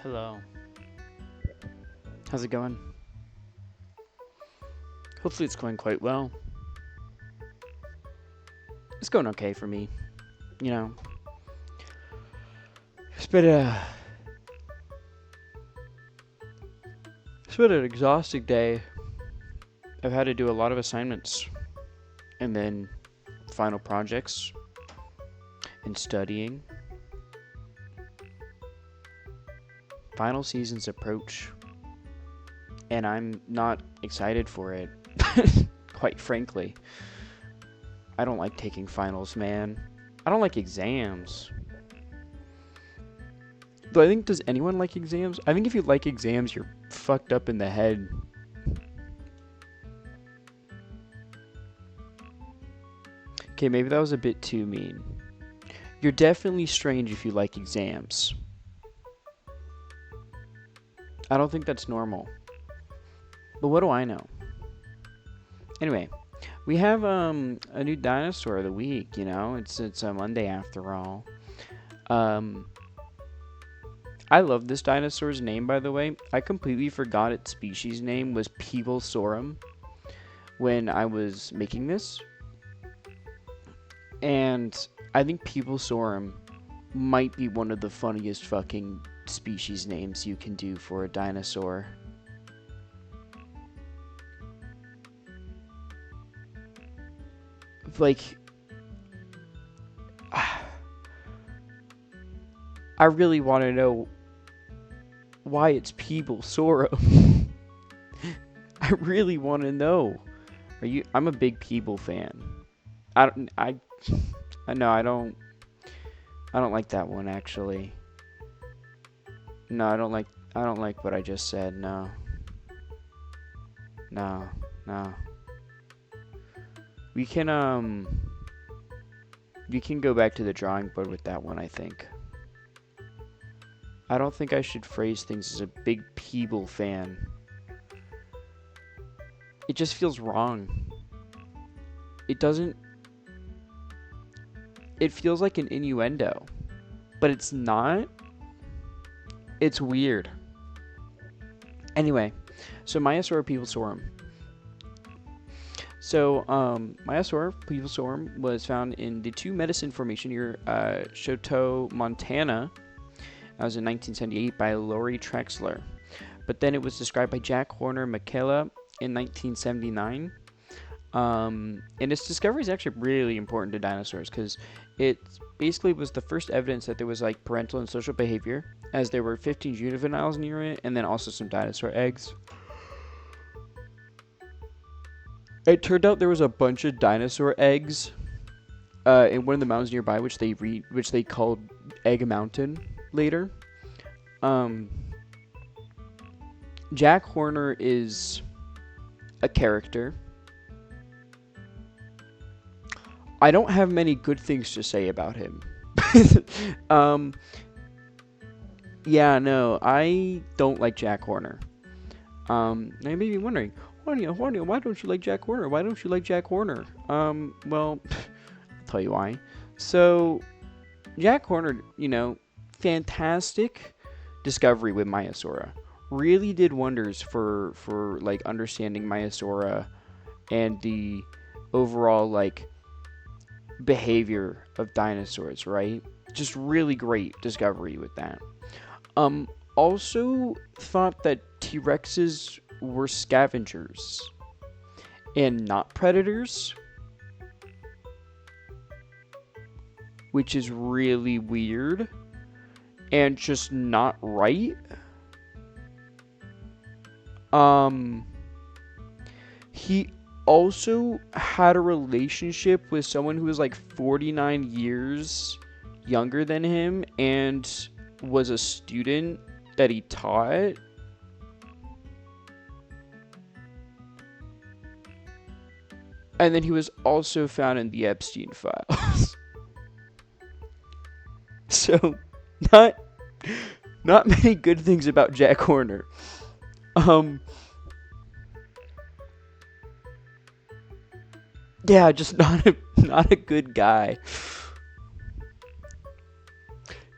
Hello. How's it going? Hopefully it's going quite well. It's going okay for me. You know, it's been a it's been an exhausting day. I've had to do a lot of assignments and then final projects and studying. Final seasons approach and I'm not excited for it. Quite frankly. I don't like taking finals, man. I don't like exams. Does anyone like exams? I think if you like exams, you're fucked up in the head. Okay, maybe that was a bit too mean. You're definitely strange if you like exams. I don't think that's normal. But what do I know? Anyway, we have a new dinosaur of the week, you know? It's a Monday after all. I love this dinosaur's name, by the way. I completely forgot its species name was Pebblesaurum when I was making this. And I think Pebblesaurum might be one of the funniest fucking species names you can do for a dinosaur. Like, I really want to know why it's Pebblesaurum. I really want to know. I'm a big Peeble fan. I don't like that one actually. No, I don't like what I just said. No. We can go back to the drawing board with that one, I think. I don't think I should phrase things as a big Peeble fan. It just feels wrong. It feels like an innuendo, but it's not. It's weird. Anyway, so Maiasaura Pebblesaurum. So, Maiasaura Pebblesaurum was found in the 2 Medicine Formation near Choteau, Montana. That was in 1978 by Lori Trexler. But then it was described by Jack Horner McKellar in 1979. And its discovery is actually really important to dinosaurs because it basically was the first evidence that there was like parental and social behavior, as there were 15 juveniles near it and then also some dinosaur eggs. It turned out there was a bunch of dinosaur eggs in one of the mountains nearby, which they called Egg Mountain later. Jack Horner is a character. I don't have many good things to say about him. Yeah, no, I don't like Jack Horner. Now you may be wondering, Horny, why don't you like Jack Horner? Why don't you like Jack Horner? Well, I'll tell you why. So, Jack Horner, fantastic discovery with Maiasaura. Really did wonders for like understanding Maiasaura and the overall like behavior of dinosaurs, right? Just really great discovery with that. Also thought that T-Rexes were scavengers and not predators, which is really weird and just not right. He also had a relationship with someone who was like 49 years younger than him and was a student that he taught. And then he was also found in the Epstein files. So, not many good things about Jack Horner. Yeah, just not a good guy.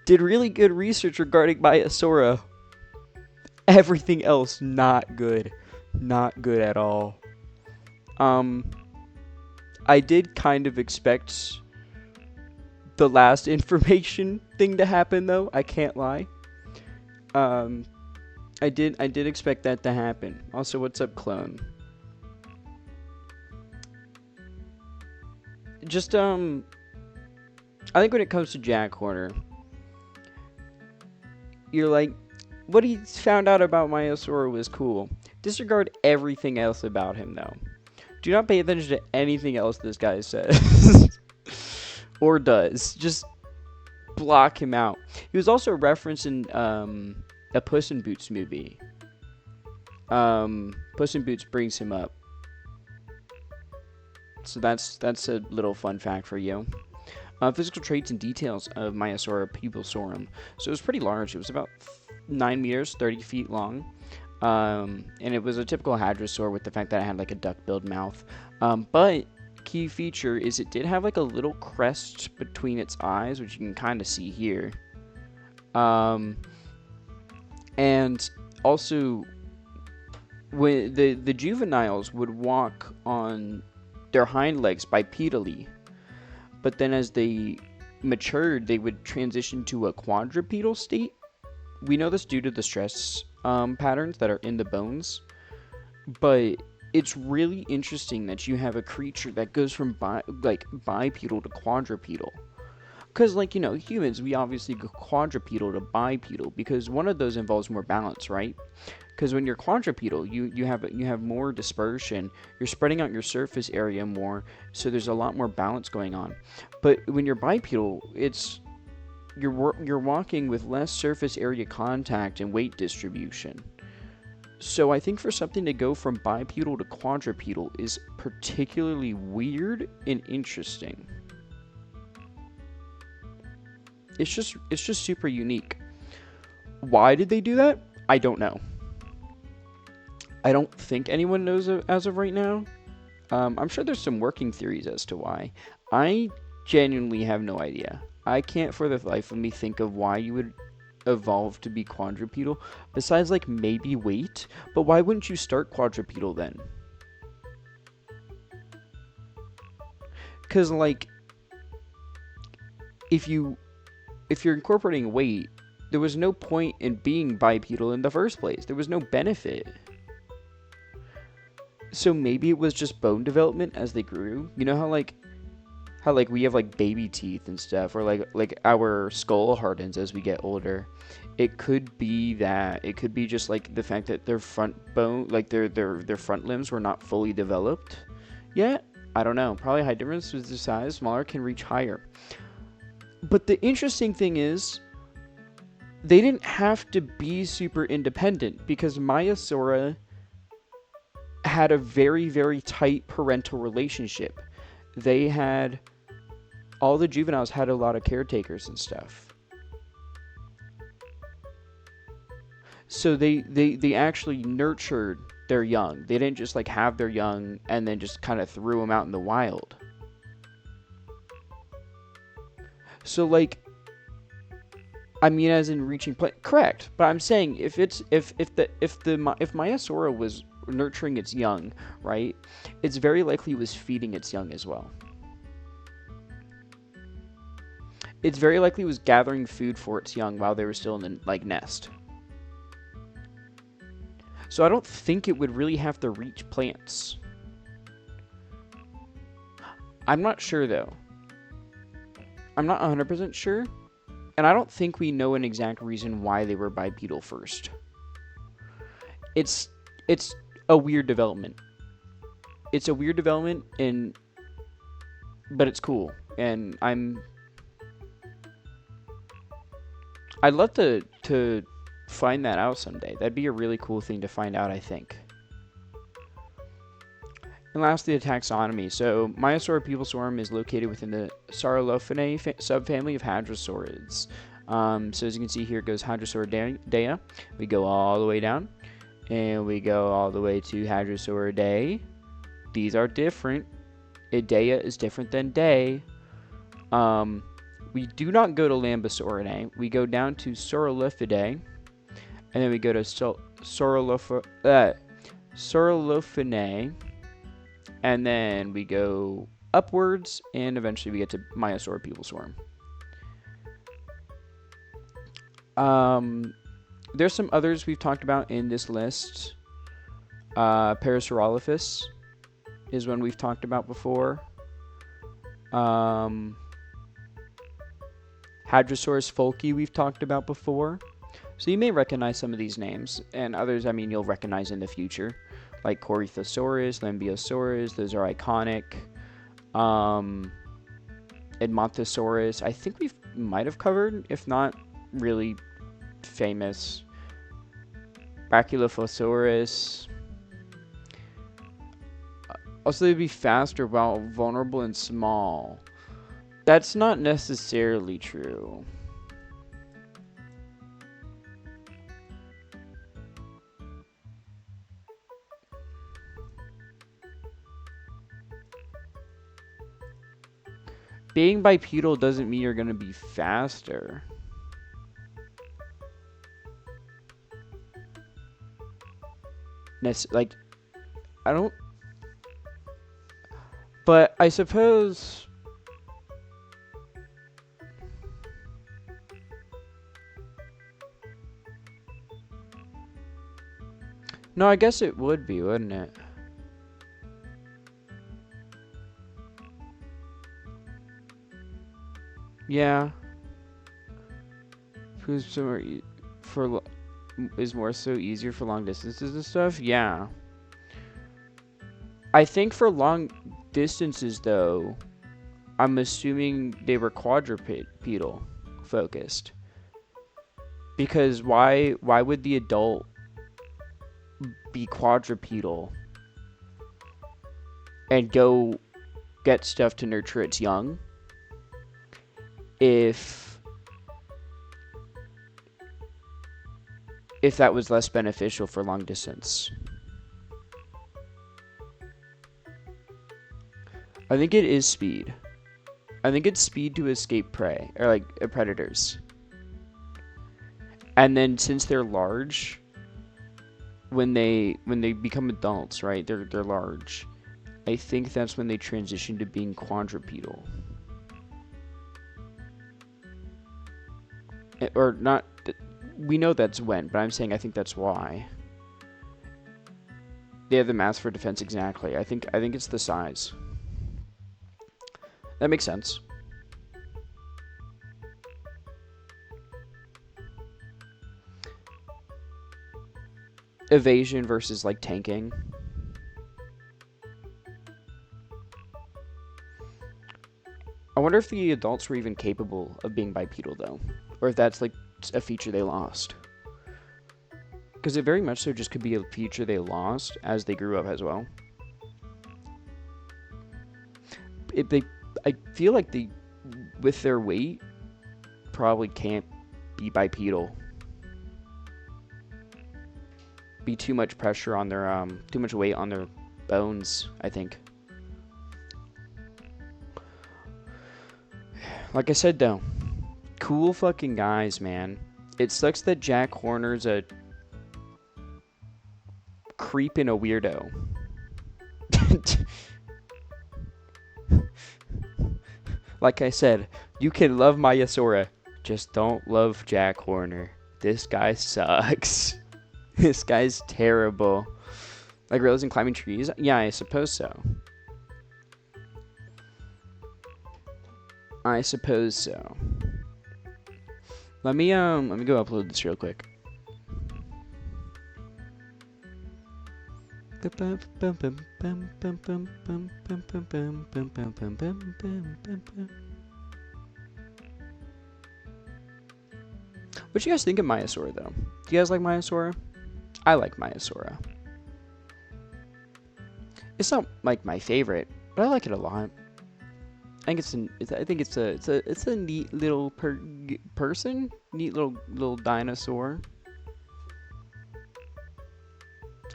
Did really good research regarding Maiasaura. Everything else, not good. Not good at all. I did kind of expect the last information thing to happen, though. I can't lie. I did expect that to happen. Also, what's up, clone? Just I think when it comes to Jack Horner, you're like, what he found out about Maiasaura was cool. Disregard everything else about him, though. Do not pay attention to anything else this guy says or does. Just block him out. He was also referenced in a Puss in Boots movie. Puss in Boots brings him up. So that's a little fun fact for you. Physical traits and details of Maiasaura pupilosarum. So it was pretty large. It was about 9 meters, 30 feet long. And it was a typical hadrosaur with the fact that it had like a duck-billed mouth. But key feature is it did have like a little crest between its eyes, which you can kind of see here. And also, when the juveniles would walk on their hind legs bipedally, but then as they matured, they would transition to a quadrupedal state. We know this due to the stress patterns that are in the bones, but it's really interesting that you have a creature that goes from bipedal to quadrupedal. Because, like, you know, humans, we obviously go quadrupedal to bipedal because one of those involves more balance, right? Because when you're quadrupedal, you have more dispersion. You're spreading out your surface area more, so there's a lot more balance going on. But when you're bipedal, you're walking with less surface area contact and weight distribution. So I think for something to go from bipedal to quadrupedal is particularly weird and interesting. It's just super unique. Why did they do that? I don't know. I don't think anyone knows as of right now. I'm sure there's some working theories as to why. I genuinely have no idea. I can't for the life of me think of why you would evolve to be quadrupedal, besides like maybe weight. But why wouldn't you start quadrupedal then? Because like, if you're incorporating weight, there was no point in being bipedal in the first place. There was no benefit. So maybe it was just bone development as they grew. You know how we have like baby teeth and stuff, or like our skull hardens as we get older. It could be that. It could be just like the fact that their front bone, like their front limbs were not fully developed yet. I don't know. Probably high difference with the size. Smaller can reach higher. But the interesting thing is, they didn't have to be super independent because Maiasaura had a very, very tight parental relationship. All the juveniles had a lot of caretakers and stuff. So they actually nurtured their young. They didn't just like have their young and then just kind of threw them out in the wild. So like, I mean, as in reaching correct, but I'm saying if Maiasaura was nurturing its young, right, it's very likely it was feeding its young as well. It's very likely it was gathering food for its young while they were still in the nest. So I don't think it would really have to reach plants. I'm not sure though. I'm not 100% sure, and I don't think we know an exact reason why they were bipedal first. It's a weird development. It's a weird development, but it's cool, and I'd love to find that out someday. That'd be a really cool thing to find out, I think. And lastly, the taxonomy. So, Maiasaura pupilosarum is located within the Saurophinae subfamily of hadrosaurids. So as you can see here, it goes Hadrosauridae. We go all the way down, and we go all the way to Hadrosauridae. These are different. Idea is different than day. We do not go to Lambosauridae. We go down to Saurolephidae, and then we go to Saurolophinae, and then we go upwards, and eventually we get to Maiasaur pupilsaur. There's some others we've talked about in this list. Parasaurolophus is one we've talked about before. Hadrosaurus folki we've talked about before. So you may recognize some of these names, and others, I mean, you'll recognize in the future, like Corythosaurus, Lambeosaurus. Those are iconic. Edmontosaurus, I think we might have covered, if not really famous. Brachylophosaurus. Also, they'd be faster while vulnerable and small. That's not necessarily true. Being bipedal doesn't mean you're going to be faster. Like, I don't... But I suppose... No, I guess it would be, wouldn't it? Yeah. Who's somewhere for is more so easier for long distances and stuff? Yeah. I think for long distances though, I'm assuming they were quadrupedal focused. Because why would the adult be quadrupedal and go get stuff to nurture its young if that was less beneficial for long distance? I think it is speed. I think it's speed to escape prey or like predators. And then since they're large, when they become adults, right? They're large. I think that's when they transition to being quadrupedal. Or not, we know that's when, but I'm saying I think that's why. They have the mass for defense, exactly. I think it's the size. That makes sense. Evasion versus like tanking. I wonder if the adults were even capable of being bipedal though, or if that's like a feature they lost. Because it very much so just could be a feature they lost as they grew up as well. I feel like they, with their weight, probably can't be bipedal. Be too much pressure on their too much weight on their bones, I think. Like I said though, cool fucking guys, man. It sucks that Jack Horner's a creep and a weirdo. Like I said, you can love Maiasaur, just don't love Jack Horner. This guy sucks. This guy's terrible. Like gorillas and climbing trees? Yeah, I suppose so. I suppose so. Let me go upload this real quick. What do you guys think of Maiasaur though? Do you guys like Maiasaur? I like Maiasaur. It's not like my favorite, but I like it a lot. I think it's a neat little person, neat little dinosaur.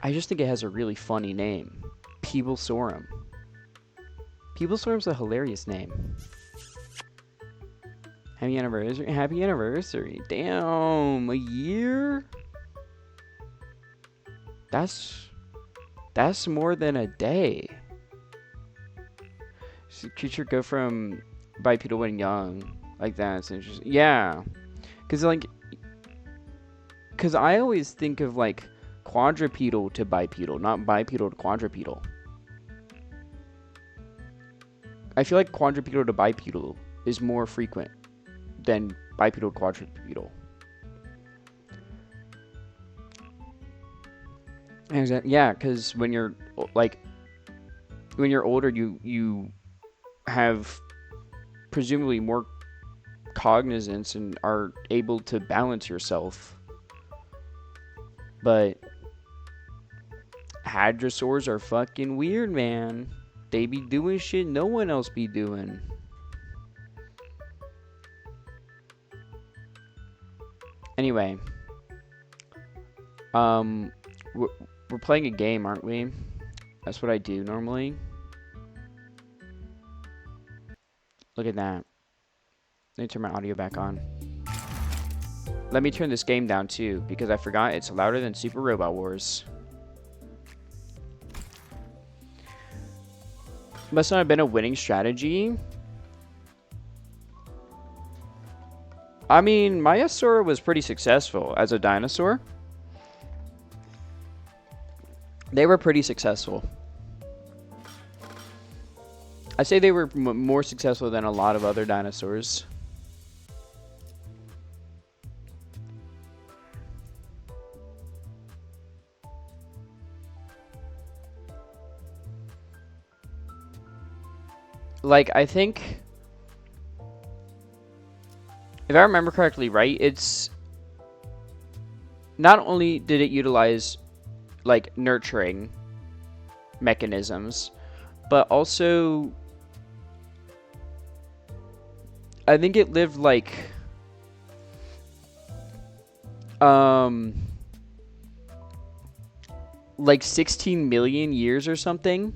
I just think it has a really funny name, Pebblesaurum. Pebblesaurim's a hilarious name. Happy anniversary! Happy anniversary! Damn, a year. That's more than a day. So creature go from bipedal when young, like that. It's interesting. Yeah, because I always think of like quadrupedal to bipedal, not bipedal to quadrupedal. I feel like quadrupedal to bipedal is more frequent than bipedal to quadrupedal. Exactly. Yeah, because when you're older, you have presumably more cognizance and are able to balance yourself. But hadrosaurs are fucking weird, man. They be doing shit no one else be doing. Anyway, we're playing a game, aren't we? That's what I do normally. Look at that. Let me turn my audio back on. Let me turn this game down too, because I forgot it's louder than Super Robot Wars. Must not have been a winning strategy. I mean, Maiasaur was pretty successful as a dinosaur. They were pretty successful. I'd say they were more successful than a lot of other dinosaurs. Like, I think, if I remember correctly, right, it's not only did it utilize like nurturing mechanisms, but also I think it lived like 16 million years or something,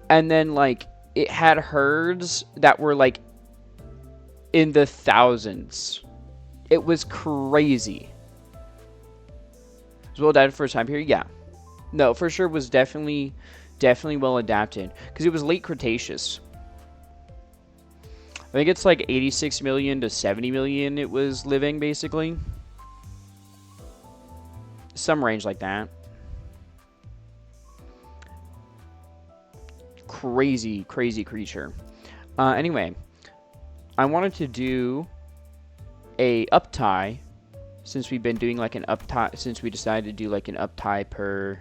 and then like it had herds that were like in the thousands. It was crazy. Was well adapted for a time period? Yeah. No, for sure was definitely well adapted. Because it was late Cretaceous. I think it's like 86 million to 70 million it was living, basically. Some range like that. Crazy, crazy creature. Anyway, I wanted to do a uptie. Since we've been doing like an uptie, since we decided to do like an uptie per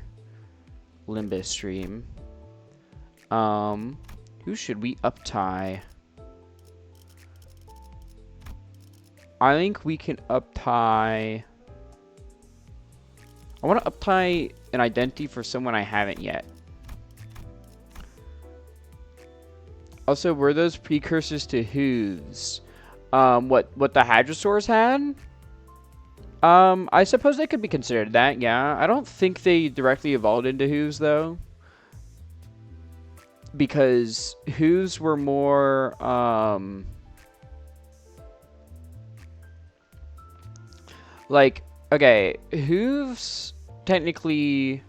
Limbus stream. Who should we uptie? I think we can uptie. I want to uptie an identity for someone I haven't yet. Also, were those precursors to whose? What the hadrosaurs had? I suppose they could be considered that, yeah. I don't think they directly evolved into whos, though. Because whos were more, like, okay, whos technically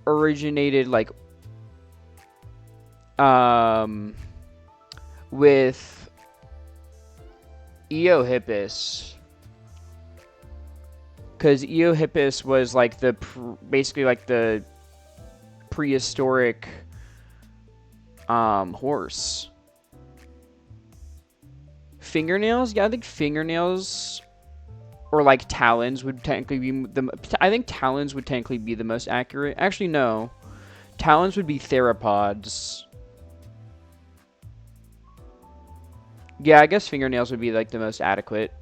originated, like, with Eohippus. Because Eohippus was like basically like the prehistoric horse. Fingernails? Yeah, I think fingernails or like talons would technically be I think talons would technically be the most accurate. Actually, no. Talons would be theropods. Yeah, I guess fingernails would be like the most adequate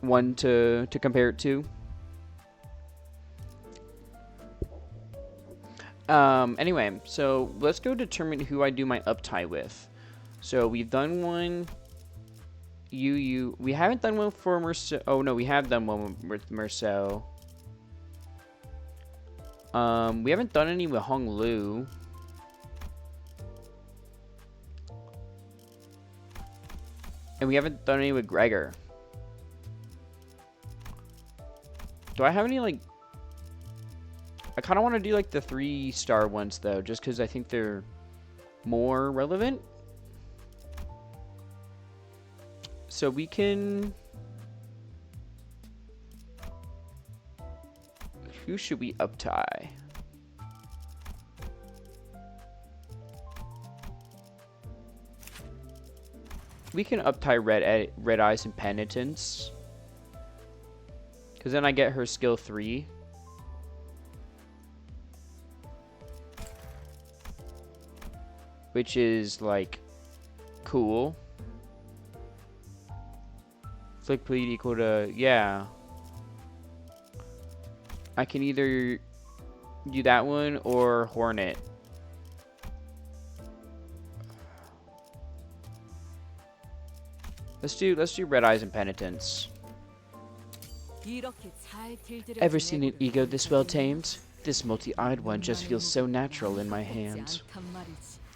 one to compare it to. Anyway, so let's go determine who I do my uptie with. So we've done one. We haven't done one for Merceau. Oh no, we have done one with Merceau. We haven't done any with Hong Lu. And we haven't done any with Gregor. Do I have any, like... I kind of want to do, like, the 3-star ones, though, just because I think they're more relevant. So we can... Who should we up-tie? We can up-tie Red Eyes and Penitence. Because then I get her skill 3. Which is, like, cool. Flick bleed equal to... Yeah. I can either do that one or Hornet. Let's do Red Eyes and Penitence. Ever seen an ego this well tamed? This multi-eyed one just feels so natural in my hands.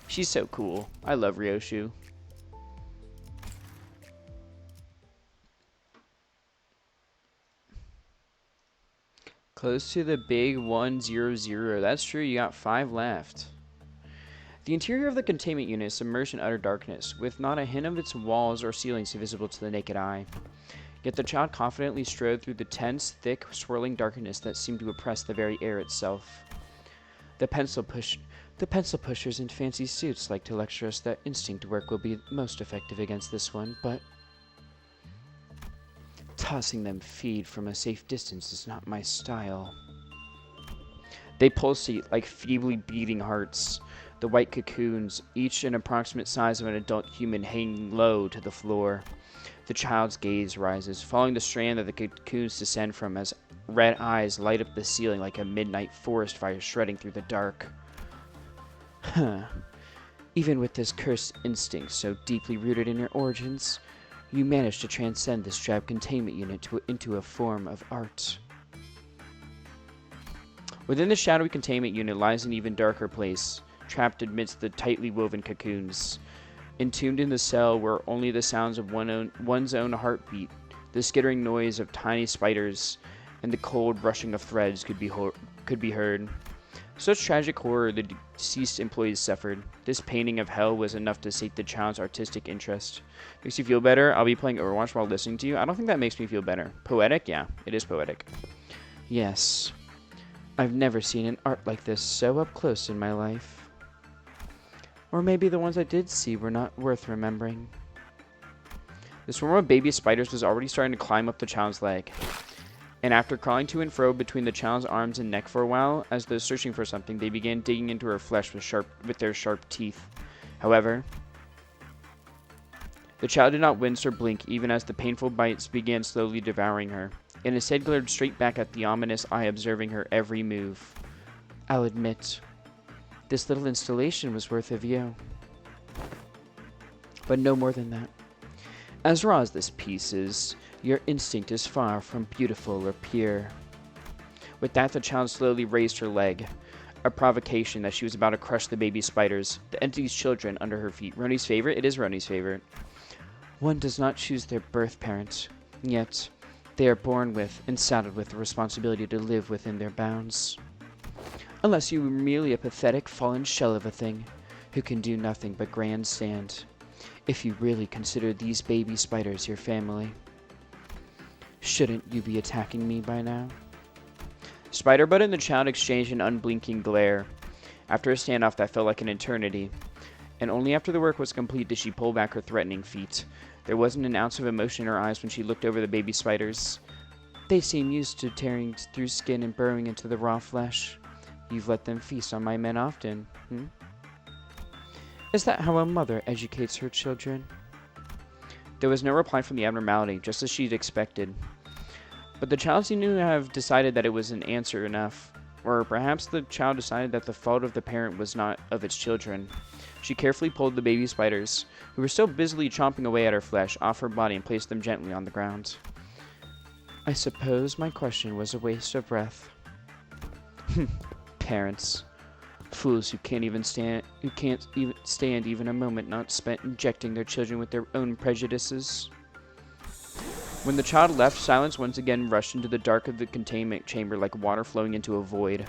She's so cool. I love Ryoshu. Close to the big 100. That's true, you got 5 left. The interior of the containment unit is submerged in utter darkness, with not a hint of its walls or ceilings visible to the naked eye. Yet the child confidently strode through the tense, thick, swirling darkness that seemed to oppress the very air itself. The pencil pushers in fancy suits like to lecture us that instinct work will be most effective against this one, but tossing them feed from a safe distance is not my style. They pulsate like feebly beating hearts. The white cocoons, each an approximate size of an adult human, hanging low to the floor. The child's gaze rises, following the strand that the cocoons descend from as red eyes light up the ceiling like a midnight forest fire shredding through the dark. Huh. Even with this cursed instinct so deeply rooted in your origins, you managed to transcend this drab containment unit into a form of art. Within the shadowy containment unit lies an even darker place, trapped amidst the tightly woven cocoons. Entombed in the cell were only the sounds of one's own heartbeat, the skittering noise of tiny spiders, and the cold brushing of threads could be heard. Such tragic horror the deceased employees suffered. This painting of hell was enough to sate the child's artistic interest. Makes you feel better? I'll be playing Overwatch while listening to you. I don't think that makes me feel better. Poetic? Yeah, it is poetic. Yes. I've never seen an art like this so up close in my life. Or maybe the ones I did see were not worth remembering. The swarm of baby spiders was already starting to climb up the child's leg. And after crawling to and fro between the child's arms and neck for a while, as though searching for something, they began digging into her flesh with their sharp teeth. However, the child did not wince or blink, even as the painful bites began slowly devouring her, and instead glared straight back at the ominous eye observing her every move. I'll admit, this little installation was worth a view. But no more than that. As raw as this piece is, your instinct is far from beautiful or pure. With that, the child slowly raised her leg, a provocation that she was about to crush the baby spiders, the entity's children, under her feet. Roni's favorite? It is Roni's favorite. One does not choose their birth parents, yet they are born with and saddled with the responsibility to live within their bounds. Unless you were merely a pathetic fallen shell of a thing, who can do nothing but grandstand, if you really consider these baby spiders your family. Shouldn't you be attacking me by now? Spiderbud and the child exchanged an unblinking glare. After a standoff that felt like an eternity, and only after the work was complete did she pull back her threatening feet. There wasn't an ounce of emotion in her eyes when she looked over the baby spiders. They seem used to tearing through skin and burrowing into the raw flesh. You've let them feast on my men often, Is that how a mother educates her children? There was no reply from the abnormality, just as she'd expected. But the child seemed to have decided that it was an answer enough. Or perhaps the child decided that the fault of the parent was not of its children. She carefully pulled the baby spiders, who were still busily chomping away at her flesh, off her body and placed them gently on the ground. I suppose my question was a waste of breath. Parents. Fools who can't stand even a moment not spent injecting their children with their own prejudices. When the child left, silence once again rushed into the dark of the containment chamber like water flowing into a void.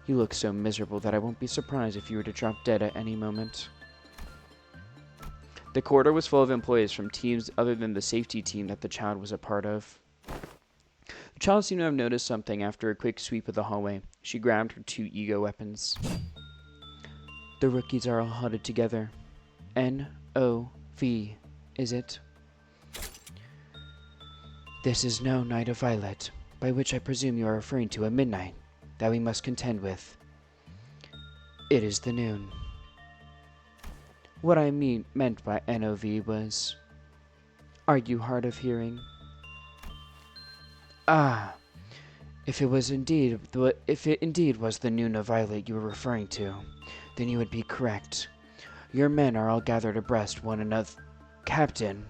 You look so miserable that I won't be surprised if you were to drop dead at any moment. The corridor was full of employees from teams other than the safety team that the child was a part of. The child seemed to have noticed something after a quick sweep of the hallway. She grabbed her 2 ego weapons. The rookies are all huddled together. N-O-V, is it? This is no Night of Violet, by which I presume you are referring to a midnight that we must contend with. It is the noon. What I meant by NOV was, are you hard of hearing? Ah, if it indeed was the noon of Violet you were referring to, then you would be correct. Your men are all gathered abreast one another. Captain.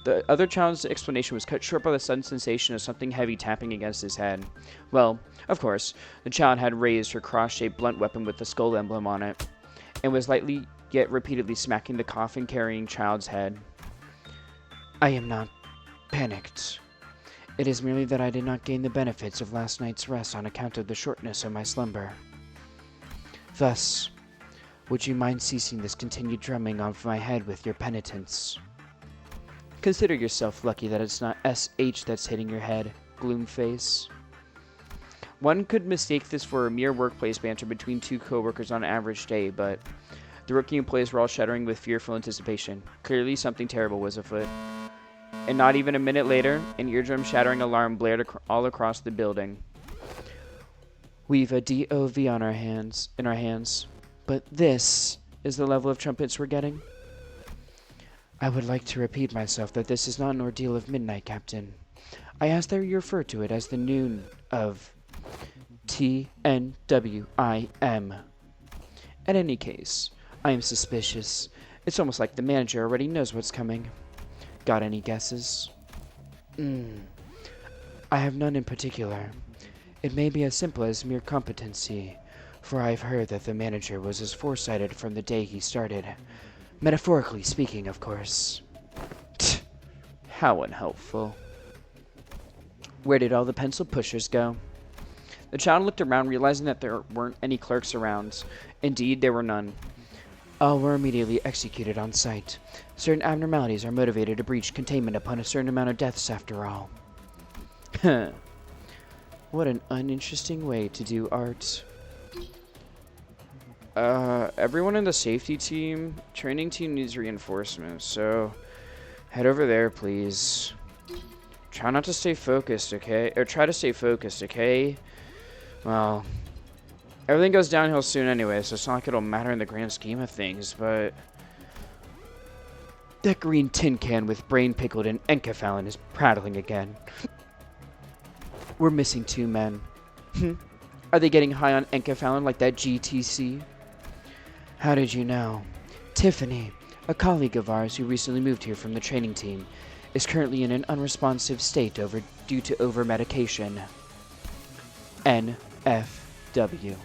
The other child's explanation was cut short by the sudden sensation of something heavy tapping against his head. Well, of course, the child had raised her cross-shaped blunt weapon with the skull emblem on it, and was lightly yet repeatedly smacking the coffin-carrying child's head. I am not panicked. It is merely that I did not gain the benefits of last night's rest on account of the shortness of my slumber. Thus, would you mind ceasing this continued drumming off my head with your penitence? Consider yourself lucky that it's not SH that's hitting your head, Gloomface. One could mistake this for a mere workplace banter between 2 co-workers on an average day, but the rookie employees were all shuddering with fearful anticipation. Clearly something terrible was afoot. And not even a minute later, an eardrum-shattering alarm blared all across the building. We've a DOV in our hands, but this is the level of trumpets we're getting? I would like to repeat myself that this is not an ordeal of midnight, Captain. I ask that you refer to it as the noon of TNWIM. In any case, I am suspicious. It's almost like the manager already knows what's coming. Got any guesses? I have none in particular. It may be as simple as mere competency, for I've heard that the manager was as foresighted from the day he started. Metaphorically speaking, of course. How unhelpful. Where did all the pencil pushers go? The child looked around, realizing that there weren't any clerks around. Indeed, there were none. All were immediately executed on sight. Certain abnormalities are motivated to breach containment upon a certain amount of deaths, after all. What an uninteresting way to do art. Everyone in the safety team, training team needs reinforcements, so head over there, please. Try not to stay focused, okay? Or try to stay focused, okay? Well, everything goes downhill soon anyway, so it's not like it'll matter in the grand scheme of things, but that green tin can with brain pickled in enkephalin is prattling again. We're missing 2 men. Are they getting high on enkephalin like that GTC? How did you know? Tiffany, a colleague of ours who recently moved here from the training team, is currently in an unresponsive state due to over-medication. NFW.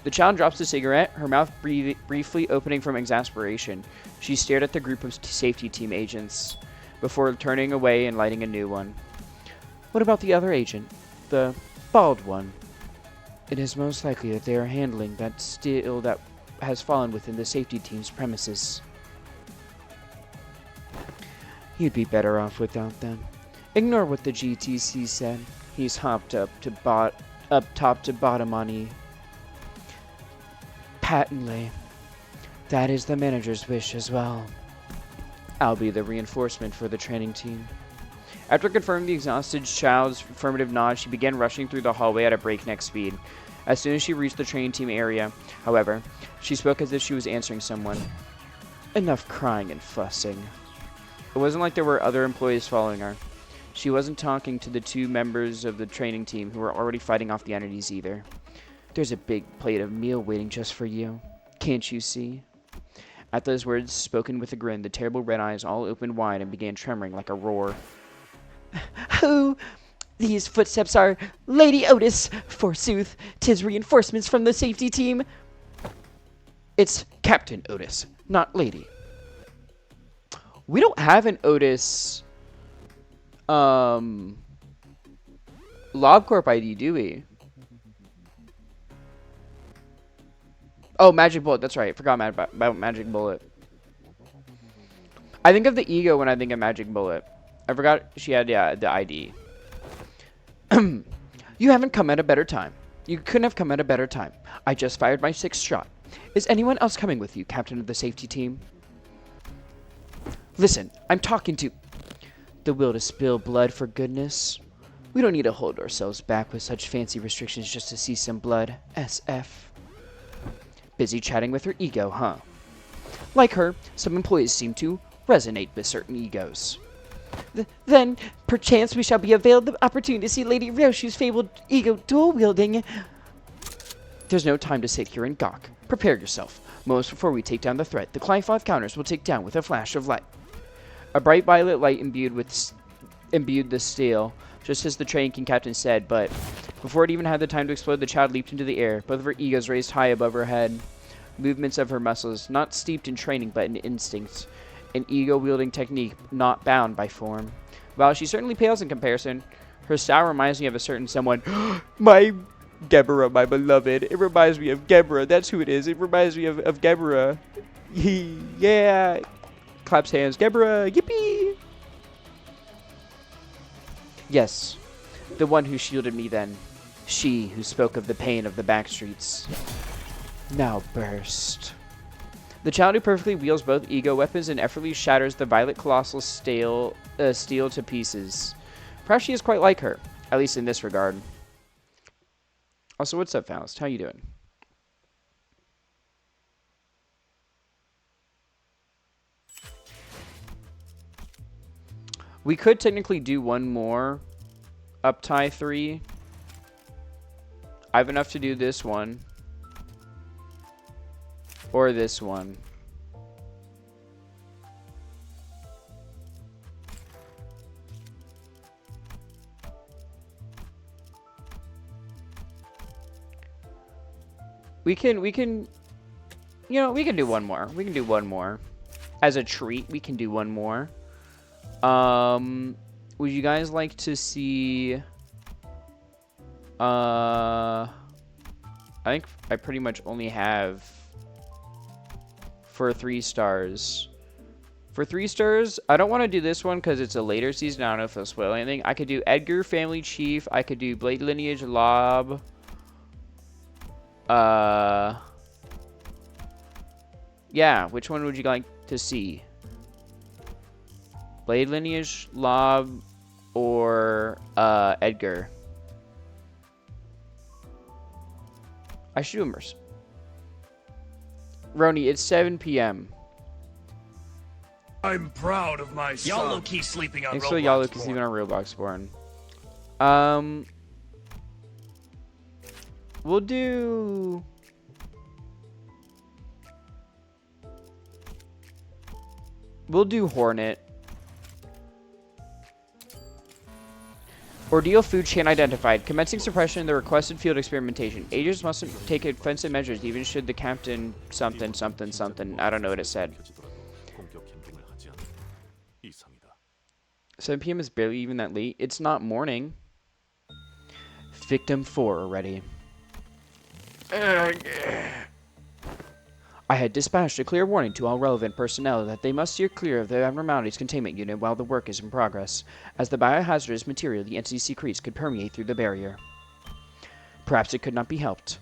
The child drops the cigarette, her mouth briefly opening from exasperation. She stared at the group of safety team agents, before turning away and lighting a new one. What about the other agent? The bald one? It is most likely that they are handling that steel that has fallen within the safety team's premises. You'd be better off without them. Ignore what the GTC said. He's hopped up top to bottom on E. Patently. That is the manager's wish as well. I'll be the reinforcement for the training team. After confirming the exhausted child's affirmative nod, she began rushing through the hallway at a breakneck speed. As soon as she reached the training team area, however, she spoke as if she was answering someone. Enough crying and fussing. It wasn't like there were other employees following her. She wasn't talking to the 2 members of the training team who were already fighting off the entities either. There's a big plate of meal waiting just for you. Can't you see? At those words, spoken with a grin, the terrible red eyes all opened wide and began tremoring like a roar. Who? These footsteps are Lady Otis, forsooth. 'Tis reinforcements from the safety team. It's Captain Otis, not Lady. We don't have an Otis LobCorp ID, do we? Oh, Magic Bullet. That's right. Forgot about Magic Bullet. I think of the Ego when I think of Magic Bullet. I forgot she had the ID. You haven't come at a better time. You couldn't have come at a better time. I just fired my 6th shot. Is anyone else coming with you, Captain of the safety team? Listen, I'm talking to... The will to spill blood, for goodness. We don't need to hold ourselves back with such fancy restrictions just to see some blood. SF. Busy chatting with her ego, huh? Like her, some employees seem to resonate with certain egos. Then, perchance we shall be availed the opportunity to see Lady Ryoshu's fabled ego dual-wielding. There's no time to sit here and gawk. Prepare yourself. Moments before we take down the threat, the Client 5 counters will take down with a flash of light. A bright violet light imbued the steel, just as the train king captain said, but before it even had the time to explode, the child leaped into the air, both of her egos raised high above her head. Movements of her muscles, not steeped in training but in instincts. An ego-wielding technique not bound by form. While she certainly pales in comparison, her style reminds me of a certain someone. My Geborah, my beloved. It reminds me of Geborah. That's who it is. It reminds me of Geborah. Yeah. Claps hands. Geborah. Yippee. Yes. The one who shielded me then. She who spoke of the pain of the back streets. Now burst. The child who perfectly wields both ego weapons and effortlessly shatters the violet colossal steel to pieces. Perhaps she is quite like her, at least in this regard. Also, what's up, Faust? How you doing? We could technically do one more up tie 3. I have enough to do this one. Or this one. We can, you know, we can do one more. We can do one more. As a treat, we can do one more. Would you guys like to see, I think I pretty much only have for 3 stars. For 3 stars, I don't want to do this one because it's a later season. I don't know if it'll spoil anything. I could do Edgar, Family Chief. I could do Blade Lineage, Lob. Yeah, which one would you like to see? Blade Lineage, Lob, or Edgar? I should do Immerse. Roni, it's 7 p.m. I'm proud of my son. Y'all low-key sleeping on Thanks Roblox. for y'all low-key sleeping on Roblox Born. We'll do... We'll do Hornet. Ordeal food chain identified. Commencing suppression in the requested field experimentation. Agents mustn't take offensive measures even should the captain something. I don't know what it said. 7 p.m. is barely even that late. It's not morning. Victim 4 already. I had dispatched a clear warning to all relevant personnel that they must steer clear of the abnormalities containment unit while the work is in progress, as the biohazardous material the entity secretes could permeate through the barrier. Perhaps it could not be helped,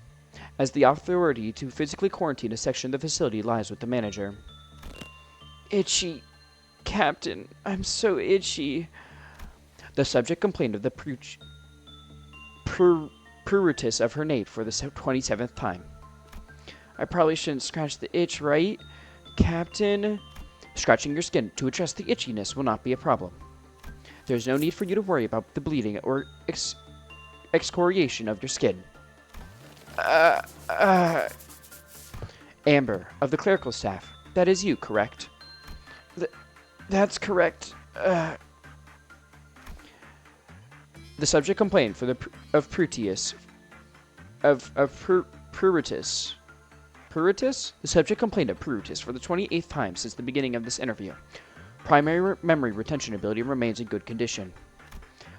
as the authority to physically quarantine a section of the facility lies with the manager. Itchy. Captain, I'm so itchy. The subject complained of the pruritus of her nape for the 27th time. I probably shouldn't scratch the itch, right? Captain? Scratching your skin to address the itchiness will not be a problem. There's no need for you to worry about the bleeding or excoriation of your skin. Amber, of the clerical staff. That is you, correct? That's correct. The subject complained of pruritus. Pruritus? The subject complained of pruritus for the 28th time since the beginning of this interview. Primary memory retention ability remains in good condition.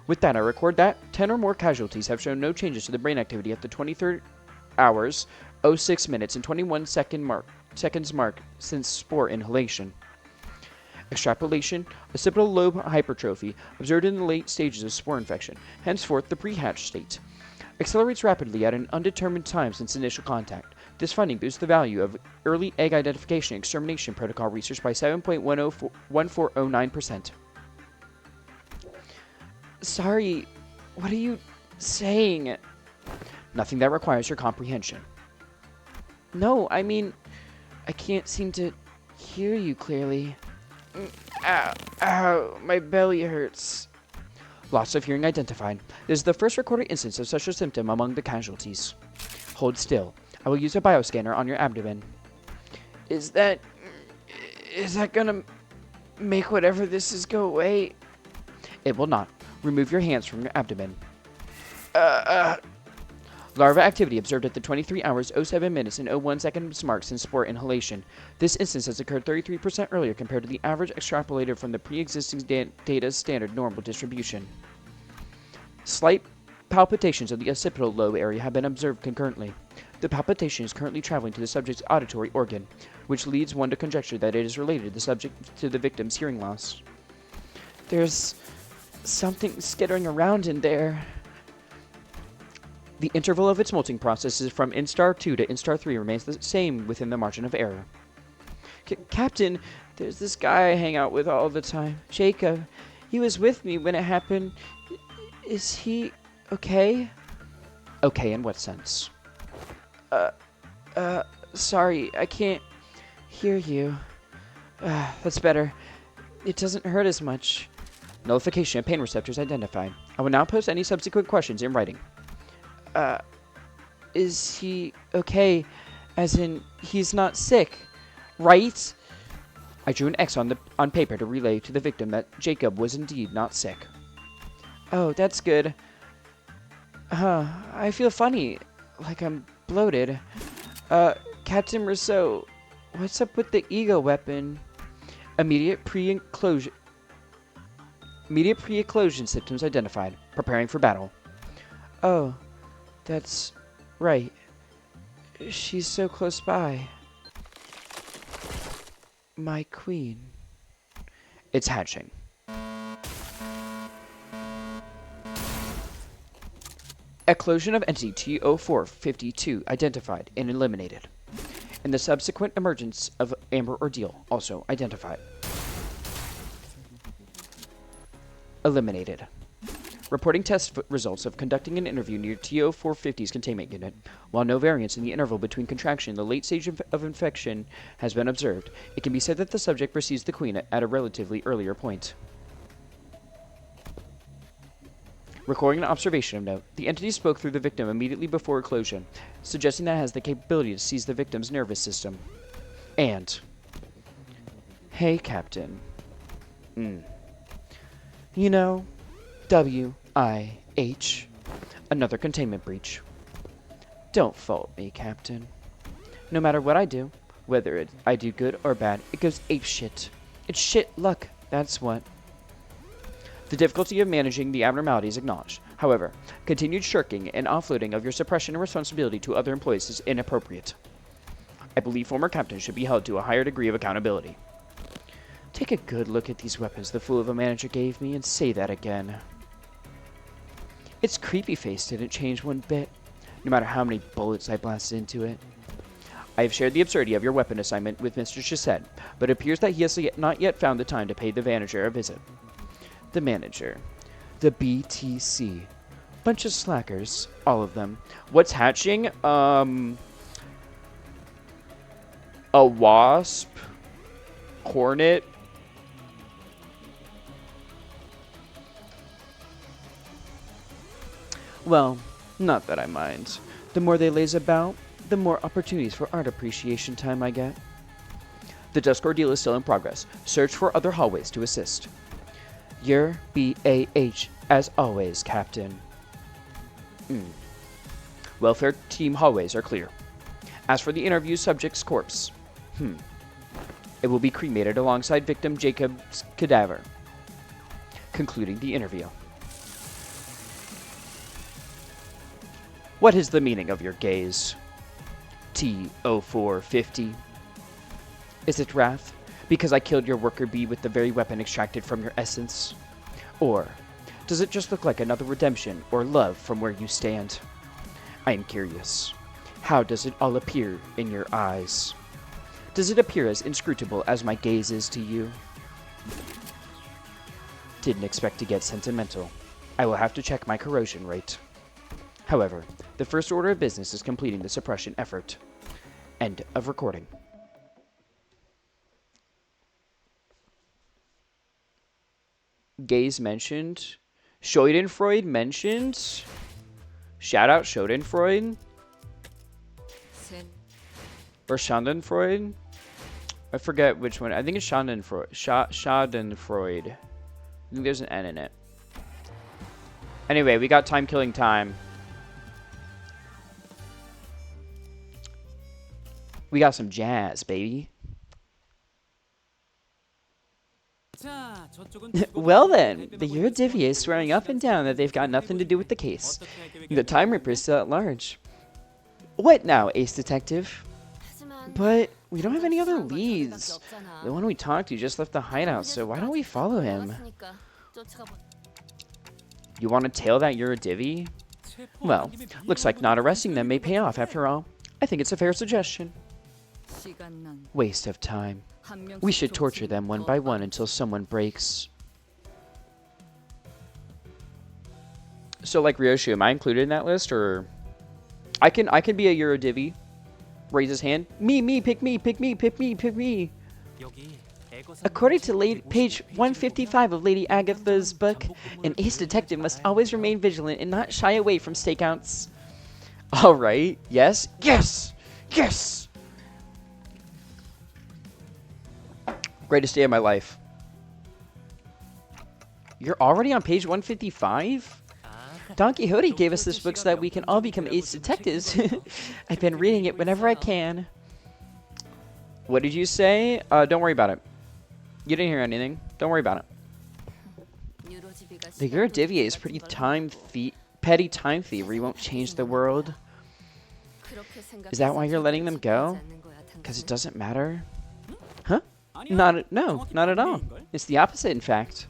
With that, I record that 10 or more casualties have shown no changes to the brain activity at the 23 hours, 06 minutes, and 21 seconds mark since spore inhalation. Extrapolation, occipital lobe hypertrophy, observed in the late stages of spore infection, henceforth the pre-hatch state, accelerates rapidly at an undetermined time since initial contact. This finding boosts the value of early egg identification and extermination protocol research by 7.1409%. Sorry, what are you saying? Nothing that requires your comprehension. No, I mean, I can't seem to hear you clearly. Ow, my belly hurts. Loss of hearing identified. This is the first recorded instance of such a symptom among the casualties. Hold still. I will use a bioscanner on your abdomen. Is that gonna make whatever this is go away? It will not. Remove your hands from your abdomen. Larva activity observed at the 23 hours, 07 minutes, and 01 seconds mark since spore inhalation. This instance has occurred 33% earlier compared to the average extrapolated from the pre-existing data's standard normal distribution. Slight palpitations of the occipital lobe area have been observed concurrently. The palpitation is currently traveling to the subject's auditory organ, which leads one to conjecture that it is related to the victim's hearing loss. There's something skittering around in there. The interval of its molting process is from instar 2 to instar 3 remains the same within the margin of error. Captain, there's this guy I hang out with all the time, Jacob. He was with me when it happened. Is he okay? Okay, in what sense? Sorry, I can't hear you. That's better. It doesn't hurt as much. Nullification of pain receptors identified. I will now post any subsequent questions in writing. Is he okay? As in, he's not sick, right? I drew an X on paper to relay to the victim that Jacob was indeed not sick. Oh, that's good. I feel funny, like I'm bloated. Captain Rousseau, what's up with the ego weapon? Immediate pre-eclosion symptoms identified. Preparing for battle. Oh, that's right. She's so close by. My queen. It's hatching. Eclosion of entity T0452 identified and eliminated. And the subsequent emergence of Amber Ordeal also identified. Eliminated. Reporting test results of conducting an interview near TO450's containment unit. While no variance in the interval between contraction and the late stage of infection has been observed, it can be said that the subject receives the queen at a relatively earlier point. Recording an observation of note, the entity spoke through the victim immediately before eclosion, suggesting that it has the capability to seize the victim's nervous system. And... Hey, Captain. You know... W-I-H. Another containment breach. Don't fault me, Captain. No matter what I do, whether I do good or bad, it goes apeshit. It's shit luck, that's what. The difficulty of managing the abnormality is acknowledged. However, continued shirking and offloading of your suppression and responsibility to other employees is inappropriate. I believe former captains should be held to a higher degree of accountability. Take a good look at these weapons the fool of a manager gave me and say that again. Its creepy face didn't change one bit, no matter how many bullets I blasted into it. I have shared the absurdity of your weapon assignment with Mr. Chassette, but it appears that he has not yet found the time to pay the manager a visit. The manager. The BTC. Bunch of slackers. All of them. What's hatching? A wasp? Hornet? Well, not that I mind. The more they laze about, the more opportunities for art appreciation time I get. The dusk ordeal is still in progress. Search for other hallways to assist. Your BAH, as always, Captain. Welfare team hallways are clear. As for the interview subject's corpse, It will be cremated alongside victim Jacob's cadaver. Concluding the interview. What is the meaning of your gaze? T-0450. Is it wrath? Because I killed your worker bee with the very weapon extracted from your essence? Or does it just look like another redemption or love from where you stand? I am curious. How does it all appear in your eyes? Does it appear as inscrutable as my gaze is to you? Didn't expect to get sentimental. I will have to check my corrosion rate. However, the first order of business is completing the suppression effort. End of recording. Gaze mentioned. Schadenfreude mentioned. Shout out Schadenfreude. Or Schadenfreude. I forget which one. I think it's Schadenfreude. Schadenfreude. I think there's an N in it. Anyway, we got time killing time. We got some jazz, baby. Well then, the Eurodivier is swearing up and down that they've got nothing to do with the case. The Time Ripper is still at large. What now, Ace Detective? But we don't have any other leads. The one we talked to just left the hideout, so why don't we follow him? You want to tail that Eurodivier? Well, looks like not arresting them may pay off after all. I think it's a fair suggestion. Waste of time. We should torture them one by one until someone breaks. So like Ryoshu, am I included in that list, or I can be a Eurodivier. Raise his hand. Me, pick me, pick me, pick me, pick me. According to page 155 of Lady Agatha's book, an ace detective must always remain vigilant and not shy away from stakeouts. All right. Yes. Yes. Yes. Greatest day of my life. You're already on page 155? Don Quixote gave us this book so that we can all become ace detectives. I've been reading it whenever I can. What did you say? Don't worry about it. You didn't hear anything. Don't worry about it. The Eurodivier is petty time thievery won't change the world. Is that why you're letting them go? Because it doesn't matter? Huh? No, not at all. It's the opposite, in fact.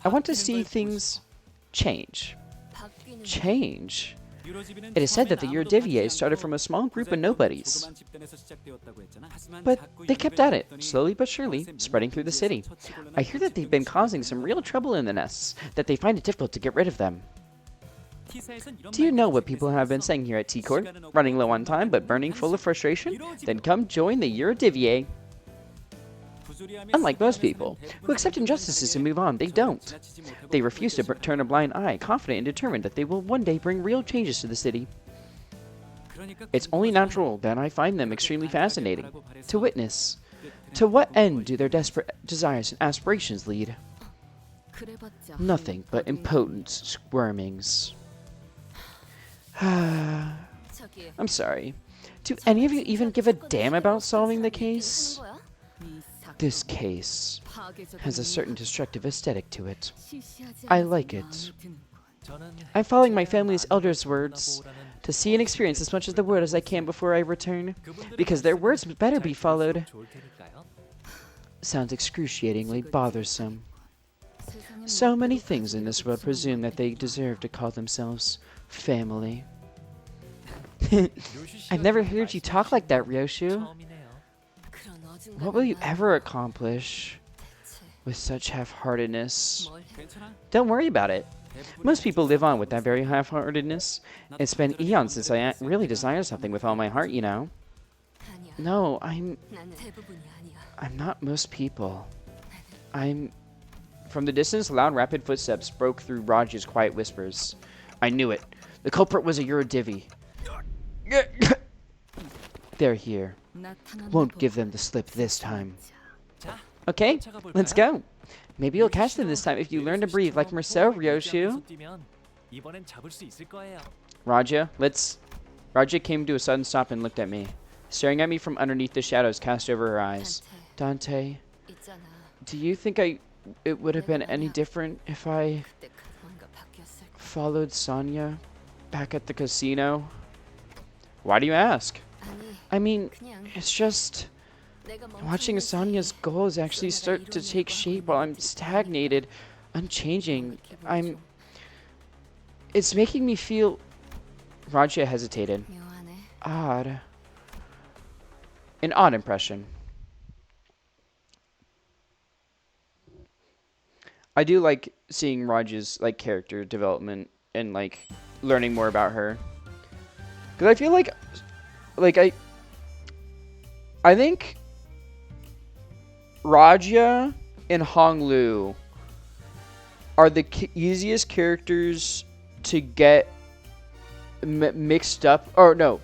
I want to see things change. Change? It is said that the Eurodivier started from a small group of nobodies. But they kept at it, slowly but surely, spreading through the city. I hear that they've been causing some real trouble in the nests, that they find it difficult to get rid of them. Do you know what people have been saying here at T-Court? Running low on time, but burning full of frustration? Then come join the Eurodivier. Unlike most people, who accept injustices and move on, they don't. They refuse to turn a blind eye, confident and determined that they will one day bring real changes to the city. It's only natural that I find them extremely fascinating to witness. To what end do their desperate desires and aspirations lead? Nothing but impotent squirmings. I'm sorry. Do any of you even give a damn about solving the case? This case has a certain destructive aesthetic to it. I like it. I'm following my family's elders' words to see and experience as much of the world as I can before I return, because their words better be followed. Sounds excruciatingly bothersome. So many things in this world presume that they deserve to call themselves family. I've never heard you talk like that, Ryoshu. What will you ever accomplish with such half-heartedness? Don't worry about it. Most people live on with that very half-heartedness. It's been eons since I really desired something with all my heart, you know. No, I'm not most people. From the distance, loud, rapid footsteps broke through Raj's quiet whispers. I knew it. The culprit was a Eurodivier. They're here. Won't give them the slip this time. Okay, let's go. Maybe you'll catch them this time if you learn to breathe like Merceau, Ryoshu. Raja came to a sudden stop and looked at me, staring at me from underneath the shadows cast over her eyes. Dante, 있잖아. do you think it would have been any different if I 그때 뭔가 바뀌었을 followed Sonya back at the casino? Why do you ask? 아니, I mean, 그냥 it's just 내가 watching Sonya's goals actually start to take shape while I'm stagnated, unchanging. It's making me feel. Raja hesitated. 묘하네. Odd. An odd impression. I do like seeing Raj's like character development and like learning more about her. Cause I feel like I think Raja and Honglu are the easiest characters to get mixed up. Or no,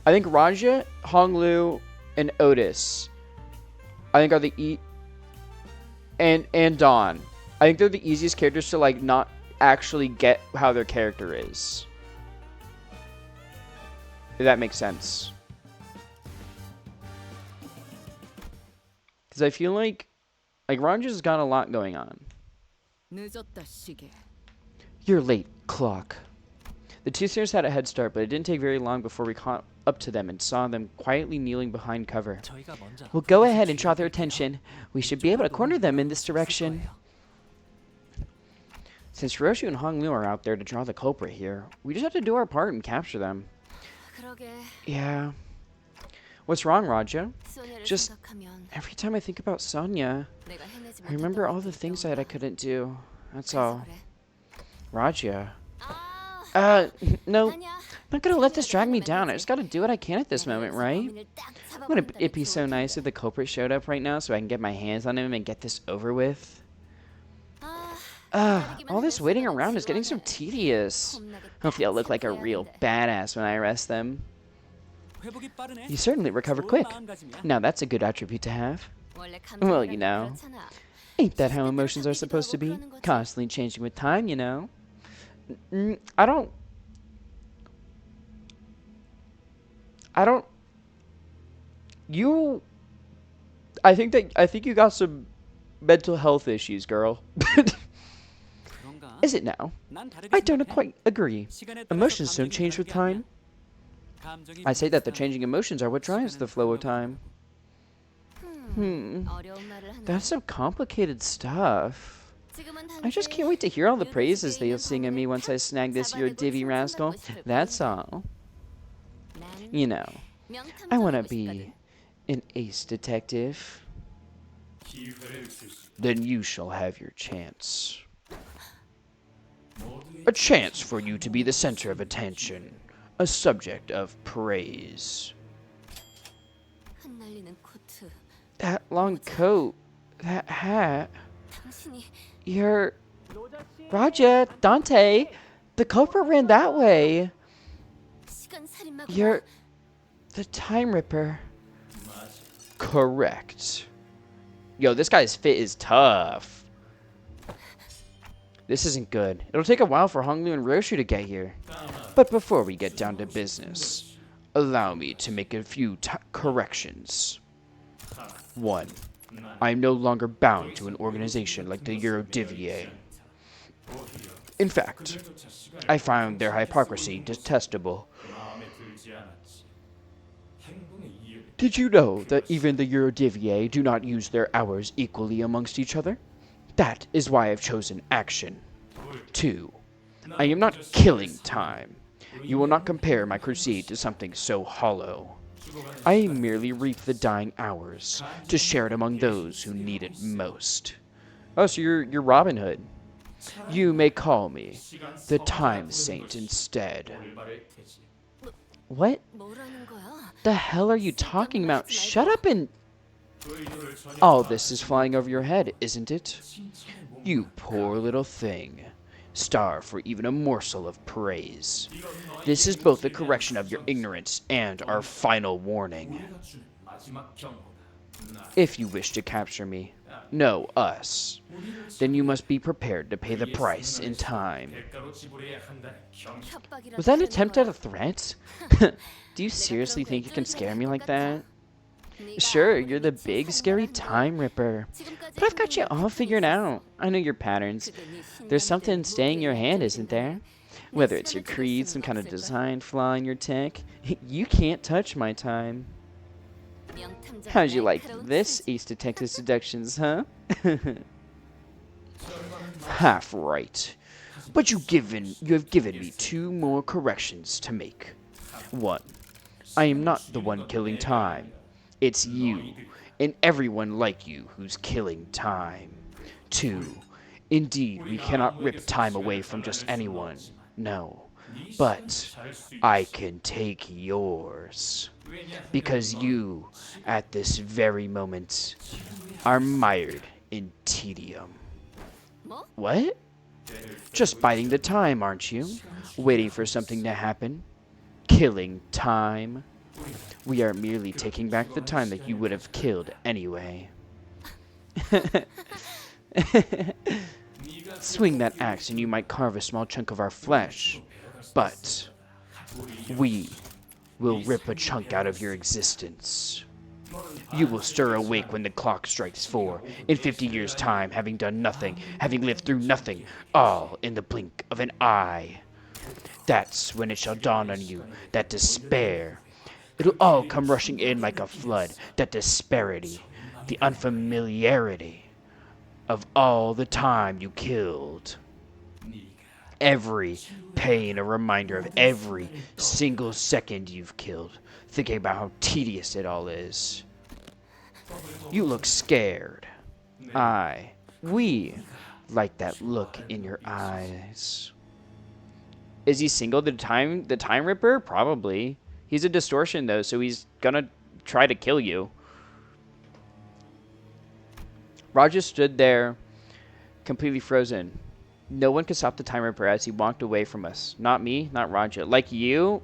I think Raja, Honglu, and Otis, I think are the and Dawn. I think they're the easiest characters to like not actually get how their character is. If that makes sense. Because I feel like Raja's got a lot going on. 늦었다 시계. You're late, clock. The two singers had a head start, but it didn't take very long before we caught up to them and saw them quietly kneeling behind cover. We'll go ahead and draw their attention. We should be able to corner them in this direction. Since Roshu and Honglu are out there to draw the culprit here, we just have to do our part and capture them. 그러게. Yeah. What's wrong, Raja? 소녀를 Just 생각하면 every time I think about Sonya, 내가 해내지 I remember 못했던 all the 것들이 things that I 떠올라. couldn't do. That's 그래서 all. 그래. Raja. 아, No. 아니야. I'm not gonna let this drag me down. I just gotta do what I can at this moment, right? It'd be so nice if the culprit showed up right now so I can get my hands on him and get this over with. All this waiting around is getting so tedious. Hopefully I'll look like a real badass when I arrest them. You certainly recover quick. Now that's a good attribute to have. Well, you know. Ain't that how emotions are supposed to be? Constantly changing with time, you know. I don't... You... I think you got some mental health issues, girl. Is it now? I don't quite agree. Emotions don't change with time. I say that the changing emotions are what drives the flow of time. That's some complicated stuff. I just can't wait to hear all the praises they'll sing of me once I snag this your divvy rascal. That's all. You know, I want to be an ace detective. Then you shall have your chance. A chance for you to be the center of attention. A subject of praise. 흩날리는 코트. That long coat. That hat. 당신이 You're... Raja, Dante, the culprit ran that way. 시간 살인마구나. You're... the Time Ripper. Correct. Yo, this guy's fit is tough. This isn't good. It'll take a while for Honglu and Roshu to get here. But before we get down to business, allow me to make a few corrections. 1. I am no longer bound to an organization like the Eurodivier. In fact, I found their hypocrisy detestable. Did you know that even the Eurodivier do not use their hours equally amongst each other? That is why I've chosen action. 2. I am not killing time. You will not compare my crusade to something so hollow. I merely reap the dying hours to share it among those who need it most. Oh, so you're Robin Hood. You may call me the Time Saint instead. What 뭐라는 거야? the hell are you talking about? Shut up and... All this is flying over your head, isn't it? You poor little thing. Starve for even a morsel of praise. This is both a correction of your ignorance and our final warning. If you wish to capture me, no, us, then you must be prepared to pay the price in time. Was that an attempt at a threat? Do you seriously think you can scare me like that? Sure, you're the big scary time ripper. But I've got you all figured out. I know your patterns. There's something staying your hand, isn't there? Whether it's your creed, some kind of design flaw in your tech, you can't touch my time. How'd you like this, Ace Detective Seductions, huh? Half right. But you have given me 2 more corrections to make. 1. I am not the one killing time. It's you, and everyone like you who's killing time. 2. Indeed, we cannot rip time away from just anyone. No. But I can take yours. Because you, at this very moment, are mired in tedium. What? Just biding the time, aren't you? Waiting for something to happen? Killing time? We are merely taking back the time that you would have killed anyway. Swing that axe and you might carve a small chunk of our flesh. But we will rip a chunk out of your existence. You will stir awake when the clock strikes 4, in 50 years' time, having done nothing, having lived through nothing, all in the blink of an eye. That's when it shall dawn on you, that despair. It'll all come rushing in like a flood, that disparity, the unfamiliarity of all the time you killed. Every pain a reminder of every single second you've killed, thinking about how tedious it all is. You look scared. We like that look in your eyes. Is he single the time ripper? Probably. He's a distortion though, so he's gonna try to kill you. Raja stood there, completely frozen. No one could stop the time ripper as he walked away from us. Not me, not Raja. Like you?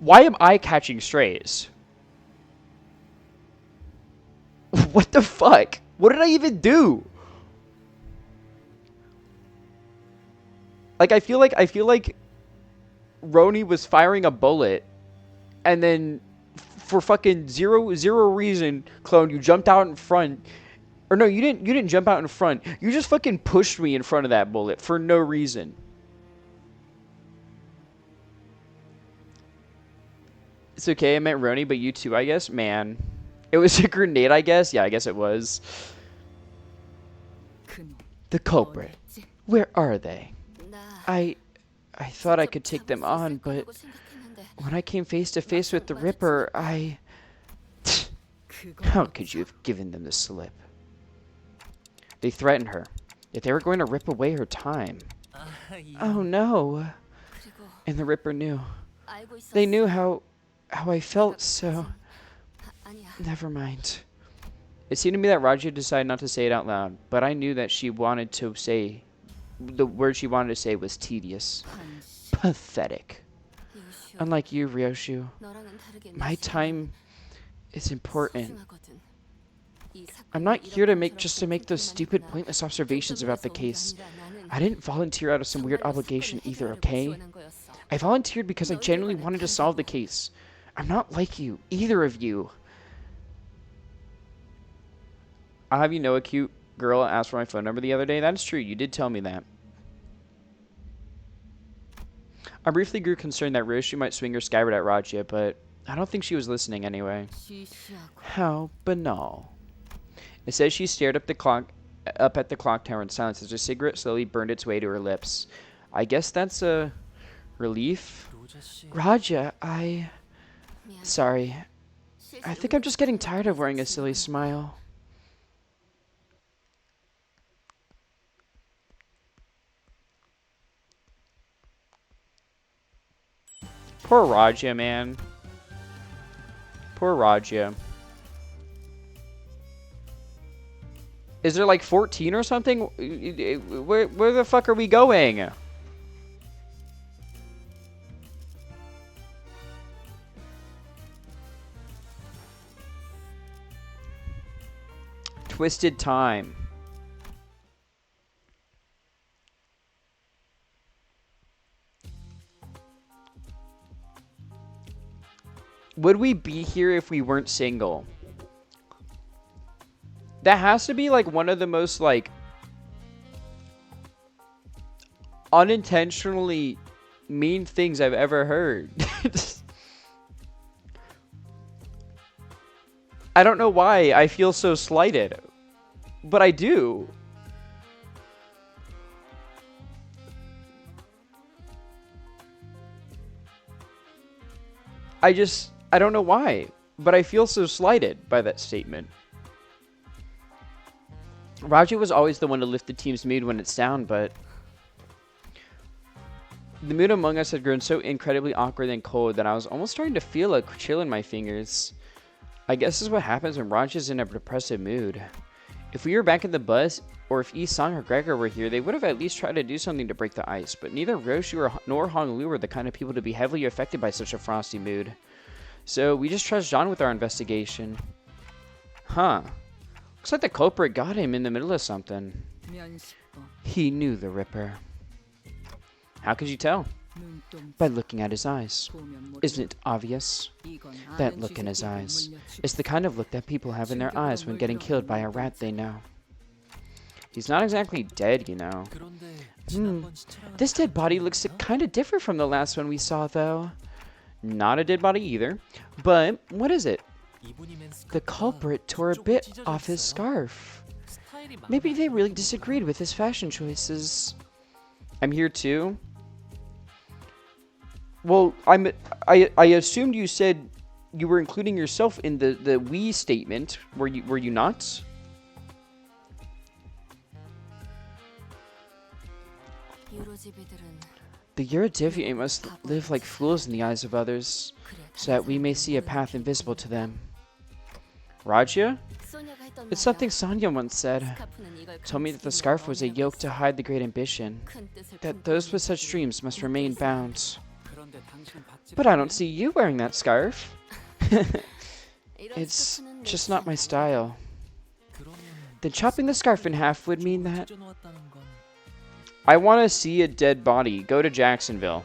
Why am I catching strays? What the fuck? What did I even do? Like I feel like Roni was firing a bullet, and then for fucking zero reason, Clone, you jumped out in front. Or no, you didn't jump out in front. You just fucking pushed me in front of that bullet for no reason. It's okay, I meant Roni, but you too, I guess. Man, it was a grenade, I guess. Yeah, I guess it was. The culprit. Where are they? I thought I could take them on, but when I came face to face with the Ripper, How could you have given them the slip? They threatened her, that they were going to rip away her time. Oh no. And the Ripper knew. They knew how I felt, so... Never mind. It seemed to me that Raja decided not to say it out loud, but I knew that she wanted to say... The word she wanted to say was tedious. Pathetic. Unlike you, Ryoshu, my time is important. I'm not here to make those stupid, pointless observations about the case. I didn't volunteer out of some weird obligation either, okay? I volunteered because I genuinely wanted to solve the case. I'm not like you, either of you. I'll have you know, a cute girl asked for my phone number the other day. That is true. You did tell me that. I briefly grew concerned that Ryoshu might swing her skyward at Raja, but I don't think she was listening anyway. How banal. It says she stared up at the clock tower in silence as her cigarette slowly burned its way to her lips. I guess that's a relief. Raja, Sorry. I think I'm just getting tired of wearing a silly smile. Poor Raja, man. Poor Raja. Is there like 14 or something? Where the fuck are we going? Twisted time. Would we be here if we weren't single? That has to be like one of the most like unintentionally mean things I've ever heard. I don't know why I feel so slighted, but I do. I don't know why, but I feel so slighted by that statement. Raji was always the one to lift the team's mood when it's down, but the mood among us had grown so incredibly awkward and cold that I was almost starting to feel a chill in my fingers. I guess this is what happens when Raj is in a depressive mood. If we were back at the bus, or if Yi-Sang or Gregor were here, they would have at least tried to do something to break the ice, but neither Roshu nor Honglu were the kind of people to be heavily affected by such a frosty mood. So we just trust John with our investigation. Huh. Looks like the culprit got him in the middle of something. He knew the Ripper. How could you tell? By looking at his eyes. Isn't it obvious? That look in his eyes is the kind of look that people have in their eyes when getting killed by a rat they know. He's not exactly dead, you know. This dead body looks kind of different from the last one we saw, though. Not a dead body either. But what is it? The culprit tore a bit off his scarf. Maybe they really disagreed with his fashion choices. I'm here too. Well, I assumed you said you were including yourself in the we statement. Were you not? The Eurydice must live like fools in the eyes of others, so that we may see a path invisible to them. Rajya? It's something Sonya once said. Told me that the scarf was a yoke to hide the great ambition, that those with such dreams must remain bound. But I don't see you wearing that scarf. It's just not my style. Then chopping the scarf in half would mean that... I want to see a dead body. Go to Jacksonville.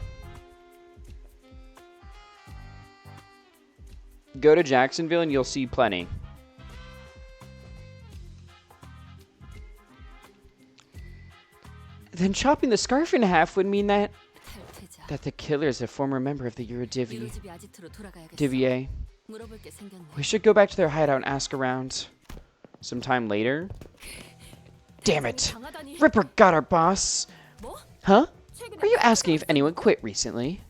Go to Jacksonville and you'll see plenty. Then chopping the scarf in half would mean that the killer is a former member of the Eurydice. We should go back to their hideout and ask around. Sometime later. Damn it! Ripper got our boss! Huh? Are you asking if anyone quit recently?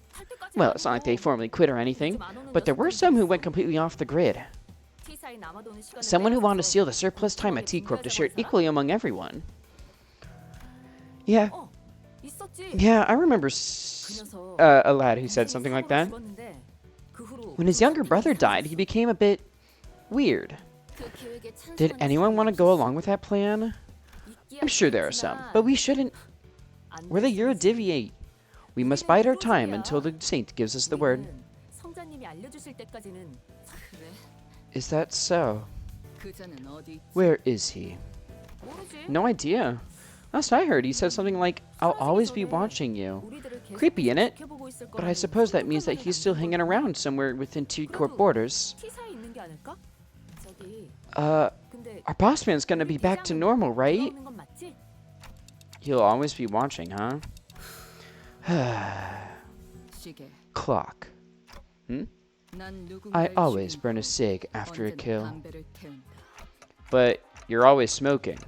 Well, it's not like they formally quit or anything, but there were some who went completely off the grid. Someone who wanted to steal the surplus time at T-Corp to share it equally among everyone. Yeah, I remember a lad who said something like that. When his younger brother died, he became a bit weird. Did anyone want to go along with that plan? I'm sure there are some, but we shouldn't. We're the Eurydice. We must bide our time until the saint gives us the word. Is that so? Where is he? No idea. Last I heard, he said something like, I'll always be watching you. Creepy, innit? But I suppose that means that he's still hanging around somewhere within T-Corp borders. Our boss man's gonna be back to normal, right? He'll always be watching, huh? Clock. I always burn a cig after a kill. But you're always smoking.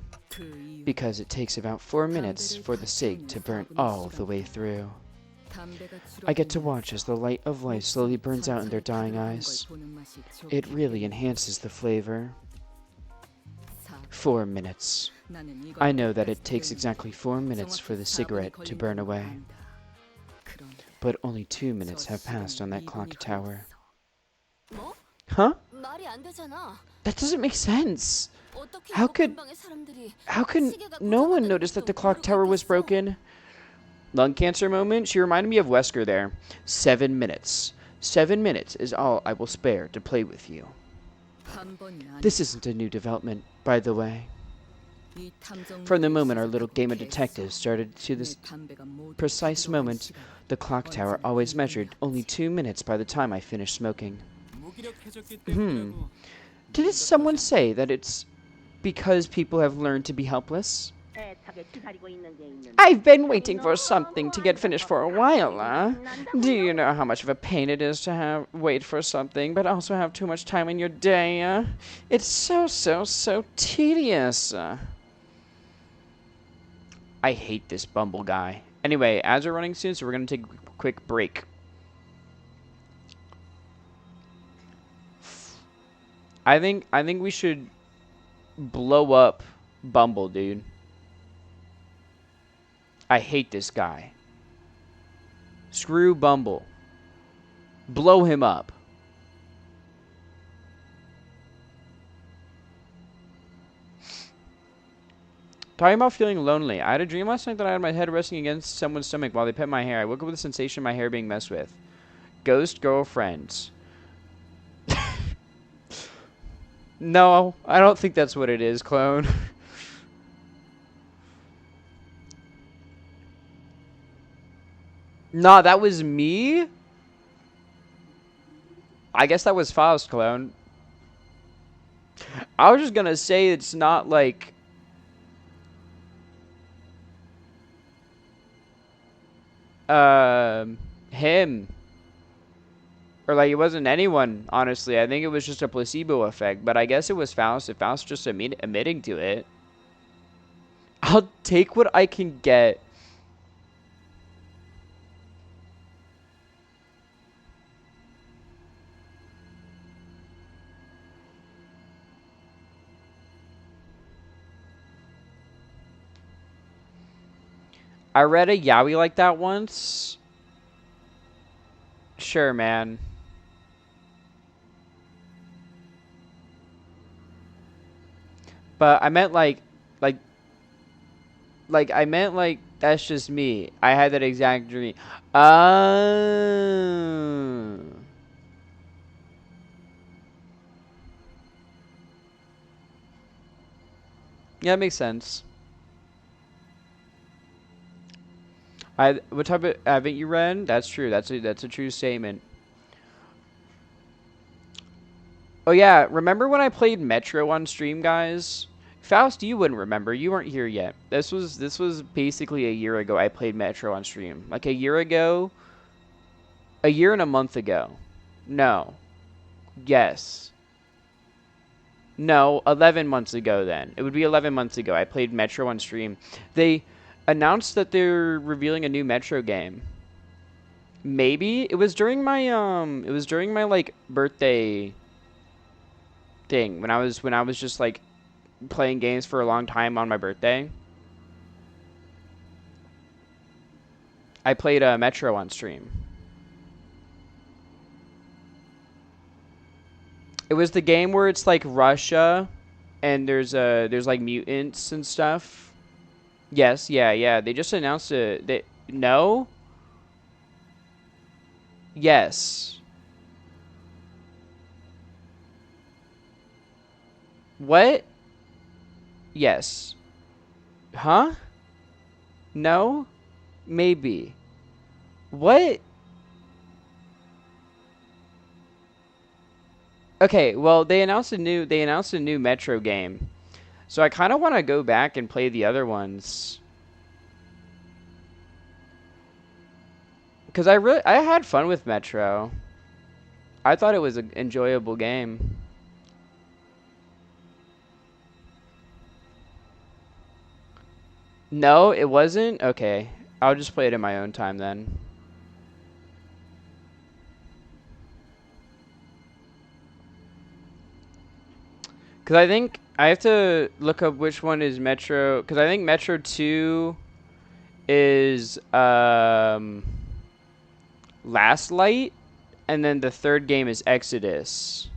Because it takes about 4 minutes for the cig to burn all the way through. I get to watch as the light of life slowly burns out in their dying eyes. It really enhances the flavor. 4 minutes. I know that it takes exactly 4 minutes for the cigarette to burn away. But only 2 minutes have passed on that clock tower. Huh? That doesn't make sense. How could no one notice that the clock tower was broken? Lung cancer moment? She reminded me of Wesker there. 7 minutes. 7 minutes is all I will spare to play with you. This isn't a new development, by the way. From the moment our little game of detective started to this precise moment, the clock tower always measured only 2 minutes by the time I finished smoking. Did someone say that it's because people have learned to be helpless? I've been waiting for something to get finished for a while, Do you know how much of a pain it is to wait for something, but also have too much time in your day, It's so tedious. I hate this Bumble guy. Anyway, ads are running soon, so we're going to take a quick break. I think we should blow up Bumble, dude. I hate this guy. Screw Bumble. Blow him up. Talking about feeling lonely. I had a dream last night that I had my head resting against someone's stomach while they pet my hair. I woke up with a sensation of my hair being messed with. Ghost girlfriends. No, I don't think that's what it is, clone. Nah, that was me? I guess that was Faust, clone. I was just gonna say it's not like... him. Or like it wasn't anyone, honestly. I think it was just a placebo effect. But I guess it was Faust. If Faust just admitting to it. I'll take what I can get. I read a yaoi like that once. Sure, man. But I meant like, I meant like, that's just me. I had that exact dream. Yeah, it makes sense. What type of haven't you read? That's true. That's a true statement. Oh yeah, remember when I played Metro on stream, guys? Faust, you wouldn't remember. You weren't here yet. This was basically a year ago I played Metro on stream. Like a year ago. A year and a month ago. No. Yes. No, 11 months ago then. It would be 11 months ago I played Metro on stream. They announced that they're revealing a new Metro game. Maybe it was during my like birthday thing when I was just like playing games for a long time on my birthday. I played Metro on stream. It was the game where it's like Russia and there's like mutants and stuff. Yes, yeah. They just announced it. No? Yes. What? Yes. Huh? No? Maybe. What? Okay, well, they announced a new Metro game. So I kind of want to go back and play the other ones. Cuz I had fun with Metro. I thought it was an enjoyable game. No, it wasn't? Okay. I'll just play it in my own time then. Because I think I have to look up which one is Metro. Because I think Metro 2 is Last Light. And then the third game is Exodus.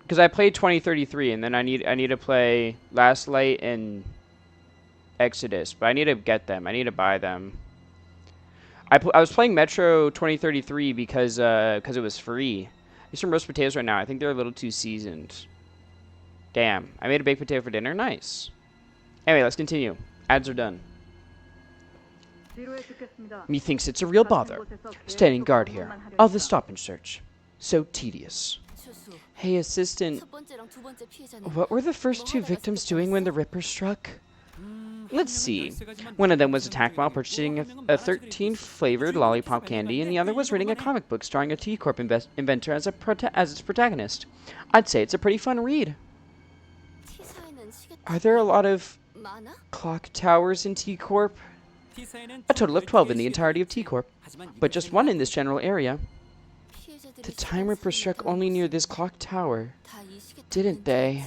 Because I played 2033, and then I need to play Last Light and Exodus, but I need to get them. I need to buy them. I was playing Metro 2033 because it was free. There's some roast potatoes right now. I think they're a little too seasoned. Damn, I made a baked potato for dinner. Nice. Anyway, let's continue. Ads are done. Methinks it's a real bother. Standing guard here. All the stop and search. So tedious. 추수. Hey, assistant. 첫 번째랑 두 번째 피해자는 What were the first two victims doing when the Ripper struck? Let's see. One of them was attacked while purchasing a 13-flavored lollipop candy, and the other was reading a comic book starring a T Corp inventor as its protagonist. I'd say it's a pretty fun read. T사에는 시계 Are there a lot of 많아? clock towers in T Corp? A total of 12 in the entirety of T Corp, but just one in this general area. 피해자들이 The Time Ripper struck only near this clock tower, 다이 시계 didn't they?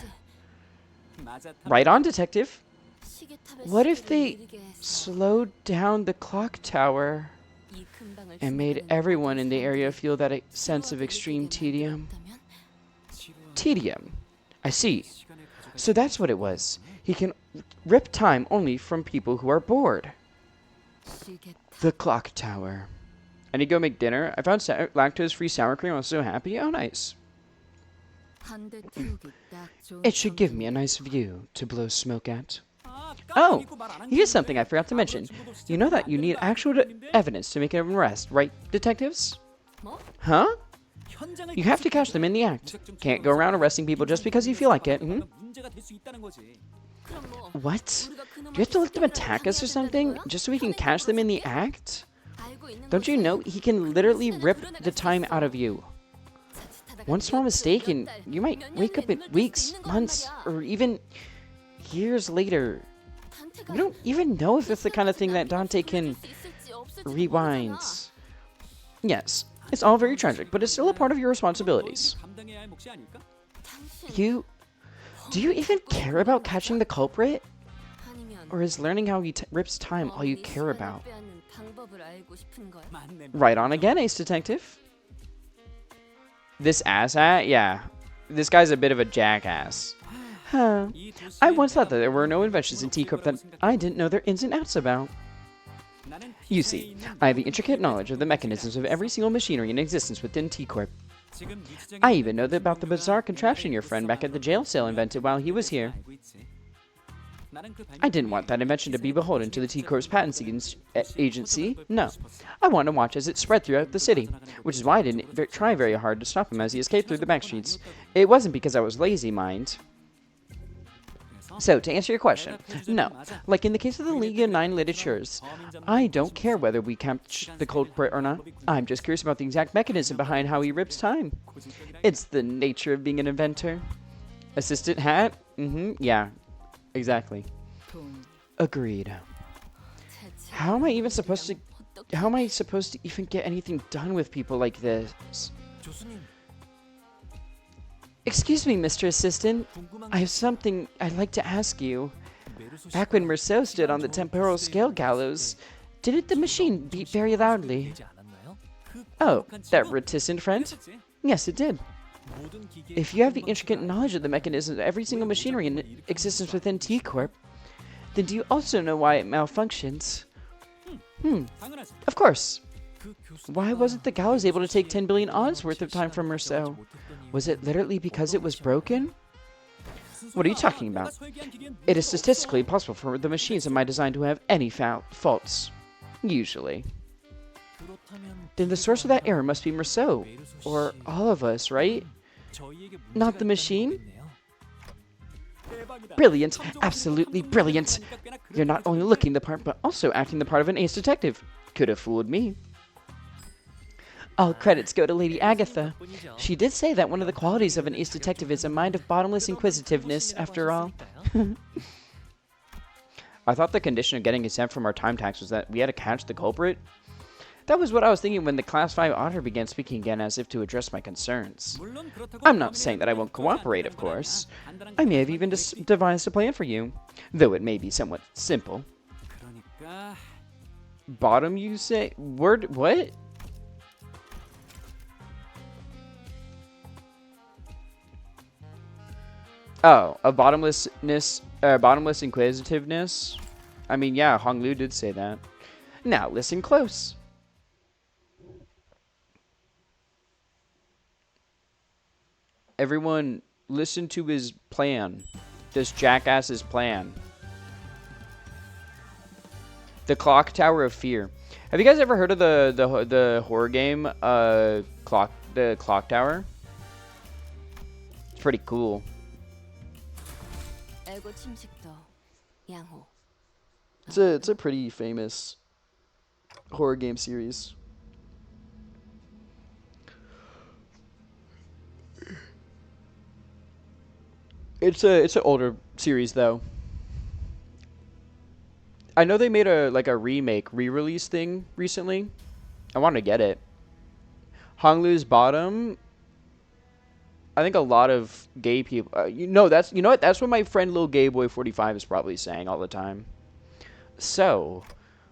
맞아. Right on, detective. 시계탑에 What if 시계를 they 느리게 해서 slowed down the clock tower 이 근방을 and made 지나가는 everyone in the 모든 area 사람들이 feel that sense of 지루하게 extreme 느끼게 tedium? 만들었다면? Tedium. I see. So that's what it was. He can rip time only from people who are bored. 시계탑. The clock tower. I need to go make dinner. I found lactose-free sour cream. I was so happy. Oh, nice. 한 대 태우기 딱 좋은 It should give me a 정도면 nice view to blow smoke at. Oh, here's something I forgot to mention. You know that you need actual evidence to make an arrest, right, detectives? 뭐? Huh? You have to catch them in the act. Can't go around arresting people just because you feel like it. Hmm? 그럼 뭐 What? 우리가 그놈을 Do you have to let them 시계탑이라고 attack us or 항의해야 되는 something 거야? just so we can 화내는 catch them in the 거지? act? 알고 있는 Don't you 거지? know he can literally 시간을 rip 불어내갈 the 수 time 있어. out of you? 자칫하다가 One small 몇 mistake 주, and 몇 달, you might 몇 wake 년 up 후에 in 눈을 뜰 수도 weeks, 있는 거란 months, 말이야. or even years later. 단테가 We don't even know if it's the kind of thing that Dante can 수 있을지 없을지도 rewind. 모르잖아. Yes, it's all very tragic, but it's still a part of your responsibilities. 당신 Do you even care about catching the culprit? 아니면 Or is learning how he rips time all you 네 care 시간을 about? 빼앗는 방법을 알고 싶은 거야. Right on again, Ace Detective. This asshat? Yeah. This guy's a bit of a jackass. Huh. I once thought that there were no inventions in T-Corp that I didn't know their ins and outs about. You see, I have the intricate knowledge of the mechanisms of every single machinery in existence within T-Corp. I even know about the bizarre contraption your friend back at the jail cell invented while he was here. I didn't want that invention to be beholden to the T-Corp's patent agency. No. I wanted to watch as it spread throughout the city, which is why I didn't try very hard to stop him as he escaped through the back streets. It wasn't because I was lazy, mind. So, to answer your question, no. Like in the case of the League of Nine Literatures, I don't care whether we catch the culprit or not. I'm just curious about the exact mechanism behind how he rips time. It's the nature of being an inventor. Assistant hat? Yeah. Exactly. Agreed. 대체 How am I supposed 어떻게 to even get anything done with people like this? Excuse me, Mr. Assistant. I have something I'd like to ask you. Back when Merceau stood on the temporal scale gallows, didn't the machine beat very loudly? Oh, that reticent friend? Yes, it did. If you have the intricate knowledge of the mechanism of every single machinery in existence within T-Corp, then do you also know why it malfunctions? Of course. Why wasn't the gallows able to take 10 billion odds worth of time from Merceau? Was it literally because it was broken? What are you talking about? It is statistically impossible for the machines in my design to have any faults. Usually. Then the source of that error must be Merceau, or all of us, right? Not the machine? Brilliant! Absolutely brilliant! You're not only looking the part, but also acting the part of an ace detective. Could have fooled me. All credits go to Lady Agatha. She did say that one of the qualities of an ace detective is a mind of bottomless inquisitiveness, after all. I thought the condition of getting exempt from our time tax was that we had to catch the culprit. That was what I was thinking when the Class 5 auditor began speaking again as if to address my concerns. I'm not saying that I won't cooperate, of course. I may have even devised a plan for you, though it may be somewhat simple. Bottom, you say? Word, what? Oh, a bottomless inquisitiveness? I mean, yeah, Hong Lu did say that. Now, listen close. Everyone, listen to his plan. This jackass's plan. The Clock Tower of Fear. Have you guys ever heard of the horror game the Clock Tower? It's pretty cool. 애고 침식도 양호. It's a pretty famous horror game series. It's an older series though. I know they made a remake, re-release thing recently. I want to get it. Honglu's Bottom. I think a lot of gay people. That's what my friend Lil Gay Boy 45 is probably saying all the time. So,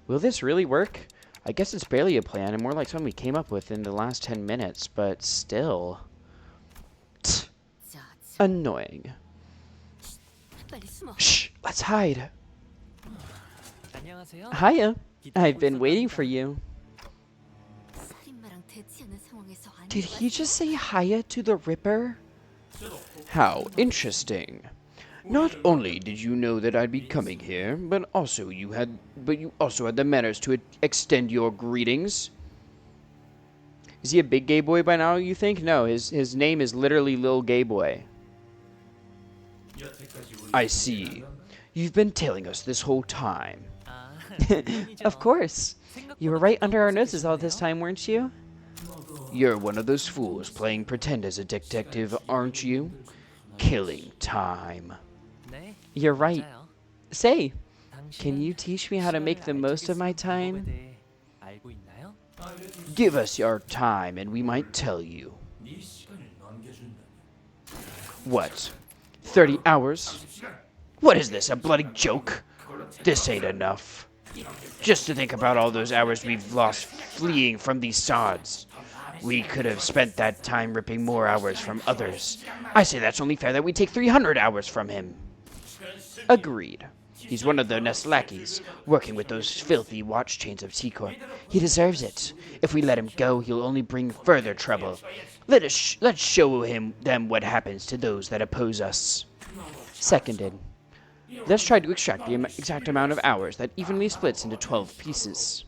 will this really work? I guess it's barely a plan and more like something we came up with in the last 10 minutes, but still. Annoying. 빨리 숨어. Shh, let's hide. 안녕하세요. Hiya. I've been waiting for you. 살인마랑 대치하는 상황에서 안 Did he just say hiya to the Ripper? How interesting. Not only did you know that I'd be coming here, but you also had the manners to extend your greetings. Is he a big gay boy by now, you think? No, his name is literally Lil Gay Boy. I see. You've been tailing us this whole time. Of course. You were right under our noses all this time, weren't you? You're one of those fools playing pretend as a detective, aren't you? Killing time. 네. You're right. 맞아요. Say, can 당신은 you teach me how to make the most of my 시간을 time? 대해 알고 있나요? Give us your time and we might tell you. What? 30 hours? What is this, a bloody joke? This ain't enough. Just to think about all those hours we've lost fleeing from these sods. We could have spent that time ripping more hours from others. I say that's only fair that we take 300 hours from him. Agreed. He's one of the Nest lackeys, working with those filthy watch chains of T-Corp. He deserves it. If we let him go, he'll only bring further trouble. Let's show them what happens to those that oppose us. Seconded. Let's try to extract the exact amount of hours that evenly splits into 12 pieces.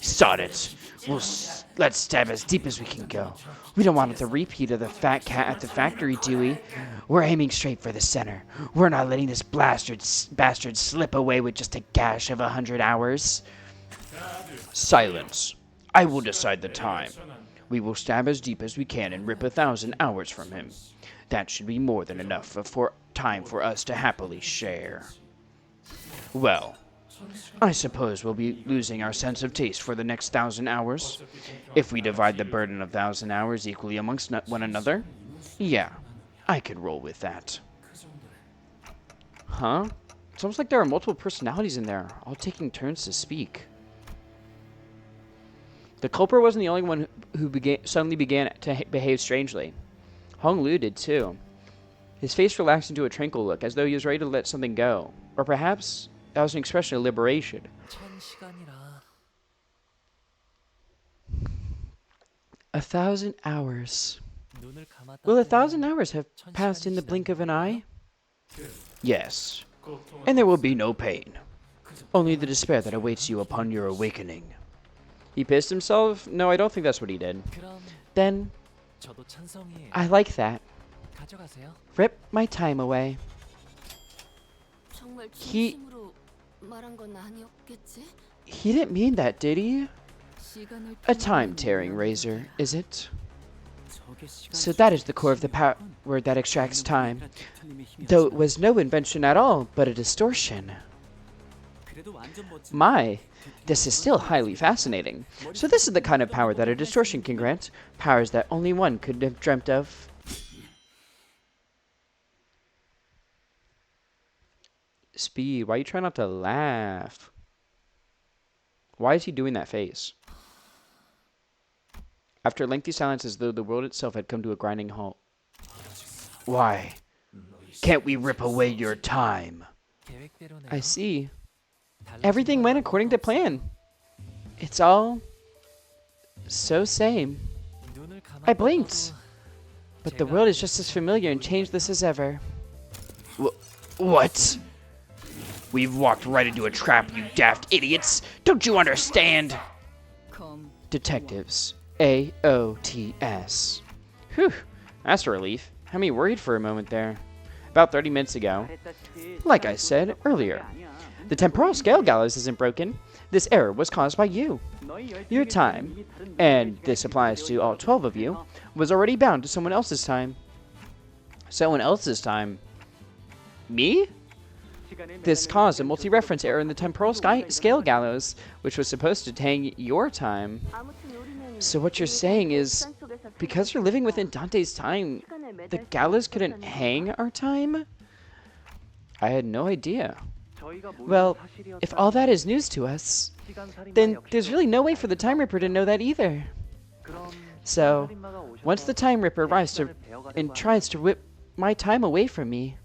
Sod it. Let's stab as deep as we can go. We don't want the repeat of the fat cat at the factory, do we? We're aiming straight for the center. We're not letting this bastard slip away with just a gash of 100 hours. Silence. I will decide the time. We will stab as deep as we can and rip 1,000 hours from him. That should be more than enough time for us to happily share. Well, I suppose we'll be losing our sense of taste for the next 1,000 hours. If we divide the burden of 1,000 hours equally amongst one another, yeah, I could roll with that. Huh? It's almost like there are multiple personalities in there, all taking turns to speak. The culprit wasn't the only one who suddenly began to behave strangely. Hong Lu did too. His face relaxed into a tranquil look, as though he was ready to let something go. Or perhaps that was an expression of liberation. 1000시간이라 1,000 hours. 눈을 감았다. Will 1,000 hours have passed in the blink of an eye? Yes. And there will be no pain. Only the despair that awaits you upon your awakening. He pissed himself? No, I don't think that's what he did. 그럼 Then, 저도 찬성이에요. I like that. 가져가세요. Rip my time away. 정말 He- 진심으로 말한 건 아니었겠지? He didn't mean that, did he? 시간을 A time-tearing razor, is it? 저게 시간 So that is the core of the power that extracts time. Though it was no invention at all, but a distortion. 그래도 완전 멋진 My, this is still highly fascinating. So this is the kind of power that a distortion can grant. Powers that only one could have dreamt of. Speed, why are you trying not to laugh? Why is he doing that face? After a lengthy silence, as though the world itself had come to a grinding halt. Why? Can't we rip away your time? 계획대로네요. I see. 달라진 Everything 건 went according to plan. It's all so same. 눈을 감았다 I blinked. 하고 But the world is just as familiar and changeless as ever. What? We've walked right into a trap, you daft idiots. Don't you understand? Detectives. AOTS. Whew. That's a relief. Had me worried for a moment there. About 30 minutes ago. Like I said earlier, the temporal scale gallows isn't broken. This error was caused by you. Your time, and this applies to all 12 of you, was already bound to someone else's time. Someone else's time? Me? This caused a multi-reference error in the temporal scale gallows, which was supposed to hang your time. So what you're saying is, because you're living within Dante's time, the gallows couldn't hang our time? I had no idea. Well, if all that is news to us, then there's really no way for the Time Ripper to know that either. So, once the Time Ripper arrives and tries to whip my time away from me,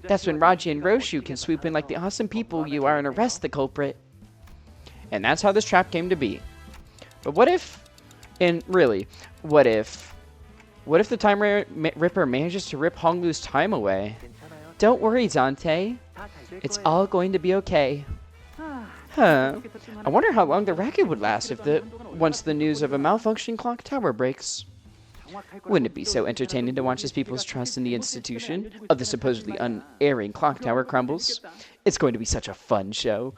that's when Raji and Roshu can swoop in like the awesome people you are and arrest the culprit. And that's how this trap came to be. But what if, and really, what if the Time Ripper manages to rip Honglu's time away? Don't worry, Dante. It's all going to be okay. Huh. I wonder how long the racket would last once the news of a malfunctioning clock tower breaks. Wouldn't it be so entertaining to watch as people's trust in the institution of the supposedly unerring clock tower crumbles? It's going to be such a fun show.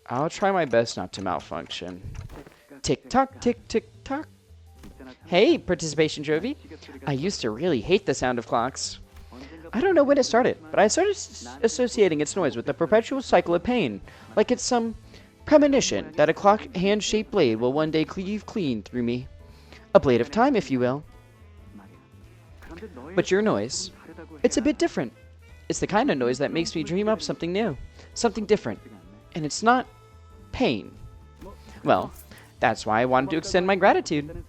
I'll try my best not to malfunction. Tick-tock, tick-tick-tock. Hey, participation trophy. I used to really hate the sound of clocks. I don't know when it started, but I started associating its noise with the perpetual cycle of pain, like it's some premonition that a clock hand-shaped blade will one day cleave clean through me. A blade of time, if you will. But your noise, it's a bit different. It's the kind of noise that makes me dream up something new, something different, and it's not pain. Well, that's why I wanted to extend my gratitude.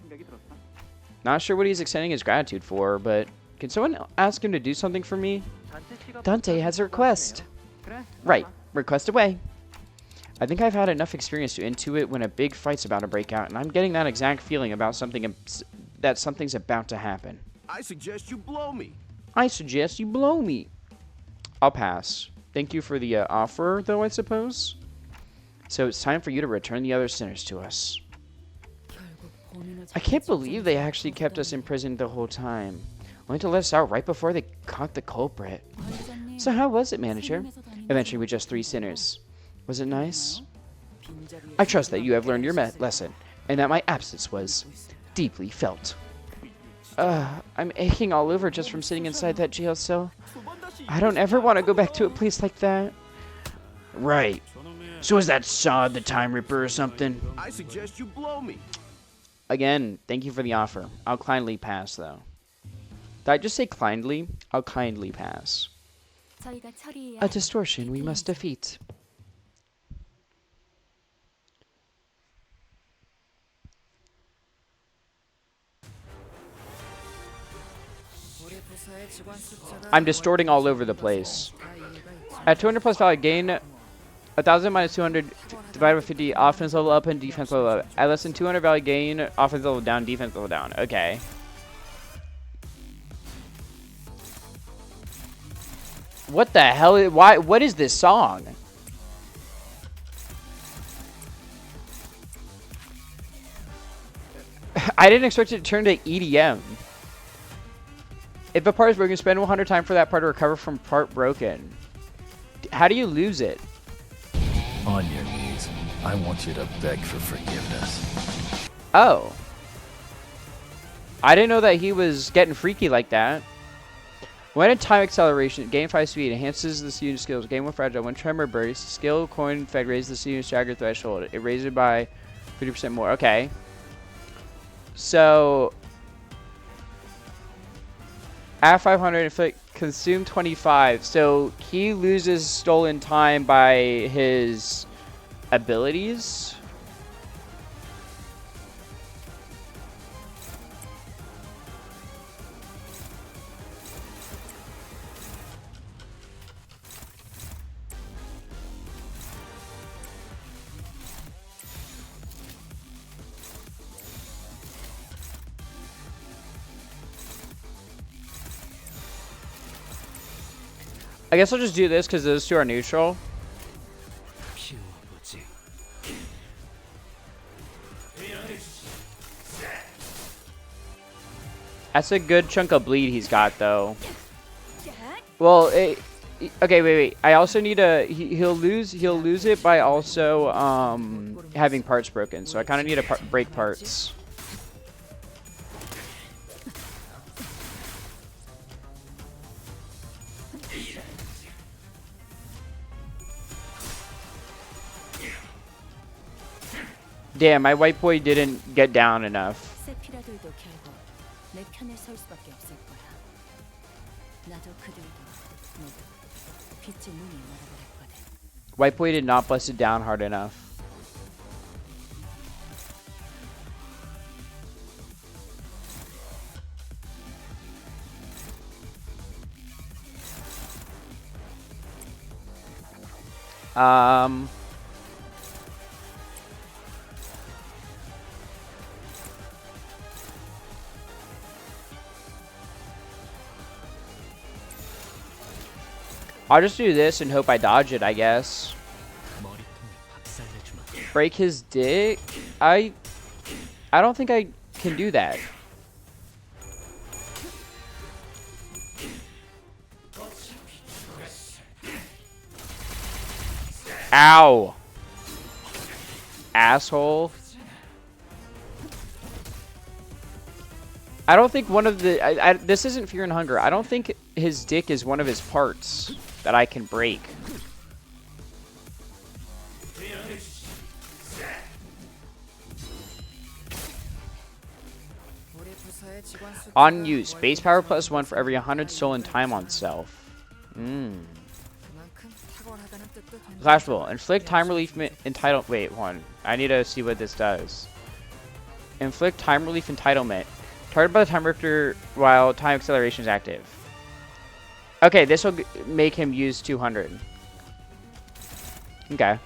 Not sure what he's extending his gratitude for, but can someone ask him to do something for me? Dante has a request. Right, request away. I think I've had enough experience to intuit when a big fight's about to break out, and I'm getting that exact feeling about that something's about to happen. I suggest you blow me. I suggest you blow me. I'll pass. Thank you for the offer, though, I suppose. So it's time for you to return the other sinners to us. I can't believe they actually kept us imprisoned the whole time, only to let us out right before they caught the culprit. So how was it, manager? Eventually with just 3 sinners. Was it nice? I trust that you have learned your lesson, and that my absence was deeply felt. I'm aching all over just from sitting inside that jail cell. I don't ever want to go back to a place like that. Right. So is that Sod the Time Ripper or something? I suggest you blow me. Again, thank you for the offer. I'll kindly pass, though. Did I just say kindly? I'll kindly pass. A distortion we must defeat. I'm distorting all over the place. At 200 plus value gain, 1,000 minus 200 divided by 50, offense level up and defense level up. At less than 200 value gain, offense level down, defense level down. Okay. What the hell? Why? What is this song? I didn't expect it to turn to EDM. If a part is broken, spend 100 time for that part to recover from part broken. How do you lose it? On your knees. I want you to beg for forgiveness. Oh. I didn't know that he was getting freaky like that. When in time acceleration, gain 5 speed, enhances the student's skills. Gain 1 fragile, 1 tremor burst. Skill coin fed raises the student's stagger threshold. It raises it by 50% more. Okay. So at 500, inflict, consume 25. So he loses stolen time by his abilities. I guess I'll just do this because those two are neutral. That's a good chunk of bleed he's got, though. Well, okay, wait. I also need a. He'll lose it by also having parts broken. So I kind of need to break parts. Damn, my white boy didn't get down enough. 세피라들도 결국 내 편에 설 수밖에 없을 거야. 나도 그들도 모두 빛의 눈이 멀어버렸거든. White boy did not bust it down hard enough. I'll just do this and hope I dodge it, I guess. Break his dick? I don't think I can do that. Ow. Asshole. I don't think one of the... this isn't Fear and Hunger. I don't think his dick is one of his parts that I can break. On use. Base power +1 for every 100 stolen time on self. Flashable. Inflict time relief entitlement. Wait, one. I need to see what this does. Inflict time relief entitlement. Targeted by the time rifter while time acceleration is active. Okay, this will make him use 200. Okay.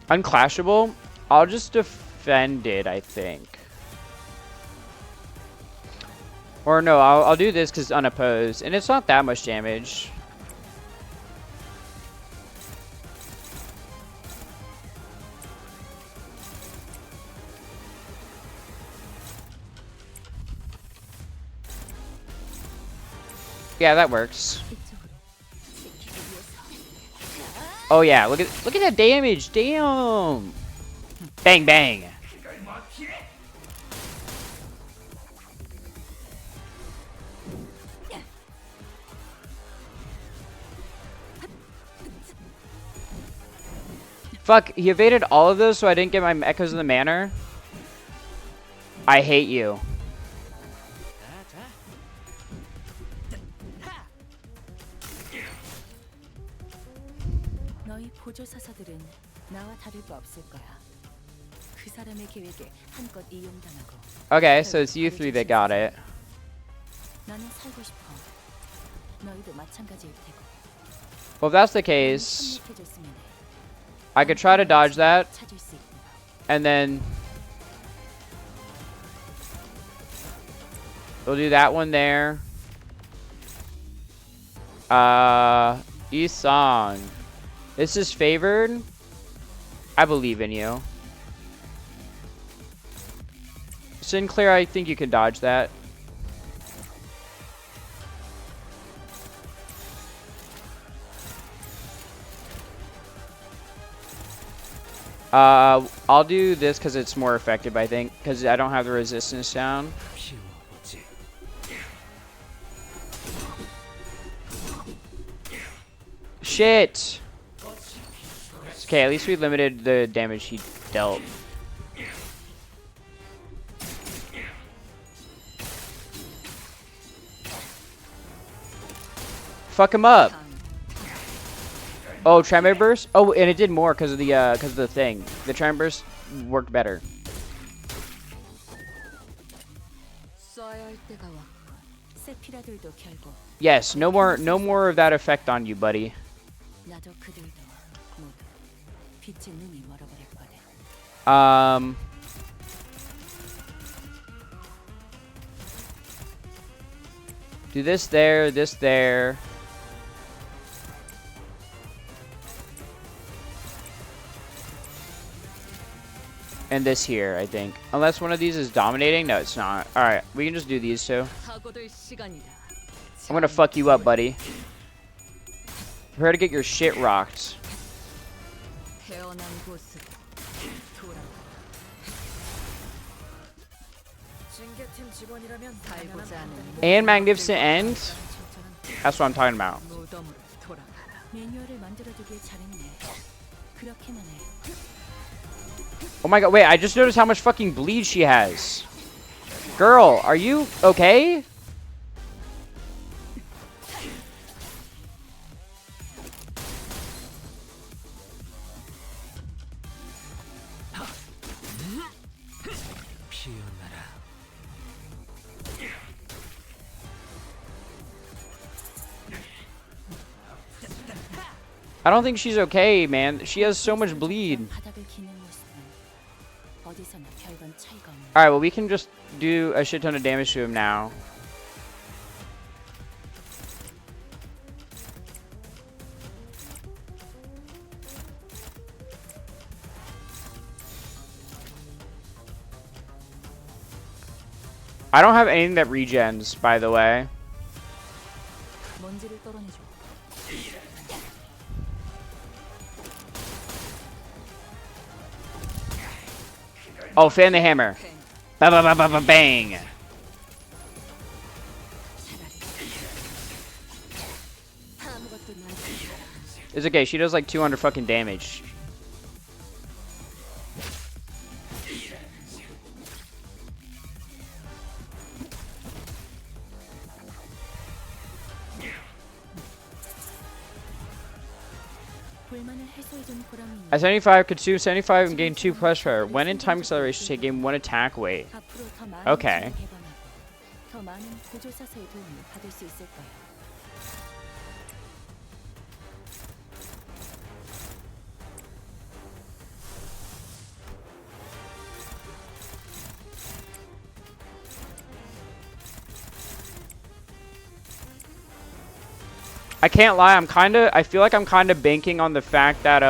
Unclashable? I'll just defend it, I think. Or no, I'll do this because it's unopposed. And it's not that much damage. Yeah, that works. Oh yeah, look at that damage. Damn. Bang bang. Fuck, he evaded all of those so I didn't get my Echoes of the Manor. I hate you. 너희 보조 사사들은 나와 다를 바 없을 거야. 그 사람의 계획에 한껏 이용당하고. Okay, so it's you three that got it. 나는 살고 싶어. 너희도 마찬가지일 테고. Well, if that's the case, I could try to dodge that, and then we'll do that one there. Isong. This is favored. I believe in you. Sinclair, I think you can dodge that. I'll do this because it's more effective, I think, because I don't have the resistance down. Shit! Okay, at least we limited the damage he dealt. Fuck him up! Oh, Tremor Burst? Oh, and it did more because of the thing. The Tremor Burst worked better. Yes, no more of that effect on you, buddy. Do this there. And this here, I think. Unless one of these is dominating. No, it's not. Alright, we can just do these two. 사고될 시간이다. I'm gonna fuck you up, buddy. Prepare to get your shit rocked. 태어난 곳으로 돌아가. 징계팀 직원이라면 살고자 하는 And Magnificent End. That's what I'm talking about. 무덤으로 돌아가라. 매뉴얼을 만들어두길 잘했네. 그렇게만 해. Oh my god, wait, I just noticed how much fucking bleed she has. Girl, are you okay? 피어나라. I don't think she's okay, man. She has so much bleed. 바닥을 기는 모습은 어디서나 별건 차이가 없네. Alright, well, we can just do a shit ton of damage to him now. I don't have anything that regens, by the way. 먼지를 떨어내줘. Oh, fan the hammer. Ba ba ba ba ba bang. 아무것도 나지. It's okay. She does like 200 fucking damage. 불만을 해소해준 보람이 있네. At 75, consume 75 and gain 2 pressure. When in time acceleration, take gain 1 attack weight. 앞으로 더 많은 Okay. 기술을 개발하고 더 많은 보조사서의 도움을 받을 수 있을 거야. I can't lie. I feel like I'm kind of banking on the fact that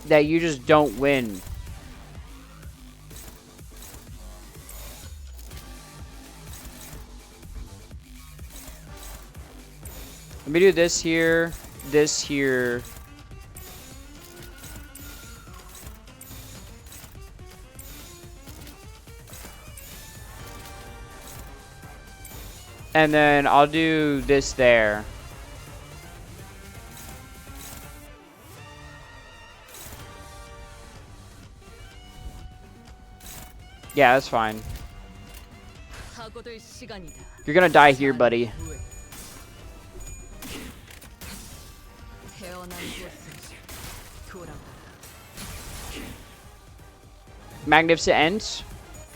that you just don't win. Let me do this here, this here. And then I'll do this there. Yeah, that's fine. 사고될 시간이다. You're gonna die here, buddy. 태어난 곳으로 돌아가라. Magnificent Ends.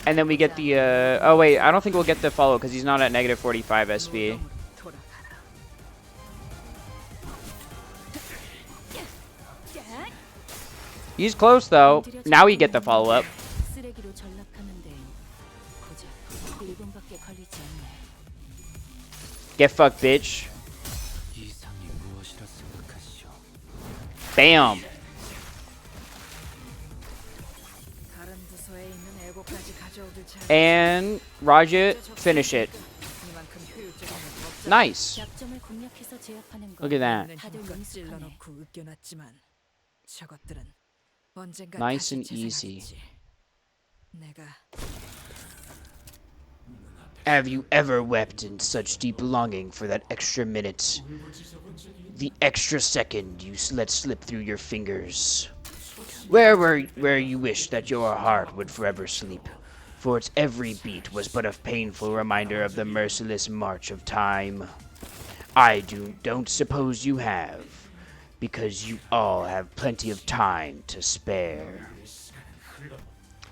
And then we get the, oh wait, I don't think we'll get the follow because he's not at negative 45 SP. 무덤으로 돌아가라. He's close though. Now we get the follow up. 쓰레기로 전락하는 데엔 고작 1분밖에 걸리지 않네. Get fucked, bitch. 이상이 무엇이라 생각하시오? Bam. 다른 부서에 있는 애고까지 가져오길 잘. And Raja, finish it. 이만큼 효율적인 건 없잖아. Nice. 약점을 공략해서 제압하는 거. Look at that. 다들 능숙하네. 으껴놨지만 저것들은 언젠가 Nice 다시 and easy. 재생하겠지. 내가 Have you ever wept in such deep longing for that extra minute? The extra second you let slip through your fingers. Where you wish that your heart would forever sleep, for its every beat was but a painful reminder of the merciless march of time. I don't suppose you have, because you all have plenty of time to spare.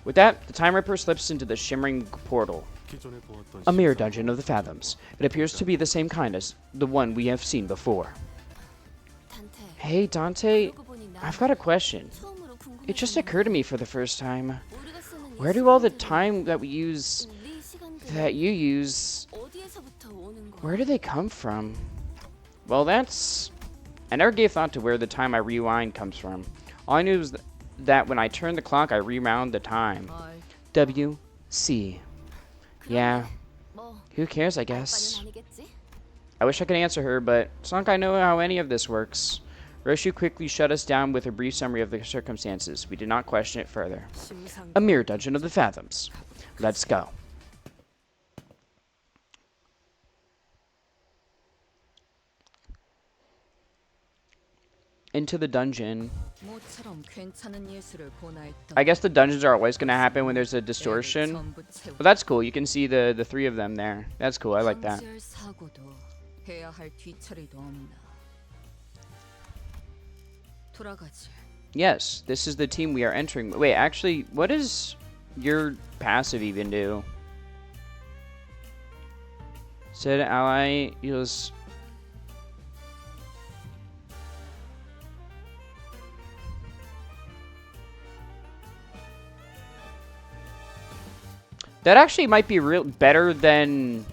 With that, the Time Ripper slips into the shimmering portal. A mirror dungeon of the Fathoms. It appears to be the same kind as the one we have seen before. Hey, Dante, I've got a question. It just occurred to me for the first time. Where do all the time that you use, where do they come from? Well, that's I never gave thought to where the time I rewind comes from. All I knew was that when I turned the clock, I rewound the time. 헐. WC. Yeah, 뭐 who cares, I 알바는 guess. 아니겠지? I wish I could answer her, but it's not like I know how any of this works. Roshu quickly shut us down with a brief summary of the circumstances. We did not question it further. 심상. A mere dungeon of the fathoms. Let's go. Into the dungeon. 모처럼 괜찮은 예술을 보나 했던. I guess the dungeons are always going to happen when there's a distortion. 전부 채우. But that's cool. You can see the three of them there. That's cool. I like that. 방지할 사고도 해야 할 뒤처리도 없나. 돌아가지. Yes, this is the team we are entering. Wait, actually, what does your passive even do? Said ally heals. That actually might be real better than.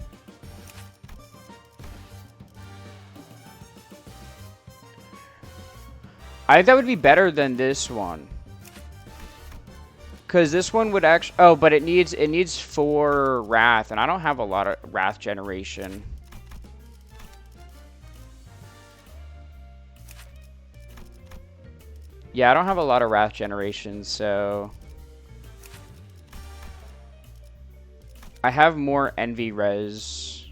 I think that would be better than this one. Cause this one would actually. Oh, but it needs 4 wrath, and I don't have a lot of wrath generation. Yeah, I don't have a lot of wrath generation, so. I have more envy res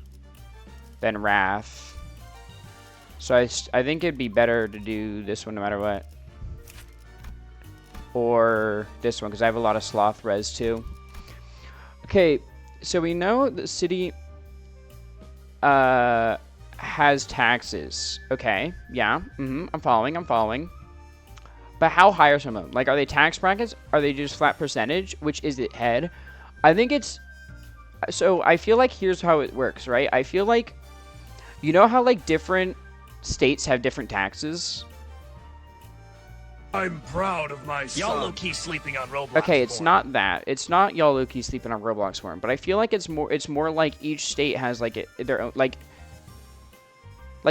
than wrath. So I think it'd be better to do this one no matter what. Or this one, because I have a lot of sloth res too. Okay, so we know the city has taxes. Okay, yeah, I'm following. But how high are some of them? Like, are they tax brackets? Are they just flat percentage? Which is it head? I think it's... So I feel like here's how it works, right? I feel like, you know how like different states have different taxes? I'm proud of my son. Y'all low-key sleeping on Roblox. Okay, it's not that. It's not y'all Loki sleeping on Roblox form, but I feel like it's more like each state has like their own like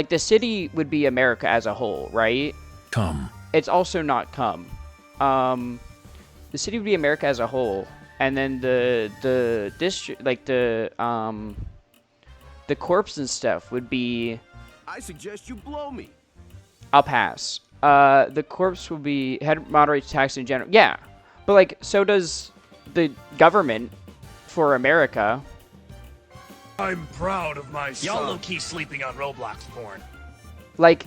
the city would be America as a whole, right? Come. It's also not come. The city would be America as a whole. And then the district, like the corpse and stuff would be. I suggest you blow me. I'll pass. The corpse will be head moderates tax in general. Yeah, but like so does the government for America. I'm proud of my son. Y'all low-key sleeping on Roblox porn. Like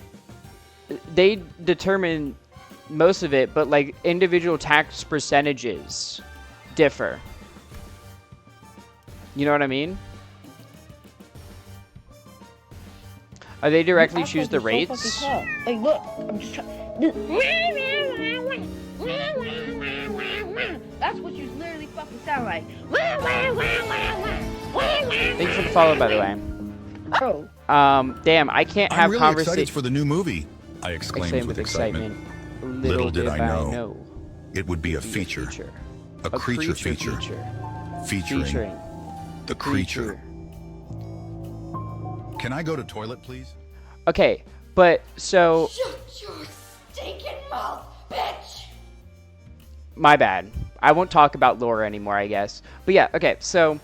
they determine most of it, but like individual tax percentages differ. You know what I mean? Are they directly choose the rates? Like, look, I'm just trying. That's what you literally fucking sound like. Thank you for the follow, by the way. Bro. Damn, I can't have I'm really conversation. excited for the new movie. I exclaimed with excitement. Little did I know. It would be a feature. A creature feature. Featuring the creature. Can I go to toilet, please? Okay, but so. Shut your stinking mouth, bitch! My bad. I won't talk about lore anymore, I guess. But yeah, okay, so.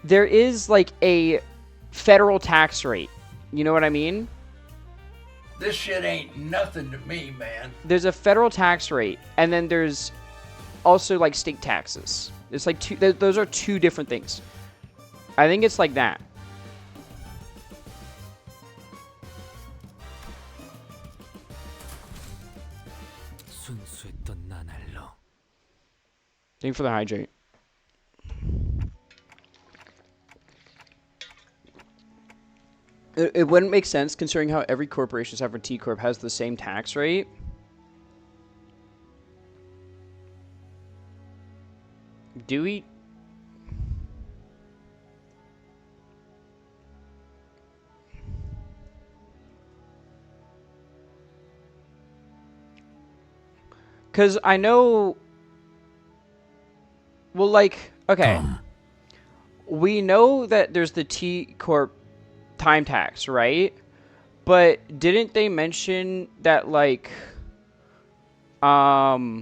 There is like a federal tax rate. You know what I mean? This shit ain't nothing to me, man. There's a federal tax rate, and then there's also like state taxes. It's like those are two different things. I think it's like that. 순수했던 나날로. Thank you for the hydrate. It wouldn't make sense considering how every corporation except for T Corp has the same tax rate. Do we? Because I know. Well, like, okay. We know that there's the T Corp time tax, right? But didn't they mention that, like, well,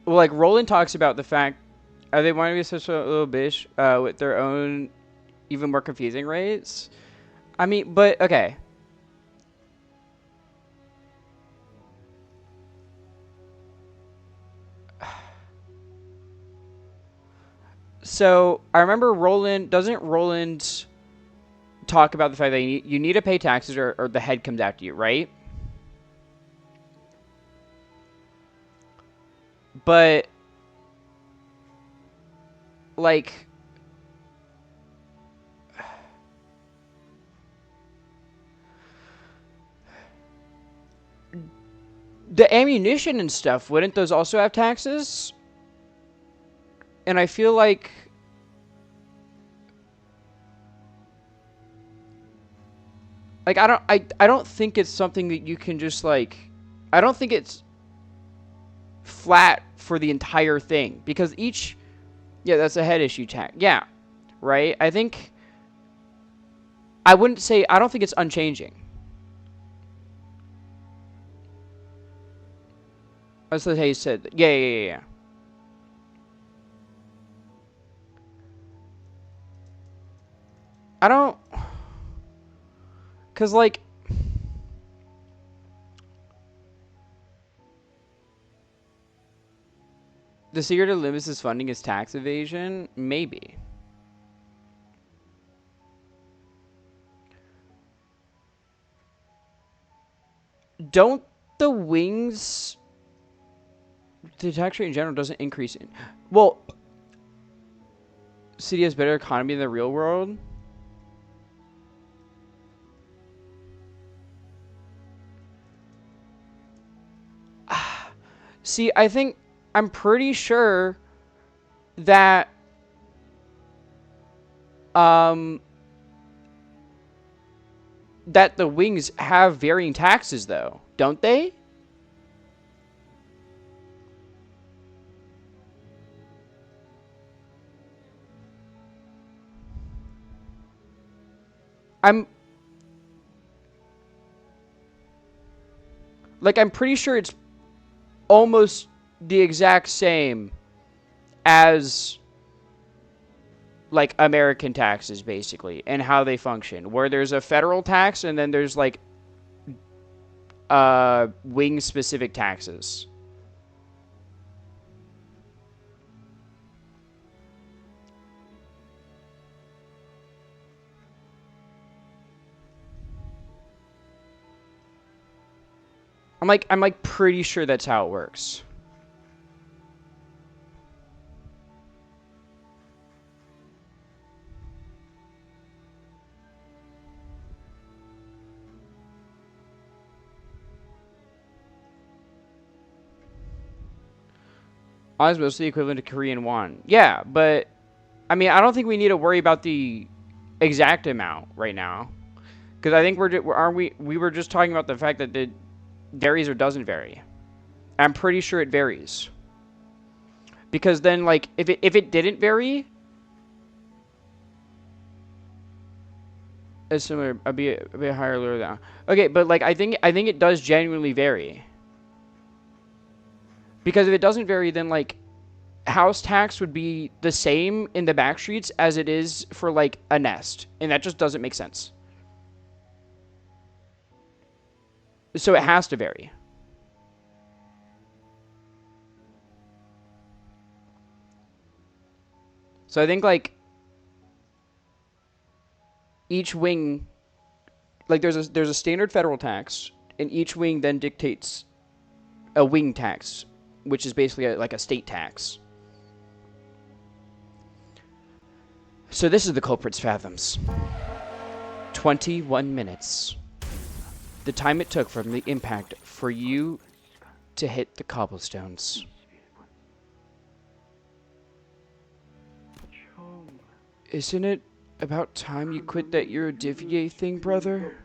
like, Roland talks about the fact, they want to be such a little bitch with their own even more confusing rates. I mean, but, okay. So, I remember doesn't Roland talk about the fact that you need to pay taxes or the head comes after you, right? But, like, the ammunition and stuff, wouldn't those also have taxes? And I feel like I don't think it's something that you can just, like, I don't think it's flat for the entire thing, because yeah, that's a head issue tax. Yeah, right? I don't think it's unchanging. That's how you said. Yeah. I don't, because, like, the secret of Limbus' funding is tax evasion? Maybe. Don't the wings... The tax rate in general doesn't increase. Well, city has better economy than the real world? See, I'm pretty sure that that the wings have varying taxes, though, don't they? I'm pretty sure it's almost the exact same as, like, American taxes, basically, and how they function, where there's a federal tax and then there's, like, wing specific taxes. I'm pretty sure that's how it works. Is mostly equivalent to Korean won. Yeah, but I mean, I don't think we need to worry about the exact amount right now, because I think we were just talking about the fact that it varies or doesn't vary. I'm pretty sure it varies, because then, like, if it didn't vary, it's similar. I'd be a bit higher lower than. Okay, but, like, I think it does genuinely vary. Because if it doesn't vary, then, like, house tax would be the same in the back streets as it is for, like, a nest. And that just doesn't make sense. So it has to vary. So I think, like, each wing, like, there's a standard federal tax, and each wing then dictates a wing tax, which is basically like a state tax. So this is the culprit's fathoms. 21 minutes. The time it took from the impact for you to hit the cobblestones. Isn't it about time you quit that Eurodivier thing, brother?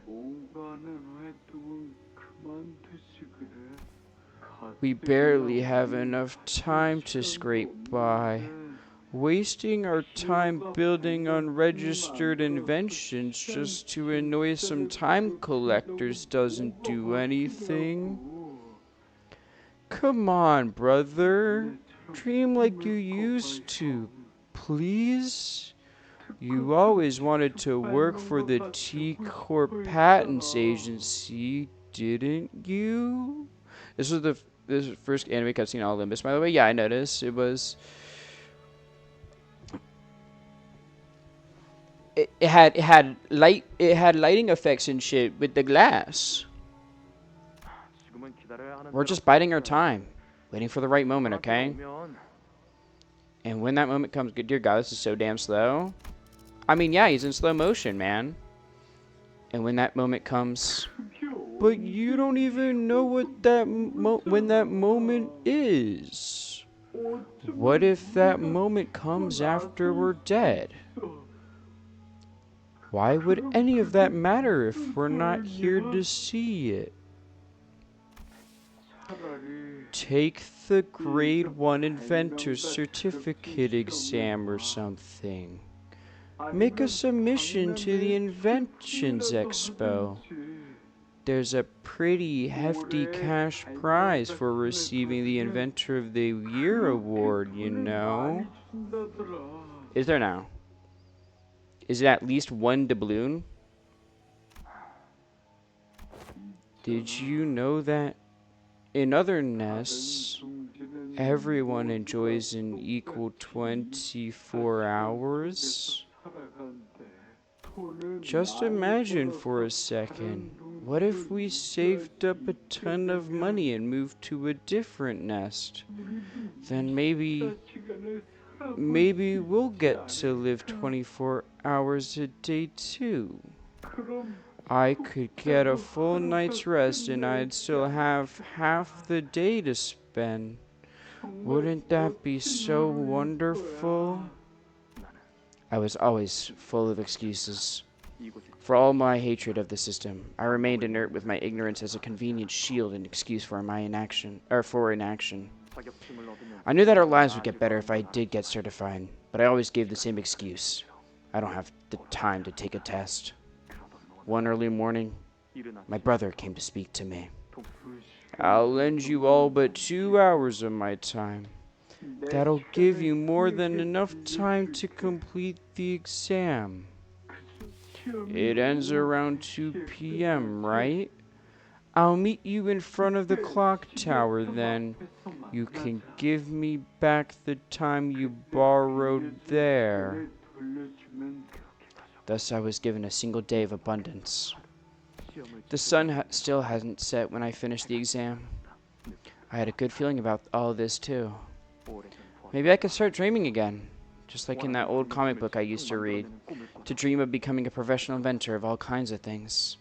We barely have enough time to scrape by. Wasting our time building unregistered inventions just to annoy some time collectors doesn't do anything. Come on, brother. Dream like you used to, please. You always wanted to work for the T-Corp Patents Agency, didn't you? This was the first anime cutscene on Limbus, by the way. Yeah, I noticed. It was... It had lighting effects and shit with the glass. We're just biding our time, waiting for the right moment, okay? And when that moment comes, dear God, this is so damn slow. I mean, yeah, he's in slow motion, man. And when that moment comes, but you don't even know what when that moment is. What if that moment comes after we're dead? Why would any of that matter if we're not here to see it? Take the grade 1 inventor certificate exam or something. Make a submission to the Inventions Expo. There's a pretty hefty cash prize for receiving the Inventor of the Year award, you know. Is there now? Is it at least one doubloon? Did you know that in other nests, everyone enjoys an equal 24 hours? Just imagine for a second, what if we saved up a ton of money and moved to a different nest? Then maybe we'll get to live 24 hours a day too. I could get a full night's rest and I'd still have half the day to spend. Wouldn't that be so wonderful? I was always full of excuses. For all my hatred of the system, I remained inert with my ignorance as a convenient shield and excuse for my inaction. I knew that our lives would get better if I did get certified, but I always gave the same excuse. I don't have the time to take a test. One early morning, my brother came to speak to me. I'll lend you all but 2 hours of my time. That'll give you more than enough time to complete the exam. It ends around 2 p.m., right? I'll meet you in front of the clock tower then. You can give me back the time you borrowed there. Thus I was given a single day of abundance. The sun still hasn't set when I finished the exam. I had a good feeling about all this too. Maybe I could start dreaming again, just like in that old comic book I used to read, to dream of becoming a professional inventor of all kinds of things.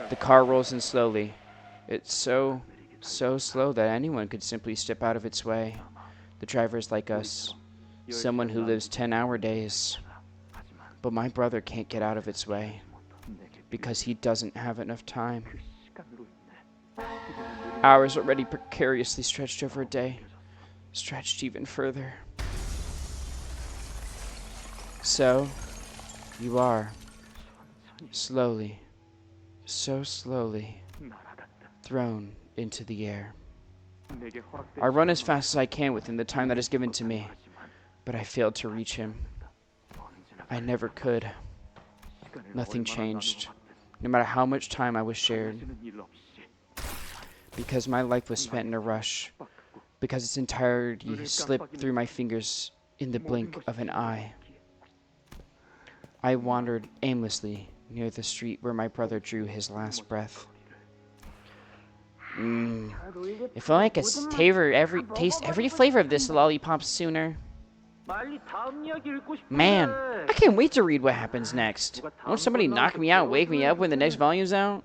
The car rolls in slowly. It's so slow that anyone could simply step out of its way. The driver is like us, someone who lives 10-hour days. But my brother can't get out of its way, because he doesn't have enough time. Hours already precariously stretched over a day, stretched even further. So, you are, slowly, so slowly, thrown into the air. I run as fast as I can within the time that is given to me, but I failed to reach him. I never could. Nothing changed, no matter how much time I was shared. Because my life was spent in a rush, because its entirety slipped through my fingers in the blink of an eye. I wandered aimlessly near the street where my brother drew his last breath. If only I could taste every flavor of this lollipop sooner. Man, I can't wait to read what happens next. Won't somebody knock me out and wake me up when the next volume's out?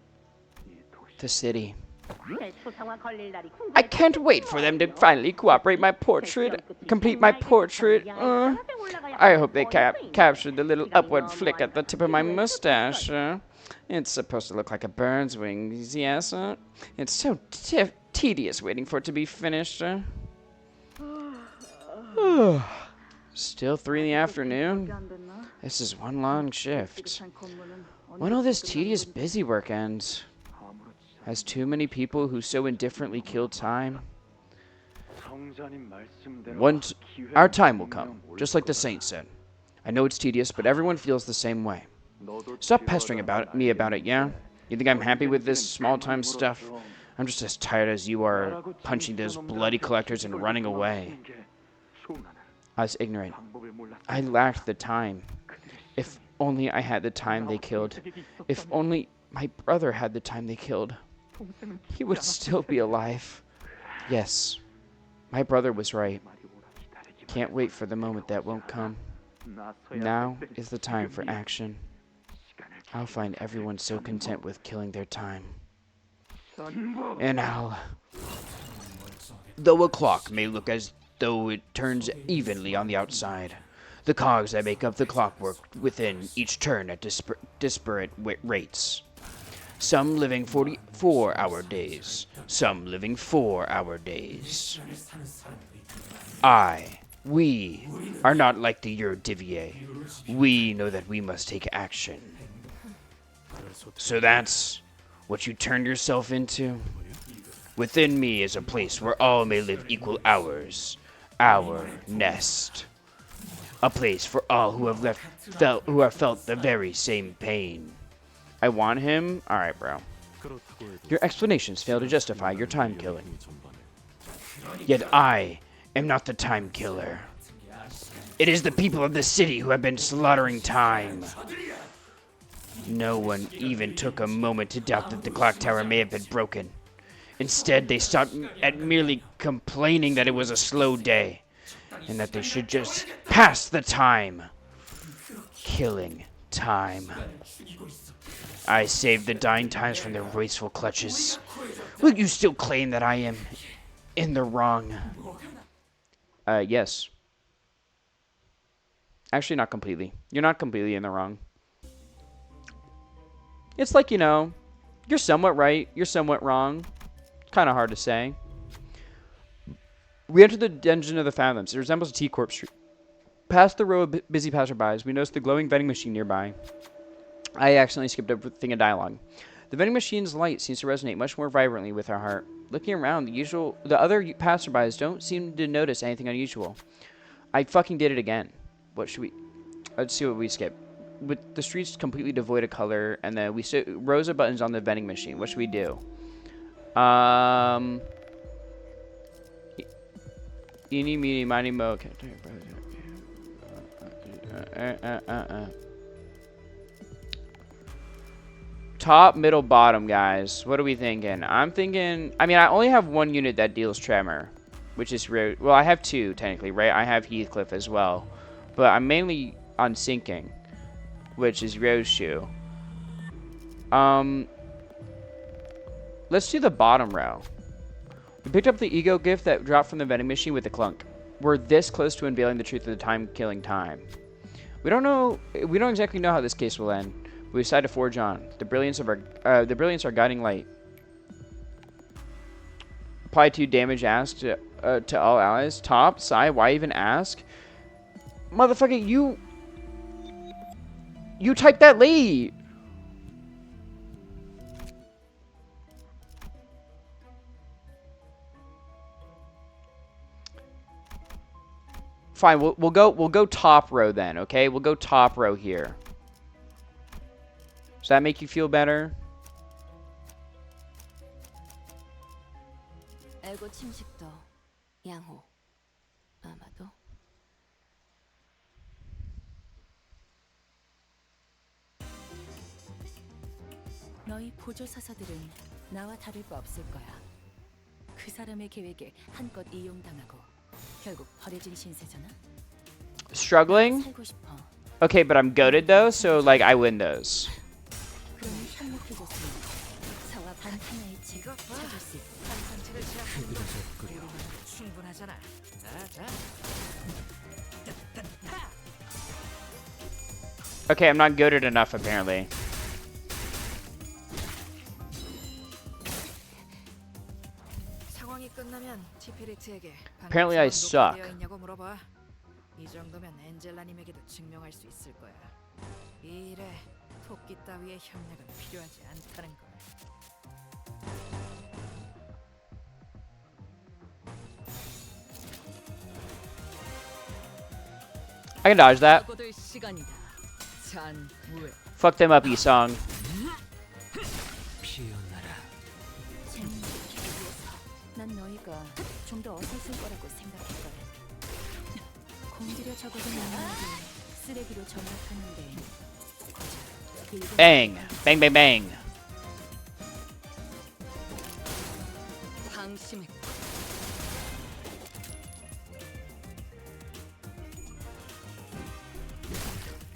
The city. I can't wait for them to finally complete my portrait. I hope they captured the little upward flick at the tip of my mustache. It's supposed to look like a bird's wings, yes? It's so tedious waiting for it to be finished. Still 3 in the afternoon? This is one long shift. When will this tedious busy work end? Has too many people who so indifferently kill time? Our time will come, just like the saint said. I know it's tedious, but everyone feels the same way. Stop pestering me about it, yeah? You think I'm happy with this small-time stuff? I'm just as tired as you are punching those bloody collectors and running away. I was ignorant. I lacked the time. If only I had the time they killed. If only my brother had the time they killed. He would still be alive. Yes, my brother was right. Can't wait for the moment that won't come. Now is the time for action. I'll find everyone so content with killing their time. And though a clock may look as though it turns evenly on the outside, the cogs that make up the clock work within each turn at disparate rates. Some living 44-hour days, some living 4-hour days. We are not like the Eurodivier. We know that we must take action. So that's what you turned yourself into? Within me is a place where all may live equal hours. Our nest. A place for all who have felt the very same pain. I want him? Alright, bro. Your explanations fail to justify your time killing. Yet I am not the time killer. It is the people of the city who have been slaughtering time. No one even took a moment to doubt that the clock tower may have been broken. Instead, they stopped at merely complaining that it was a slow day, and that they should just pass the time. Killing time. I saved the dying times from their wasteful clutches. Will you still claim that I am in the wrong? Yes. Actually, not completely. You're not completely in the wrong. It's like, you know, you're somewhat right, you're somewhat wrong. Kind of hard to say. We enter the dungeon of the Fathoms. It resembles a T-Corp street. Past the row of busy passerbys, we notice the glowing vending machine nearby. I accidentally skipped a thing of dialogue. The vending machine's light seems to resonate much more vibrantly with our heart. Looking around, the other passerbys don't seem to notice anything unusual. I fucking did it again. What should we... Let's see what we skip. With the streets completely devoid of color, and then we rows of buttons on the vending machine. What should we do? Eeny, meeny, miny, mo. Top, middle, bottom, guys. What are we thinking? I'm thinking... I mean, I only have one unit that deals tremor, which is... Well, I have two, technically, right? I have Heathcliff as well. But I'm mainly on sinking, which is Rose Shoe. Let's do the bottom row. We picked up the ego gift that dropped from the vending machine with a clunk. We're this close to unveiling the truth of the time-killing time. We don't exactly know how this case will end, but we decide to forge on. The brilliance of our guiding light. Apply 2 damage asked to all allies. Top, side, why even ask? Motherfucker, you typed that late. Fine, we'll go top row then, okay? We'll go top row here. Does that make you feel better? 알고 침식도 양호. 아마도. 너희 보조 사서들은 나와 다를 바 없을 거야. 그 사람의 계획에 한껏 이용당하고 결국 버려진 신세잖아. Struggling? 살고 싶어. Okay, but I'm goated though, so like I win those. 그러니 현목해졌으면 사와 반 하나의 책을 찾을 수 있어. 산산책을 제압하는 충분하잖아. 자. Okay, I'm not goated enough apparently. Apparently I suck. 이 정도면 엔젤라님에게도 증명할 수 있을 거야. 이 일에 토끼 따위의 협력은 필요하지 않다는 걸. I can dodge that. 사고들 시간이다. 잔후에 Fuck them up, Isong. 피어나라. 재밌게 위해서 난 너희가 좀 더 어설플 거라고 생각했거든. 공들여 적어둔 인물들이 쓰레기로 전락하는데 고작 긁은 Bang. Bang, bang, bang. 방심했고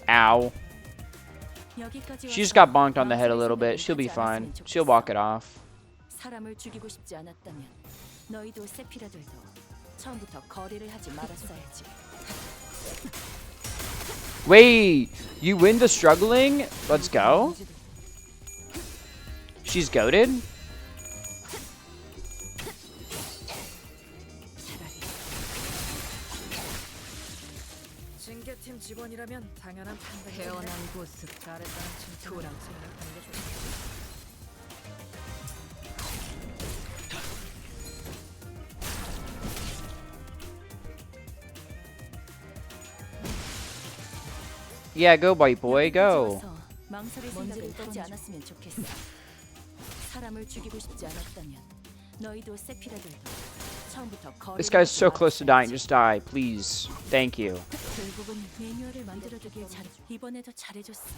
Ow. 여기까지 She just 와서 got bonked on the head a little 망설일 bit. She'll be 생각을 fine. 하지 She'll 않았으면 walk it off. 사람을 죽이고 싶지 않았다면 너희도 세피라들도 처음부터 거래를 하지 말았어야지. Wait, you win the struggling? Let's go. She's goated? 징계팀 직원이라면 당연한 판단이 태어난 곳은 잘했다는 칭찬을 생각하는 게 좋겠어. Yeah, go, white boy, go. 망설일 생각을 하지 않았으면 좋겠어. 사람을 죽이고 싶지 않았다면 너희도 세피라들도 처음부터 거래를 This guy's 하지 so close to dying. 말았어야지. Just die, please. Thank you. 결국은 매뉴얼을 만들어두길 잘 이번에도 잘해줬어.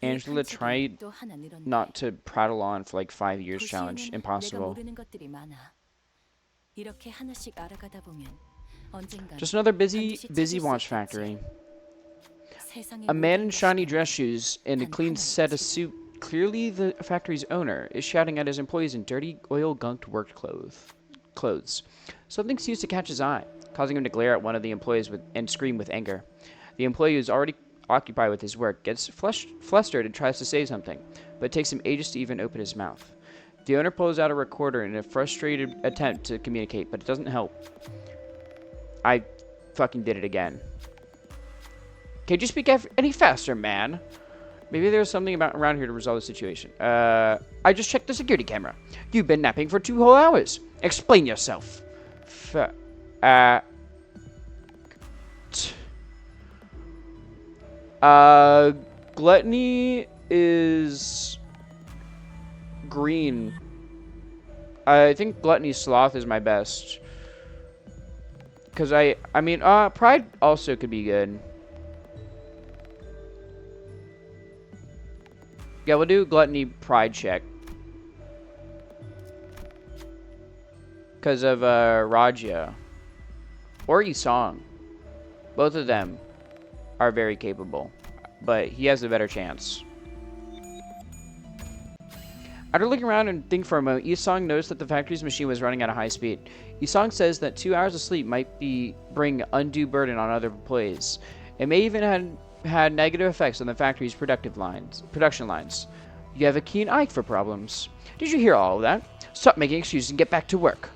Angela tried 또 하나 늘었네. not to prattle on for like 5 years 도시에는 challenge. 내가 Impossible. 모르는 것들이 많아. 이렇게 하나씩 알아가다 보면 언젠간 Just another busy 반드시 busy 찾을 수 watch 있겠지. factory. 세상의 A man in 모든 shiny 것이 dress shoes and a 단 clean set of 하나였지. suit. Clearly the factory's owner is shouting at his employees in dirty, oil-gunked work clothes. Something seems to catch his eye, causing him to glare at one of the employees and scream with anger. The employee, who's already occupied with his work, gets flustered and tries to say something, but it takes him ages to even open his mouth. The owner pulls out a recorder in a frustrated attempt to communicate, but it doesn't help. I fucking did it again. Can't you speak any faster, man? Maybe there's something around here to resolve the situation. I just checked the security camera. You've been napping for 2 whole hours. Explain yourself. Gluttony is green. I think Gluttony Sloth is my best. Because I mean, Pride also could be good. Yeah, we'll do Gluttony Pride check. Because of Raja. Or Isong. Both of them are very capable. But he has a better chance. After looking around and thinking for a moment, Isong noticed that the factory's machine was running at a high speed. Isong says that 2 hours of sleep might bring undue burden on other employees. It may even had negative effects on the factory's production lines. You have a keen eye for problems. Did you hear all of that? Stop making excuses and get back to work.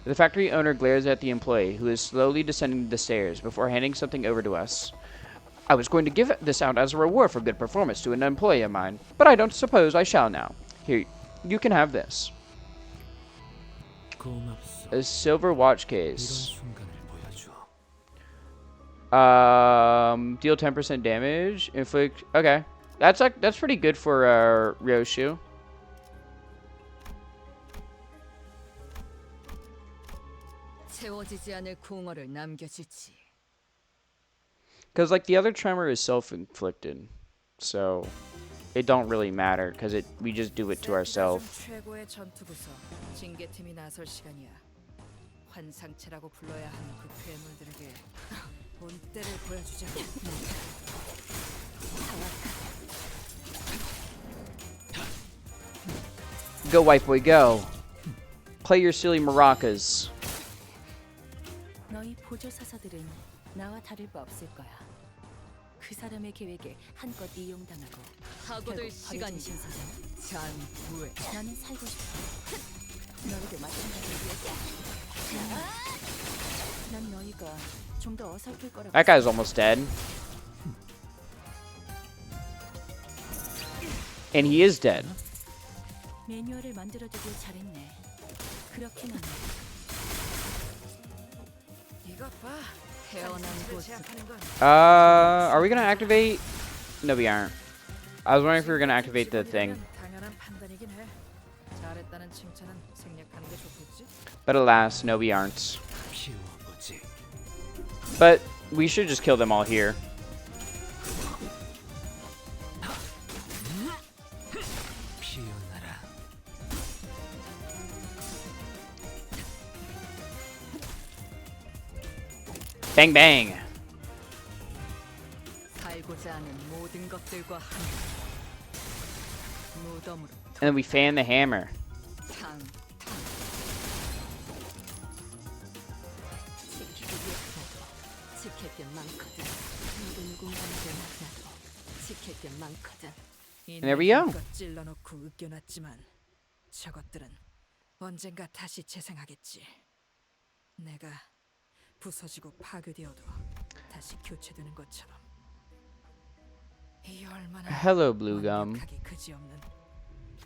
The factory owner glares at the employee, who is slowly descending the stairs before handing something over to us. I was going to give this out as a reward for good performance to an employee of mine, but I don't suppose I shall now. Here, you can have this. 고맙소. A silver watch 이런 case. 순간을 보여줘. Deal 10% damage. Inflict. Okay, that's pretty good for Ryoshu. 채워지지 않을 공허를 남겨주지. Because like the other tremor is self-inflicted, so it don't really matter because we just do it to ourselves. 최고의 전투 부서 징계팀이 나설 시간이야. 환상체라고 불러야 하는 그 괴물들에게 본때를 보여주자. Go, white boy, go. Play your silly maracas. 너희 보조 사사들은 나와 다를 바 없을 거야. 그 사람의 계획에 한껏 이용당하고 사고들 결국 시간이 버려진 신세상. 잔후에 나는 살고 싶어. 너희도 마찬가지일 거야. 난 너희가 좀 더 어설플 거라고. That guy's almost dead. And he is dead. 매뉴얼을 만들어두길 잘했네. 그렇긴 하네. 이것 봐. 태어난 곳. Are we gonna activate? No, we aren't. I was wondering if we were gonna activate the thing. 당연한 판단이긴 해. 잘했다는 칭찬은 생략하는 게 좋겠지? But alas, no, we aren't. 키워보지. But we should just kill them all here. 피어나라. Bang, bang. 살고자 하는 모든 것들과 함께 무덤으로 And then we fan the hammer. 탕. 지키기 위해서도 지킬 게 많거든. 누군가에게 만나도 지킬 게 많거든. And there we go. 찔러놓고 으겨놨지만 저것들은 언젠가 다시 재생하겠지. 내가 부서지고 파괴되어도 다시 교체되는 것처럼. 이 얼마나 Hello, Blue Gum. 완벽하게 그지없는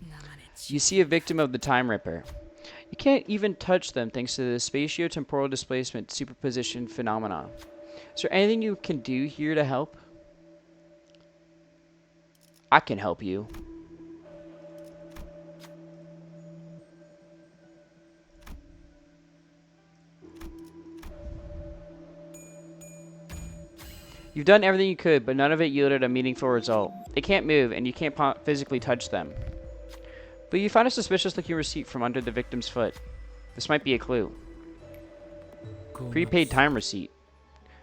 나만의 You see a victim of the Time Ripper. You can't even touch them thanks to the spatio-temporal displacement superposition phenomena. Is there anything you can do here to help? I can help you. You've done everything you could, but none of it yielded a meaningful result. They can't move, and you can't physically touch them. But you find a suspicious-looking receipt from under the victim's foot. This might be a clue. Prepaid time receipt.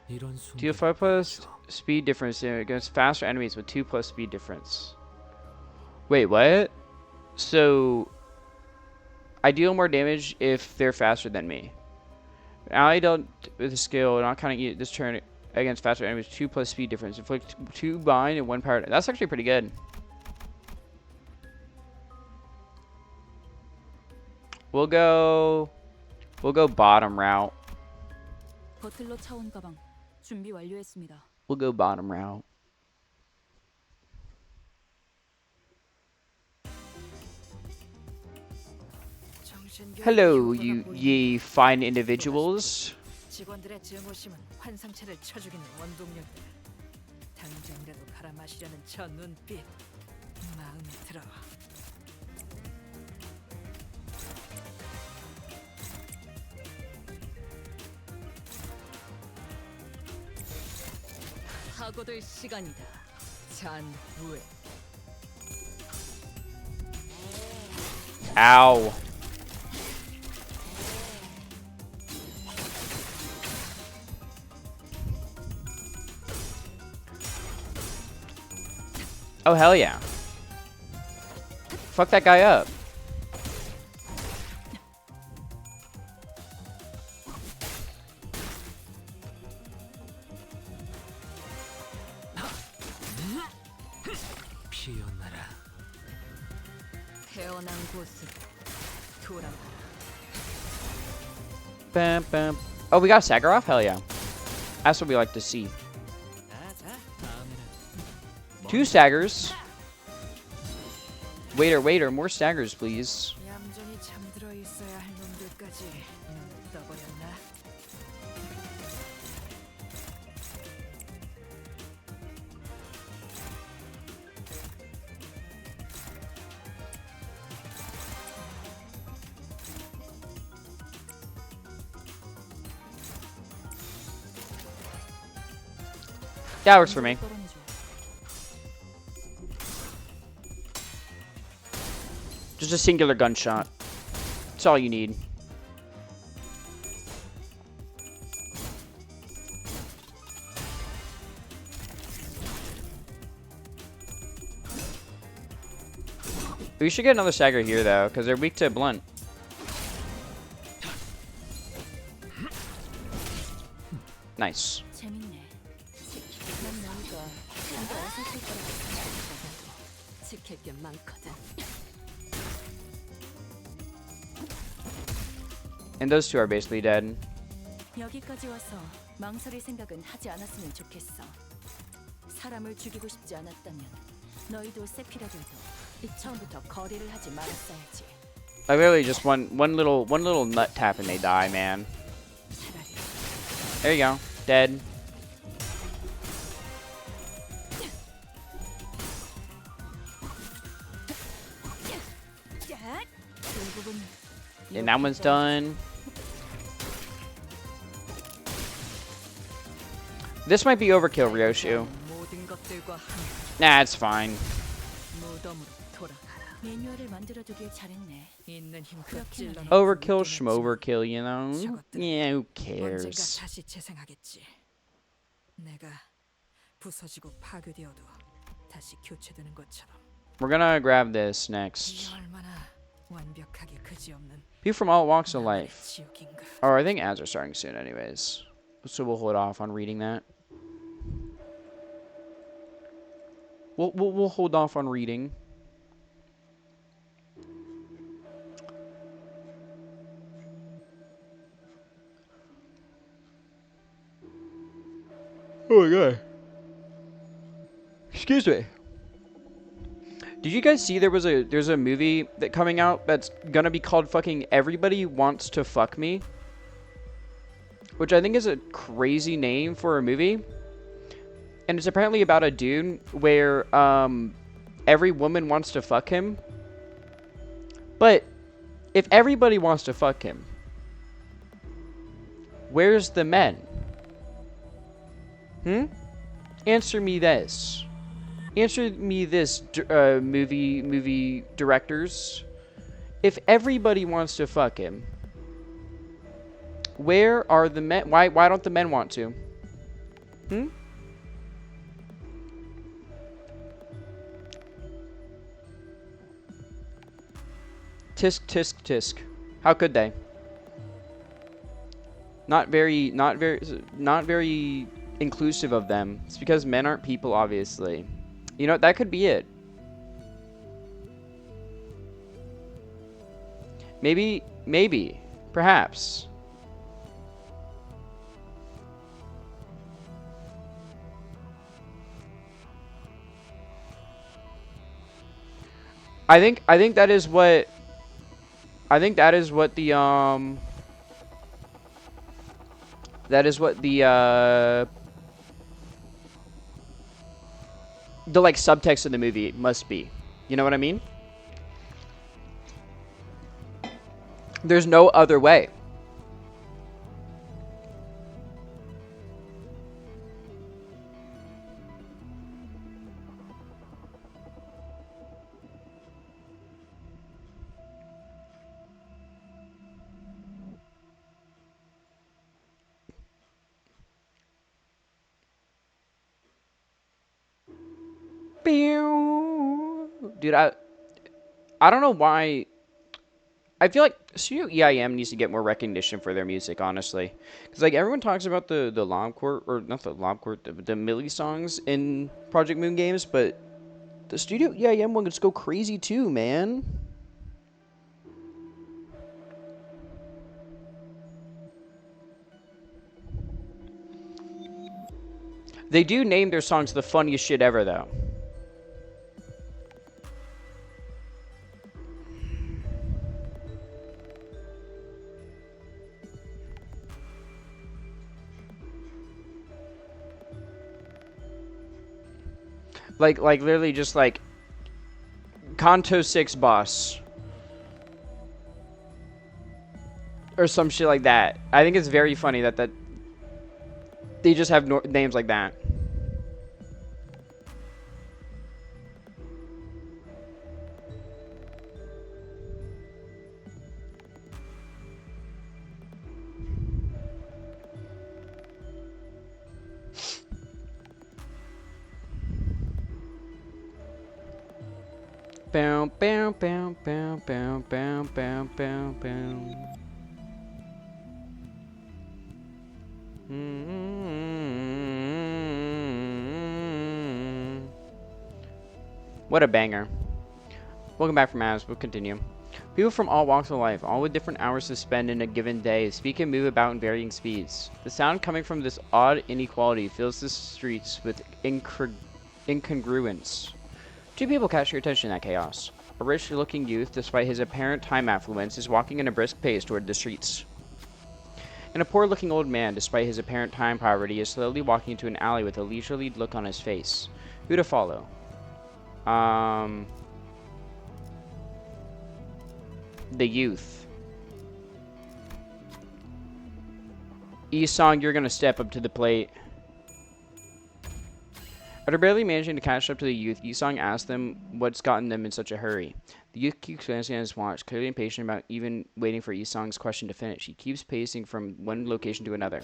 이런 Deal 5 plus speed difference against faster enemies with 2 plus speed difference. Wait, what? So, I deal more damage if they're faster than me. Ally dealt with a skill, not counting this turn against faster enemies, 2 plus speed difference. Inflict 2 bind and 1 power. That's actually pretty good. We'll go bottom route. 버틀러 차원 가방 준비 완료했습니다. We'll go bottom route. Hello, ye fine individuals. 직원들의 증오심은 환상체를 쳐죽이는 원동력이다. 당장이라도 갈아 마시려는 저 눈빛 마음에 들어. 하고들 시간이다. 잔후에. Ow. Oh, hell yeah. Fuck that guy up. 피어나라. 태어난 곳으로 돌아가라. Bam, bam. Oh, we got Sagarov? Hell yeah. That's what we like to see. 자, 다음에는 2 staggers. Waiter, more staggers, please. 얌전히 잠들어 있어야 할 놈들까지 눈을 떠버렸나? That works for me. 떨어내줘. Just a singular gunshot. That's all you need. We should get another stagger here, though, because they're weak to blunt. Nice. 재밌네. 난 너희가 좀 더 어설플 거라고 생각했거든. 지킬 게 많거든. And those 2 are basically dead. 여기까지 와서 망설일 생각은 하지 않았으면 좋겠어. 사람을 죽이고 싶지 않았다면 너희도 세피라들도 처음부터 거래를 하지 말았어야지. Like literally just one little nut tap and they die, man. There you go, dead. And that one's done. This might be overkill, Ryoshu. Nah, it's fine. Overkill, schmoverkill, you know? Yeah, who cares? We're gonna grab this next. People from all walks of life. Oh, I think ads are starting soon anyways. So we'll hold off on reading that. We'll hold off on reading. Oh my god. Excuse me. Did you guys see there's a movie that coming out that's gonna be called fucking Everybody Wants to Fuck Me? Which I think is a crazy name for a movie. And it's apparently about a dude where every woman wants to fuck him. But if everybody wants to fuck him, where's the men? Answer me this. Answer me this, movie directors. If everybody wants to fuck him, where are the men? Why don't the men want to? Tisk, tisk, tisk. How could they? Not very inclusive of them. It's because men aren't people, obviously. You know, that could be it. Maybe, perhaps. I think that is what the like subtext of the movie must be. You know what I mean? There's no other way. Dude, I don't know why. I feel like Studio EIM needs to get more recognition for their music, honestly. Because, like, everyone talks about the Lobcourt, or not the Lobcourt, the Millie songs in Project Moon games, but the Studio EIM one could go crazy too, man. They do name their songs the funniest shit ever, though. Like literally just like Kanto 6 boss. Or some shit like that. I think it's very funny that they just have names like that. Bow, bow, bow, bow, bow, bow, bow, bow, bow. What a banger. Welcome back from ads. We'll continue. People from all walks of life, all with different hours to spend in a given day, speak and move about in varying speeds. The sound coming from this odd inequality fills the streets with incongruence. Two people catch your attention in that chaos. A rich-looking youth, despite his apparent time affluence, is walking in a brisk pace toward the streets. And a poor-looking old man, despite his apparent time poverty, is slowly walking into an alley with a leisurely look on his face. Who to follow? The youth. Isong, you're gonna step up to the plate. After barely managing to catch up to the youth, Isong asks them what's gotten them in such a hurry. The youth keeps glancing at his watch, clearly impatient about even waiting for Isong's question to finish. He keeps pacing from one location to another.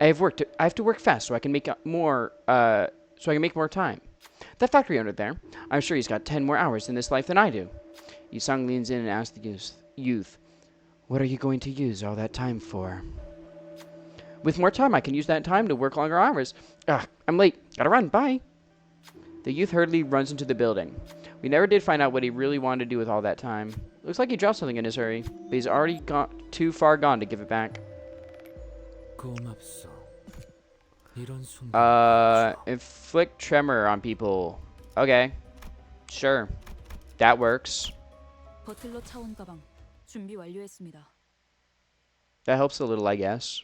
I have to work fast so I can make more time. That factory owner there, I'm sure he's got 10 more hours in this life than I do. Isong leans in and asks the youth, what are you going to use all that time for? With more time, I can use that time to work longer hours. Ugh, I'm late. Gotta run. Bye. The youth hurriedly runs into the building. We never did find out what he really wanted to do with all that time. Looks like he dropped something in his hurry, but he's already too far gone to give it back. Inflict tremor on people. Okay. Sure. That works. 버틀러 차원 가방 준비 완료했습니다. That helps a little, I guess.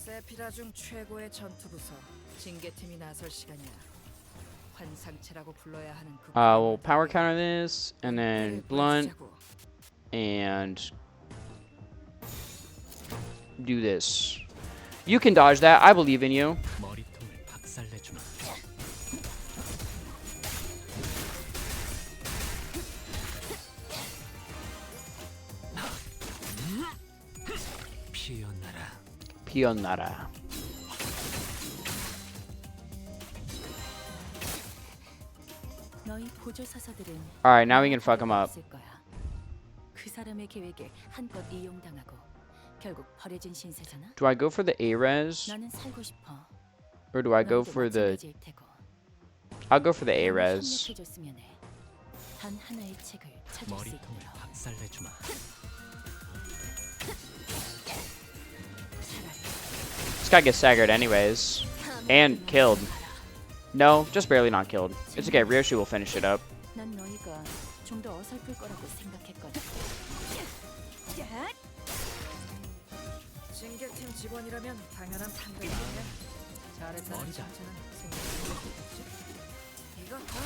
세피라 중 최고의 전투부서 징계팀이 나설 시간이야. 환상체라고 불러야 하는 그 We'll power counter this, and then blunt, and do this. You can dodge that. I believe in you. 머리통을 박살내주마. 피어나라. 피어나라. 너희 보조사서들은 Alright, now we can fuck him up. 그 사람의 계획에 한껏 이용당하고 결국 버려진 신세잖아. Do I go for the A-res? 나는 살고 싶어. Or do I go for the... I'll go for the A-res. 협력해줬으면 해. 단 하나의 책을 찾을 수 머리통을 있도록. 박살내주마. This guy gets staggered anyways. And killed. No, just barely not killed. It's okay, Ryoshi will finish it up. 난 너희가 좀 더 어설플 거라고 생각했거든. 징계팀 직원이라면 당연한 판단이네. 잘했다는 칭찬은 생각해보겠지. 이거 봐.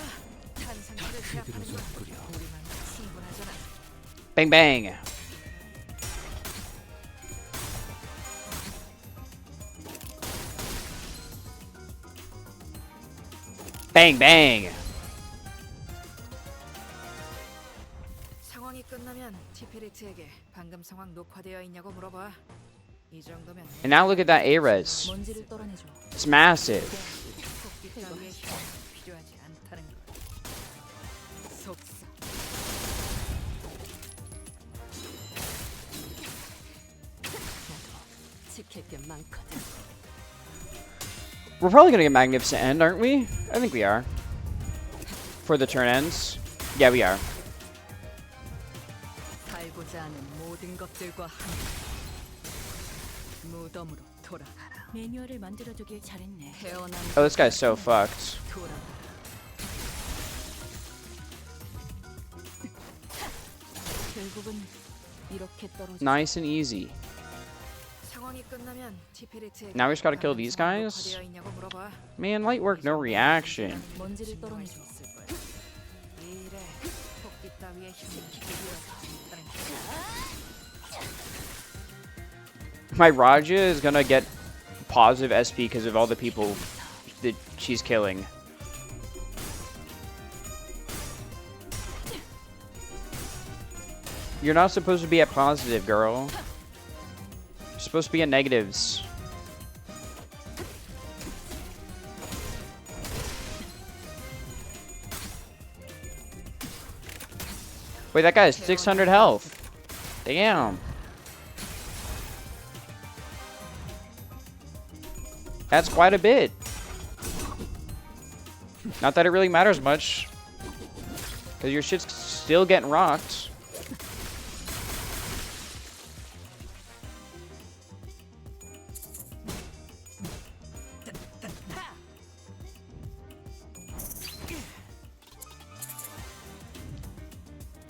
탄산기를 제압하는 건 우리만 충분하잖아. Bang bang. Bang bang. 상황이 끝나면 티페리트에게 방금 상황 녹화되어 있냐고 물어봐. 이 정도면 And now look at that A-res. 먼지를 떨어내줘. It's massive. 토끼 따위의 힘이 필요하지 않다는 걸. 속사. 지킬 게 많거든. We're probably gonna get Magnificent End, aren't we? I think we are. For the turn ends. Yeah, we are. 살고자 하는 모든 것들과 함께 무덤으로 돌아가라. 매뉴얼을 만들어두길 잘했네. 태어난 Oh, this guy's so fucked. 돌아가라. 결국은 이렇게 떨어져. Nice and easy. 상황이 끝나면 티페리트에게 Now we just gotta kill 방금 these 상황 guys? 녹화되어 있냐고 물어봐. Man, light work, no reaction. 먼지를 떨어내줘. 이래 토끼 따위의 힘이 필요하지 않다는 걸. My Raja is gonna get positive SP because of all the people that she's killing. You're not supposed to be at positive, girl. You're supposed to be at negatives. Wait, that guy has 600 health. Damn. That's quite a bit. Not that it really matters much. Because your shit's still getting rocked.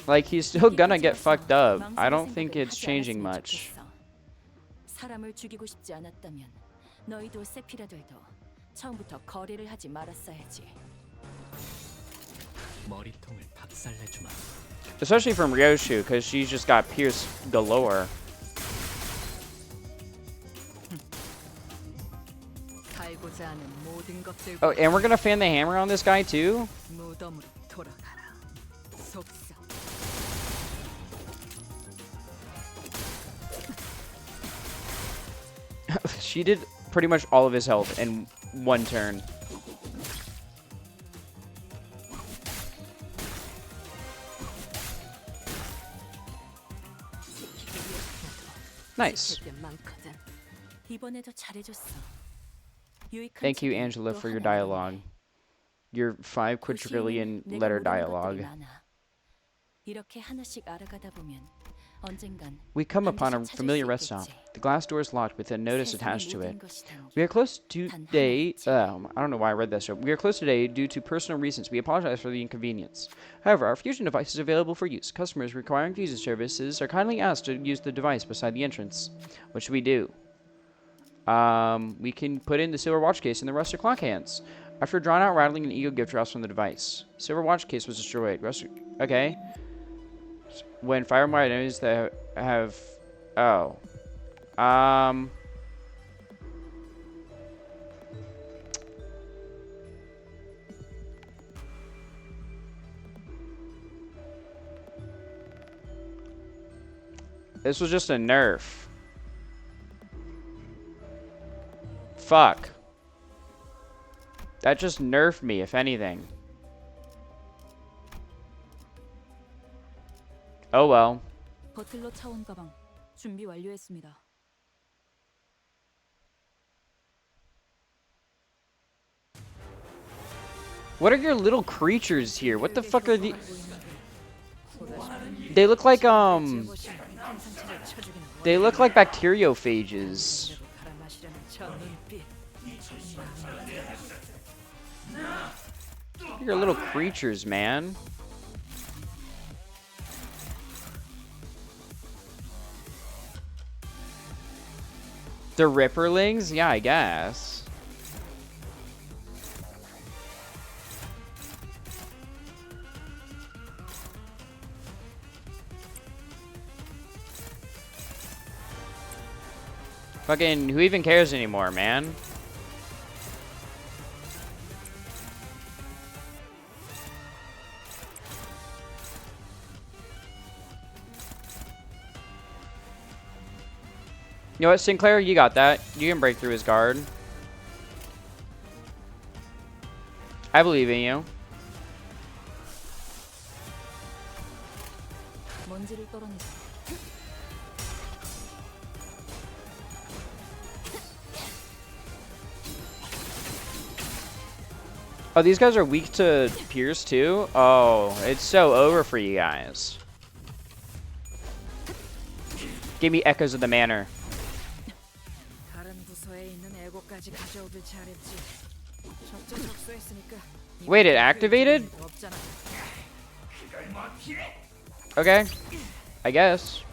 Like, he's still gonna get fucked up. I don't think it's changing much. 사람을 죽이고 싶지 않았다면 너희도 세피라들도 처음부터 거래를 하지 말았어야지. 머리통을 박살내주마. Especially from Ryoshu, because she's just got pierce galore. 달고자 하는 모든 것들. Oh, and we're gonna fan the hammer on this guy too? 무덤으로 돌아가라. 속삭. She did pretty much all of his health in one turn. Nice. 이번에도 잘해줬어. Thank you, Angela, for your dialogue. Your 5 quadrillion letter dialogue. 이렇게 하나씩 알아가다 보면 언젠간 We come upon a familiar rest stop. The glass door is locked with a notice attached to it. We are close today. I don't know why I read this. We are closed today due to personal reasons. We apologize for the inconvenience. However, our fusion device is available for use. Customers requiring fusion services are kindly asked to use the device beside the entrance. What should we do? We can put in the silver watch case in the rusted clock hands. After drawn out rattling, an ego gift drops from the device. Silver watch case was destroyed. Okay. When firewire enemies that have... Oh. This was just a nerf. Fuck. That just nerfed me, if anything. Oh well. 버틀러 차원 가방 준비 완료했습니다. What are your little creatures here? What the fuck are the... They look like, They look like bacteriophages. You're little creatures, man. The Ripperlings? Yeah, I guess. Fucking, who even cares anymore, man? You know what, Sinclair? You got that. You can break through his guard. I believe in you. 먼지를 떨어내서 Oh, these guys are weak to Pierce too? Oh, it's so over for you guys. Give me echoes of the manor. Wait, it activated? Okay. I guess.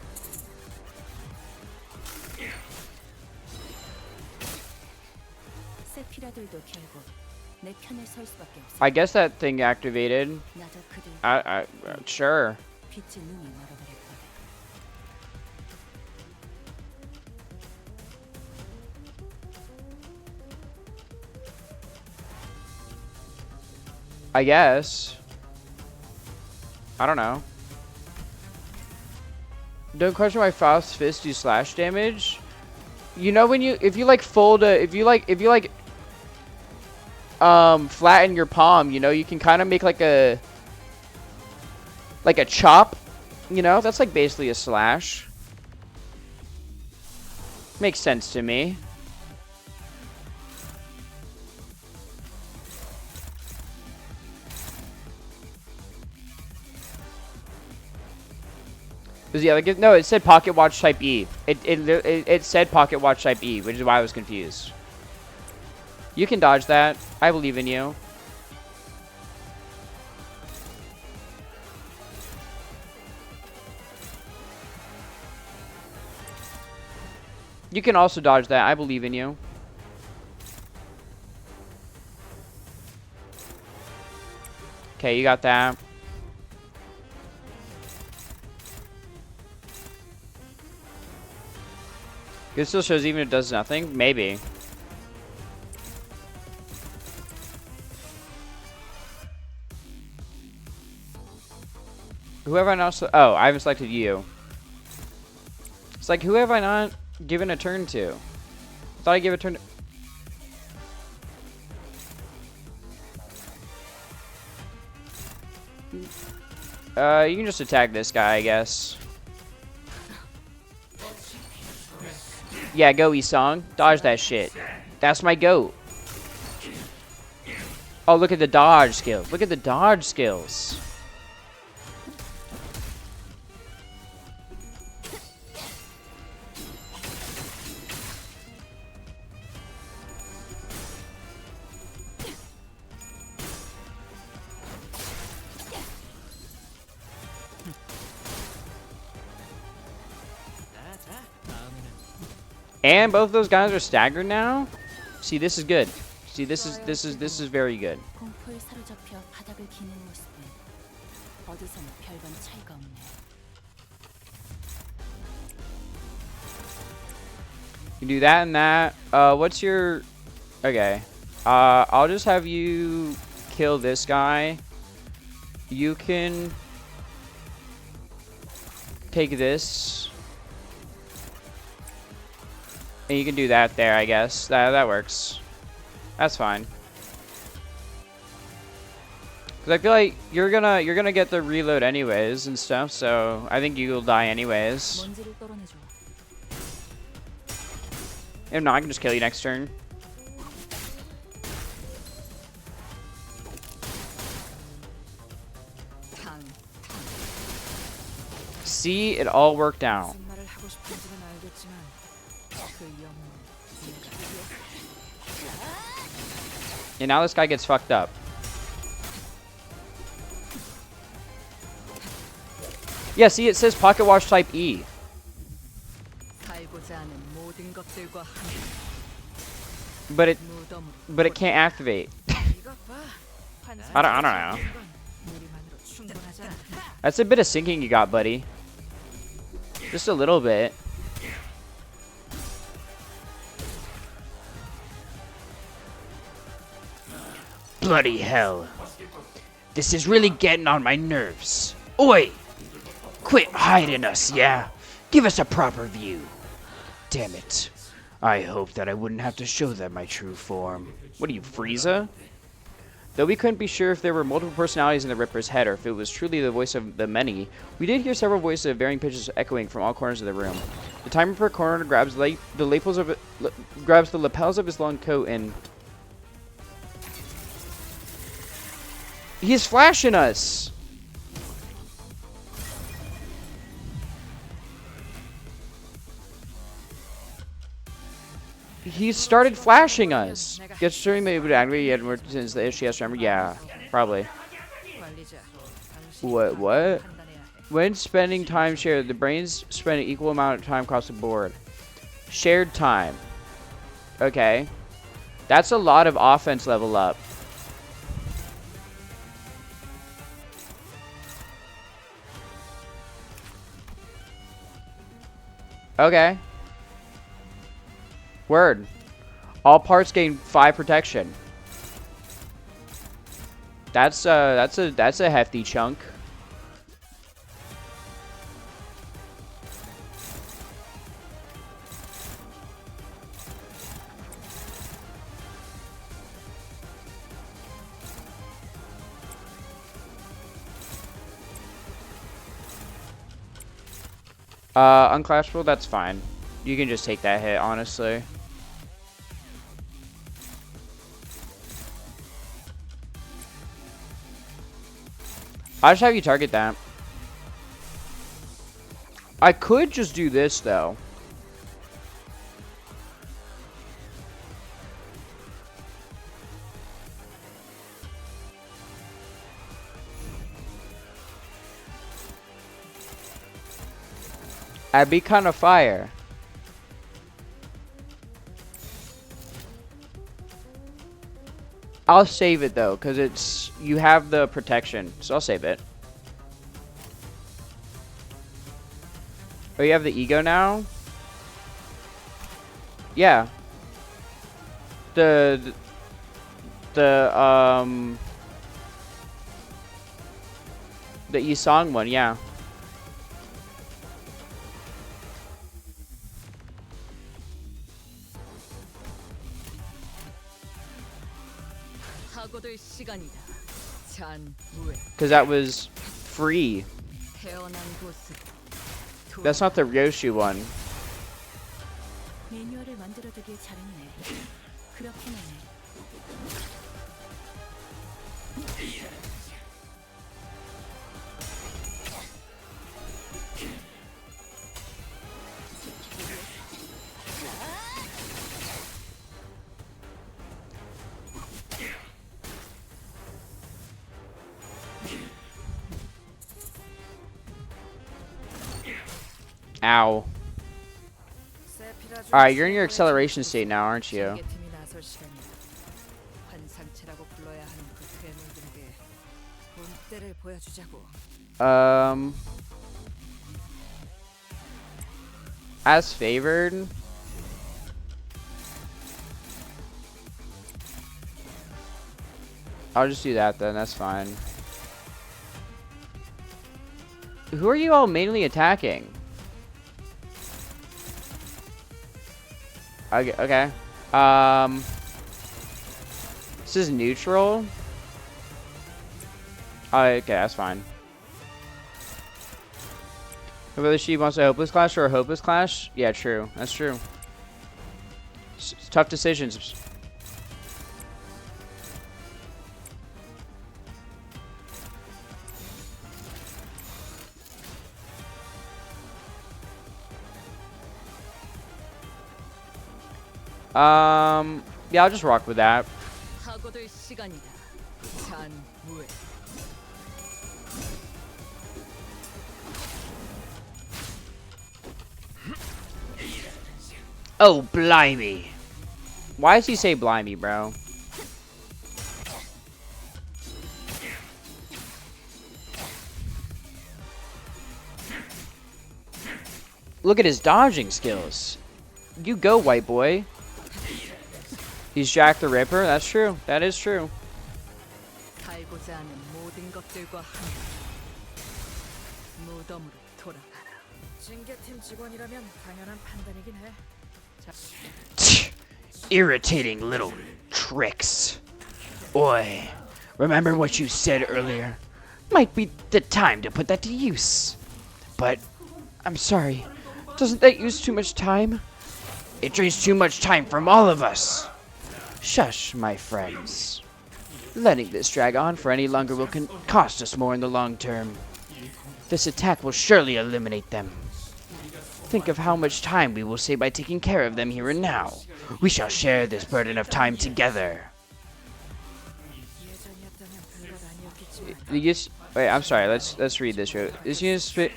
세피라들도 결국 내 편에 설 수밖에 없어. I guess that thing activated. 나도 그들 Sure. 빛의 눈이 멀어버릴 거다. I guess. I don't know. Don't question why Faust's fists do slash damage. You know when you, if you like fold a, if you like flatten your palm, you know, you can kind of make like a chop, you know, that's like basically a slash. Makes sense to me. Yeah, like no, it said Pocket Watch Type E. It said Pocket Watch Type E, which is why I was confused. You can dodge that. I believe in you. You can also dodge that. I believe in you. Okay, you got that. It still shows even if it does nothing? Maybe. Who have I not... Oh, I haven't selected you. It's like, who have I not given a turn to? I thought I gave a turn to... You can just attack this guy, I guess. Yeah, go E-Song. Dodge that shit. That's my goat. Oh, look at the dodge skills. Look at the dodge skills. And both of those guys are staggered now. See, this is good. See, this is very good. 공포에 사로잡혀 바닥을 기는 모습은 어디서나 별반 차이가 없네. You do that and that. What's your... Okay. I'll just have you kill this guy. You can take this. And you can do that there, I guess. That works. That's fine. Cause I feel like you're gonna get the reload anyways and stuff, so I think you'll die anyways. If not, I can just kill you next turn. See, it all worked out. And now this guy gets fucked up. Yeah, see, it says Pocket Watch Type E. But it can't activate. I don't know. That's a bit of sinking you got, buddy. Just a little bit. Bloody hell. This is really getting on my nerves. Oi! Quit hiding us, yeah? Give us a proper view. Damn it. I hoped that I wouldn't have to show them my true form. What are you, Frieza? Though we couldn't be sure if there were multiple personalities in the Ripper's head or if it was truly the voice of the many, we did hear several voices of varying pitches echoing from all corners of the room. The Timer per corner grabs the lapels of his long coat and... He's flashing us! He started flashing us. Gets during the angry Edward since the SGS remember? Yeah, probably. What? When spending time shared, the brains spend an equal amount of time across the board. Shared time. Okay. That's a lot of offense level up. Okay. Word. All parts gain 5 protection. That's a hefty chunk. Unclashable, that's fine. You can just take that hit, honestly. I'll just have you target that. I could just do this though. I'd be kind of fire. I'll save it though, because it's you have the protection, so I'll save it. Oh, you have the ego now? Yeah. The Isong one, yeah. Because that was free. That's not the Ryoshu one. 매뉴얼을 만들어두길 잘했네. 그렇긴 하네. Ow. Alright, you're in your acceleration state now, aren't you? As favored? I'll just do that then, that's fine. Who are you all mainly attacking? Okay. This is neutral. Oh, okay, that's fine. Whether she wants a hopeless clash or a hopeless clash? Yeah, true. That's true. It's tough decisions. Yeah, I'll just rock with that. Oh, blimey. Why does he say blimey, bro? Look at his dodging skills. You go, white boy. He's Jack the Ripper. That's true. That is true. Irritating little tricks. Oi, remember what you said earlier? Might be the time to put that to use. But, I'm sorry. Doesn't that use too much time? It drains too much time from all of us. Shush, my friends. Letting this drag on for any longer will cost us more in the long term. This attack will surely eliminate them. Think of how much time we will save by taking care of them here and now. We shall share this burden of time together. Wait, I'm sorry. Let's read this. This unit speed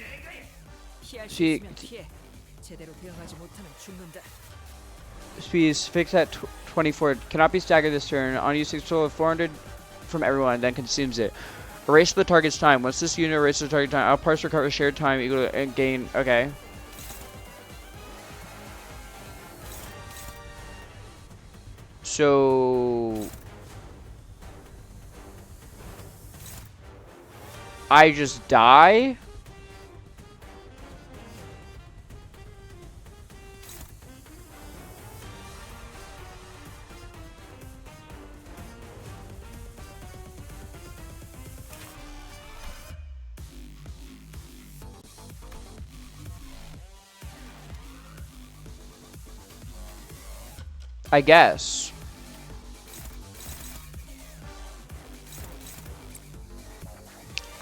is fixed at 24. Cannot be staggered this turn. On use 6 total of 400 from everyone, then consumes it. Erase the target's time. Once this unit erases the target time, all parts recover shared time equal to gain. Okay. So I just die? I guess.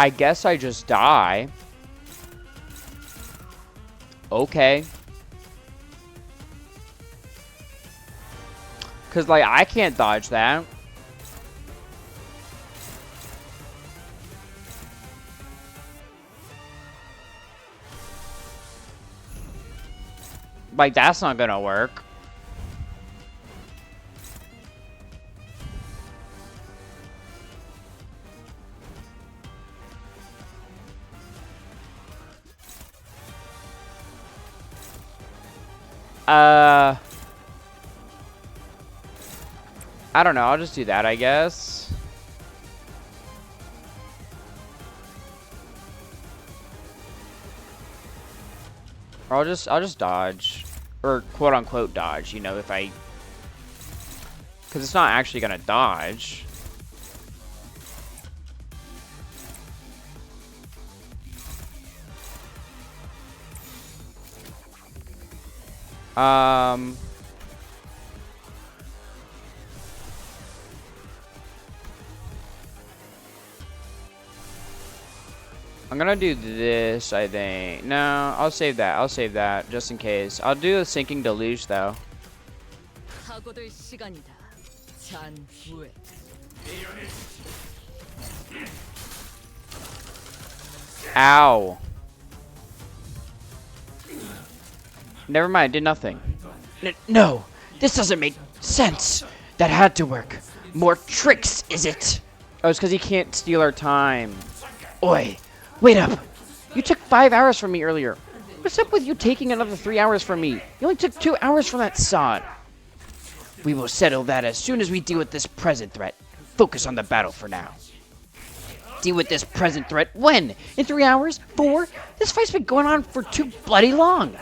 I guess I just die. Okay. Cause like I can't dodge that. Like that's not gonna work. I don't know. I'll just do that, I guess. Or I'll just dodge, or quote unquote dodge. You know, if I, because it's not actually gonna dodge. I'm gonna do this, I think. No, I'll save that. I'll save that just in case. I'll do a sinking deluge though. 사고들 시간이다. 잔후에. Ow. Never mind, did nothing. No, this doesn't make sense. That had to work. More tricks, is it? Oh, it's because he can't steal our time. Oi, wait up. You took 5 hours from me earlier. What's up with you taking another 3 hours from me? You only took 2 hours from that sod. We will settle that as soon as we deal with this present threat. Focus on the battle for now. Deal with this present threat when? In 3 hours? 4? This fight's been going on for too bloody long.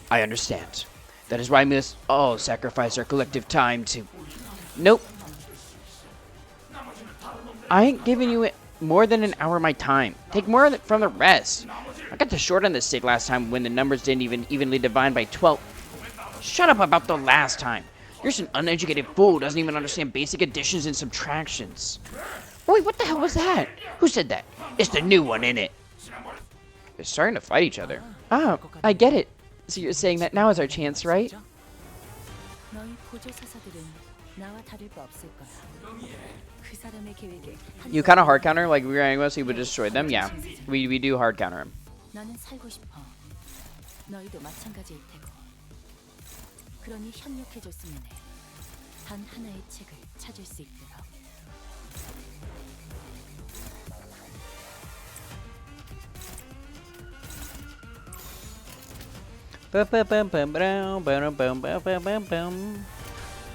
I understand. That is why we must all sacrifice our collective time to... Nope. I ain't giving you more than an hour of my time. Take more from the rest. I got the short end of the stick last time when the numbers didn't even evenly divide by 12. Shut up about the last time. You're just an uneducated fool who doesn't even understand basic additions and subtractions. Wait, what the hell was that? Who said that? It's the new one, innit? They're starting to fight each other. Oh, I get it. So you're saying that now is our chance, right? You kind of hard counter, like we were anyway, so you would destroy them? Yeah, we do hard counter him. 너희도 마찬가지일 테고. 그러니 협력해줬으면 해. 단 하나의 책을 찾을 수 있도록.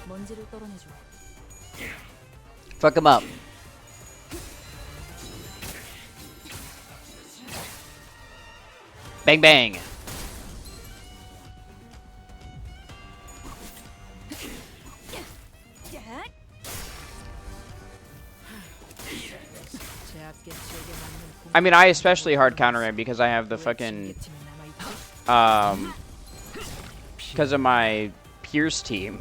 먼지를 떨어내줘. Fuck him up. Bang bang. I mean, I especially hard counter him because I have the fucking because of my Pierce team.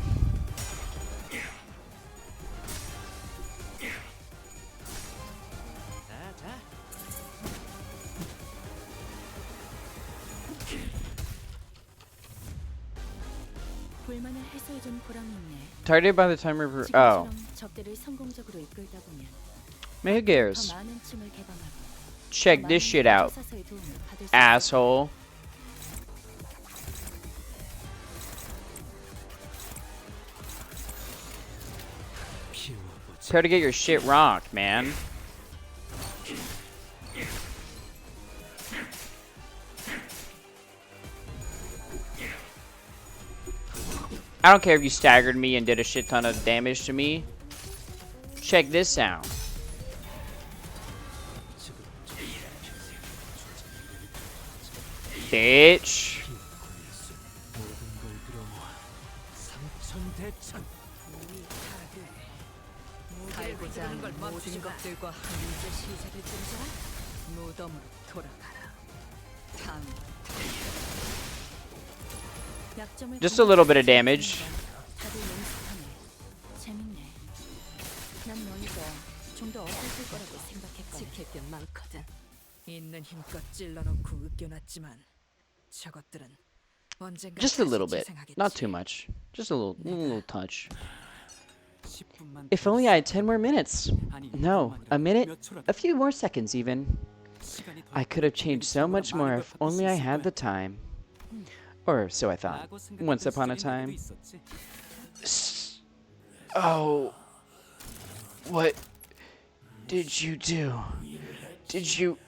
Targeted by the timer. Oh. Man, who cares? Check this shit out, asshole. Try to get your shit rocked, man. I don't care if you staggered me and did a shit ton of damage to me. Check this out. Bitch. Just a little bit of damage. 있는 힘껏 찔러놓고 으껴놨지만 저것들은 언젠가 Just a 다시 little bit. 재생하겠지. Not too much. Just a little touch. 10분만 If only I had 10 more minutes. 아니, No, a minute, 몇 초라도 a few more seconds even. 시간이 더 I could have changed so much more if only I had the time. Or so I thought. 라고 생각했던 Once upon a 시절이 time. 나도 있었지. Oh. What did you do? Did you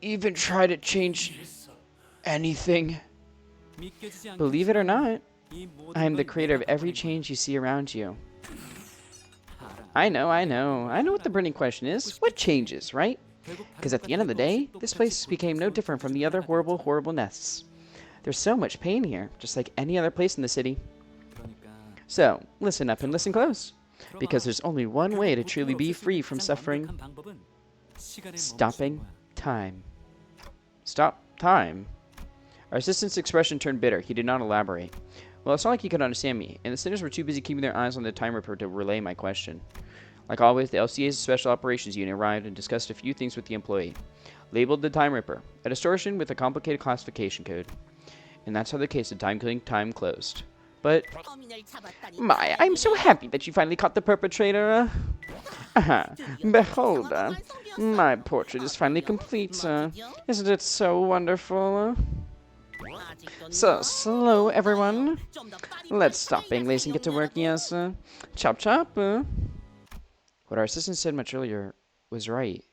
even try to change anything? 믿겨지지 Believe it or not, 이 모든 I am the 건 creator of 내가 every 가버린 change you see around you. 거야. I know what the burning question is. What changes, right? Because at the end of the day, this place became no different from the other horrible nests. There's so much pain here, just like any other place in the city. 그러니까 So, listen up and listen close. Because there's only one way to truly be free from suffering. 완벽한 방법은 시간을 Stopping 멈추는 거야. time. Stop time. Our assistant's expression turned bitter. He did not elaborate. Well, it's not like he could understand me, and the sinners were too busy keeping their eyes on the time ripper to relay my question. Like always, the LCA's Special Operations Unit arrived and discussed a few things with the employee. Labeled the time ripper, a distortion with a complicated classification code. And that's how the case of time-killing time closed. But, my, I'm so happy that you finally caught the perpetrator. Behold, my portrait is finally complete. Isn't it so wonderful? So slow, everyone. Let's stop being lazy and get to work, yes. Chop chop. What our assistant said much earlier was right.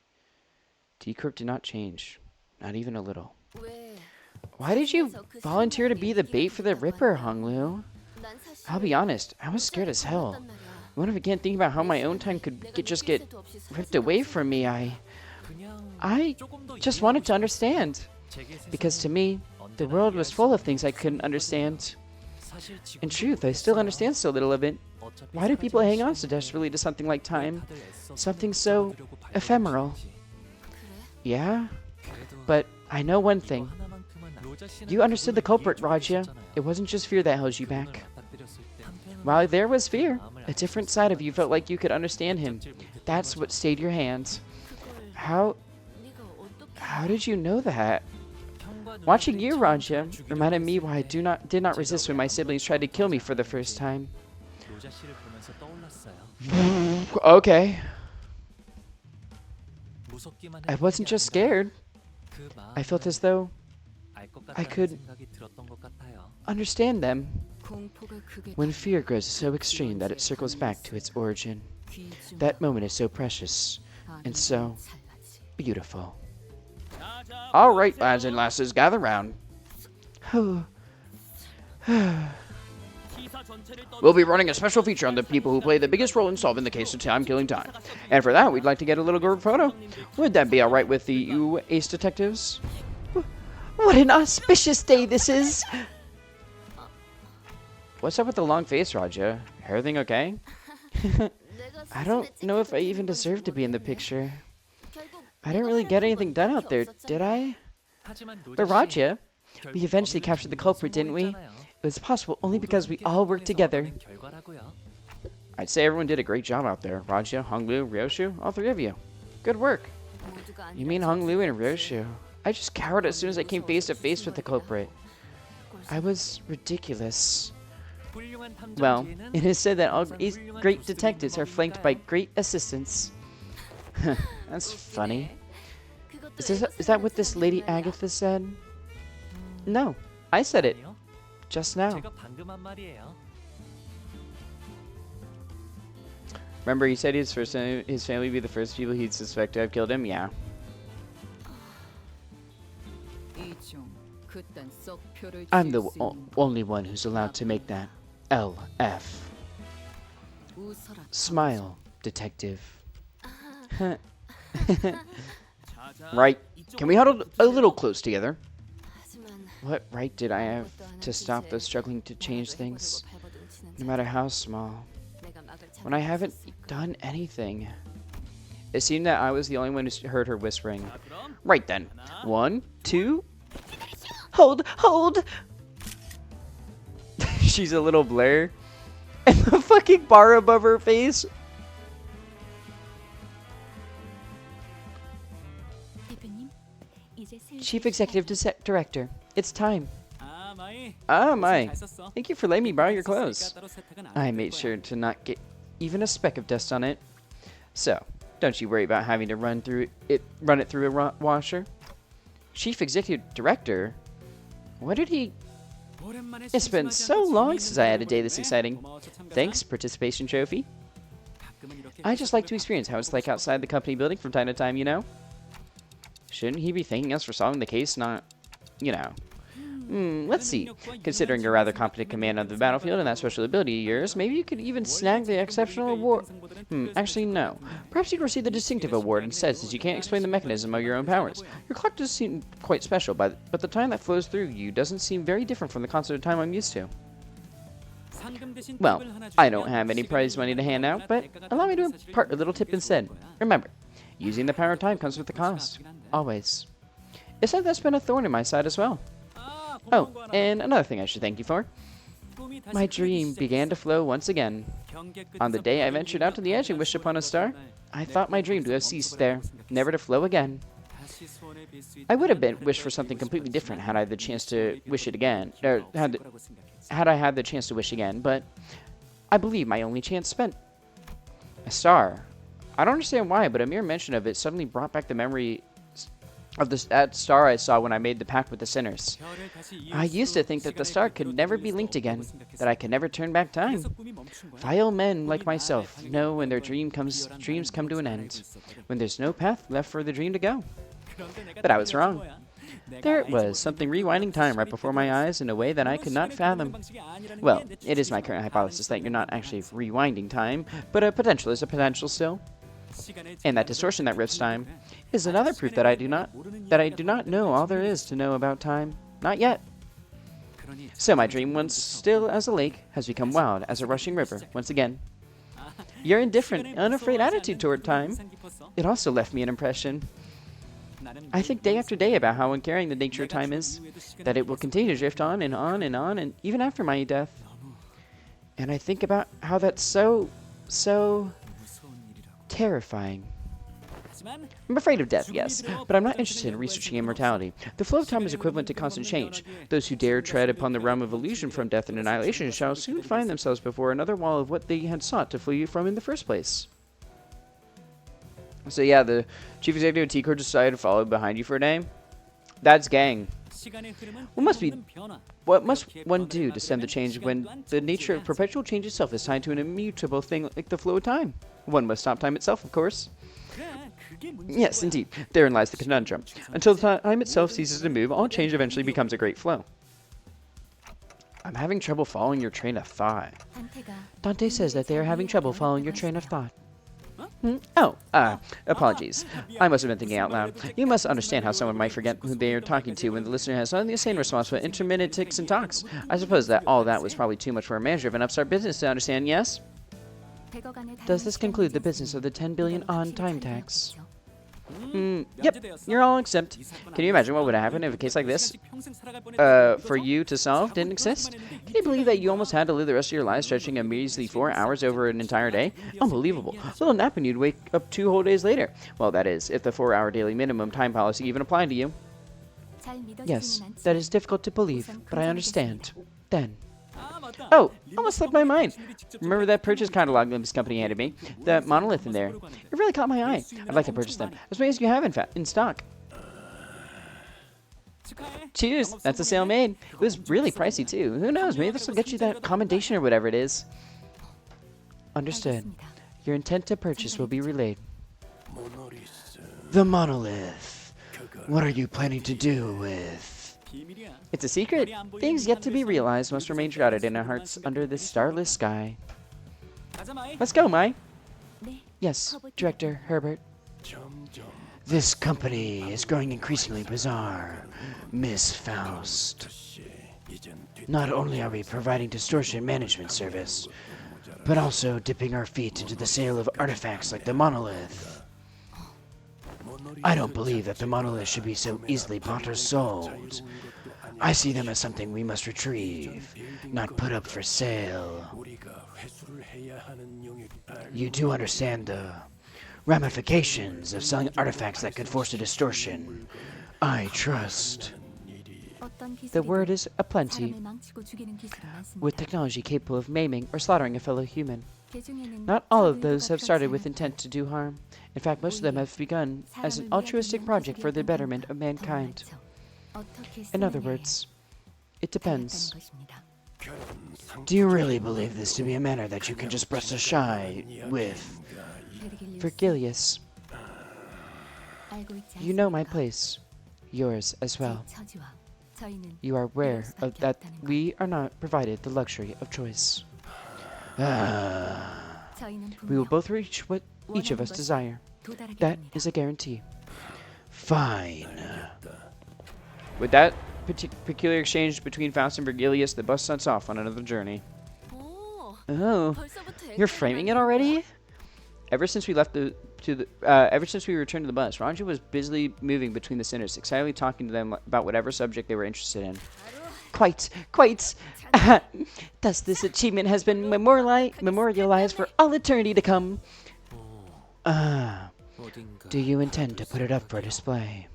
T-Corp did not change. Not even a little. Why did you volunteer to be the bait for the Ripper, Honglu? I'll be honest, I was scared as hell. What if I can't think about how my own time could just get ripped away from me? I just wanted to understand. Because to me, the world was full of things I couldn't understand. In truth, I still understand so little of it. Why do people hang on so desperately to something like time? Something so ephemeral. Yeah? But I know one thing. You understood the culprit, Raja. It wasn't just fear that held you back. While there was fear, a different side of you felt like you could understand him. That's what stayed your hands. How did you know that? Watching you, Raja, reminded me why I did not resist when my siblings tried to kill me for the first time. Okay. I wasn't just scared. I felt as though I could understand them. When fear grows so extreme that it circles back to its origin, that moment is so precious and so beautiful. All right, lads and lasses, gather round. We'll be running a special feature on the people who play the biggest role in solving the case of time-killing time. And for that, we'd like to get a little group photo. Would that be all right with you ace detectives? What an auspicious day this is! What's up with the long face, Raja? Everything okay? I don't know if I even deserve to be in the picture. I didn't really get anything done out there, did I? But Raja, we eventually captured the culprit, didn't we? It was possible only because we all worked together. I'd say everyone did a great job out there. Raja, Honglu, Ryoshu, all three of you. Good work. You mean Honglu and Ryoshu? I just cowered as soon as I came face to face with the culprit. I was ridiculous. Well, it is said that all great detectives are flanked by great assistants. That's funny. Is that what this Lady Agatha said? No, I said it. Just now. Remember, he said his family would be the first people he'd suspect to have killed him? Yeah. I'm the only one who's allowed to make that. LF. Smile, detective. Right. Can we huddle a little close together? What right did I have to stop those struggling to change things, no matter how small, when I haven't done anything? It seemed that I was the only one who heard her whispering. Right then. 1, 2... Hold! She's a little blur. And the fucking bar above her face. Chief Executive Director, It's time. 아, 마이. Ah, my. 잘 썼어. Thank you for letting me borrow your clothes. 따로 세탁은 안 I 해줄 made 거야. sure to not get even a speck of dust on it. So, don't you worry about having to run it through a washer. Chief Executive Director? What did he... 오랜만에 It's been 심심하지 so 않고 long 재미있는 since I had a 걸 day this 보는데 exciting. 고마워, 저 참가자. Thanks, participation trophy. 가끔은 이렇게 I just like to 회식을 experience how it's like 가보고 outside the company building from time to time, you know? Shouldn't he be thanking us for solving the case, not, you know? Let's see. Considering your rather competent command of the battlefield and that special ability of yours, maybe you could even snag the exceptional award. Actually, no. Perhaps you'd receive the distinctive award instead, since you can't explain the mechanism of your own powers. Your clock does seem quite special, but the time that flows through you doesn't seem very different from the constant time I'm used to. 상금 대신 Well, 팁을 하나 I don't 주면 have any 시간이 prize money to hand out, 얼마나 but 대가가 allow me to 되는 impart a 사실을 little tip 느끼게 instead. 될 거야. Remember, using the power of time comes with a cost. Always. It's like that's been a thorn in my side as well. 아, Oh, 고마운 거 하나 and another thing I should thank you for. 꿈이 다시 My 풀리기 dream began to 시작했어. flow once again. 경계 On the 끝에서 day I 바람이 ventured out to the edge and 불어오는 wished upon a star, 날 I 내 thought my 꿈을 dream to have 거기서 ceased there, 멈춰버리고 never to flow again. 다시 소원을 빌 수 I would have 있다면 wished for 그랬어야 something 되고 completely different 싶었지만 had I had the chance to 너에게 wish it 그럴 again, 기회가 or 없을 거라고 생각했지. had I had the chance to wish again, but I believe my only chance spent. A star. I don't understand why, but a mere mention of it suddenly brought back the memory of that star I saw when I made the pact with the sinners. 별을 다시 이을 I used to 수도 think that the 시간을 star 그대로 could never be 돌릴 수 linked again, 없다고 생각했어. that I could never turn back time. 그래서 꿈이 멈춘 거야. Vile men like 꿈이 myself 나의 know when their 방향을 dreams come to an 비열한 end, 방향을 알고 있었거든. when there's no path left for the dream to go. 그런데 내가 But I was 틀렸던 wrong. 거야. 내가 There it 알지 was, 못했던 something 그 rewinding time right 방식이 before my 되더라고. eyes in a way that I could not 물론 시간을 fathom. 돌리는 방식이 아니라는 Well, 게 내 it is my 추측이지만 current hypothesis that you're not 가능성은 actually 가능성. rewinding time, but a potential is a potential still. 시간의 And that 질문을 distortion that rips time 그래. is another proof that I do not know all there is to know about time. Not yet. 그러니 So my dream, once still as a lake, has become wild as a rushing river once again. Your indifferent, unafraid attitude toward time, it also left me an impression. I think day after day about how uncaring the nature of time is, that it will continue to drift on and on and on, and even after my death. And I think about how that's so terrifying. I'm afraid of death, yes, but I'm not interested in researching immortality. The flow of time is equivalent to constant change. Those who dare tread upon the realm of illusion from death and annihilation shall soon find themselves before another wall of what they had sought to flee from in the first place. So yeah, the chief executive of T-Corp decided to follow behind you for a day. That's gang. What must one do to stem the change when the nature of perpetual change itself is tied to an immutable thing like the flow of time? One must stop time itself, of course. Yes, indeed. Therein lies the conundrum. Until the time itself ceases to move, all change eventually becomes a great flow. I'm having trouble following your train of thought. Dante says that they are having trouble following your train of thought. Apologies. I must have been thinking out loud. You must understand how someone might forget who they are talking to when the listener has only the same response but intermittent ticks and talks. I suppose that all that was probably too much for a manager of an upstart business to understand, yes? Does this conclude the business of the 10 billion on time tax? Yep, you're all exempt. Can you imagine what would happen if a case like this, for you to solve, didn't exist? Can you believe that you almost had to live the rest of your life stretching a measly 4 hours over an entire day? Unbelievable. A little nap and you'd wake up 2 whole days later. Well, that is, if the 4-hour daily minimum time policy even applied to you. Yes, that is difficult to believe, but I understand. Then. Oh, almost slipped my mind. Remember that purchase catalog Limbus company handed me? That monolith in there. It really caught my eye. I'd like to purchase them. As many as you have, in stock. Cheers! That's a sale made. It was really pricey, too. Who knows? Maybe this will get you that commendation or whatever it is. Understood. Your intent to purchase will be relayed. The monolith. What are you planning to do with... It's a secret. Things yet to be realized must remain shrouded in our hearts under this starless sky. Let's go, Mai. Yes, Director Herbert. This company is growing increasingly bizarre, Miss Faust. Not only are we providing distortion management service, but also dipping our feet into the sale of artifacts like the monolith. I don't believe that the monolith should be so easily bought or sold. I see them as something we must retrieve, not put up for sale. You do understand the ramifications of selling artifacts that could force a distortion. I trust. The word is aplenty, with technology capable of maiming or slaughtering a fellow human. Not all of those have started with intent to do harm. In fact, most of them have begun as an altruistic project for the betterment of mankind. In other words, it depends. Do you really believe this to be a manner that you can just brush aside with? Vergilius, you know my place. Yours as well. You are aware of that we are not provided the luxury of choice. We will both reach what each of us desire. That is a guarantee. Fine. With that peculiar exchange between Faust and Vergilius, the bus sets off on another journey. Oh, you're framing it already? Ever since we returned to the bus, Ranju was busily moving between the sinners, excitedly talking to them about whatever subject they were interested in. Quite. Thus, this achievement has been memorialized for all eternity to come. Do you intend to put it up for display?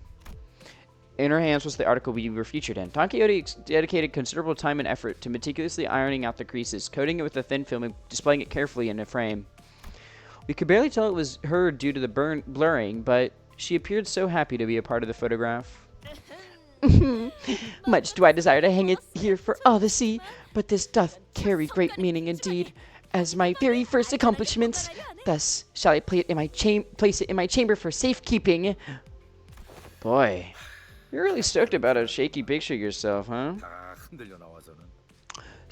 In her hands was the article we were featured in. Don Quixote dedicated considerable time and effort to meticulously ironing out the creases, coating it with a thin film, and displaying it carefully in a frame. We could barely tell it was her due to the blurring, but she appeared so happy to be a part of the photograph. Much do I desire to hang it here for all to see, but this doth carry great meaning indeed, as my very first accomplishments. Thus shall I place it in my chamber for safekeeping. Boy, you're really stoked about a shaky picture of yourself, huh?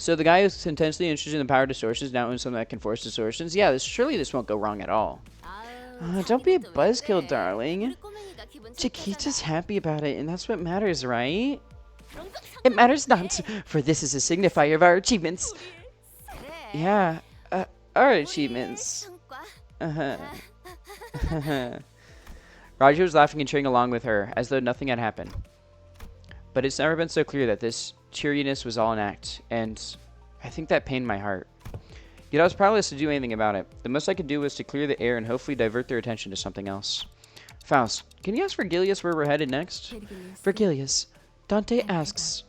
So the guy who's intensely interested in the power of distortions now owns something that can force distortions? Yeah, surely this won't go wrong at all. Don't be a buzzkill, darling. Chiquita's happy about it, and that's what matters, right? It matters not, for this is a signifier of our achievements. Yeah, our achievements. Roger was laughing and cheering along with her, as though nothing had happened. But it's never been so clear that this cheeriness was all an act, and I think that pained my heart. Yet I was powerless to do anything about it. The most I could do was to clear the air and hopefully divert their attention to something else. Faust, can you ask Vergilius where we're headed next? Vergilius, Dante asks.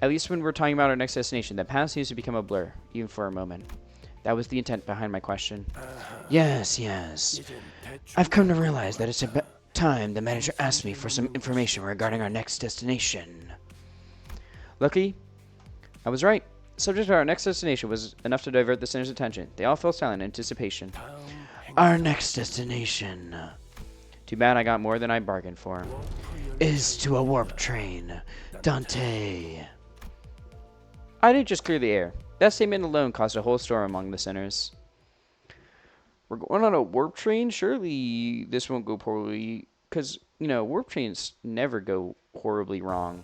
At least when we're talking about our next destination, the path seems to become a blur, even for a moment. That was the intent behind my question. Yes. I've come to realize that it's about time the manager asked me for some information regarding our next destination. Lucky, I was right. The subject of our next destination was enough to divert the sinner's attention. They all fell silent in anticipation. Our next destination. Too bad I got more than I bargained for. Is to a warp train. Dante. I didn't just clear the air. That statement alone caused a whole storm among the sinners. We're going on a warp train? Surely this won't go poorly. Because, warp trains never go horribly wrong.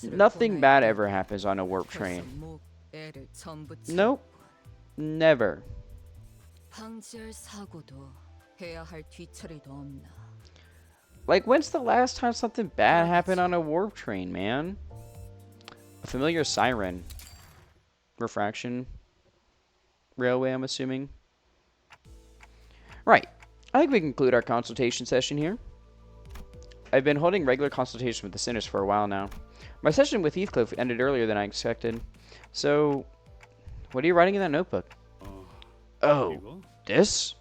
Nothing bad ever happens on a warp train. Nope. Never. Like, when's the last time something bad happened on a warp train, man? A familiar siren. Refraction. Railway, I'm assuming. Right. I think we conclude our consultation session here. I've been holding regular consultation with the sinners for a while now. My session with Heathcliff ended earlier than I expected. So, what are you writing in that notebook? Oh, this?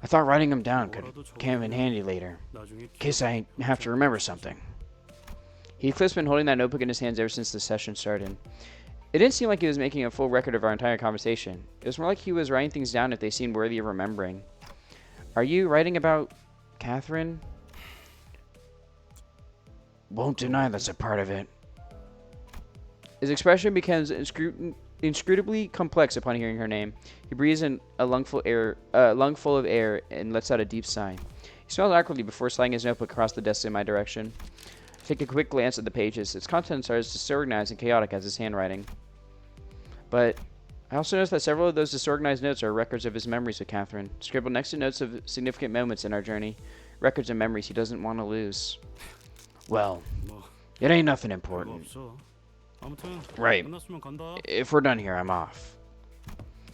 I thought writing them down could come in handy later, in case I have to remember something. Heathcliff's been holding that notebook in his hands ever since the session started. It didn't seem like he was making a full record of our entire conversation. It was more like he was writing things down if they seemed worthy of remembering. Are you writing about Catherine? Won't deny that's a part of it. His expression becomes inscrutably complex upon hearing her name. He breathes in a lungful of air and lets out a deep sigh. He smells awkwardly before sliding his notebook across the desk in my direction. I take a quick glance at the pages. Its contents are as disorganized and chaotic as his handwriting. But I also notice that several of those disorganized notes are records of his memories with Catherine, scribbled next to notes of significant moments in our journey, records and memories he doesn't want to lose. Well, it ain't nothing important. Right. If we're done here, I'm off.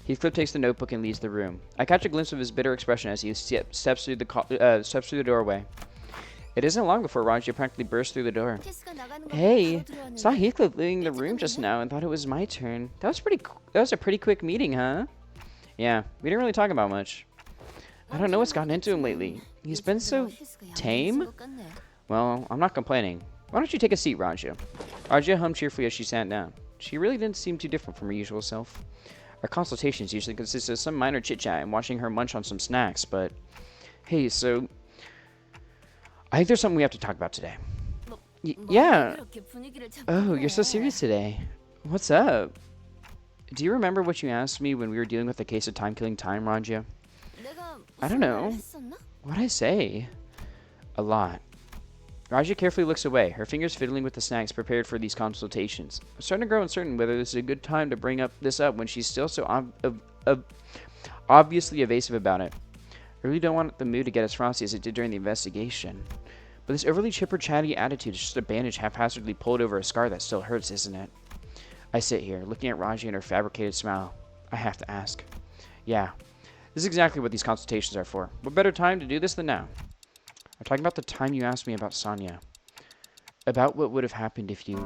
Heathcliff takes the notebook and leaves the room. I catch a glimpse of his bitter expression as he steps through the doorway. It isn't long before Raja practically burst through the door. Hey, saw Heathcliff leaving the room just now and thought it was my turn. That was a pretty quick meeting, huh? Yeah, we didn't really talk about much. I don't know what's gotten into him lately. He's been so tame? Well, I'm not complaining. Why don't you take a seat, Raja? Raja hummed cheerfully as she sat down. She really didn't seem too different from her usual self. Our consultations usually consist of some minor chit-chat and watching her munch on some snacks, but... Hey, so... I think there's something we have to talk about today. Yeah. Oh, you're so serious today. What's up? Do you remember what you asked me when we were dealing with the case of time-killing time, Raja? I don't know. What'd I say? A lot. Raja carefully looks away, her fingers fiddling with the snacks prepared for these consultations. I'm starting to grow uncertain whether this is a good time to bring this up when she's still so obviously evasive about it. I really don't want the mood to get as frosty as it did during the investigation. But this overly chipper, chatty attitude is just a bandage haphazardly pulled over a scar that still hurts, isn't it? I sit here, looking at Raja and her fabricated smile. I have to ask. Yeah, this is exactly what these consultations are for. What better time to do this than now? I'm talking about the time you asked me about Sonia. About what would have happened if you...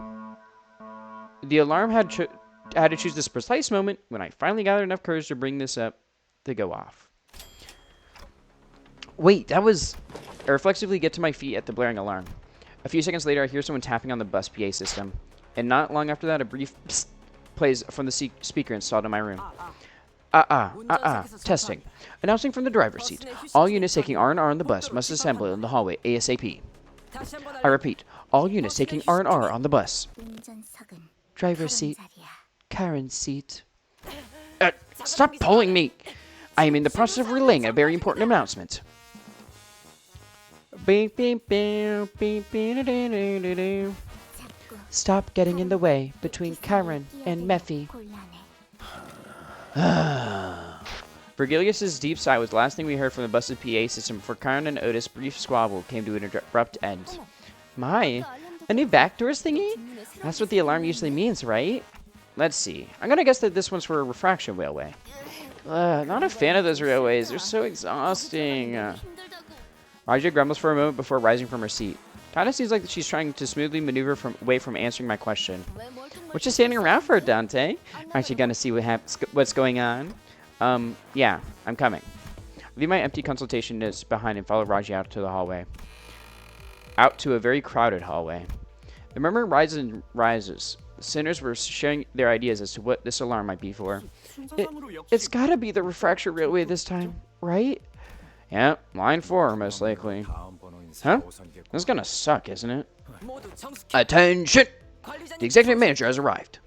The alarm had to choose this precise moment when I finally gathered enough courage to bring this up to go off. Wait, that was... I reflexively get to my feet at the blaring alarm. A few seconds later, I hear someone tapping on the bus PA system. And not long after that, a brief psst plays from the speaker installed in my room. Testing. Announcing from the driver's seat. All units taking R&R on the bus must assemble in the hallway ASAP. I repeat, all units taking R&R on the bus. Driver's seat. Karen's seat. Stop pulling me! I am in the process of relaying a very important announcement. Stop getting in the way between Karen and Mephi. Virgilius's deep sigh was the last thing we heard from the busted PA system before Karen and Otis' brief squabble came to an abrupt end. My, a new backdoors thingy? That's what the alarm usually means, right? Let's see. I'm gonna guess that this one's for a refraction railway. Not a fan of those railways. They're so exhausting. Raja grumbles for a moment before rising from her seat. Kinda seems like she's trying to smoothly maneuver away from answering my question. What you standing around for, Dante? Aren't you gonna see what's going on? Yeah, I'm coming. I leave my empty consultation notes behind and follow Raji out to the hallway. Out to a very crowded hallway. The murmur rises and rises. The sinners were sharing their ideas as to what this alarm might be for. It's gotta be the refraction railway this time, right? Yeah, line 4, most likely. Huh? This is gonna suck, isn't it? Attention! The executive manager has arrived.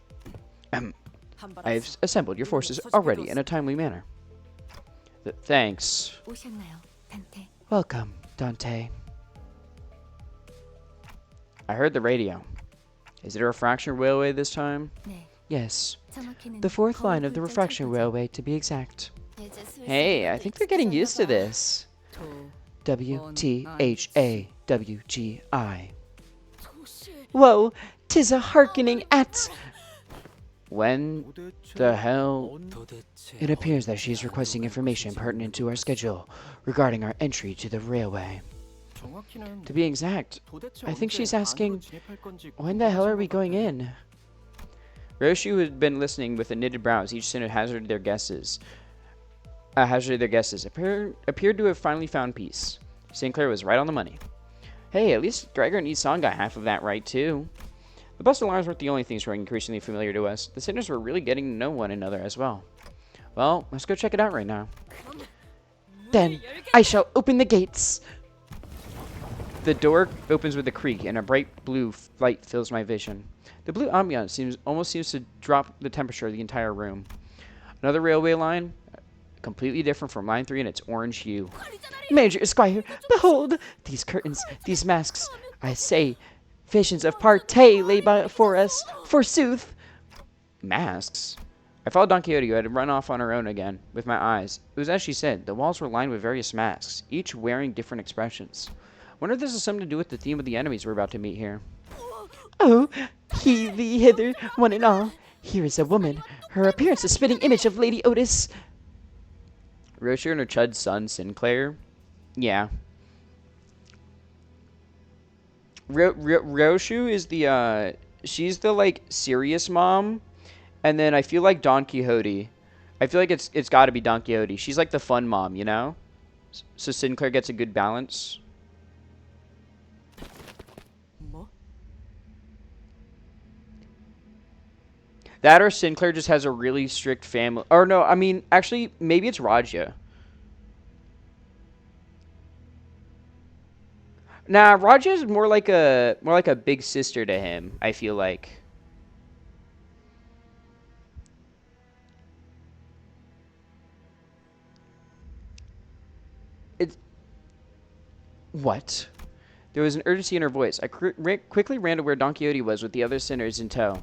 I've assembled your forces already in a timely manner. Thanks. Welcome, Dante. I heard the radio. Is it a refraction railway this time? Yes. The 4th line of the refraction railway, to be exact. Hey, I think they're getting used to this. WTHAWGI. Whoa, 'tis a hearkening at... When the hell... It appears that she's requesting information pertinent to our schedule regarding our entry to the railway. To be exact, I think she's asking, when the hell are we going in? Roshi, who had been listening with knitted brows, each sinner hazarded their guesses. Appeared to have finally found peace. Sinclair was right on the money. Hey, at least Gregor and Isong got half of that right, too. The bus alarms weren't the only things growing increasingly familiar to us. The sinners were really getting to know one another as well. Well, let's go check it out right now. Then, I shall open the gates. The door opens with a creak, and a bright blue light fills my vision. The blue ambiance almost seems to drop the temperature of the entire room. Another railway line, completely different from line 3 in its orange hue. Major Esquire, behold! These curtains, these masks, I say, visions of party lay before us, forsooth. Masks? I followed Don Quixote, who had run off on her own again, with my eyes. It was as she said, the walls were lined with various masks, each wearing different expressions. I wonder if this has something to do with the theme of the enemies we're about to meet here. Oh, he thee hither, one and all. Here is a woman. Her appearance a spitting image of Lady Otis. Rocher and her chud son, Sinclair? Yeah. Ryoshu is the she's the like serious mom, and then I feel like Don Quixote. I feel like it's got to be Don Quixote. She's like the fun mom, you know. So Sinclair gets a good balance. That or Sinclair just has a really strict family. Or no, I mean, actually, maybe it's Raja. Nah, Raja is more like a big sister to him, I feel like. It's what? There was an urgency in her voice. I quickly ran to where Don Quixote was with the other sinners in tow.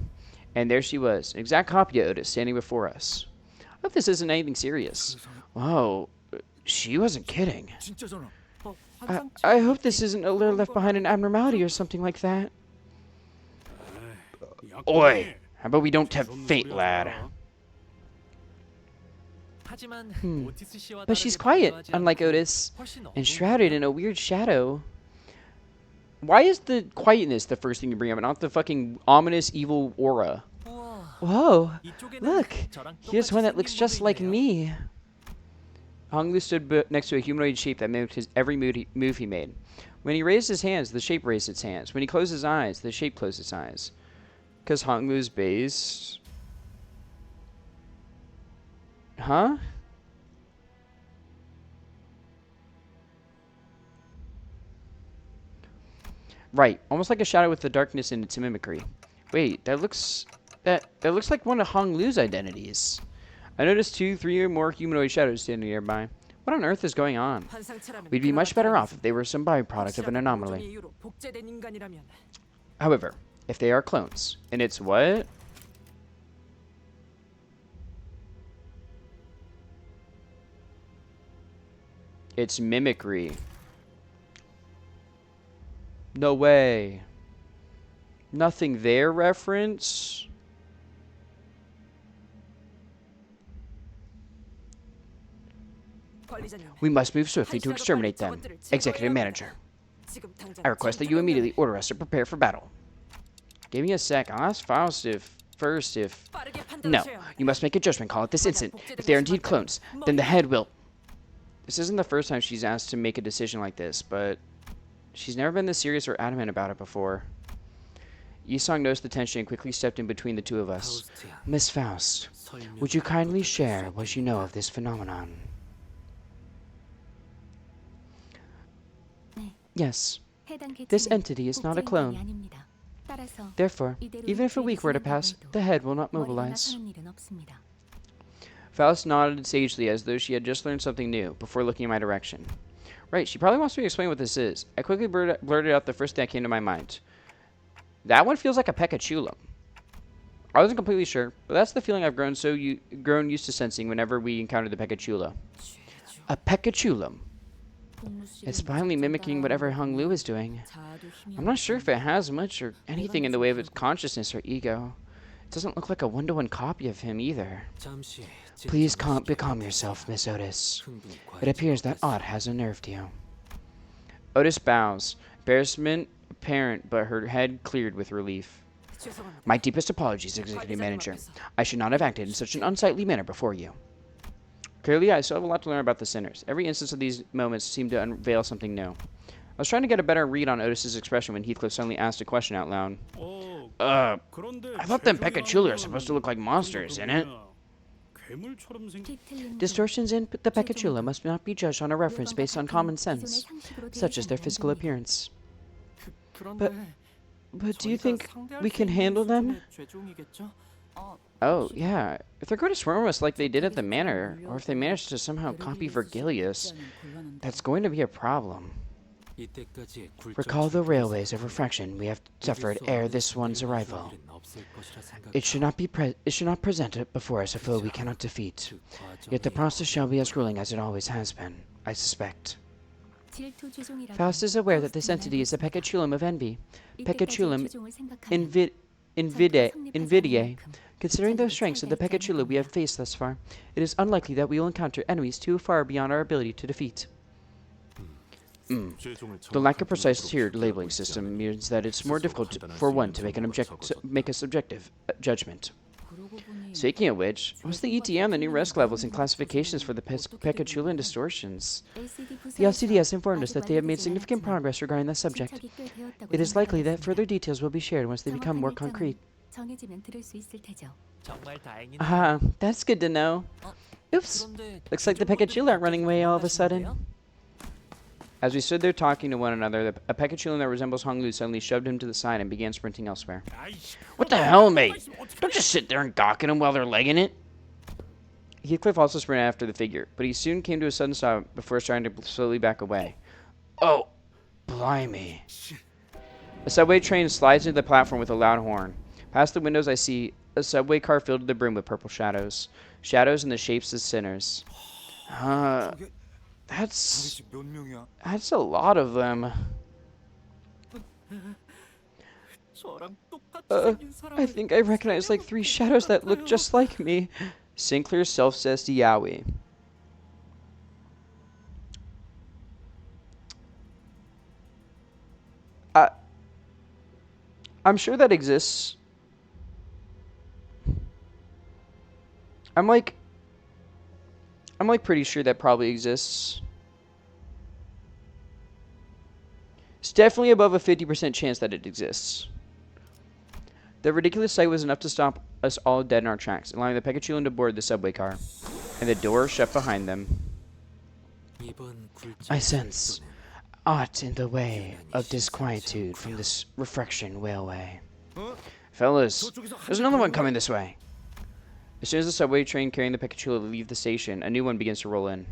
And there she was, an exact copy of Otis, standing before us. I hope this isn't anything serious. Whoa, she wasn't kidding. I hope this isn't a lure left behind an abnormality or something like that. Oi, how about we don't tempt fate, lad? But she's quiet, unlike Otis, and shrouded in a weird shadow. Why is the quietness the first thing you bring up, and not the fucking ominous evil aura? Whoa, look, here's one that looks just like me. Honglu stood next to a humanoid shape that mimicked every move he made. When he raised his hands, the shape raised its hands. When he closed his eyes, the shape closed its eyes. Because Honglu's based... Huh? Right, almost like a shadow with the darkness in its mimicry. Wait, that looks like one of Honglu's identities. I noticed 2, 3 or more humanoid shadows standing nearby. What on earth is going on? We'd be much better off if they were some byproduct of an anomaly. However, if they are clones, and it's what? It's mimicry. No way. Nothing there reference? We must move swiftly to exterminate them. Executive Manager. I request that you immediately order us to prepare for battle. Give me a sec. I'll ask Faust first if... No, you must make a judgment call at this instant. If they are indeed clones, then the head will... This isn't the first time she's asked to make a decision like this, but... She's never been this serious or adamant about it before. Yisong noticed the tension and quickly stepped in between the two of us. Miss Faust, would you kindly share what you know of this phenomenon? Yes. This entity is not a clone. Therefore, even if a week were to pass, the head will not mobilize. Faust nodded sagely as though she had just learned something new, before looking in my direction. Right, she probably wants me to explain what this is. I quickly blurted out the first thing that came to my mind. That one feels like a pekachulum. I wasn't completely sure, but that's the feeling I've grown used to sensing whenever we encounter the pekachula. A pekachulum. It's finally mimicking whatever Honglu is doing. I'm not sure if it has much or anything in the way of its consciousness or ego. It doesn't look like a one-to-one copy of him either. Please becalm yourself, Miss Otis. It appears that aught has unnerved you. Otis bows. Embarrassment apparent, but her head cleared with relief. My deepest apologies, Executive Manager. I should not have acted in such an unsightly manner before you. Clearly, I still have a lot to learn about the sinners. Every instance of these moments seemed to unveil something new. I was trying to get a better read on Otis's expression when Heathcliff suddenly asked a question out loud. I thought them pekachula are supposed to look like monsters, innit? Distortions in the pekachula must not be judged on a reference based on common sense, such as their physical appearance. But do you think we can handle them? Oh, yeah. If they're going to swarm us like they did at the manor, or if they manage to somehow copy Vergilius, that's going to be a problem. Recall the railways of refraction we have suffered ere this one's arrival. It should not present before us a foe we cannot defeat. Yet the process shall be as grueling as it always has been, I suspect. Faust is aware that this entity is a pekachulum of envy. Pekachulum invidiae. Considering the strengths of the pekachula we have faced thus far, it is unlikely that we will encounter enemies too far beyond our ability to defeat. The lack of precise tiered labeling system means that it's more difficult for one to make a subjective judgment. Speaking of which, what's the ETA on the new risk levels and classifications for the Pekachulan distortions? The LCD has informed us that they have made significant progress regarding the subject. It is likely that further details will be shared once they become more concrete. That's good to know. Oops, looks like the Pekachu aren't running away all of a sudden. As we stood there talking to one another, a Pekachulan that resembles Honglu suddenly shoved him to the side and began sprinting elsewhere. What the hell, mate? Don't just sit there and gawk at him while they're legging it. Heathcliff also sprinted after the figure, but he soon came to a sudden stop before starting to slowly back away. Oh, blimey. A subway train slides into the platform with a loud horn. Past the windows I see a subway car filled to the brim with purple shadows. Shadows in the shapes of sinners. That's a lot of them. I think I recognize like 3 shadows that look just like me. Sinclair self-says to Yowie. I'm sure that exists. I'm like pretty sure that probably exists. It's definitely above a 50% chance that it exists. The ridiculous sight was enough to stop us all dead in our tracks, allowing the Pekachulan to board the subway car, and the door shut behind them. I sense aught in the way of disquietude from this refraction railway. Fellas, there's another one coming this way. As soon as the subway train carrying the Pekachu leave the station, a new one begins to roll in.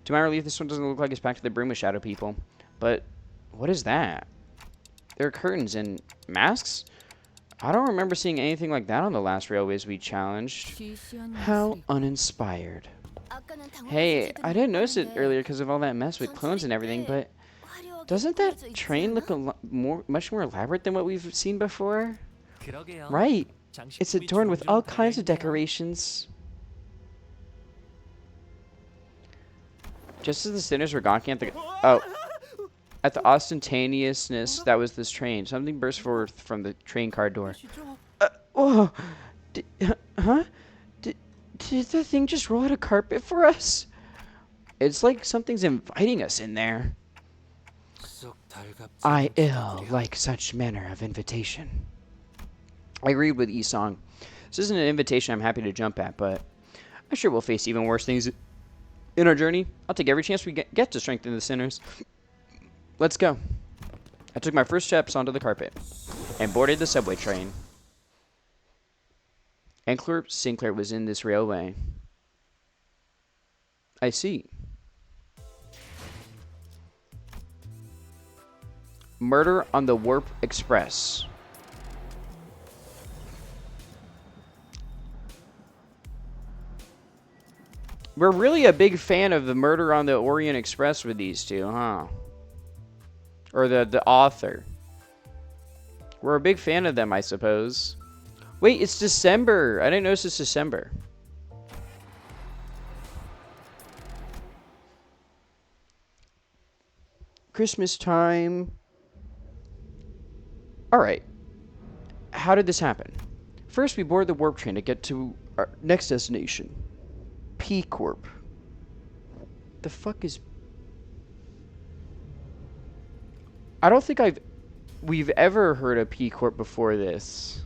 To my relief, this one doesn't look like it's packed to the brim with shadow people. But what is that? There are curtains and masks? I don't remember seeing anything like that on the last railways we challenged. How uninspired. Hey, I didn't notice it earlier because of all that mess with clones and everything, but doesn't that train look much more elaborate than what we've seen before? Right. It's adorned with all kinds of decorations. Just as the sinners were gawking at the ostentatiousness that was this train, something burst forth from the train car door. Whoa! Huh? Did the thing just roll out a carpet for us? It's like something's inviting us in there. I ill like such manner of invitation. I agreed with Isong. This isn't an invitation I'm happy to jump at, but I'm sure we'll face even worse things in our journey. I'll take every chance we get to strengthen the sinners. Let's go. I took my first steps onto the carpet and boarded the subway train. Sinclair was in this railway. I see. Murder on the Warp Express. We're really a big fan of the Murder on the Orient Express with these two, huh? Or the author. We're a big fan of them, I suppose. Wait, it's December. I didn't notice it's December. Christmas time. Alright. How did this happen? First, we board the warp train to get to our next destination. P Corp. The fuck is... I don't think we've ever heard of P Corp before this.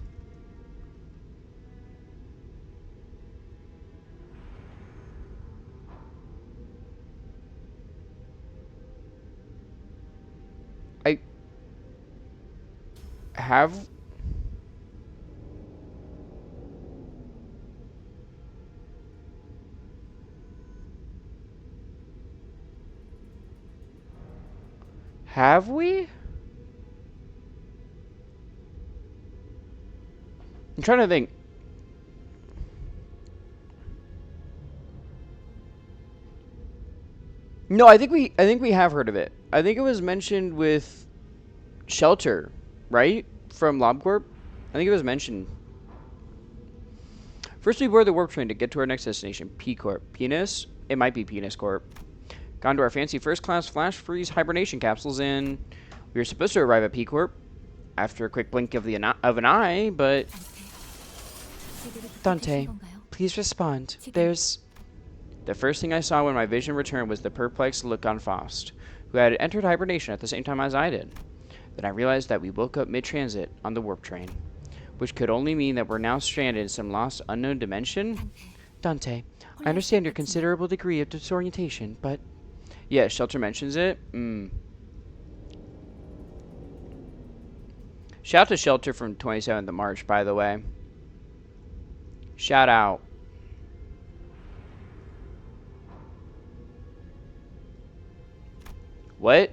Have we? I'm trying to think. No, I think we have heard of it. I think it was mentioned with Shelter, right? From LobCorp. I think it was mentioned. First, we board the warp train to get to our next destination, P Corp. Penis? It might be Penis Corp. Gone to our fancy first-class flash freeze hibernation capsules, and we were supposed to arrive at P Corp after a quick blink of an eye, but Dante, please respond. There's... The first thing I saw when my vision returned was the perplexed look on Faust, who had entered hibernation at the same time as I did. Then I realized that we woke up mid-transit on the warp train, which could only mean that we're now stranded in some lost unknown dimension. Dante, I understand your considerable degree of disorientation, but... Yeah, Shelter mentions it. Shout out to Shelter from 27th of March, by the way. Shout out. What?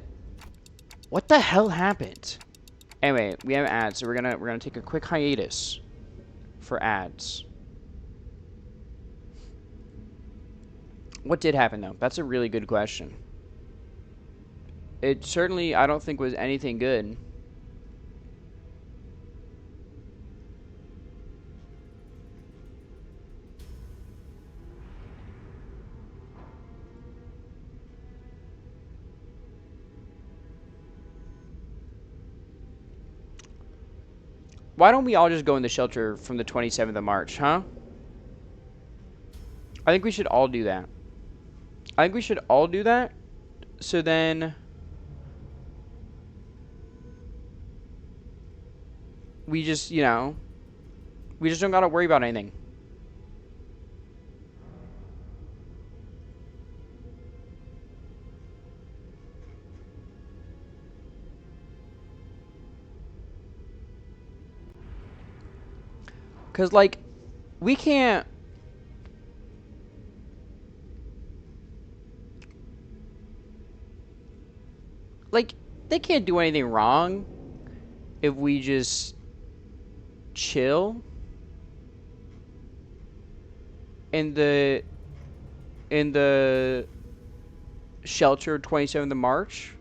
What the hell happened? Anyway, we have ads, so we're gonna take a quick hiatus for ads. What did happen though? That's a really good question. It certainly, I don't think, was anything good. Why don't we all just go in the shelter from the 27th of March, huh? I think we should all do that. I think we should all do that. So then we just, you know, we just don't gotta worry about anything. Because, like, we can't... Like, they can't do anything wrong if we just chill in the shelter 27th of March.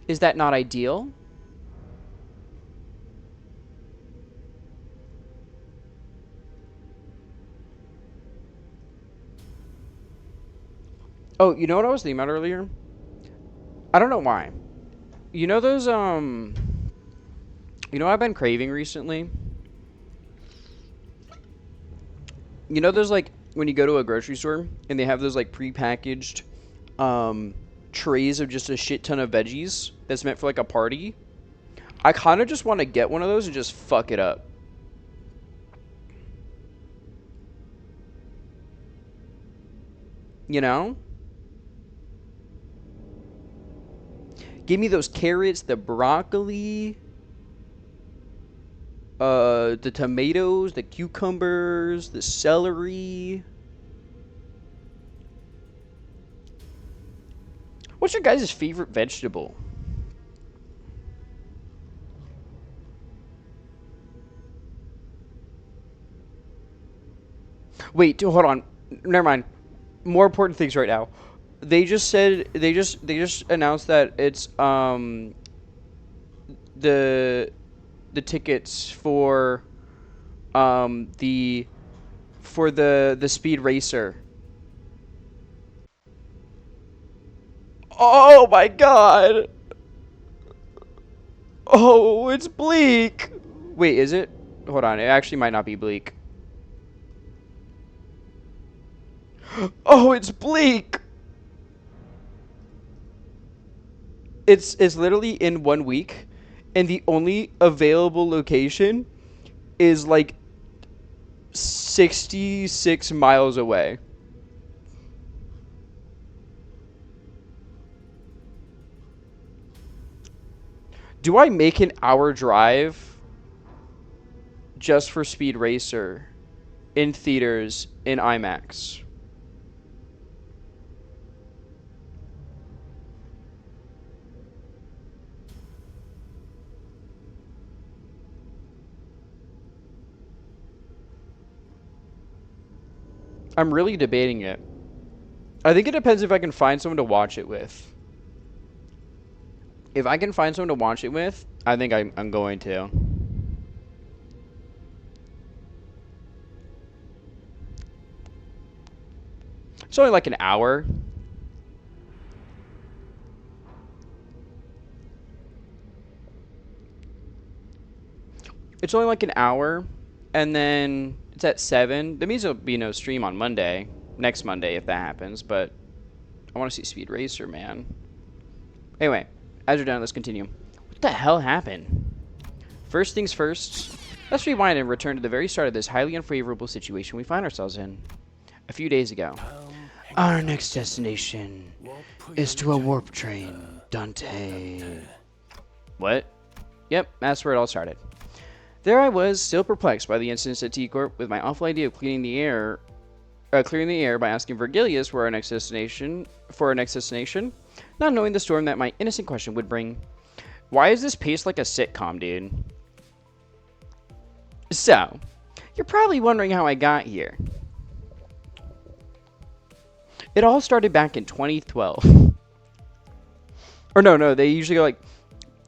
Is that not ideal? Oh, you know what I was thinking about earlier? I don't know why. You know those, you know what I've been craving recently? You know those, like, when you go to a grocery store and they have those, like, prepackaged, trays of just a shit ton of veggies that's meant for, like, a party? I kind of just want to get one of those and just fuck it up. You know? Give me those carrots, the broccoli, the tomatoes, the cucumbers, the celery. What's your guys' favorite vegetable? Wait, hold on. Never mind. More important things right now. They just said they just announced that it's the tickets for the speed racer. Oh my god. Oh, it's bleak. Wait, is it? Hold on. It actually might not be bleak. Oh, it's bleak. It's literally in 1 week, and the only available location is like 66 miles away. Do I make an hour drive just for Speed Racer in theaters in IMAX? I'm really debating it. I think it depends if I can find someone to watch it with. If I can find someone to watch it with, I think I'm going to. It's only like an hour. It's only like an hour, and then it's at 7. That means there'll be no stream on Monday, next Monday if that happens, but I want to see Speed Racer, man. Anyway, as we're done, let's continue. What the hell happened? First things first, let's rewind and return to the very start of this highly unfavorable situation we find ourselves in. A few days ago. Our next destination is to a warp train, Dante. What? Yep, that's where it all started. There I was, still perplexed by the incidents at T-Corp, with my awful idea of clearing the air by asking Virgilius for our next destination, not knowing the storm that my innocent question would bring. Why is this paced like a sitcom, dude? So, you're probably wondering how I got here. It all started back in 2012. Or no, they usually go like,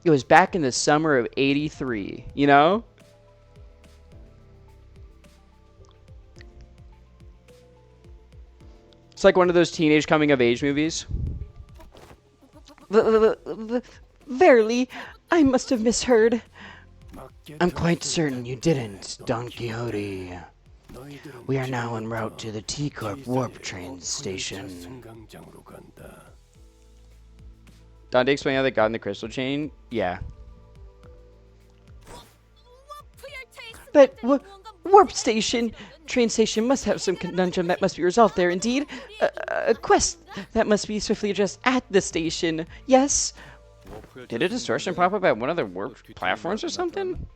it was back in the summer of '83, you know? It's like one of those teenage coming-of-age movies. Verily, I must have misheard. I'm quite certain you didn't, Don Quixote. We are now en route to the T-Corp warp train station. Dante explain how they got in the crystal chain? Yeah. But warp station, train station must have some conundrum that must be resolved there. Indeed, a quest that must be swiftly addressed at the station. Yes? Did a distortion pop up at one of the warp platforms or something?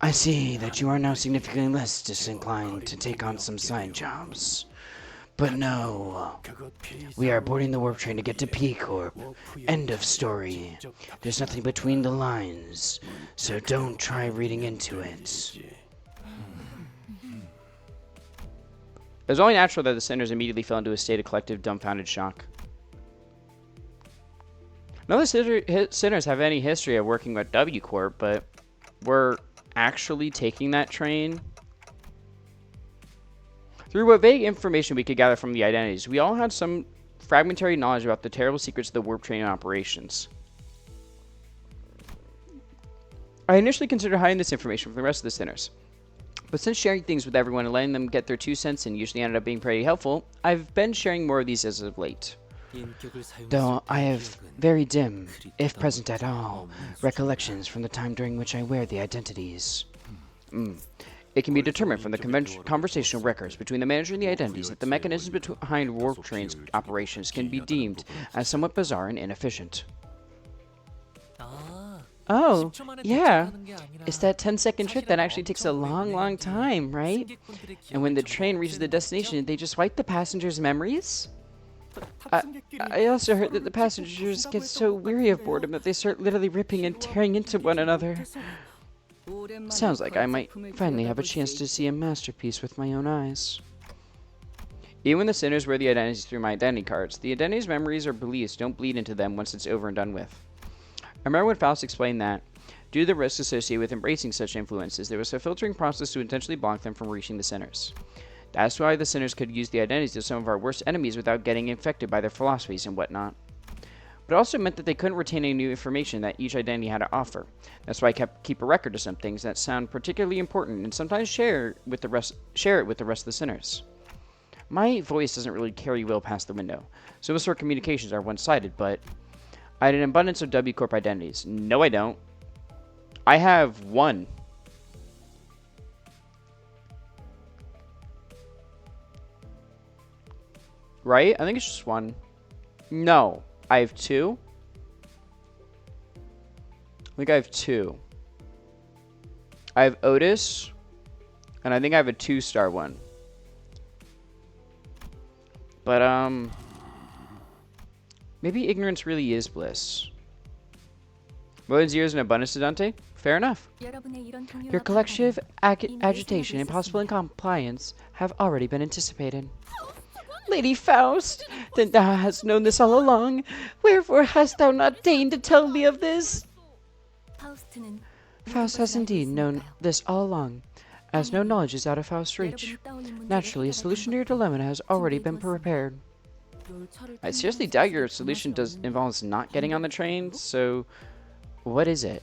I see that you are now significantly less disinclined to take on some side jobs. But no, we are boarding the warp train to get to P-Corp. End of story. There's nothing between the lines, so don't try reading into it. It was only natural that the sinners immediately fell into a state of collective dumbfounded shock. None of the sinners have any history of working with W Corp, but we're actually taking that train. Through what vague information we could gather from the identities, we all had some fragmentary knowledge about the terrible secrets of the warp train operations. I initially considered hiding this information from the rest of the sinners, but since sharing things with everyone and letting them get their 2 cents in usually ended up being pretty helpful, I've been sharing more of these as of late. Though I have very dim, if present at all, recollections from the time during which I wear the identities. It can be determined from the conversational records between the manager and the identities that the mechanisms behind warp trains operations can be deemed as somewhat bizarre and inefficient. Oh, yeah. It's that 10-second trick that actually takes a long time, right? And when the train reaches the destination, they just wipe the passengers' memories? I also heard that the passengers get so weary of boredom that they start literally ripping and tearing into one another. Sounds like I might finally have a chance to see a masterpiece with my own eyes. Even when the sinners wear the identities through my identity cards, the identities' memories or beliefs don't bleed into them once it's over and done with. I remember when Faust explained that, due to the risks associated with embracing such influences, there was a filtering process to intentionally block them from reaching the sinners. That's why the sinners could use the identities of some of our worst enemies without getting infected by their philosophies and whatnot. But it also meant that they couldn't retain any new information that each identity had to offer. That's why I keep a record of some things that sound particularly important and sometimes share it with the rest of the sinners. My voice doesn't really carry well past the window, so most of our communications are one-sided, but I had an abundance of W Corp identities. No, I don't. I have one. Right? I think it's just one. No. I have 2. I think I have 2. I have Otis. And I think I have a 2-star one. But, maybe ignorance really is bliss. More than zeros in abundance to Dante? Fair enough. Your collective agitation and possible incompliance have already been anticipated. Lady Faust, then thou hast known this all along. Wherefore hast thou not deigned to tell me of this? Faust has indeed known this all along, as no knowledge is out of house reach. Naturally, a solution to your dilemma has already been prepared. I seriously doubt your solution involves not getting on the train, so what is it?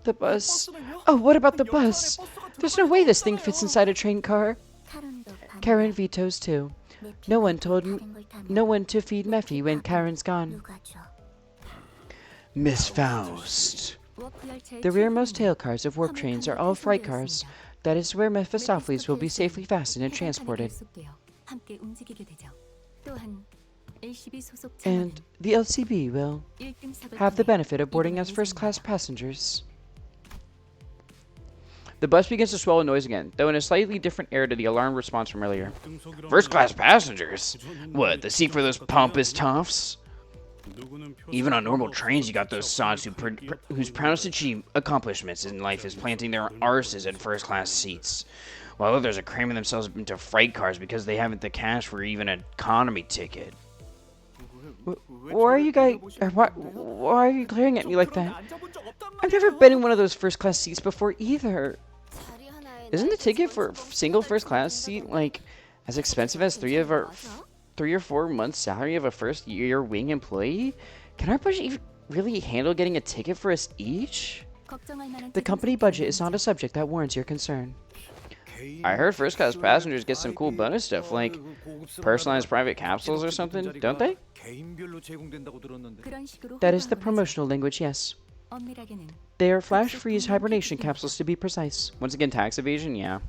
The bus. Oh, what about the bus? There's no way this thing fits inside a train car. Karen vetoes too. No one to feed Mephi when Karen's gone. Miss Faust. The rearmost tail cars of warp trains are all freight cars. That is where Mephistopheles will be safely fastened and transported. And the LCB will have the benefit of boarding as first-class passengers. The bus begins to swell with noise again, though in a slightly different air to the alarm response from earlier. First-class passengers? What, the seat for those pompous toffs? Even on normal trains, you got those sods whose proudest accomplishments in life is planting their arses in first-class seats, while others are cramming themselves into freight cars because they haven't the cash for even an economy ticket. Why are you glaring at me like that? I've never been in one of those first-class seats before either. Isn't the ticket for a single first-class seat, like, as expensive as 3 or 4 months' salary of a first-year wing employee? Can our budget really handle getting a ticket for us each? The company budget is not a subject that warrants your concern. I heard first-class passengers get some cool bonus stuff, like personalized private capsules or something, don't they? That is the promotional language, yes. They are flash-freeze hibernation capsules to be precise. Once again, tax evasion, yeah.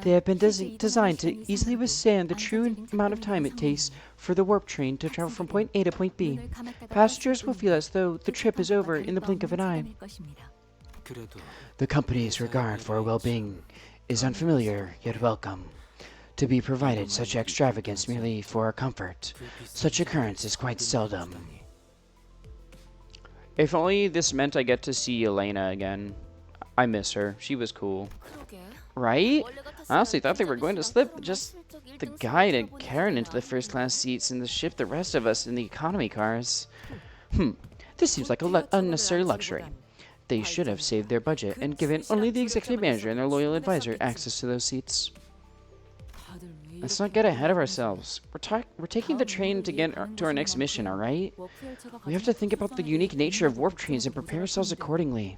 They have been designed to easily withstand the true amount of time it takes for the warp train to travel from point A to point B. Passengers will feel as though the trip is over in the blink of an eye. The company's regard for our well-being is unfamiliar yet welcome. To be provided such extravagance merely for our comfort, such occurrence is quite seldom. If only this meant I get to see Elena again. I miss her. She was cool. Right? I honestly thought they were going to slip just the guide and Karen into the first-class seats and ship the rest of us in the economy cars. This seems like an unnecessary luxury. They should have saved their budget and given only the executive manager and their loyal advisor access to those seats. Let's not get ahead of ourselves. We're taking the train to get to our next mission, alright? We have to think about the unique nature of warp trains and prepare ourselves accordingly.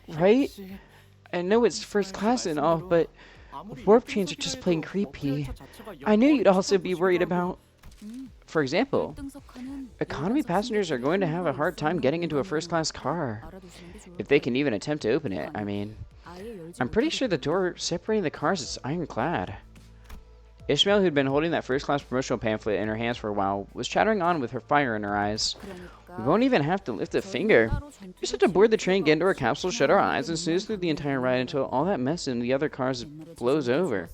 Right? I know it's first class and all, but warp trains are just plain creepy. I knew you'd also be worried about... For example, economy passengers are going to have a hard time getting into a first-class car. If they can even attempt to open it, I mean. I'm pretty sure the door separating the cars is ironclad. Ishmael, who'd been holding that first-class promotional pamphlet in her hands for a while, was chattering on with her fire in her eyes. We won't even have to lift a finger. We just have to board the train, get into our capsule, shut our eyes, and snooze through the entire ride until all that mess in the other cars blows over.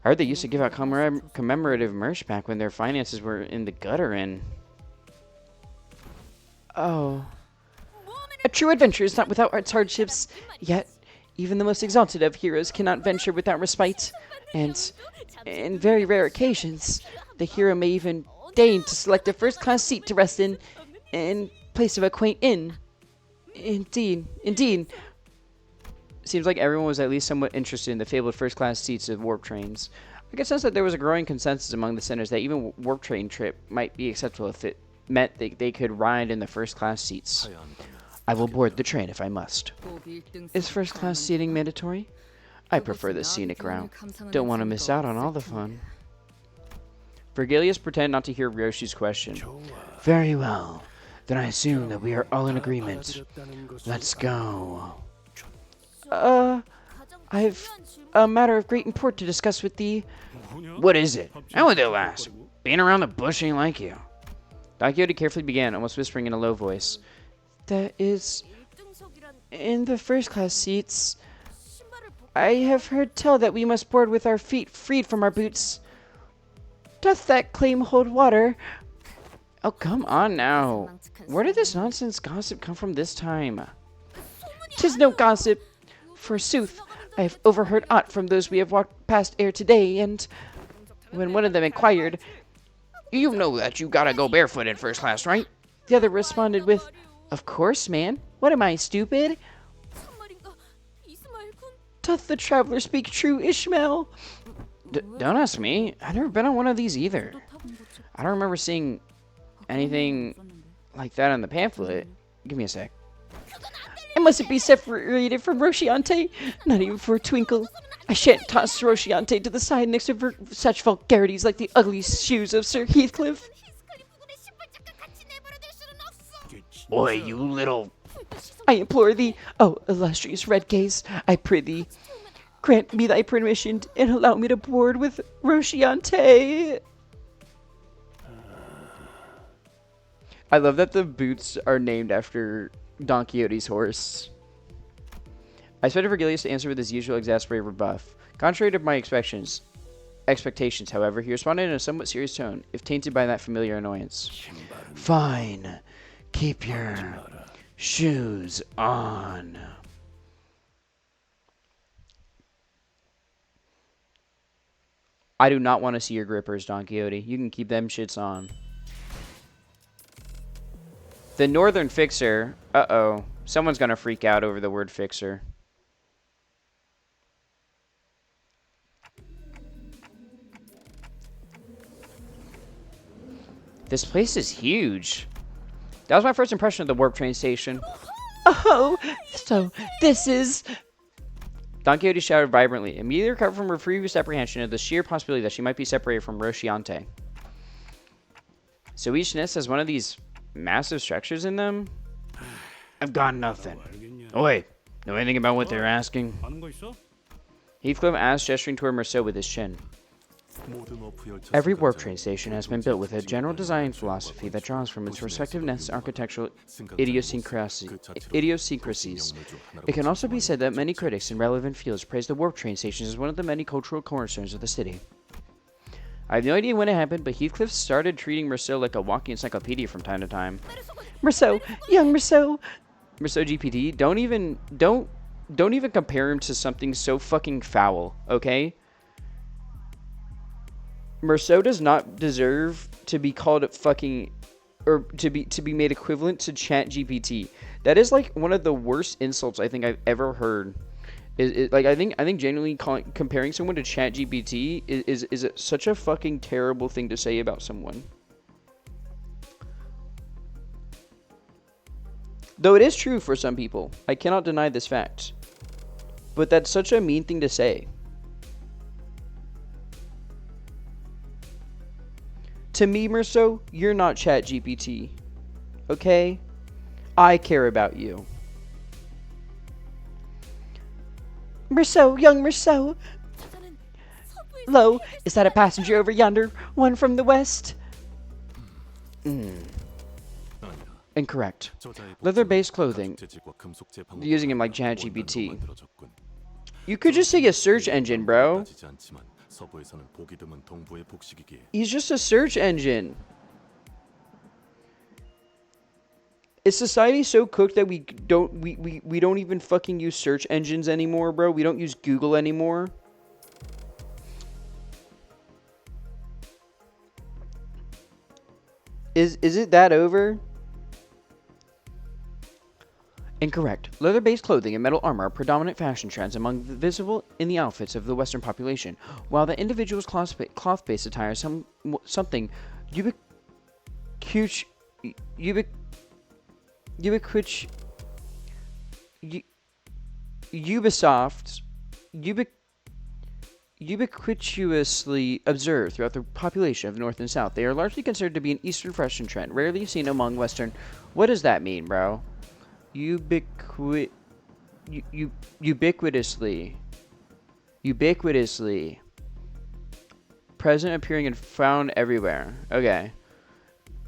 I heard they used to give out commemorative merch back when their finances were in the gutter and... Oh. A true adventure is not without its hardships, yet even the most exalted of heroes cannot venture without respite, and in very rare occasions, the hero may even deign to select a first-class seat to rest in place of a quaint inn. Indeed. Seems like everyone was at least somewhat interested in the fabled first-class seats of warp trains. I get a sense that there was a growing consensus among the sinners that even warp train trip might be acceptable if it meant they could ride in the first-class seats. I will board the train if I must. Is first-class seating mandatory? I prefer the scenic route. Don't want to miss out on all the fun. Vergilius pretended not to hear Ryoshi's question. Very well. Then I assume that we are all in agreement. Let's go. I've a matter of great import to discuss with thee. What is it? How would it last? Being around the bush ain't like you. Don Quixote carefully began, almost whispering in a low voice. That is, in the first-class seats, I have heard tell that we must board with our feet freed from our boots. Doth that claim hold water? Oh, come on now. Where did this nonsense gossip come from this time? 'Tis no gossip. Forsooth, I have overheard aught from those we have walked past ere today, and when one of them inquired, You know that you gotta go barefoot in first class, right? The other responded with, Of course, man. What am I, stupid? Doth the traveler speak true, Ishmael? Don't ask me. I've never been on one of these either. I don't remember seeing anything like that on the pamphlet. Give me a sec. It mustn't be separated from Rosciante. Not even for a twinkle. I shan't toss Rosciante to the side next to such vulgarities like the ugly shoes of Sir Heathcliff. Boy, you little... I implore thee, oh illustrious red gaze, I prithee, grant me thy permission and allow me to board with Rosciante. I love that the boots are named after Don Quixote's horse. I expected Vergilius to answer with his usual exasperated rebuff. Contrary to my expectations, however, he responded in a somewhat serious tone, if tainted by that familiar annoyance. Fine. Keep your shoes on. I do not want to see your grippers, Don Quixote. You can keep them shits on. The Northern Fixer. Uh-oh. Someone's gonna freak out over the word fixer. This place is huge. That was my first impression of the warp train station. Oh, so this is... Don Quixote shouted vibrantly, immediately recovered from her previous apprehension of the sheer possibility that she might be separated from Rosciante. So each nest has one of these massive structures in them? I've got nothing. Oi, know anything about what they're asking? Heathcliff asked, gesturing toward Merceau with his chin. Every warp train station has been built with a general design philosophy that draws from its respective nest's architectural idiosyncrasies. It can also be said that many critics in relevant fields praise the warp train stations as one of the many cultural cornerstones of the city. I have no idea when it happened, but Heathcliff started treating Merceau like a walking encyclopedia from time to time. Merceau, young Merceau. Merceau GPT, don't even compare him to something so fucking foul, okay? Merceau does not deserve to be called fucking, or to be made equivalent to Chat GPT. That is like one of the worst insults I think I've ever heard. Like I think genuinely comparing someone to Chat GPT is such a fucking terrible thing to say about someone. Though it is true for some people, I cannot deny this fact. But that's such a mean thing to say. To me, Merceau, you're not Chat GPT. Okay? I care about you. Merceau, young Merceau. Lo, is that a passenger over yonder? One from the west? Incorrect. Leather-based clothing. Using him like Chat GPT. You could just say a search engine, bro. He's just a search engine. Is society so cooked that we don't even fucking use search engines anymore, bro? We don't use Google anymore. Is it that over? Incorrect. Leather-based clothing and metal armor are predominant fashion trends among the visible in the outfits of the Western population, while the individual's cloth-based attire is something ubiquitously observed throughout the population of North and South. They are largely considered to be an Eastern fashion trend, rarely seen among Western. What does that mean, bro? Ubiquitously present, appearing, and found everywhere. Okay.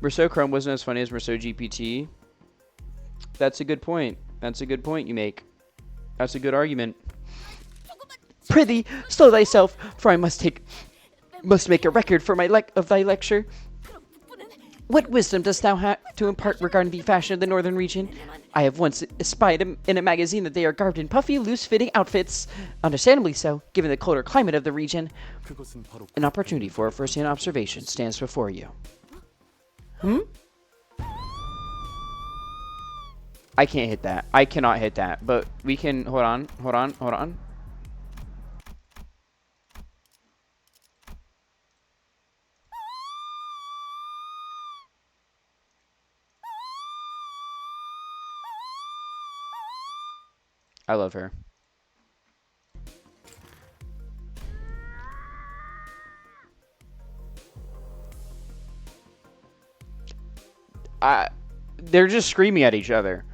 Merceau Chrome wasn't as funny as Merceau GPT. That's a good point. That's a good point you make. That's a good argument. Prithee, slow thyself, for I must make a record for of thy lecture. What wisdom dost thou have to impart regarding the fashion of the northern region? I have once espied in a magazine that they are garbed in puffy, loose-fitting outfits. Understandably so, given the colder climate of the region. An opportunity for a first-hand observation stands before you. I can't hit that. I cannot hit that. But we can... Hold on. I love her. They're just screaming at each other.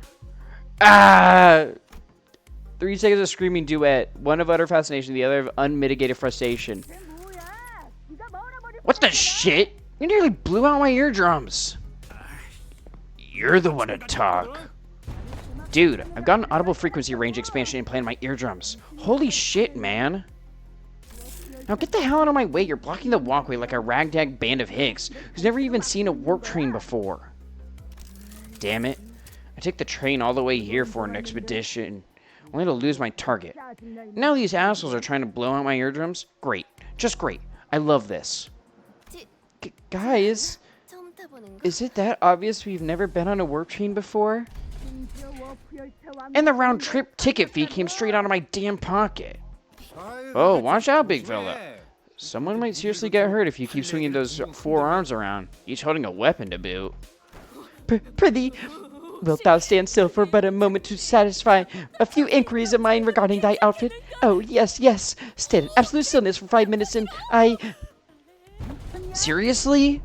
3 seconds of screaming duet. One of utter fascination, the other of unmitigated frustration. What the shit? You nearly blew out my eardrums. You're the one to talk. Dude, I've got an audible frequency range expansion implanted in my eardrums. Holy shit, man. Now get the hell out of my way. You're blocking the walkway like a ragtag band of hicks who's never even seen a warp train before. Damn it. I take the train all the way here for an expedition, only to lose my target. Now these assholes are trying to blow out my eardrums? Great. Just great. I love this. Guys, is it that obvious we've never been on a warp train before? And the round trip ticket fee came straight out of my damn pocket. Oh, watch out, big fella. Someone might seriously get hurt if you keep swinging those 4 arms around, each holding a weapon to boot. Prithee, wilt thou stand still for but a moment to satisfy a few inquiries of mine regarding thy outfit? Oh, yes, yes. Stand in absolute stillness for 5 minutes and I... Seriously?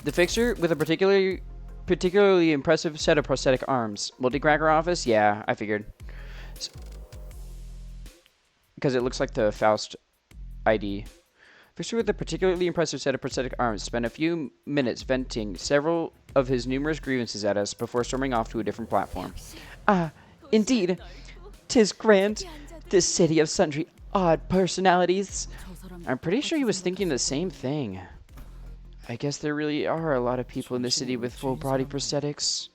The fixer with a particularly impressive set of prosthetic arms. Multi-cracker office? Yeah, I figured. Because it looks like the Faust ID. Fixer with a particularly impressive set of prosthetic arms spent a few minutes venting several of his numerous grievances at us before storming off to a different platform. Ah, indeed. 'Tis grand, this city of sundry odd personalities. I'm pretty sure he was thinking the same thing. I guess there really are a lot of people in the city with full body prosthetics.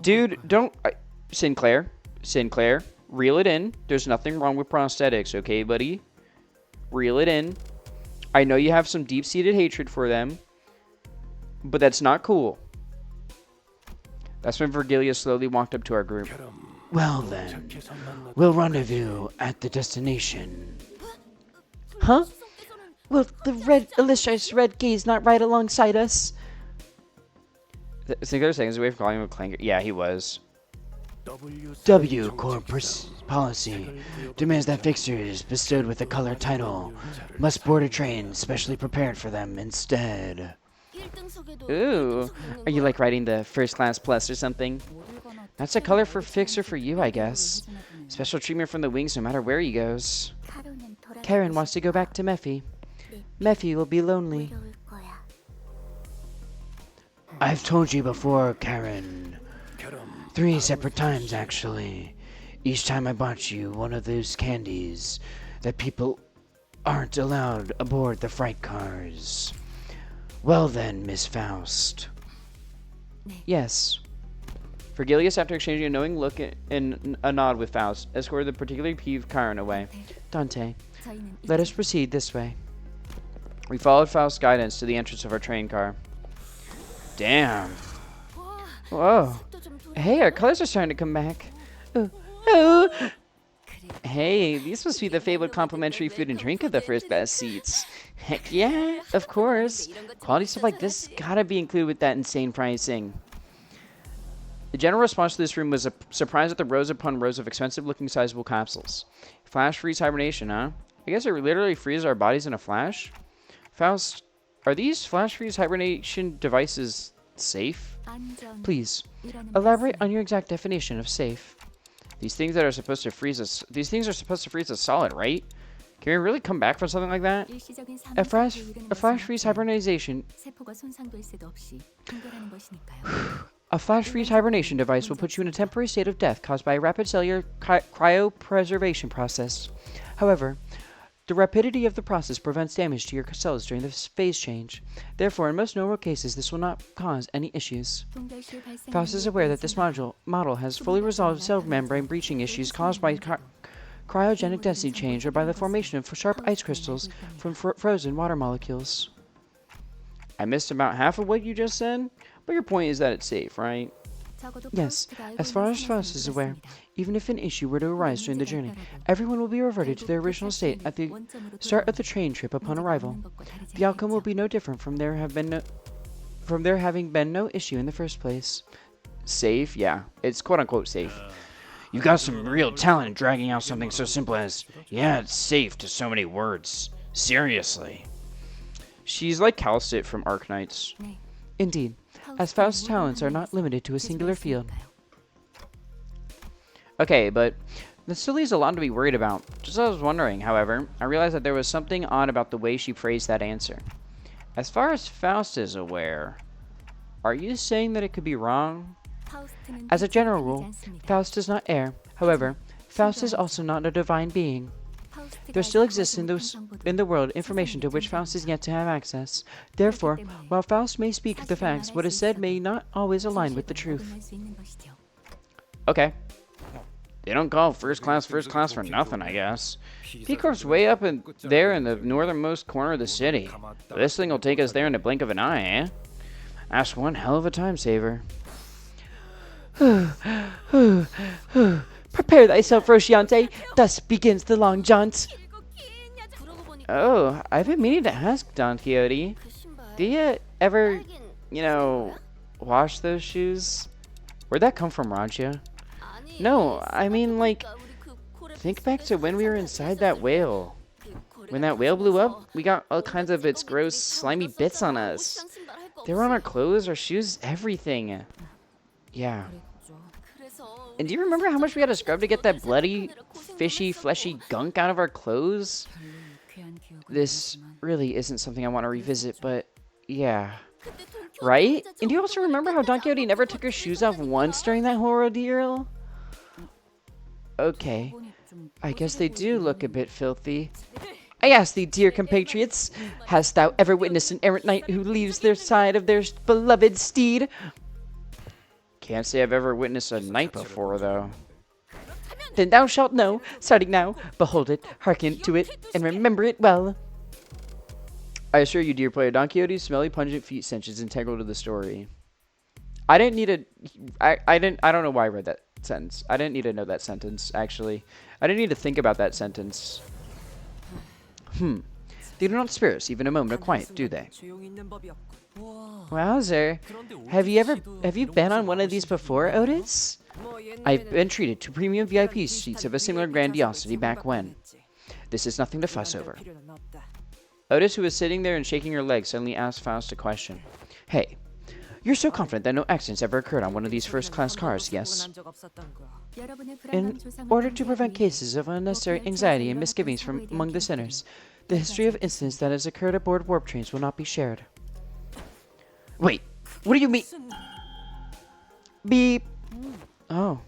Dude, don't... Sinclair, reel it in. There's nothing wrong with prosthetics, okay, buddy? Reel it in. I know you have some deep-seated hatred for them, but that's not cool. That's when Virgilia slowly walked up to our group. Well then, we'll rendezvous at the destination. Huh? Will the illustrious red gaze not ride alongside us? Sinclair seconds away from calling him a clanker. Yeah, he was. W Corps policy demands that fixtures bestowed with the color title must board a train specially prepared for them instead. Ooh, are you like riding the first class plus or something? That's a color for fixer for you, I guess. Special treatment from the wings no matter where he goes. Karen wants to go back to Mephi. Mephi will be lonely. I've told you before, Karen. 3 separate times, actually. Each time I bought you one of those candies that people aren't allowed aboard the freight cars. Well then, Miss Faust. Yes. Vergilius, after exchanging a knowing look and a nod with Faust, escorted the particularly peeved Chiron away. Dante, let us proceed this way. We followed Faust's guidance to the entrance of our train car. Damn. Whoa. Hey, our colors are starting to come back. Oh. Hey, these must be the fabled complimentary food and drink of the first class seats. Heck yeah, of course. Quality stuff like this gotta be included with that insane pricing. The general response to this room was a surprise at the rows upon rows of expensive-looking sizable capsules. Flash freeze hibernation, huh? I guess it literally freezes our bodies in a flash? Faust, are these flash freeze hibernation devices safe? Please, elaborate on your exact definition of safe. These things are supposed to freeze us solid, right? Can we really come back from something like that? A flash freeze hibernation. A flash freeze hibernation device will put you in a temporary state of death caused by a rapid cellular cryopreservation process. However, the rapidity of the process prevents damage to your cells during the phase change. Therefore, in most normal cases, this will not cause any issues. Faust is aware that this model has fully resolved cell membrane breaching issues caused by cryogenic density change or by the formation of sharp ice crystals from frozen water molecules. I missed about half of what you just said, but your point is that it's safe, right? Yes, as far as Faust is aware, even if an issue were to arise during the journey, everyone will be reverted to their original state at the start of the train trip upon arrival. The outcome will be no different from there having been no issue in the first place. safe. Yeah, it's quote-unquote safe. You've got some real talent in dragging out something so simple as, yeah, it's safe to so many words. Seriously. She's like Calcit from Arknights. Indeed, as Faust's talents are not limited to a singular field. Okay, but this still leaves a lot to be worried about. Just as I was wondering, however, I realized that there was something odd about the way she phrased that answer. As far as Faust is aware, are you saying that it could be wrong? As a general rule, Faust does not err. However, Faust is also not a divine being. There still exists in the world information to which Faust is yet to have access. Therefore, while Faust may speak the facts, what is said may not always align with the truth. Okay. They don't call first class for nothing, I guess. P-Corp's way up there in the northernmost corner of the city. But this thing will take us there in the blink of an eye, eh? That's one hell of a time saver. Prepare thyself, Rosciante. Thus begins the long jaunt. Oh, I've been meaning to ask, Don Quixote. Do you ever, wash those shoes? Where'd that come from, Raja? No, I mean, like, think back to when we were inside that whale. When that whale blew up, we got all kinds of its gross, slimy bits on us. They were on our clothes, our shoes, everything. Yeah. And do you remember how much we had to scrub to get that bloody, fishy, fleshy gunk out of our clothes? This really isn't something I want to revisit, but yeah. Right? And do you also remember how Don Quixote never took his shoes off once during that whole ordeal? Okay. I guess they do look a bit filthy. I ask thee, dear compatriots, hast thou ever witnessed an errant knight who leaves their side of their beloved steed? Can't say I've ever witnessed a knight before, though. Then thou shalt know, starting now. Behold it, hearken to it, and remember it well. I assure you, dear player, Don Quixote's smelly, pungent feet stench is integral to the story. I didn't need a... I don't know why I read that sentence. I didn't need to know that sentence, actually. I didn't need to think about that sentence. They do not spare us even a moment of quiet, do they? Wowzer. Have you been on one of these before, Otis? I've been treated to premium VIP seats of a similar grandiosity back when. This is nothing to fuss over. Otis, who was sitting there and shaking her legs, suddenly asked Faust a question. Hey, you're so confident that no accidents ever occurred on one of these first-class cars, yes? In order to prevent cases of unnecessary anxiety and misgivings from among the sinners, the history of incidents that has occurred aboard warp trains will not be shared. Wait, what do you mean? Beep. Oh,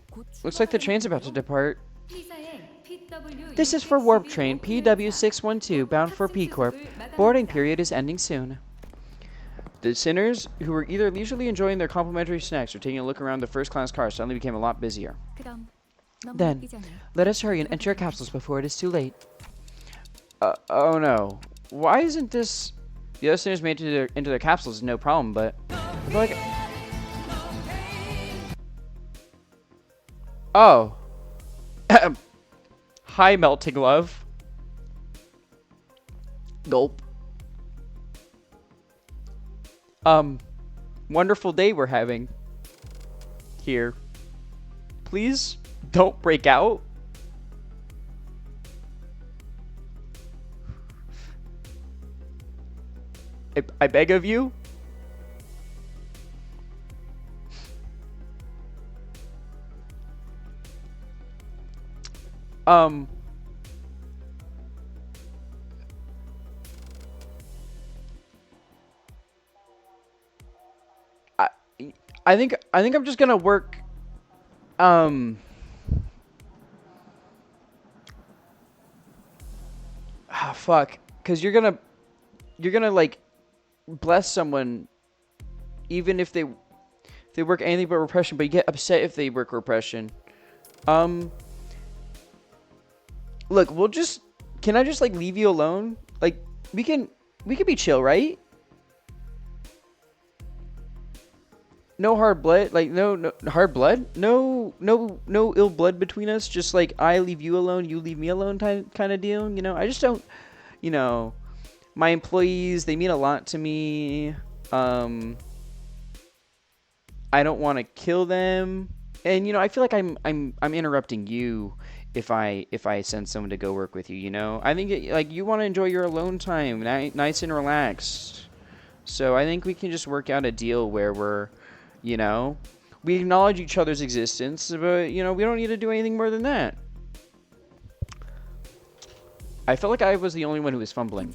looks like the train's about to depart. This is for warp train PW612 bound for P-Corp. Boarding period is ending soon. The sinners, who were either leisurely enjoying their complimentary snacks or taking a look around the first-class car, suddenly became a lot busier. Then, let us hurry and enter our capsules before it is too late. Oh no. Why isn't this... The other sinners made it into their capsules, no problem, but... I feel like... Oh. Hi, melting love. Gulp. Wonderful day we're having. Here. Please, don't break out. I beg of you. I think I'm just gonna work. Fuck. Cause you're gonna like bless someone, even if they work anything but repression, but you get upset if they work repression. Look, can I just like leave you alone? Like we can be chill, right? No hard blood, like no hard blood, no ill blood between us. Just like I leave you alone, you leave me alone, kind of deal. You know, I just don't. You know, my employees, they mean a lot to me. I don't want to kill them. And I feel like I'm interrupting you if I send someone to go work with you. I think like you want to enjoy your alone time, nice and relaxed. So I think we can just work out a deal where we're, we acknowledge each other's existence, but we don't need to do anything more than that. I felt like I was the only one who was fumbling.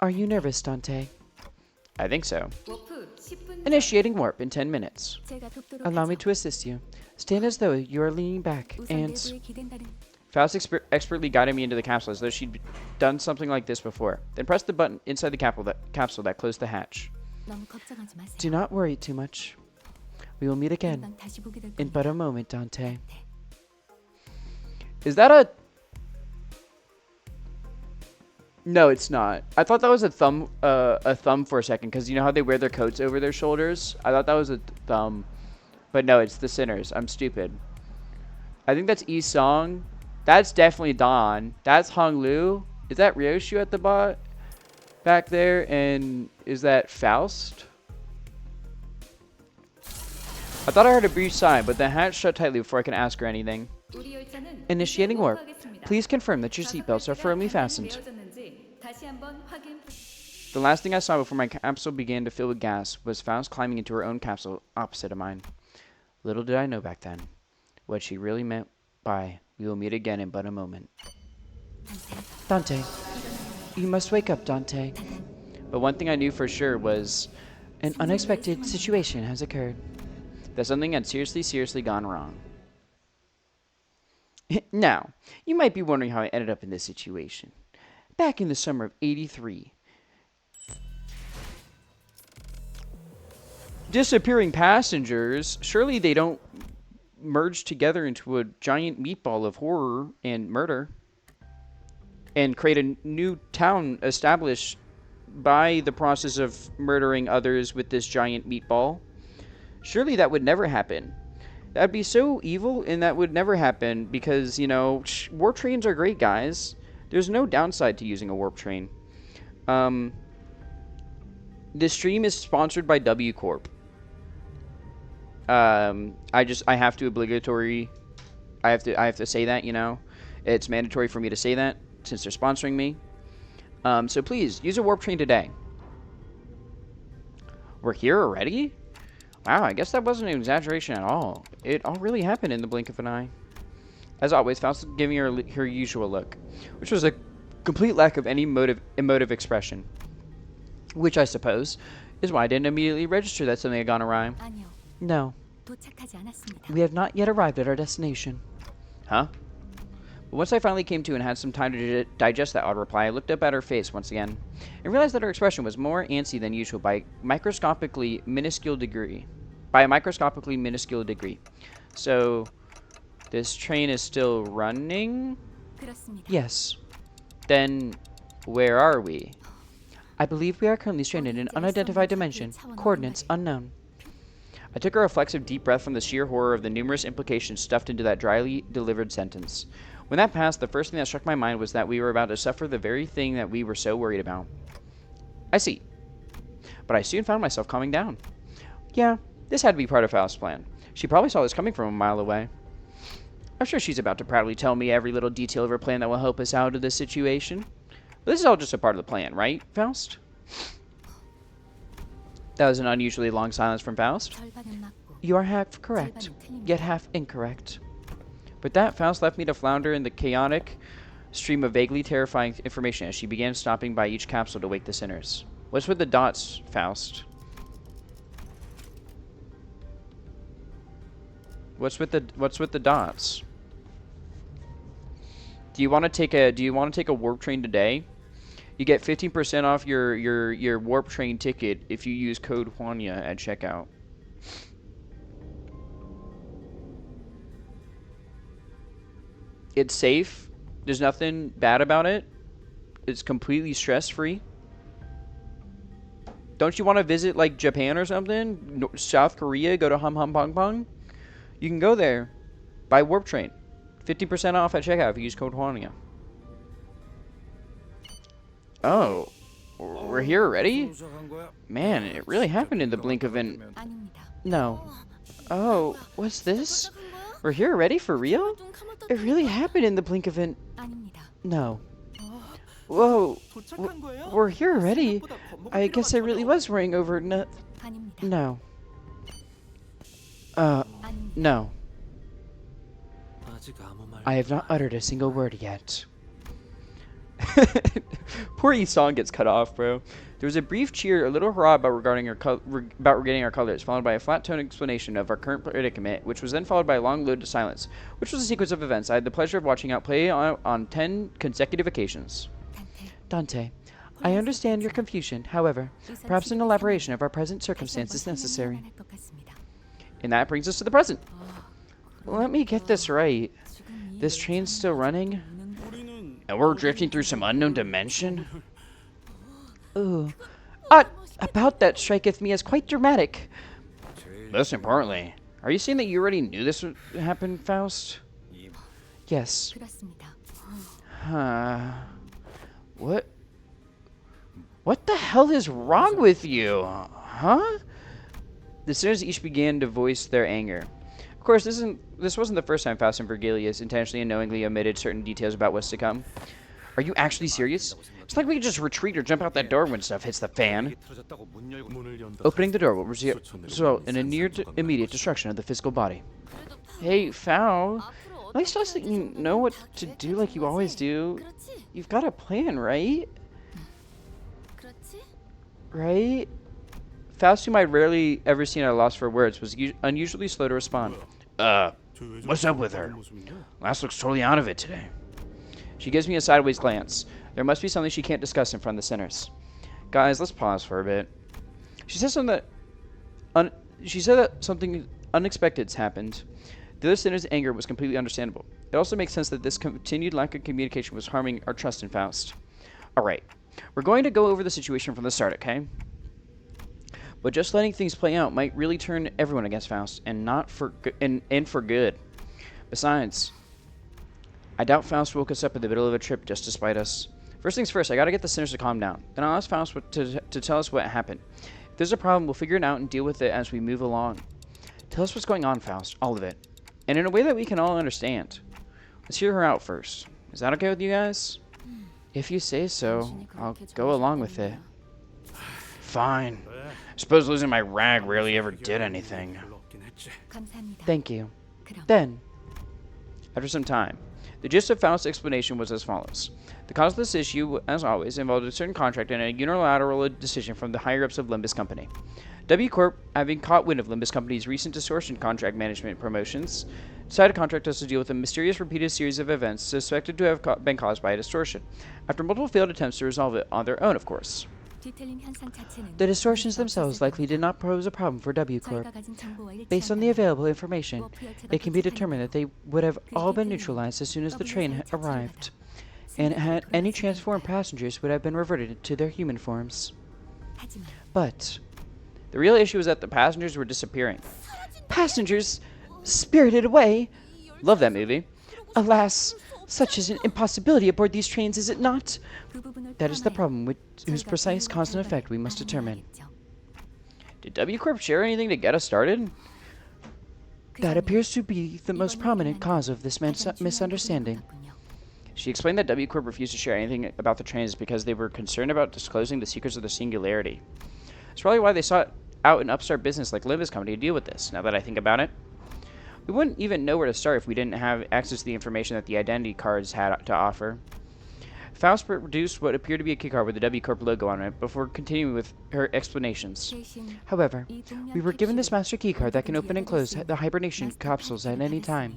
Are you nervous, Dante? I think so. 워프 10분 Initiating warp in 10 minutes. 제가 돕도록 Allow me 하죠. to assist you. Stand as though you are leaning back 우선 and... 내부에 기댄다는 Faust expertly guided me into the capsule as though she'd done something like this before. Then press the button inside the capsule that closed the hatch. 너무 걱정하지 마세요. Do not worry too much. We will meet again 금방 다시 보게 될 in 겁니다. but a moment, Dante. Is that a... No, it's not. I thought that was a thumb for a second, because you know how they wear their coats over their shoulders? I thought that was a thumb. But no, it's the sinners. I'm stupid. I think that's Yi Song. That's definitely Don. That's Hong Lu. Is that Ryoshu at the back there? And is that Faust? I thought I heard a brief sigh, but the hatch shut tightly before I could ask her anything. 우리 열차는 Initiating warp. 하겠습니다. Please confirm that your seatbelts are firmly fastened. 되어졌는지 다시 한번 확인. The last thing I saw before my capsule began to fill with gas was Faust climbing into her own capsule opposite of mine. Little did I know back then what she really meant by "we will meet again in but a moment." Dante, you must wake up, Dante. But one thing I knew for sure was An unexpected situation has occurred. that something had seriously gone wrong. Now, you might be wondering how I ended up in this situation. Back in the summer of '83, disappearing passengers, surely they don't merge together into a giant meatball of horror and murder and create a new town established by the process of murdering others with this giant meatball. Surely that would never happen. That'd be so evil, and that would never happen because, warp trains are great, guys. There's no downside to using a warp train. This stream is sponsored by W Corp. I have to say that, It's mandatory for me to say that since they're sponsoring me. So please, use a warp train today. We're here already? Wow, I guess that wasn't an exaggeration at all. It all really happened in the blink of an eye. As always, Faust was giving her her usual look, which was a complete lack of any emotive expression. Which I suppose is why I didn't immediately register that something had gone awry. 아니요, No, 도착하지 않았습니다. we have not yet arrived at our destination. Huh? But once I finally came to and had some time to digest that odd reply, I looked up at her face once again and realized that her expression was more antsy than usual by a microscopically minuscule degree. So, this train is still running? 그렇습니다. Yes, Then, where are we? I believe we are currently stranded in an unidentified dimension. Coordinates unknown. I took a reflexive deep breath from the sheer horror of the numerous implications stuffed into that dryly delivered sentence. When that passed, the first thing that struck my mind was that we were about to suffer the very thing that we were so worried about. I see. But I soon found myself calming down. Yeah, this had to be part of Faust's plan. She probably saw this coming from a mile away. I'm sure she's about to proudly tell me every little detail of her plan that will help us out of this situation. But this is all just a part of the plan, right, Faust? That was an unusually long silence from Faust. 절반은 맞고 You are half correct, 절반은 틀립니다. yet half incorrect. With that, Faust left me to flounder in the chaotic stream of vaguely terrifying information as she began stopping by each capsule to wake the sinners. What's with the dots, Faust? What's with the dots? Do you want to take a warp train today? You get 15% off your warp train ticket if you use code Huanya at checkout. It's safe. There's nothing bad about it. It's completely stress-free. Don't you want to visit like Japan or something? South Korea, go to Hum Hum Pong Pong? You can go there. Buy warp train. 50% off at checkout if you use code Huanya. Oh, we're here already? Man, it really happened in the blink of an... 아닙니다. No. Oh, what's this? We're here already, for real? It really happened in the blink of an... No. Whoa. We're here already? I guess I really was worrying over... No. No. No. I have not uttered a single word yet. Poor Yi-song gets cut off, bro. There was a brief cheer, a little hurrah about regaining our colors, followed by a flat-toned explanation of our current predicament, which was then followed by a long load to silence, which was a sequence of events I had the pleasure of watching out play on 10 consecutive occasions. Dante, I understand your confusion. However, perhaps an elaboration of our present circumstance is necessary. And that brings us to the present. Let me get this right. This train's still running? And we're drifting through some unknown dimension? Ooh. About that striketh me as quite dramatic. Most importantly, are you saying that you already knew this would happen, Faust? Yes. What the hell is wrong with you? Huh? The sinners each began to voice their anger. Of course, this wasn't the first time Faust and Virgilius intentionally and knowingly omitted certain details about what's to come. Are you actually serious? It's like we could just retreat or jump out that door when stuff hits the fan. Opening the door will result in a near immediate destruction of the physical body. Hey, Faust. At least just that you know what to do like you always do. You've got a plan, right? Right? Faust, whom I'd rarely ever seen at a loss for words, was unusually slow to respond. What's up with her? Lass looks totally out of it today. She gives me a sideways glance. There must be something she can't discuss in front of the sinners. Guys, let's pause for a bit. She said something that something unexpected's happened. The other sinner's anger was completely understandable. It also makes sense that this continued lack of communication was harming our trust in Faust. Alright, we're going to go over the situation from the start, okay? But just letting things play out might really turn everyone against Faust, and for good. Besides, I doubt Faust woke us up in the middle of a trip just to spite us. First things first, I gotta get the sinners to calm down. Then I'll ask Faust to tell us what happened. If there's a problem, we'll figure it out and deal with it as we move along. Tell us what's going on, Faust. All of it. And in a way that we can all understand. Let's hear her out first. Is that okay with you guys? If you say so, I'll go along with it. Fine. Suppose losing my rag rarely ever did anything. Thank you. Then, after some time, the gist of Faust's explanation was as follows. The cause of this issue, as always, involved a certain contract and a unilateral decision from the higher-ups of Limbus Company. W Corp, having caught wind of Limbus Company's recent distortion contract management promotions, decided to contract us to deal with a mysterious repeated series of events suspected to have been caused by a distortion, after multiple failed attempts to resolve it on their own, of course. The distortions themselves likely did not pose a problem for W Corp. Based on the available information, it can be determined that they would have all been neutralized as soon as the train arrived, and any transformed passengers would have been reverted to their human forms. But the real issue is that the passengers were disappearing. Passengers spirited away? Love that movie. Alas, such is an impossibility aboard these trains, is it not? That is the problem whose precise cause and effect we must determine. Did W Corp share anything to get us started? That appears to be the most prominent cause of this misunderstanding. She explained that W Corp refused to share anything about the trains because they were concerned about disclosing the secrets of the singularity. It's probably why they sought out an upstart business like Limbus Company to deal with this, now that I think about it. We wouldn't even know where to start if we didn't have access to the information that the identity cards had to offer. Faust produced what appeared to be a keycard with the W Corp logo on it before continuing with her explanations. However, we were given this master keycard that can open and close the hibernation capsules at any time.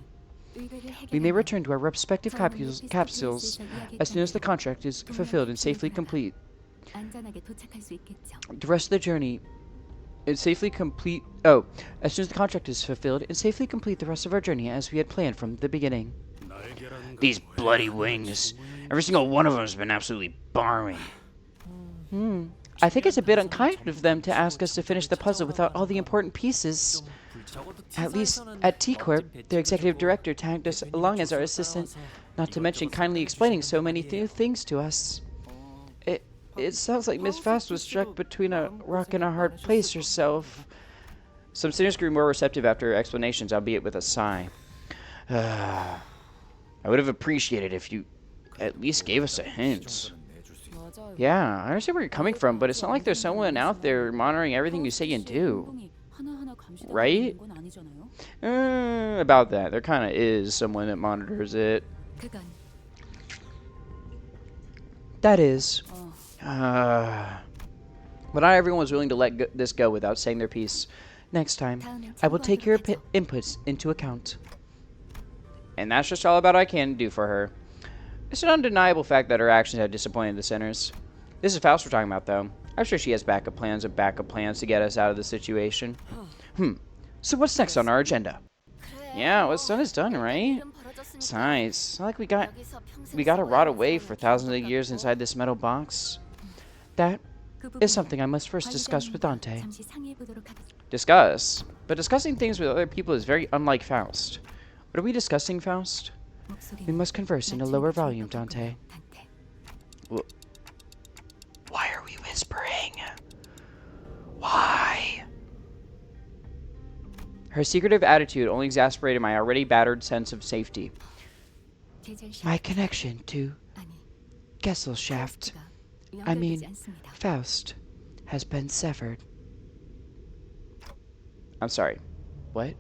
We may return to our respective capsules as soon as the contract is fulfilled and safely complete. The rest of the journey is safely complete. Oh, as soon as the contract is fulfilled and safely complete the rest of our journey as we had planned from the beginning. These bloody wings. Every single one of them has been absolutely barmy. I think it's a bit unkind of them to ask us to finish the puzzle without all the important pieces. At least at T-Corp, their executive director tagged us along as our assistant, not to mention kindly explaining so many new things to us. It sounds like Miss Faust was struck between a rock and a hard place herself. Some sinners grew more receptive after explanations, albeit with a sigh. I would have appreciated if you at least gave us a hint. Yeah, I understand where you're coming from, but it's not like there's someone out there monitoring everything you say and do. Right? About that. There kind of is someone that monitors it. That is. But not everyone was willing to let this go without saying their piece. Next time, I will take your inputs into account. And that's just all about I can do for her. It's an undeniable fact that her actions have disappointed the sinners. This is Faust we're talking about, though. I'm sure she has backup plans to get us out of the situation. So what's next on our agenda? Yeah, what's done is done, right? Besides, it's not like we got to rot away for thousands of years inside this metal box. That is something I must first discuss with Dante. Discuss? But discussing things with other people is very unlike Faust. What are we discussing, Faust? We must converse in a lower volume, Dante. Why are we whispering? Why? Her secretive attitude only exasperated my already battered sense of safety. My connection to Gesellschaft, I mean Faust, has been severed. I'm sorry. What?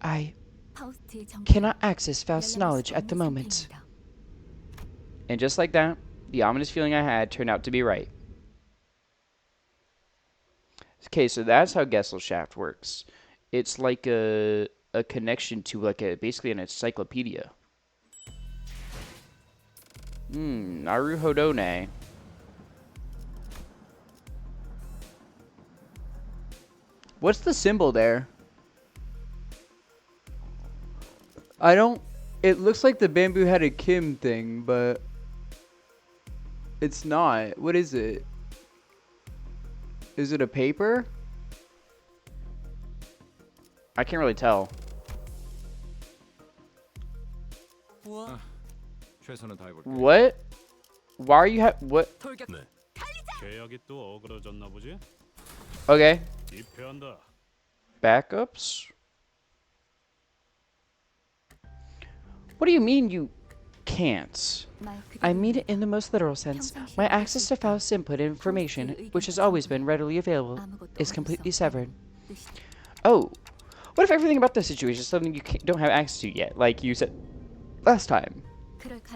I cannot access Faust's knowledge at the moment. And just like that, the ominous feeling I had turned out to be right. Okay, so that's how Gesellschaft works. It's like a connection to like basically an encyclopedia. Naruhodone. What's the symbol there? I don't... It looks like the bamboo-headed Kim thing, but... It's not. What is it? Is it a paper? I can't really tell. What? Why are you what? Okay. Backups? What do you mean you can't? I mean it in the most literal sense. My access to Faust's input and information, which has always been readily available, is completely severed. Oh. What if everything about this situation is something you don't have access to yet, like you said last time?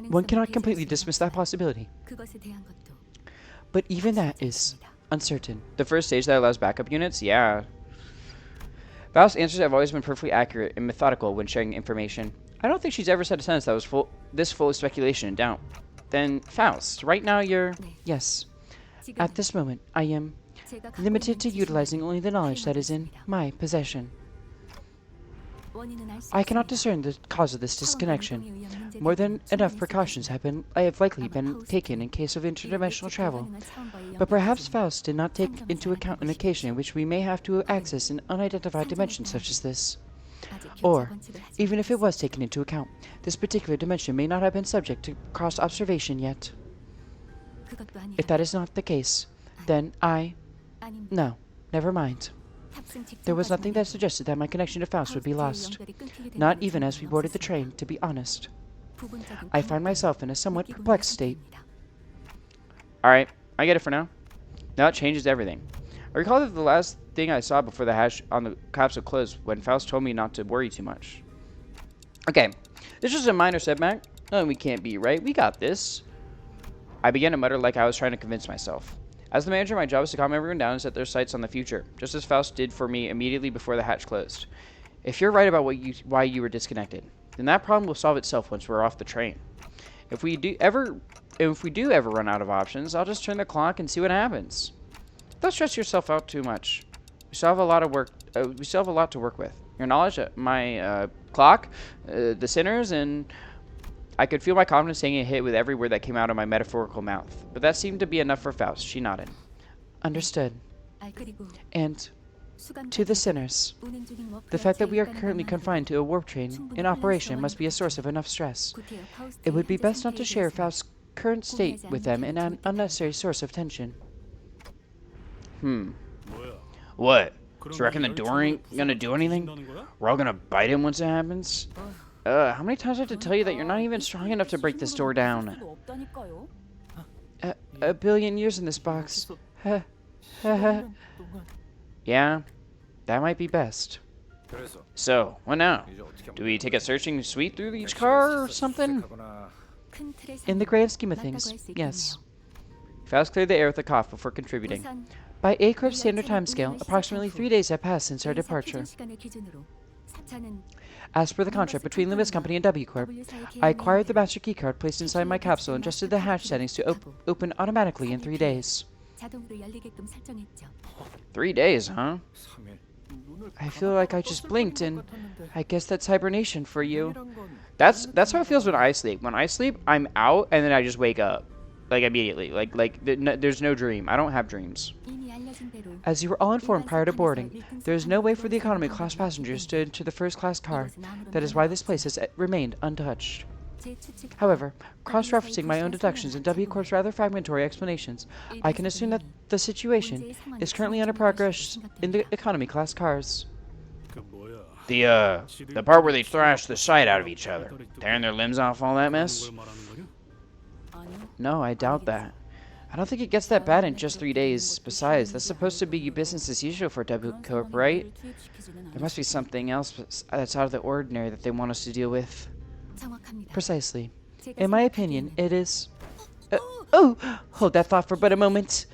One cannot completely dismiss that possibility. But even that is uncertain. The first stage that allows backup units? Yeah. Faust's answers have always been perfectly accurate and methodical when sharing information. I don't think she's ever said a sentence that was this full of speculation and doubt. Then, Faust, right now you're... Yes. At this moment, I am limited to utilizing only the knowledge that is in my possession. I cannot discern the cause of this disconnection. More than enough precautions have likely been taken in case of interdimensional travel. But perhaps Faust did not take into account an occasion in which we may have to access an unidentified dimension such as this. Or, even if it was taken into account, this particular dimension may not have been subject to cross-observation yet. If that is not the case, then No, never mind. There was nothing that suggested that my connection to Faust would be lost. Not even as we boarded the train, to be honest. I find myself in a somewhat perplexed state. Alright, I get it for now. Now it changes everything. I recall that the last thing I saw before the hash on the capsule closed when Faust told me not to worry too much. Okay, this was a minor setback. No, we can't be right. We got this. I began to mutter like I was trying to convince myself. As the manager, my job was to calm everyone down and set their sights on the future, just as Faust did for me immediately before the hatch closed. If you're right about why you were disconnected, then that problem will solve itself once we're off the train. If we do ever run out of options, I'll just turn the clock and see what happens. Don't stress yourself out too much. We still have a lot of work. We still have a lot to work with. Your knowledge, my clock, the sinners, and I could feel my confidence taking a hit with every word that came out of my metaphorical mouth. But that seemed to be enough for Faust. She nodded. Understood. And to the sinners, the fact that we are currently confined to a warp train in operation must be a source of enough stress. It would be best not to share Faust's current state with them an unnecessary source of tension. What? So you reckon the door ain't gonna do anything? We're all gonna bite him once it happens? How many times do I have to tell you that you're not even strong enough to break this door down? A billion years in this box. Yeah, that might be best. So, what now? Do we take a searching sweep through each car or something? In the grand scheme of things, yes. Faust cleared the air with a cough before contributing. By A-Corp standard timescale, approximately 3 days have passed since our departure. As per the contract between Limbus Company and W Corp, I acquired the master keycard placed inside my capsule and adjusted the hatch settings to open automatically in 3 days. 3 days, huh? I feel like I just blinked, and I guess that's hibernation for you. That's how it feels when I sleep. When I sleep, I'm out, and then I just wake up. Like, immediately. There's no dream. I don't have dreams. As you were all informed prior to boarding, there is no way for the economy class passengers to enter the first class car. That is why this place has remained untouched. However, cross-referencing my own deductions and W Corp's rather fragmentary explanations, I can assume that the situation is currently under progress in the economy class cars. The part where they thrash the sight out of each other, tearing their limbs off, all that mess? No, I doubt that. I don't think it gets that bad in just 3 days. Besides, that's supposed to be business as usual for W Corp, right? There must be something else that's out of the ordinary that they want us to deal with. Precisely. In my opinion, it is... hold that thought for but a moment.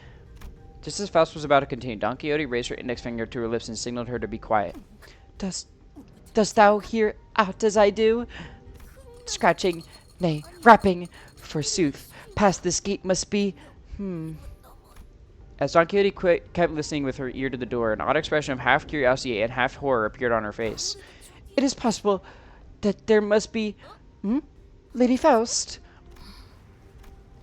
Just as Faust was about to continue, Don Quixote raised her index finger to her lips and signaled her to be quiet. Dost thou hear aught as I do? Scratching, nay, rapping, forsooth. Past this gate must be... As Don Quixote kept listening with her ear to the door, an odd expression of half curiosity and half horror appeared on her face. It is possible that there must be... Lady Faust?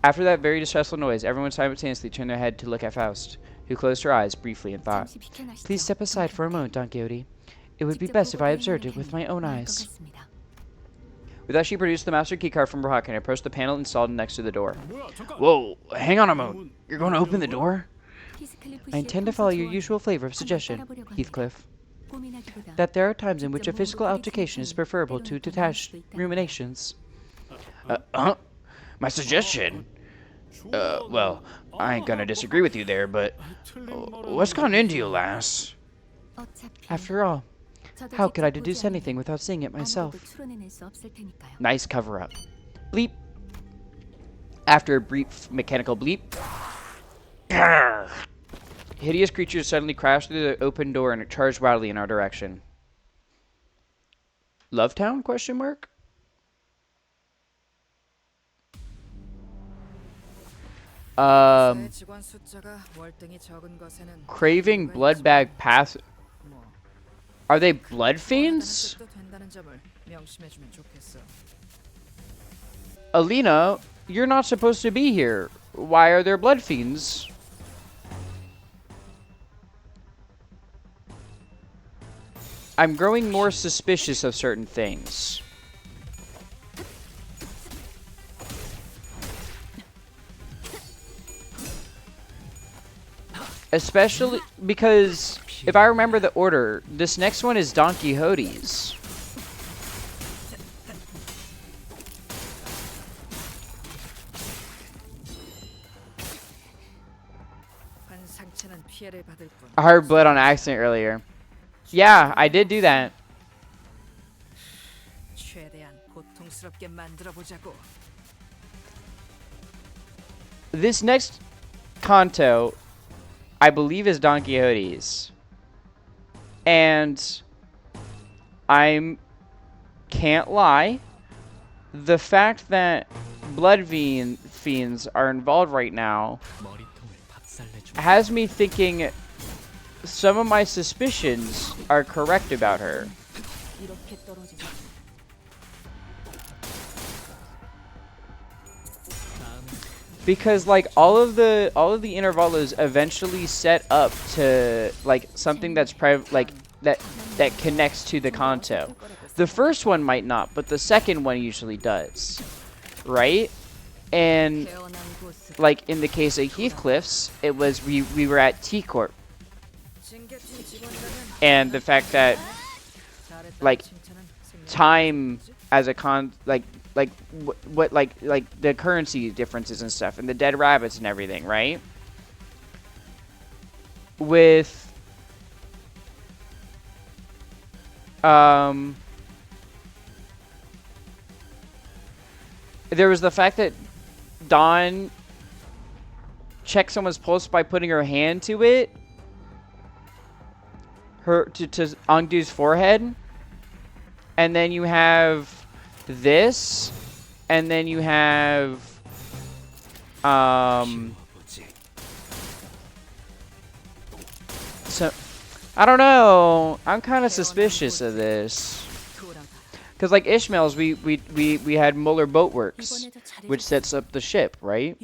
After that very distressful noise, everyone simultaneously turned their head to look at Faust, who closed her eyes briefly in thought. Please step aside for a moment, Don Quixote. It would be best if I observed it with my own eyes. With that, she produced the master keycard from her pocket and approached the panel installed next to the door. Whoa, hang on a moment. You're going to open the door? I intend to follow your usual flavor of suggestion, Heathcliff. That there are times in which a physical altercation is preferable to detached ruminations. My suggestion? Well, I ain't gonna disagree with you there, but what's gone into you, lass? After all, how could I deduce anything without seeing it myself? Nice cover-up. Bleep. After a brief mechanical bleep, hideous creatures suddenly crashed through the open door and charged wildly in our direction. Lovetown? Question mark? Craving blood bag pass. Are they blood fiends? Alina, you're not supposed to be here. Why are there blood fiends? I'm growing more suspicious of certain things. Especially because, if I remember the order, this next one is Don Quixote's. I heard blood on accident earlier. Yeah, I did do that. This next Kanto, I believe, is Don Quixote's. And I can't lie. The fact that blood fiends are involved right now has me thinking some of my suspicions are correct about her. Because like all of the intervalos eventually set up to like something that's that connects to the Kanto. The first one might not, but the second one usually does, right? And like in the case of Heathcliff's, it was we were at T Corp. And the fact that, like, time as a what the currency differences and stuff, and the dead rabbits and everything, right? With there was the fact that Dawn checked someone's pulse by putting her hand to it, to Ongdu's forehead, and then you have this, and then you have so I don't know. I'm kind of suspicious of this. Because, like, Ishmael's, we had Muller Boatworks, which sets up the ship, right?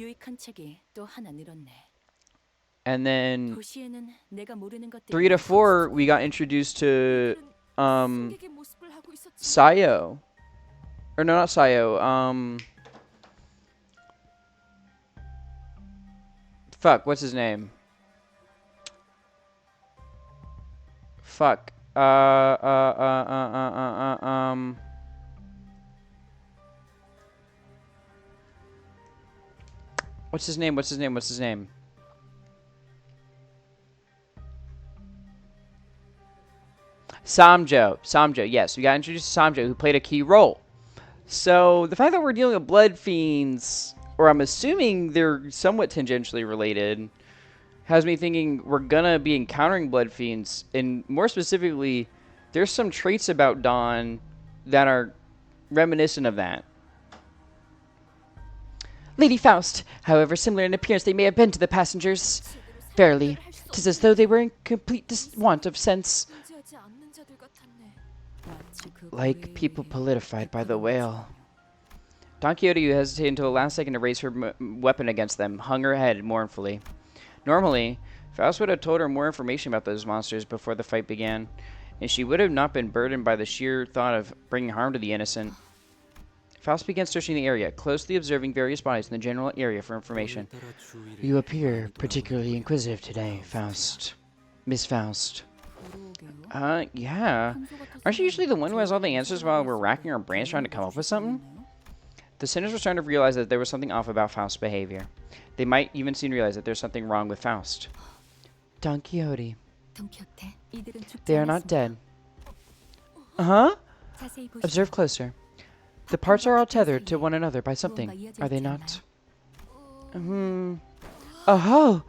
And then 3 to 4, we got introduced to Sayo. Or no, not Sayo. Fuck, what's his name? Fuck. What's his name? What's his name? What's his name? Samjo. Samjo, yes. We got introduced to Samjo, who played a key role. So, the fact that we're dealing with blood fiends, or I'm assuming they're somewhat tangentially related, has me thinking we're gonna be encountering blood fiends. And more specifically, there's some traits about Dawn that are reminiscent of that. Lady Faust, however similar in appearance they may have been to the passengers. Verily, 'tis as though they were in complete want of sense. Like people politified by the whale. Don Quixote, who hesitated until the last second to raise her weapon against them, hung her head mournfully. Normally, Faust would have told her more information about those monsters before the fight began, and she would have not been burdened by the sheer thought of bringing harm to the innocent. Faust began searching the area, closely observing various bodies in the general area for information. You appear particularly inquisitive today, Faust. Miss Faust. Yeah. Aren't you usually the one who has all the answers while we're racking our brains trying to come up with something? The sinners were starting to realize that there was something off about Faust's behavior. They might even soon realize that there's something wrong with Faust. Don Quixote. They are not dead. Uh-huh? Observe closer. The parts are all tethered to one another by something, are they not? Oh!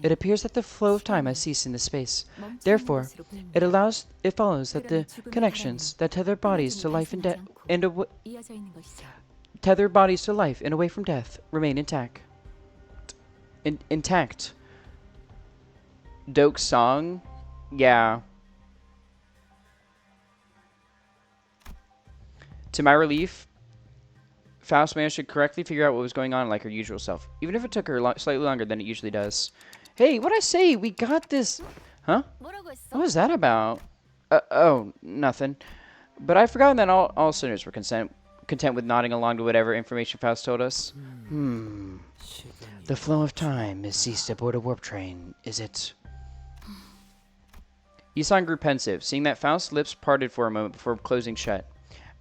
It appears that the flow of time has ceased in this space. Therefore, it follows that the connections that tether bodies to life tether bodies to life and away from death remain intact. Intact. Doke's song? Yeah. To my relief, Faust managed to correctly figure out what was going on like her usual self, even if it took her slightly longer than it usually does. Hey, what'd I say? We got this. Huh? What was that about? Oh, nothing. But I've forgotten that all sinners were content with nodding along to whatever information Faust told us. The flow of time has ceased aboard a warp train, is it? Isan grew pensive, seeing that Faust's lips parted for a moment before closing shut.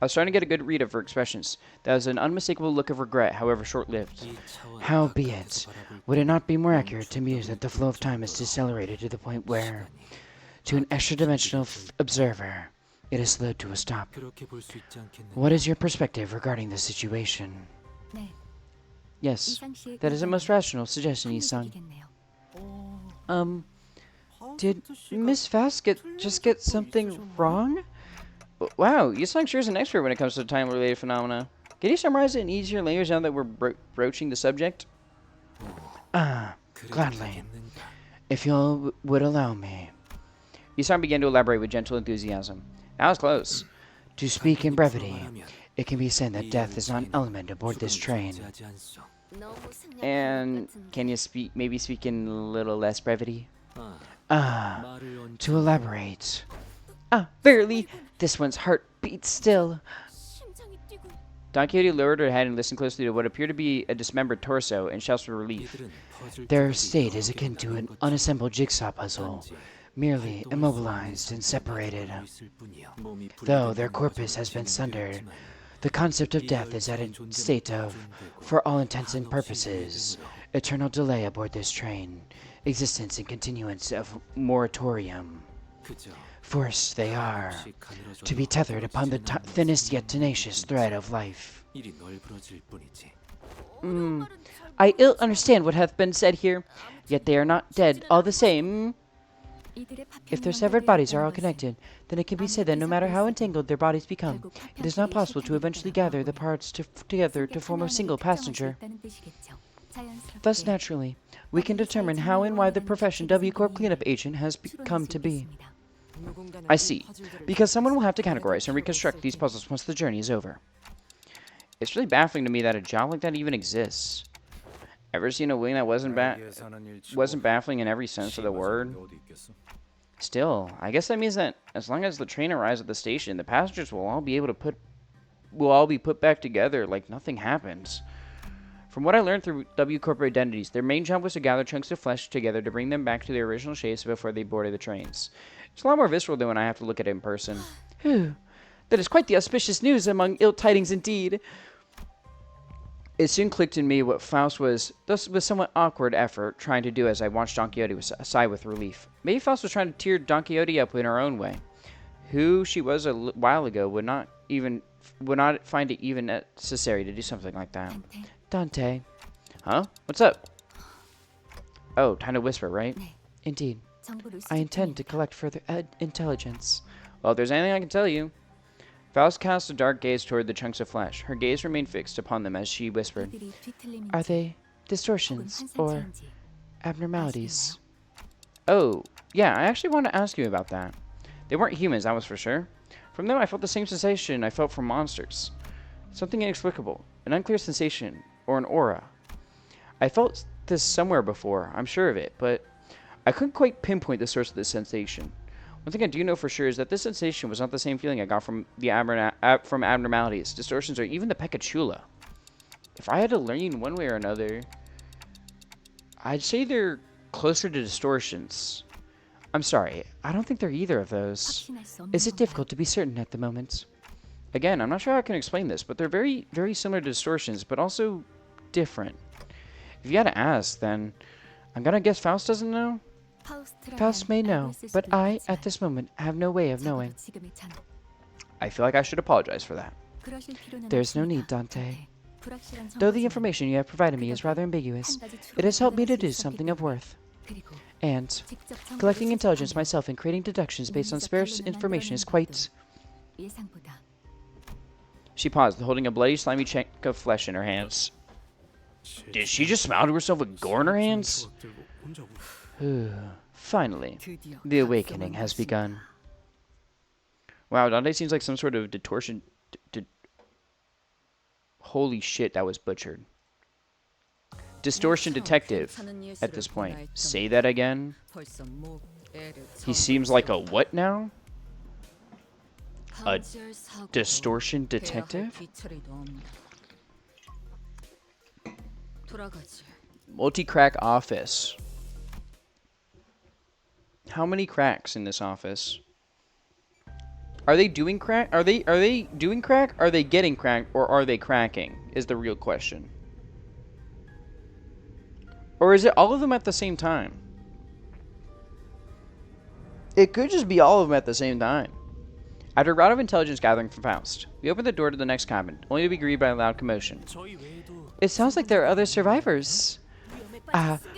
I was trying to get a good read of her expressions. That was an unmistakable look of regret, however short-lived. Howbeit, would it not be more accurate to muse that the flow of time is decelerated to the point where, to an extra-dimensional observer, it is slowed to a stop? What is your perspective regarding the situation? Yes, that is a most rational suggestion, Isang. Did Miss Faust just get something wrong? Wow, Isang sure is an expert when it comes to time-related phenomena. Can you summarize it in easier language now that we're broaching the subject? Gladly. If you would allow me. Isang began to elaborate with gentle enthusiasm. Now it's close. To speak in brevity, it can be said that death is not an element aboard this train. And can you maybe speak in a little less brevity? To elaborate. Verily, this one's heart beats still. Don Quixote lowered her head and listened closely to what appeared to be a dismembered torso and shouts for relief. Their state is akin to an unassembled jigsaw puzzle, merely immobilized and separated. Though their corpus has been sundered, the concept of death is at a state of, for all intents and purposes, eternal delay aboard this train, existence and continuance of moratorium. Forced they are to be tethered upon the thinnest yet tenacious thread of life. I ill understand what hath been said here, yet they are not dead all the same. If their severed bodies are all connected, then it can be said that no matter how entangled their bodies become, it is not possible to eventually gather the parts together to form a single passenger. Thus, naturally, we can determine how and why the profession W Corp cleanup agent has come to be. I see. Because someone will have to categorize and reconstruct these puzzles once the journey is over. It's really baffling to me that a job like that even exists. Ever seen a wing that wasn't baffling in every sense of the word? Still, I guess that means that as long as the train arrives at the station, the passengers will all be put back together like nothing happens. From what I learned through W Corp identities, their main job was to gather chunks of flesh together to bring them back to their original shapes before they boarded the trains. It's a lot more visceral than when I have to look at it in person. That is quite the auspicious news among ill tidings indeed. It soon clicked in me what Faust was, thus with somewhat awkward effort, trying to do as I watched Don Quixote sigh with relief. Maybe Faust was trying to tear Don Quixote up in her own way. Who she was a while ago would not find it even necessary to do something like that. Dante. Huh? What's up? Oh, time to whisper, right? Indeed. I intend to collect further intelligence. Well, if there's anything I can tell you. Faust cast a dark gaze toward the chunks of flesh. Her gaze remained fixed upon them as she whispered. Are they distortions or abnormalities? Oh, yeah, I actually want to ask you about that. They weren't humans, that was for sure. From them, I felt the same sensation I felt from monsters. Something inexplicable, an unclear sensation, or an aura. I felt this somewhere before, I'm sure of it, but I couldn't quite pinpoint the source of this sensation. One thing I do know for sure is that this sensation was not the same feeling I got from the abnormalities, distortions, or even the Pekachula. If I had to lean one way or another, I'd say they're closer to distortions. I'm sorry, I don't think they're either of those. Is it difficult to be certain at the moment? Again, I'm not sure how I can explain this, but they're very, very similar to distortions, but also different. If you had to ask, then I'm gonna guess Faust doesn't know? Faust may know, but I, at this moment, have no way of knowing. I feel like I should apologize for that. There's no need, Dante. Though the information you have provided me is rather ambiguous, it has helped me to do something of worth. And collecting intelligence myself and creating deductions based on sparse information is quite... She paused, holding a bloody, slimy chunk of flesh in her hands. Did she just smile to herself with gore in her hands? Finally, the awakening has begun. Wow, Dante seems like some sort of distortion. Holy shit, that was butchered. Distortion detective at this point. Say that again. He seems like a what now? A distortion detective? Multi-crack office. How many cracks in this office? Are they doing crack? Are they doing crack? Are they getting cracked? Or are they cracking? Is the real question. Or is it all of them at the same time? It could just be all of them at the same time. After a round of intelligence gathering from Faust, we opened the door to the next cabin, only to be greeted by a loud commotion. It sounds like there are other survivors.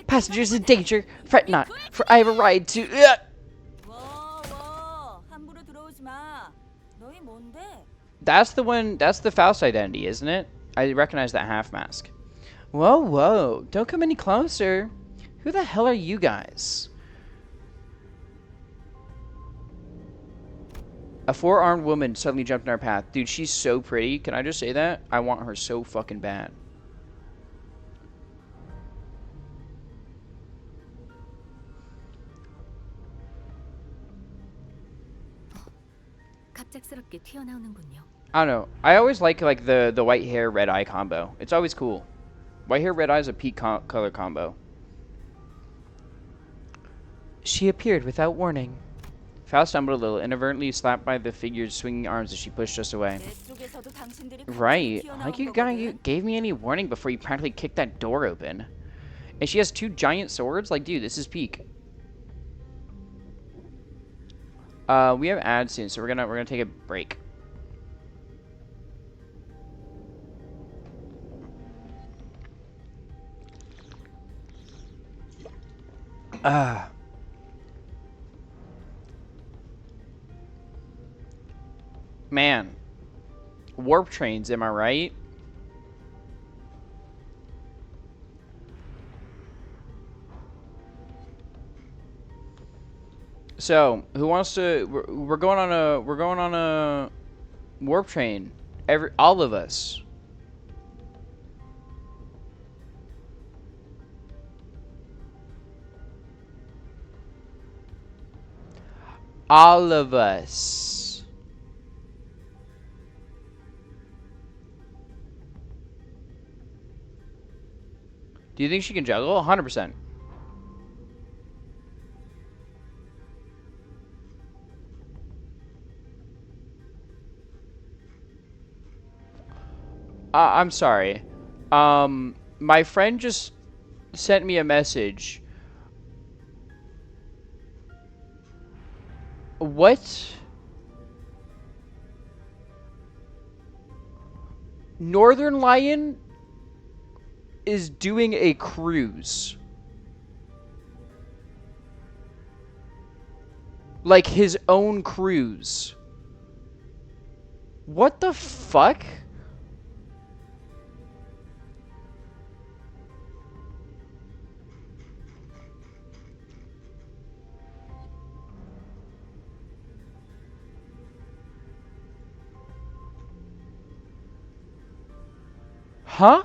Passengers in danger. Fret not, for I have a ride to... That's the one, that's the Faust identity, isn't it? I recognize that half mask. Whoa, whoa, don't come any closer. Who the hell are you guys? A four-armed woman suddenly jumped in our path. Dude, she's so pretty. Can I just say that? I want her so fucking bad. I don't know. I always like the white hair, red eye combo. It's always cool. White hair, red eye is a peak color combo. She appeared without warning. Faust stumbled a little, inadvertently slapped by the figure's swinging arms as she pushed us away. Right. Like you gave me any warning before you practically kicked that door open. And she has 2 giant swords? Like, dude, this is peak. We have ads soon, so we're gonna take a break. Man. Warp trains, am I right? So, who wants to we're going on a warp train. All of us. All of us. Do you think she can juggle? 100%. I'm sorry. My friend just sent me a message. What? Northern Lion is doing a cruise. Like his own cruise. What the fuck? Huh?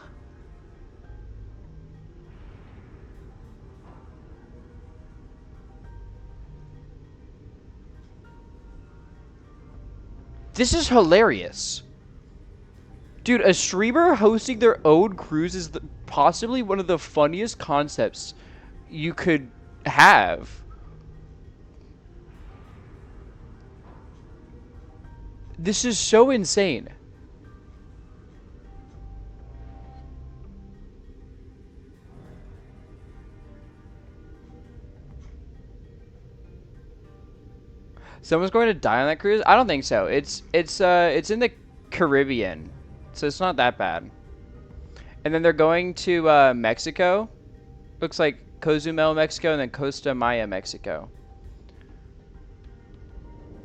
This is hilarious. Dude, a streamer hosting their own cruise is possibly one of the funniest concepts you could have. This is so insane. Someone's going to die on that cruise? I don't think so. It's in the Caribbean, so it's not that bad. And then they're going to Mexico. Looks like Cozumel, Mexico, and then Costa Maya, Mexico.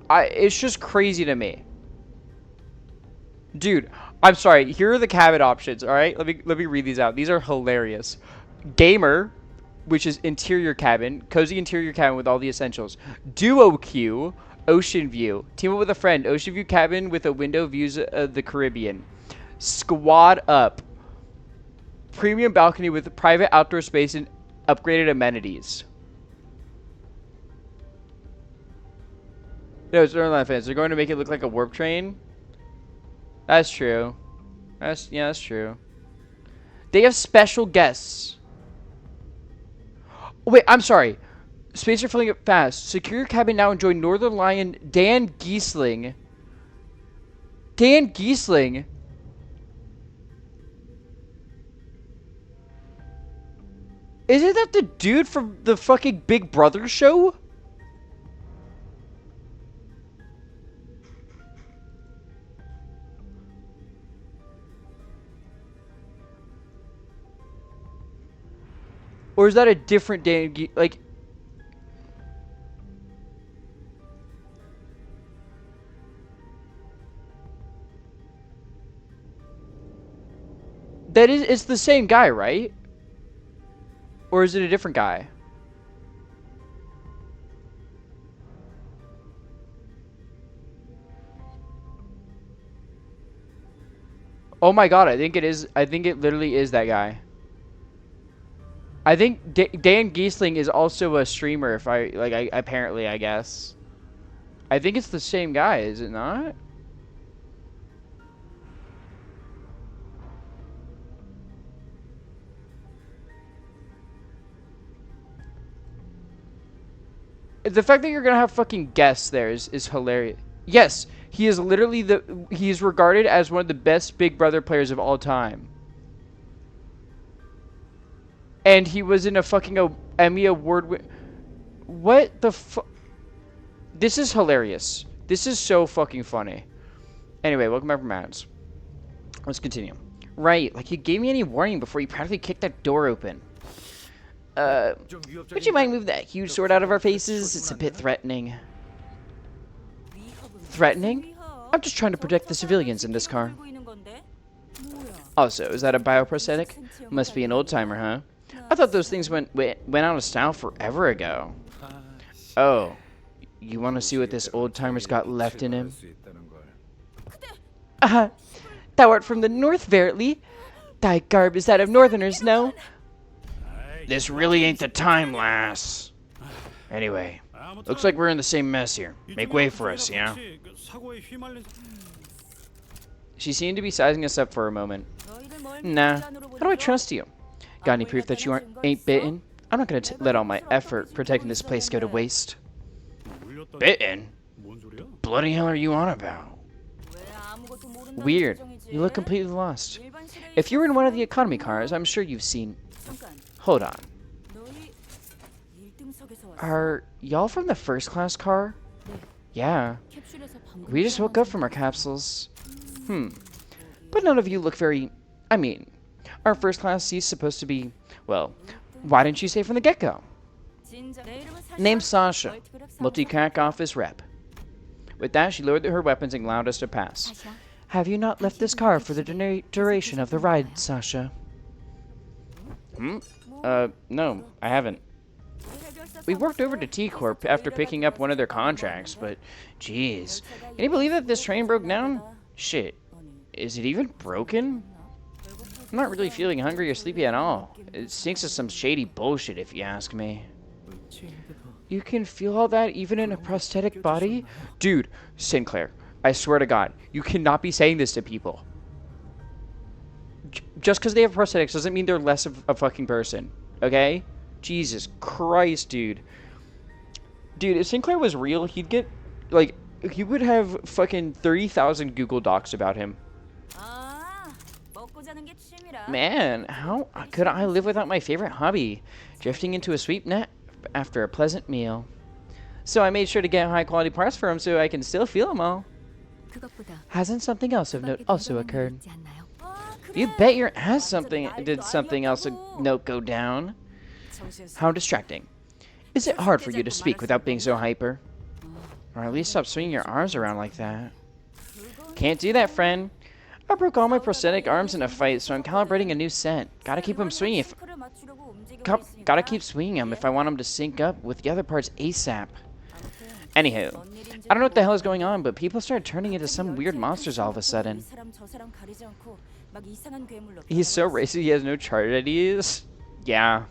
It's just crazy to me. Dude, I'm sorry. Here are the cabin options, all right? Let me read these out. These are hilarious. Gamer, which is interior cabin, cozy interior cabin with all the essentials. Duo queue, ocean view. Team up with a friend, ocean view cabin with a window views of the Caribbean. Squad up, premium balcony with private outdoor space and upgraded amenities. No, it's Northern fans. They're going to make it look like a warp train. That's true. That's true. They have special guests. Wait, I'm sorry. Space are filling up fast. Secure your cabin now. Enjoy Northern Lion Dan Giesling. Dan Giesling? Isn't that the dude from the fucking Big Brother show? Or is that a different Dan like... It's the same guy, right? Or is it a different guy? Oh my god, I think it is. I think it literally is that guy. I think Dan Giesling is also a streamer, if apparently, I guess. I think it's the same guy, is it not? The fact that you're gonna have fucking guests there is hilarious. Yes, he is literally he's regarded as one of the best Big Brother players of all time. And he was in a fucking Emmy Award What the fuck? This is hilarious. This is so fucking funny. Anyway, welcome back from ads. Let's continue. Right, like you gave me any warning before you practically kicked that door open. Would you mind move that huge sword out of our faces? It's a bit threatening. Threatening? I'm just trying to protect the civilians in this car. Also, is that a bioprosthetic? Must be an old timer, huh? I thought those things went out of style forever ago. Oh, you want to see what this old timer's got left in him? Thou art from the north, verily. Thy garb is that of northerners, no? This really ain't the time, lass. Anyway, looks like we're in the same mess here. Make way for us, yeah? She seemed to be sizing us up for a moment. Nah, how do I trust you? Got any proof that you ain't bitten? I'm not gonna let all my effort protecting this place go to waste. Bitten? Bloody hell are you on about? Weird. You look completely lost. If you were in one of the economy cars, I'm sure you've seen... Hold on. Are y'all from the first class car? Yeah. We just woke up from our capsules. But none of you look very... I mean, our first class seat's supposed to be... Well, why didn't you say from the get-go? Name's Sasha, multi-crack office rep. With that, she lowered her weapons and allowed us to pass. Have you not left this car for the duration of the ride, Sasha? No, I haven't. We worked over to T-Corp after picking up one of their contracts, but jeez. Can you believe that this train broke down? Shit. Is it even broken? I'm not really feeling hungry or sleepy at all. It stinks of some shady bullshit, if you ask me. You can feel all that even in a prosthetic body? Dude, Sinclair, I swear to God, you cannot be saying this to people. Just because they have prosthetics doesn't mean they're less of a fucking person, okay? Jesus Christ, dude. Dude, if Sinclair was real, he'd get, like, he would have fucking 30,000 Google Docs about him. Man, how could I live without my favorite hobby? Drifting into a sweet nap after a pleasant meal. So I made sure to get high quality parts for him so I can still feel them all. Hasn't something else of note also occurred? You bet your ass did something else of note go down. How distracting. Is it hard for you to speak without being so hyper? Or at least stop swinging your arms around like that. Can't do that, friend. I broke all my prosthetic arms in a fight, so I'm calibrating a new set. Gotta keep them swinging gotta keep swinging them if I want them to sync up with the other parts ASAP. Anywho, I don't know what the hell is going on, but people started turning into some weird monsters all of a sudden. He's so racist he has no charge IDs. Yeah.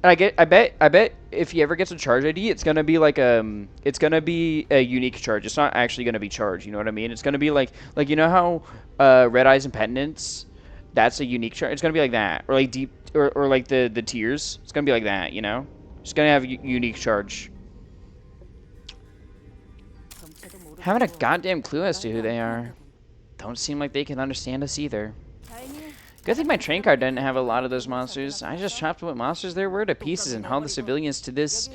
And I bet if he ever gets a charge ID, it's gonna be like it's gonna be a unique charge. It's not actually gonna be charged. You know what I mean? It's gonna be like you know how Red Eyes and Penitence, that's a unique charge. It's gonna be like that, or like deep, or like the tiers. It's gonna be like that. You know, it's gonna have a unique charge. Haven't a goddamn clue as to who they are. Don't seem like they can understand us either. Good thing my train car didn't have a lot of those monsters. I just chopped what monsters there were to pieces and hauled the civilians to this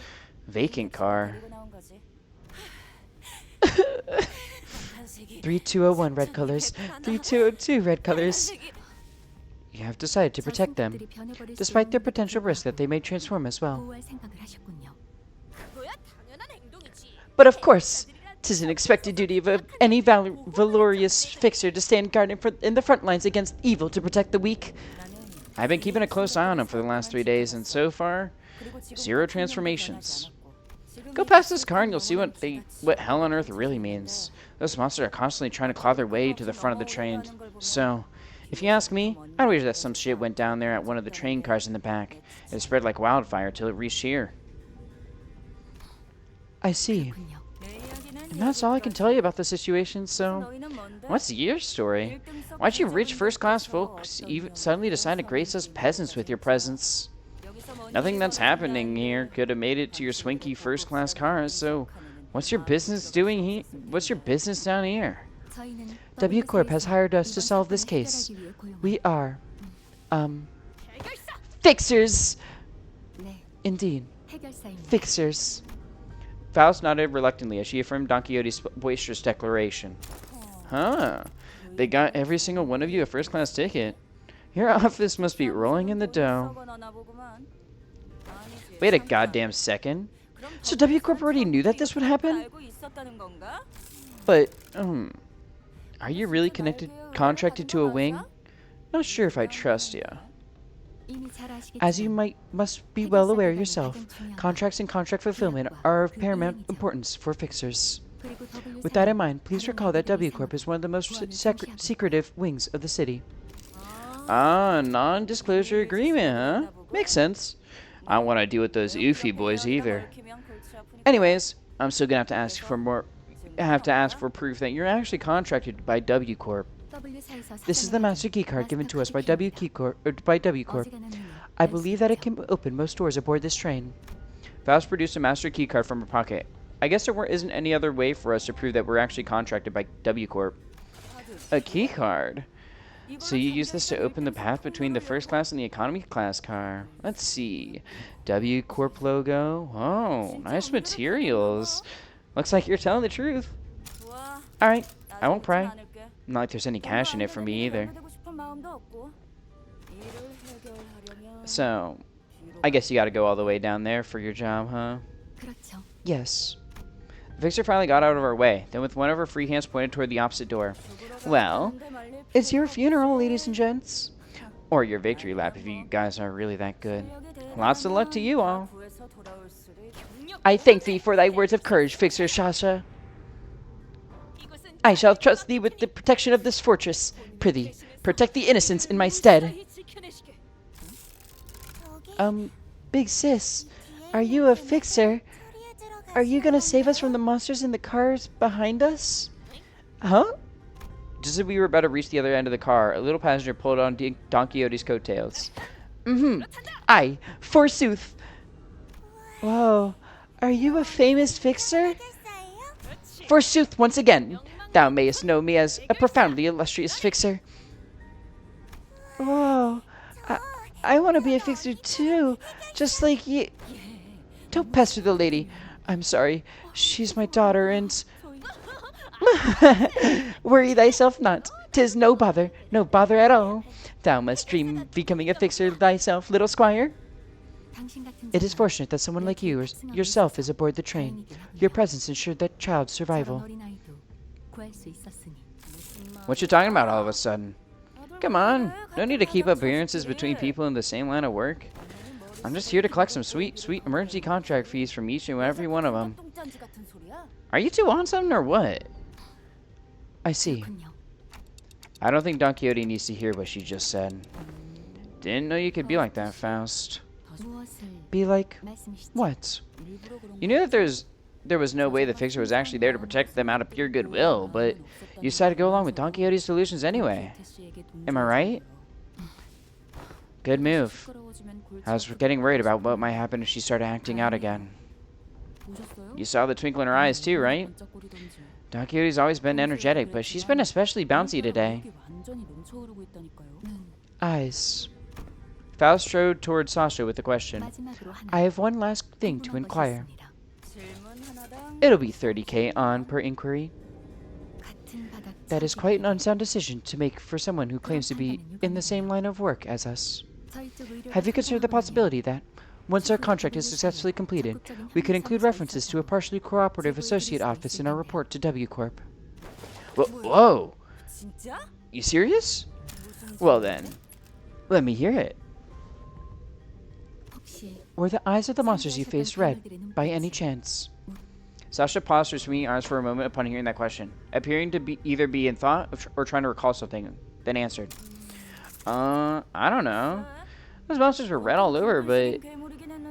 vacant car. 3201 red colors, 3202 red colors. You have decided to protect them, despite their potential risk that they may transform as well. But of course, 'tis an expected duty of any valorous fixer to stand guard in the front lines against evil to protect the weak. I've been keeping a close eye on him for the last 3 days, and so far, 0 transformations. Go past this car and you'll see what hell on earth really means. Those monsters are constantly trying to claw their way to the front of the train. So, if you ask me, I wish that some shit went down there at one of the train cars in the back. It spread like wildfire till it reached here. I see. And that's all I can tell you about the situation, so... What's your story? Why'd you rich first-class folks even suddenly decide to grace us peasants with your presence? Nothing that's happening here could have made it to your swanky first-class cars, so what's your business doing here? What's your business down here? W Corp has hired us to solve this case. We are, fixers! Indeed. Fixers. Faust nodded reluctantly as she affirmed Don Quixote's boisterous declaration. Huh. They got every single one of you a first-class ticket. Your office must be rolling in the dough. Wait a goddamn second. So W Corp already knew that this would happen? But, are you really contracted to a wing? Not sure if I trust you. As you must be well aware yourself, contracts and contract fulfillment are of paramount importance for fixers. With that in mind, please recall that W Corp is one of the most secretive wings of the city. Ah, non-disclosure agreement, huh? Makes sense. I don't want to deal with those oofy boys either. Anyways, I'm still gonna have to ask for more. Have to ask for proof that you're actually contracted by W Corp. This is the master key card given to us by W Corp. I believe that it can open most doors aboard this train. Faust produced a master key card from her pocket. I guess there isn't any other way for us to prove that we're actually contracted by W Corp. A key card? So you use this to open the path between the first class and the economy class car. Let's see. W Corp logo. Oh, nice materials. Looks like you're telling the truth. Alright, I won't pry. Not like there's any cash in it for me either. So, I guess you gotta go all the way down there for your job, huh? Yes. The fixer finally got out of our way, then with one of her free hands pointed toward the opposite door. Well, it's your funeral, ladies and gents. Or your victory lap if you guys are really that good. Lots of luck to you all. I thank thee for thy words of courage, Fixer Shasha. I shall trust thee with the protection of this fortress. Prithee, protect the innocents in my stead. Big sis, are you a fixer? Are you gonna save us from the monsters in the cars behind us? Huh? Just as we were about to reach the other end of the car, a little passenger pulled on Don Quixote's coattails. Aye, forsooth. Whoa, are you a famous fixer? Forsooth, once again, thou mayest know me as a profoundly illustrious fixer. Whoa, I want to be a fixer too, just like you. Don't pester the lady. I'm sorry, she's my daughter and... Worry thyself not. 'Tis no bother at all. Thou must dream becoming a fixer thyself, little squire. It is fortunate that someone like you yourself is aboard the train. Your presence ensured that child's survival. What you talking about all of a sudden? Come on, no need to keep appearances between people in the same line of work. I'm just here to collect some sweet emergency contract fees from each and every one of them. Are you two on something or what? I see. I don't think Don Quixote needs to hear what she just said. Didn't know you could be like that, Faust. Be like what? You knew that there was no way the fixer was actually there to protect them out of pure goodwill, but you decided to go along with Don Quixote's solutions anyway. Am I right? Good move. I was getting worried about what might happen if she started acting out again. You saw the twinkle in her eyes too, right? Don Quixote's always been energetic, but she's been especially bouncy today. Eyes. Faust strode toward Sasha with a question. I have one last thing to inquire. It'll be 30k on per inquiry. That is quite an unsound decision to make for someone who claims to be in the same line of work as us. Have you considered the possibility that, once our contract is successfully completed, we could include references to a partially cooperative associate office in our report to W Corp? Whoa! You serious? Well then, let me hear it. Were the eyes of the monsters you faced red, by any chance? Sasha paused her swinging arms for a moment upon hearing that question, appearing to either be in thought or trying to recall something, then answered. I don't know. Those monsters were red all over, but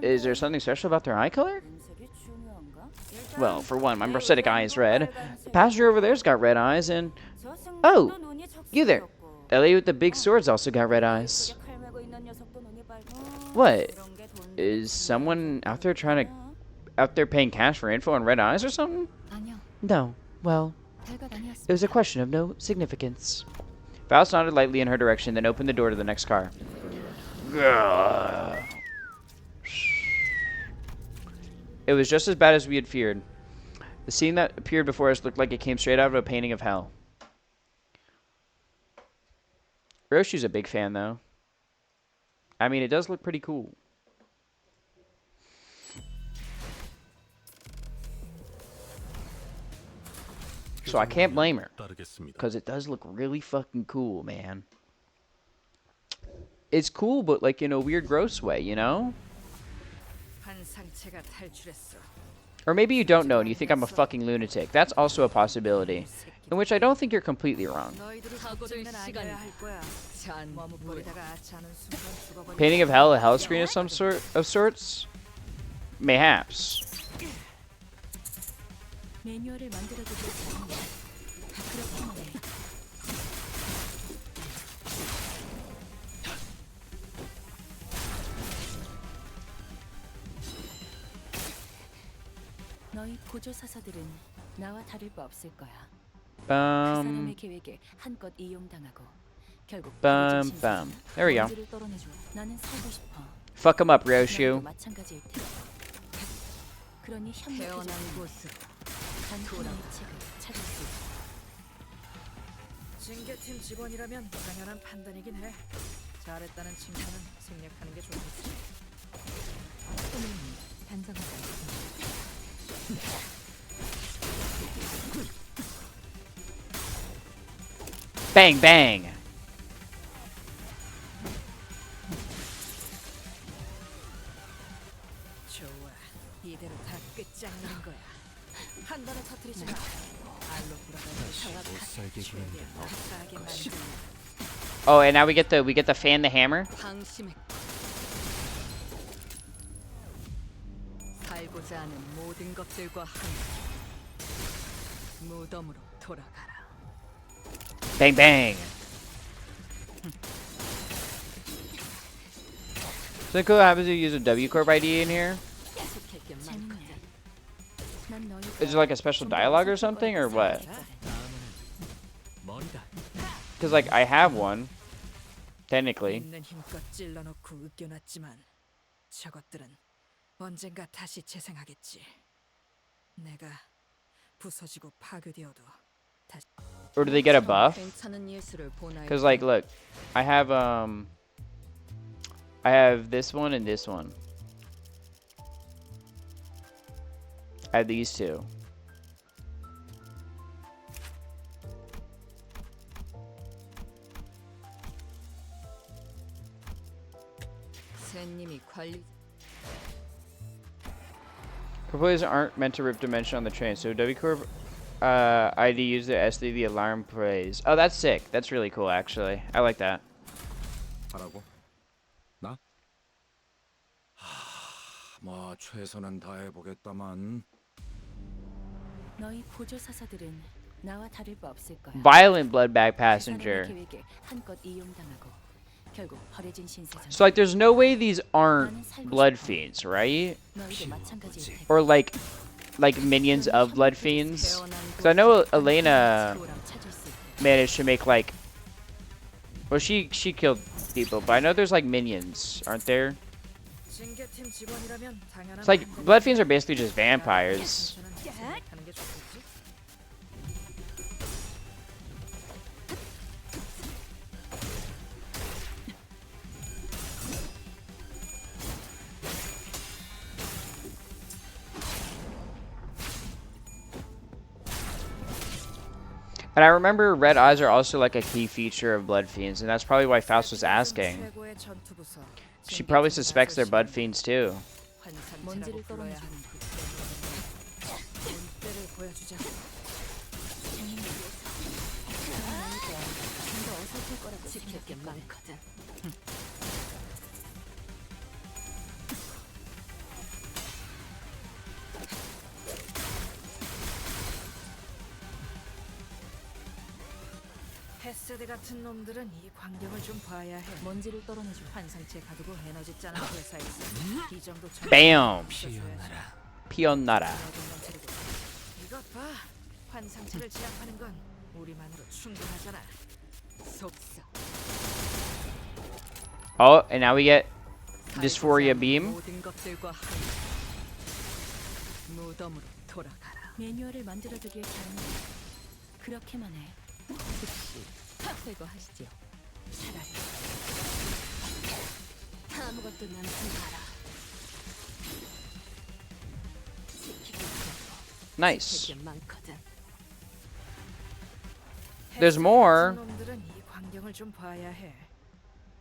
is there something special about their eye color? Well, for one, my prosthetic eye is red. The passenger over there's got red eyes, and... Oh! You there! The lady with the big sword's also got red eyes. What? Is someone out there paying cash for info on red eyes or something? 아니요. No. Well, 별것 아니었습니다. it was a question of no significance. Faust nodded lightly in her direction, then opened the door to the next car. It was just as bad as we had feared. The scene that appeared before us looked like it came straight out of a painting of hell. Roshu's a big fan, though. I mean, it does look pretty cool. So I can't blame her, because it does look really fucking cool, man. It's cool, but like in a weird, gross way, you know? Or maybe you don't know and you think I'm a fucking lunatic. That's also a possibility, in which I don't think you're completely wrong. Painting of hell, a hell screen of some sorts? Mayhaps. 매뉴얼을 만들어두고 그렇게 해. 너희 보조 사서들은 나와 다를 바 없을 거야. 그 사람의 계획에 한껏 이용당하고 결국 There we go. 먼지를 떨어내줘. 나는 살고 싶어. Fuck him up, Ryoshu. 마찬가지일 테고. 그러니 태어난 곳으로 단순한 책을 찾을 수 있어. 징계팀 직원이라면 당연한 판단이긴 해. 잘했다는 칭찬은 생략하는 게 좋겠지. 소문이 단정하지 않습니다. Bang, bang. 좋아, 이대로 다 끝장나는 거야. 한 번에 터뜨리지 마. 알로 돌아가는 정확하게 최대한 확실하게 만들어. Oh, and now we get the fan the hammer. 방심해. 살고자 하는 모든 것들과 함께 무덤으로 돌아가라. Bang, bang. So cool happens to use a W Corp ID in here. Is it like a special dialogue or something, or what? Because like I have one, technically. 있는 힘껏 찔러놓고 으겨놨지만 저것들은 언젠가 다시 재생하겠지. 내가 부서지고 파괴되어도 다시. Or do they get a buff? 괜찮은 예술을 보나요? Because like, look, I have this one and this one. I have these two. 샌님이 관리. Proposals aren't meant to rip dimension on the train, so W Corp ID use the SD the alarm plays. Oh, that's sick. That's really cool, actually. I like that. 하라고? 나? 뭐 최선은 다해보겠다만. 너희 보조 사서들은 나와 다를 바 없을 거야. Violent bloodbag passenger. 그 사람의 계획에 한껏 이용당하고 결국 버려진 신세상. So like, there's no way these aren't blood fiends, right? 너희도 마찬가지일 테고. Or like minions of blood fiends. Because I know Elena managed to make like, well, she killed people, but I know there's like minions, aren't there? 징계팀 직원이라면 당연한. It's like blood fiends are basically just vampires. 생각하는 게 좋겠지. And I remember red eyes are also like a key feature of blood fiends, and that's probably why Faust was asking. 최고의 전투부서. She probably suspects they're blood fiends too. 먼지를 떨어내줘. 때를 보여주자. 좀더 어설플 거라고 지킬 게 많거든. 패스드 같은 놈들은 이 광경을 좀 봐야 해. 먼지를 떨어내줄 환상체 가두고 에너지 짜는 회사에서 이 정도 Bam. 피어나라. 피어나라. 이것 봐. 환상체를 제압하는 건 우리만으로 충분하잖아. 속삭. Oh, and now we get Dysphoria Beam. 모든 것들과 무덤으로 돌아가라. 매뉴얼을 만들어두길 잘했네. 그렇게만 해. 즉시 제거하시죠. 차라리 아무것도 남지 마라. Nice. 되게 많거든. There's more. 놈들은 이 광경을 좀 봐야 해.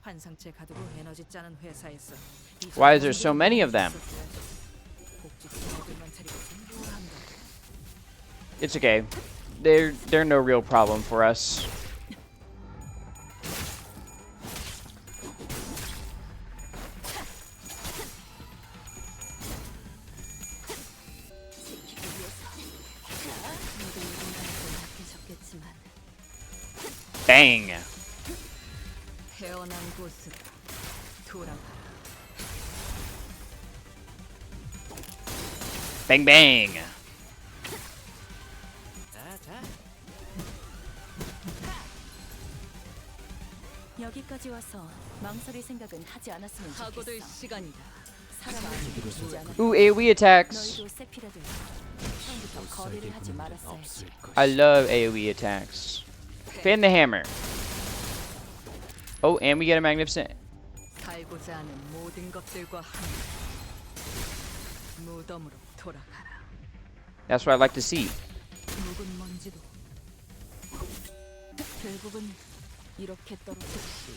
환상체 가두고 에너지 짜는 회사에서 Why is there so many of them? It's okay. They're no real problem for us. Bang. 태어난 곳으로 돌아가라. Bang bang. 여기까지 와서 망설일 생각은 하지 않았으면 사고될 좋겠어. 시간이다. 사람을 죽이고 싶지 않아. Ooh, AoE attacks. 너희도 세피라도 처음부터 거리를 하지 말았어야지. I love AoE attacks. Fan the hammer. Oh, and we get a magnificent. 살고자 하는 모든 것들과 함께 무덤으로 돌아가라. That's what I like to see. 묵은 먼지도 결국은 이렇게 떨어졌지.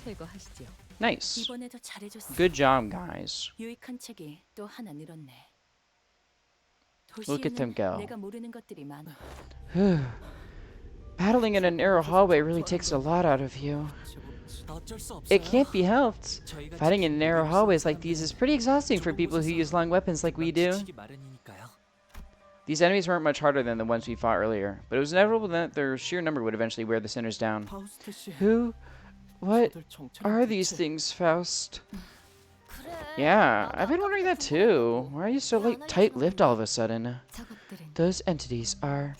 제거하시죠. Nice. 이번에도 잘해줬어. Good job, guys. 유익한 책이 또 하나 늘었네. Look at them go. 내가 모르는 것들이 많아. Battling in a narrow hallway really takes a lot out of you. It can't be helped. Fighting in narrow hallways like these is pretty exhausting for people who use long weapons like we do. These enemies weren't much harder than the ones we fought earlier, but it was inevitable that their sheer number would eventually wear the sinners down. Who? What are these things, Faust? Yeah, I've been wondering that too. Why are you so like tight-lipped all of a sudden? Those entities are...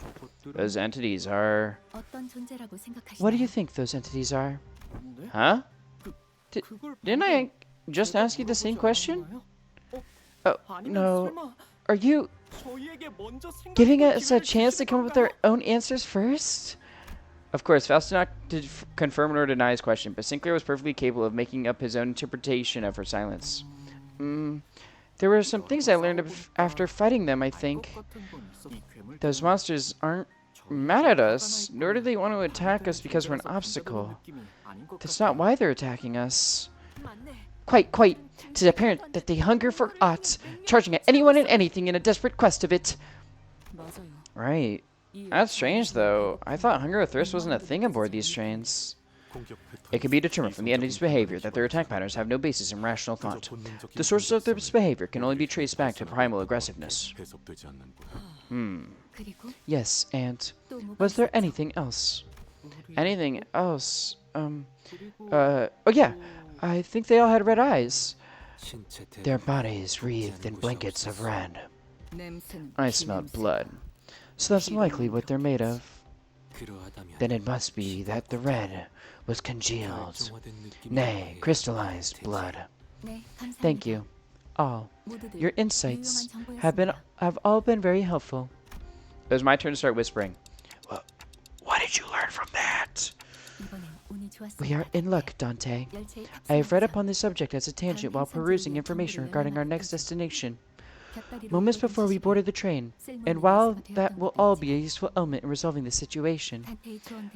What do you think those entities are? Huh? Didn't I just ask you the same question? Oh, no. Are you giving us a chance to come up with our own answers first? Of course, Faust did not confirm nor deny his question, but Sinclair was perfectly capable of making up his own interpretation of her silence. There were some things I learned after fighting them, I think. Those monsters aren't mad at us, nor do they want to attack us because we're an obstacle. That's not why they're attacking us. Quite. 'Tis apparent that they hunger for aught, charging at anyone and anything in a desperate quest of it. Right. That's strange, though. I thought hunger or thirst wasn't a thing aboard these trains. It can be determined from the entity's behavior that their attack patterns have no basis in rational thought. The sources of this behavior can only be traced back to primal aggressiveness. Yes, and was there anything else? Anything else? Oh yeah, I think they all had red eyes. Their bodies wreathed in blankets of red. I smelled blood. So that's likely what they're made of. Then it must be that the red was congealed, nay, crystallized blood. Thank you, all. Your insights have all been very helpful. It was my turn to start whispering. Well, what did you learn from that? We are in luck, Dante. I have read upon this subject as a tangent while perusing information regarding our next destination. Moments before we boarded the train, and while that will all be a useful element in resolving the situation,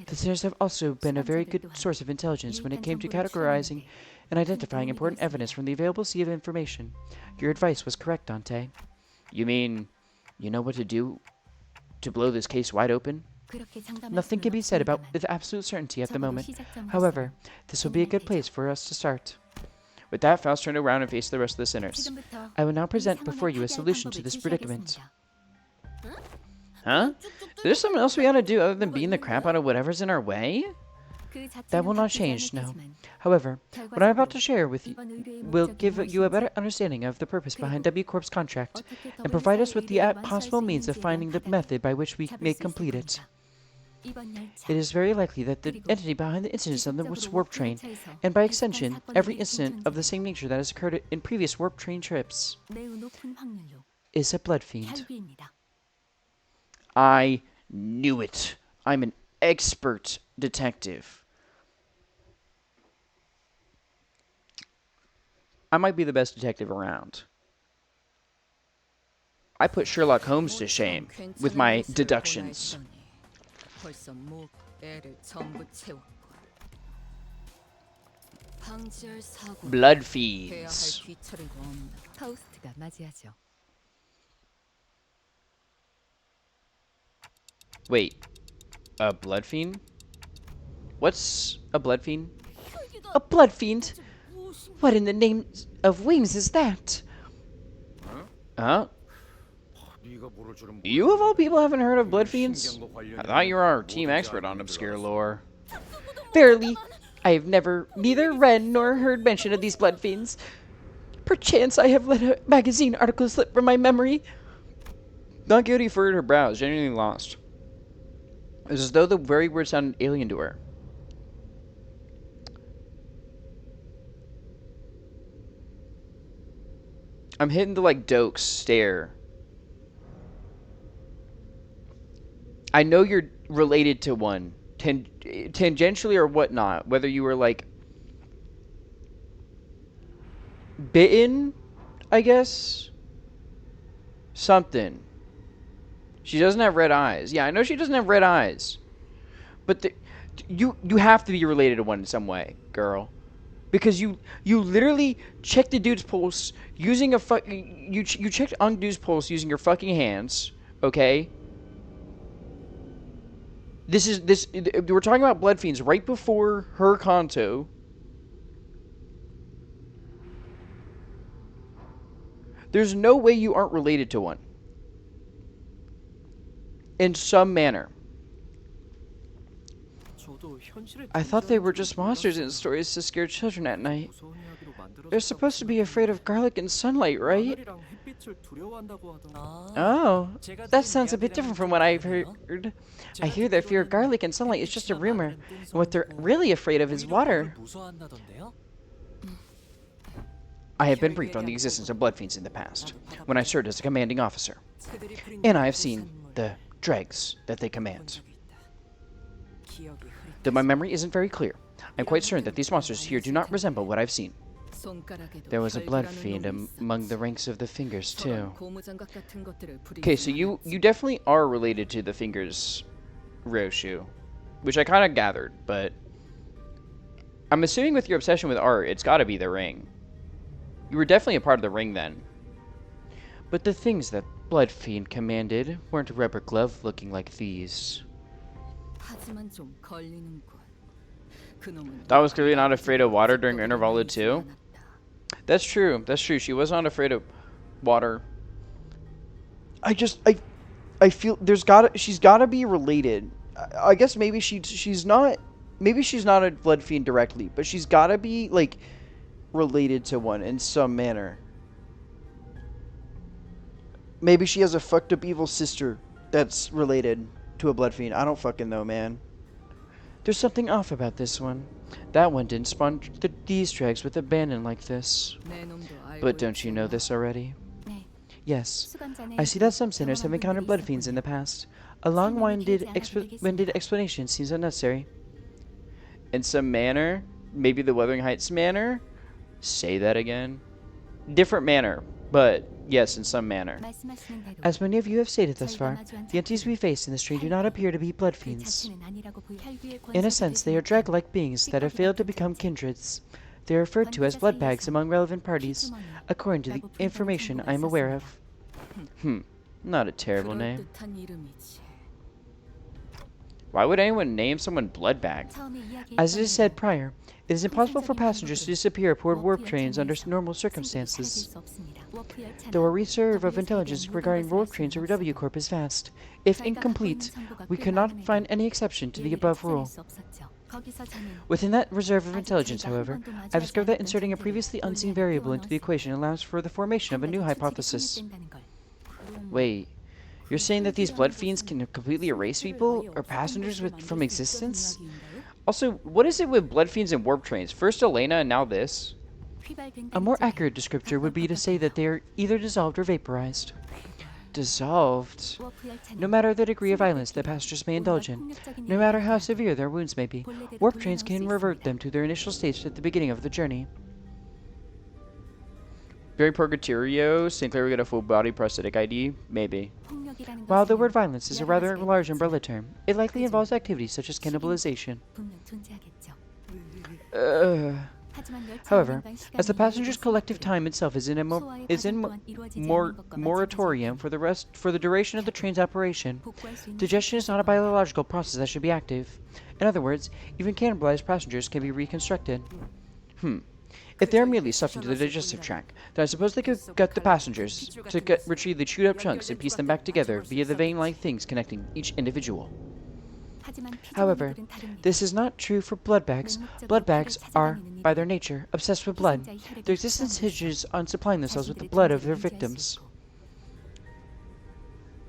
the sinners have also been a very good source of intelligence when it came to categorizing and identifying important evidence from the available sea of information. Your advice was correct, Dante. You mean, you know what to do to blow this case wide open? Nothing can be said about with absolute certainty at the moment. However, this will be a good place for us to start. With that, Faust turned around and faced the rest of the sinners. I will now present before you a solution to this predicament. Huh? Is there something else we ought to do other than beating the crap out of whatever's in our way? That will not change, no. However, what I'm about to share with you will give you a better understanding of the purpose behind W Corp's contract and provide us with the possible means of finding the method by which we may complete it. It is very likely that the entity behind the incidents on the warp train, and by extension, every incident of the same nature that has occurred in previous warp train trips, is a blood fiend. I knew it. I'm an expert detective. I might be the best detective around. I put Sherlock Holmes to shame with my deductions. Blood fiends. Wait, a blood fiend? What's a blood fiend? A blood fiend? What in the name of wings is that? Huh? You of all people haven't heard of blood fiends? I thought you were our team expert on obscure lore. Verily, I have neither read nor heard mention of these blood fiends. Perchance I have let a magazine article slip from my memory. Not guilty furrowed her brows, genuinely lost. It was as though the very word sounded alien to her. I'm hitting the, Dokes stare. I know you're related to one. Tangentially or whatnot. Whether you were, bitten, I guess? Something. She doesn't have red eyes. Yeah, I know she doesn't have red eyes. But you have to be related to one in some way, girl. Because you literally checked the dude's pulse using a you checked on dude's pulse using your fucking hands, okay? We're talking about blood fiends right before her Kanto. There's no way you aren't related to one. In some manner. I thought they were just monsters in stories to scare children at night. They're supposed to be afraid of garlic and sunlight, right? Oh, that sounds a bit different from what I've heard. I hear their fear of garlic and sunlight is just a rumor, and what they're really afraid of is water. I have been briefed on the existence of blood fiends in the past, when I served as a commanding officer. And I have seen the dregs that they command. Though my memory isn't very clear, I'm quite certain that these monsters here do not resemble what I've seen. There was a blood fiend among the ranks of the fingers, too. Okay, so you definitely are related to the fingers, Roshu. Which I kind of gathered, but I'm assuming with your obsession with art, it's got to be the ring. You were definitely a part of the ring then. But the things that Blood Fiend commanded weren't rubber glove looking like these. That was clearly not afraid of water during Intervala 2. That's true. That's true. She was not afraid of water. I feel she's gotta be related. I guess maybe she's not a blood fiend directly, but she's gotta be related to one in some manner. Maybe she has a fucked up evil sister that's related to a blood fiend. I don't fucking know, man. There's something off about this one. That one didn't spawn these dregs with abandon like this. But don't you know this already? Yes. I see that some sinners have encountered blood fiends in the past. A long-winded explanation seems unnecessary. In some manner? Maybe the Wuthering Heights manner? Say that again. Different manner, but yes, in some manner. As many of you have stated thus far, the entities we face in this train do not appear to be blood fiends. In a sense, they are drag-like beings that have failed to become kindreds. They are referred to as blood bags among relevant parties, according to the information I am aware of. Not a terrible name. Why would anyone name someone Bloodbag? As it is said prior, it is impossible for passengers to disappear aboard warp trains under normal circumstances. Though our reserve of intelligence regarding warp trains or W Corp is vast, if incomplete, we could not find any exception to the above rule. Within that reserve of intelligence, however, I've discovered that inserting a previously unseen variable into the equation allows for the formation of a new hypothesis. Wait, you're saying that these blood fiends can completely erase people or passengers from existence? Also, what is it with blood fiends and warp trains? First Elena and now this? A more accurate descriptor would be to say that they are either dissolved or vaporized. Dissolved? No matter the degree of violence that passengers may indulge in, no matter how severe their wounds may be, warp trains can revert them to their initial states at the beginning of the journey. Very Purgatorio, Sinclair will get a full body prosthetic ID? Maybe. While the word violence is a rather large umbrella term, it likely involves activities such as cannibalization. However, as the passenger's collective time itself is in moratorium for the duration of the train's operation, digestion is not a biological process that should be active. In other words, even cannibalized passengers can be reconstructed. If they are merely stuffed into the digestive tract, then I suppose they could gut the passengers to retrieve the chewed up chunks and piece them back together via the vein-like things connecting each individual. However, this is not true for blood bags. Blood bags are, by their nature, obsessed with blood. Their existence hinges on supplying themselves with the blood of their victims.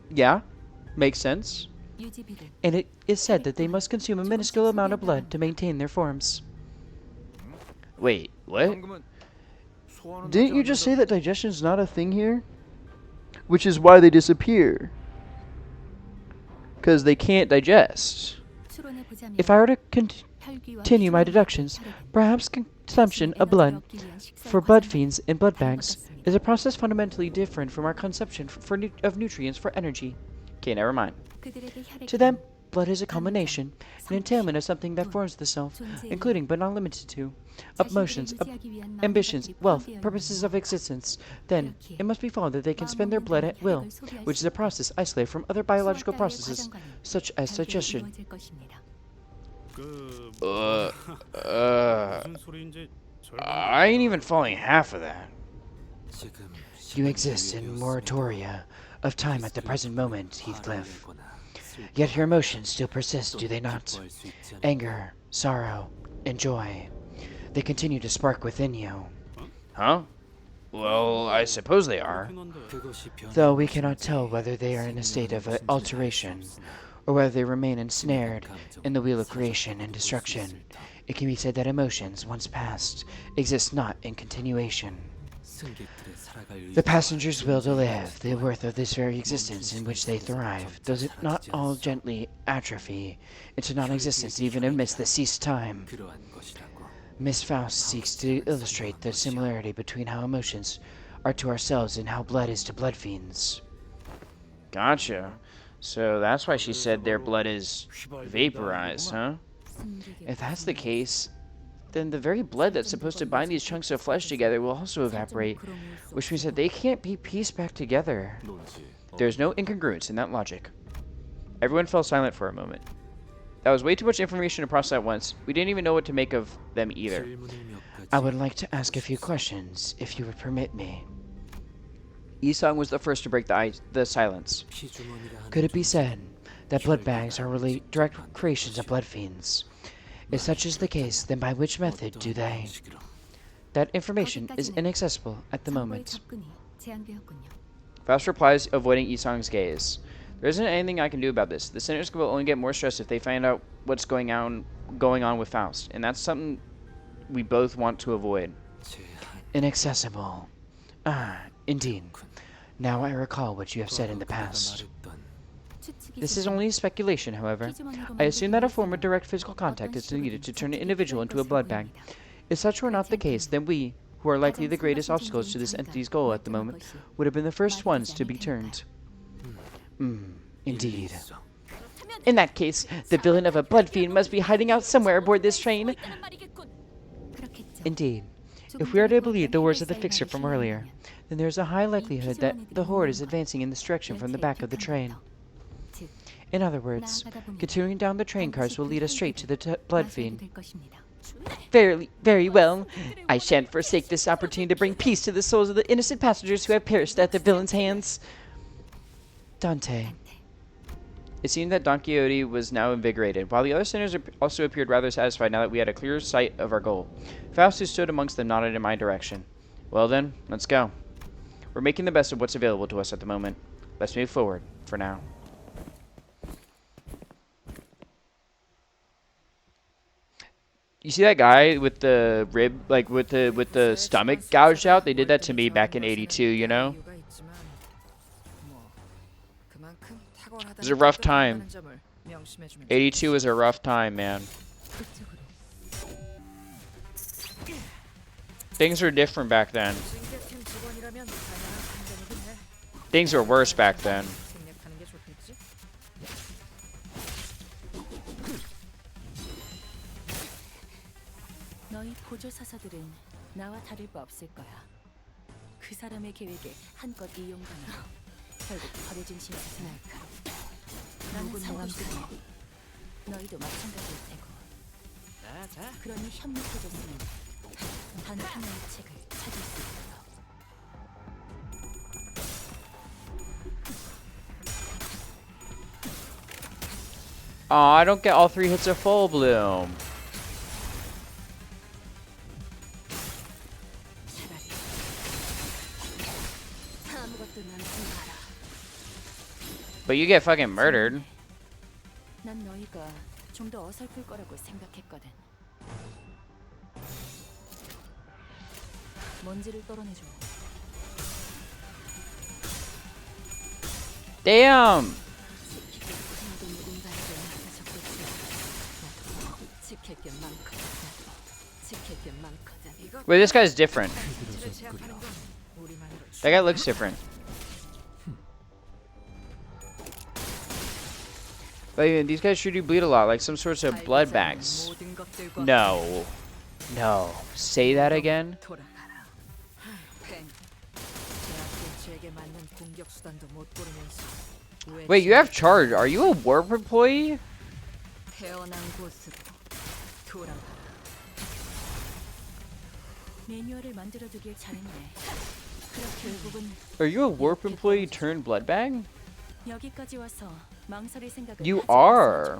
Yeah, makes sense. And it is said that they must consume a minuscule amount of blood to maintain their forms. Wait, what? Didn't you just say that digestion's not a thing here? Which is why they disappear. Because they can't digest. If I were to continue my deductions, perhaps consumption of blood for blood fiends in blood bags is a process fundamentally different from our consumption of nutrients for energy. Okay, never mind. To them, blood is a culmination, an entailment of something that forms the self, including but not limited to, of motions, ambitions, wealth, purposes of existence. Then, it must be followed that they can spend their blood at will, which is a process isolated from other biological processes, such as digestion. I ain't even following half of that. You exist in moratoria of time at the present moment, Heathcliff. Yet your emotions still persist, do they not? Anger, sorrow, and joy. They continue to spark within you. Huh? Well, I suppose they are. Though we cannot tell whether they are in a state of alteration, or whether they remain ensnared in the wheel of creation and destruction, it can be said that emotions, once past, exist not in continuation. The passenger's will to live, the worth of this very existence in which they thrive, does it not all gently atrophy into non-existence even amidst the ceased time? Miss Faust seeks to illustrate the similarity between how emotions are to ourselves and how blood is to blood fiends. Gotcha. So that's why she said their blood is vaporized, huh? If that's the case, then the very blood that's supposed to bind these chunks of flesh together will also evaporate, which means that they can't be pieced back together. There's no incongruence in that logic. Everyone fell silent for a moment. That was way too much information to process at once. We didn't even know what to make of them either. I would like to ask a few questions, if you would permit me. Isong was the first to break the silence. Could it be said that blood bags are really direct creations of blood fiends? If such is the case, then by which method do they? That information is inaccessible at the moment. Faust replies, avoiding Isong's gaze. There isn't anything I can do about this. The sinners will only get more stressed if they find out what's going on with Faust, and that's something we both want to avoid. Inaccessible. Ah, indeed. Now I recall what you have said in the past. This is only speculation, however. I assume that a form of direct physical contact is needed to turn an individual into a blood bag. If such were not the case, then we, who are likely the greatest obstacles to this entity's goal at the moment, would have been the first ones to be turned. Indeed. In that case, the villain of a blood fiend must be hiding out somewhere aboard this train. Indeed. If we are to believe the words of the fixer from earlier, then there is a high likelihood that the horde is advancing in this direction from the back of the train. In other words, continuing down the train cars will lead us straight to the blood fiend. Very well. I shan't forsake this opportunity to bring peace to the souls of the innocent passengers who have perished at the villain's hands. Dante. It seemed that Don Quixote was now invigorated, while the other sinners also appeared rather satisfied now that we had a clear sight of our goal. Faust, who stood amongst them, nodded in my direction. Well then, let's go. We're making the best of what's available to us at the moment. Let's move forward, for now. You see that guy with the rib, like with the stomach gouged out? They did that to me back in '82, you know? It was a rough time. 82 was a rough time, man. Things were different back then. Things were worse back then. 너희 보조 사서들은 나와 다를 바 없을 거야. 그 사람의 계획에 한껏 이용당하고 결국 버려진 신세상 날카롭다. 나는 살고 싶어. 너희도 마찬가지일 테고. 그러니 협력해줬으면 단 하나의 책을 찾을 수 있어. Aw, I don't get all 3 hits of full bloom. But you get fucking murdered. 난 너희가 좀 더 어설플 거라고 생각했거든. 먼지를 떨어내줘. Damn! Wait, this guy's different. That guy looks different. Like, these guys sure do bleed a lot, like some sorts of blood bags. No. No. Say that again? Wait, you have charge. Are you a warp employee? Are you a warp employee turned blood bag? You are.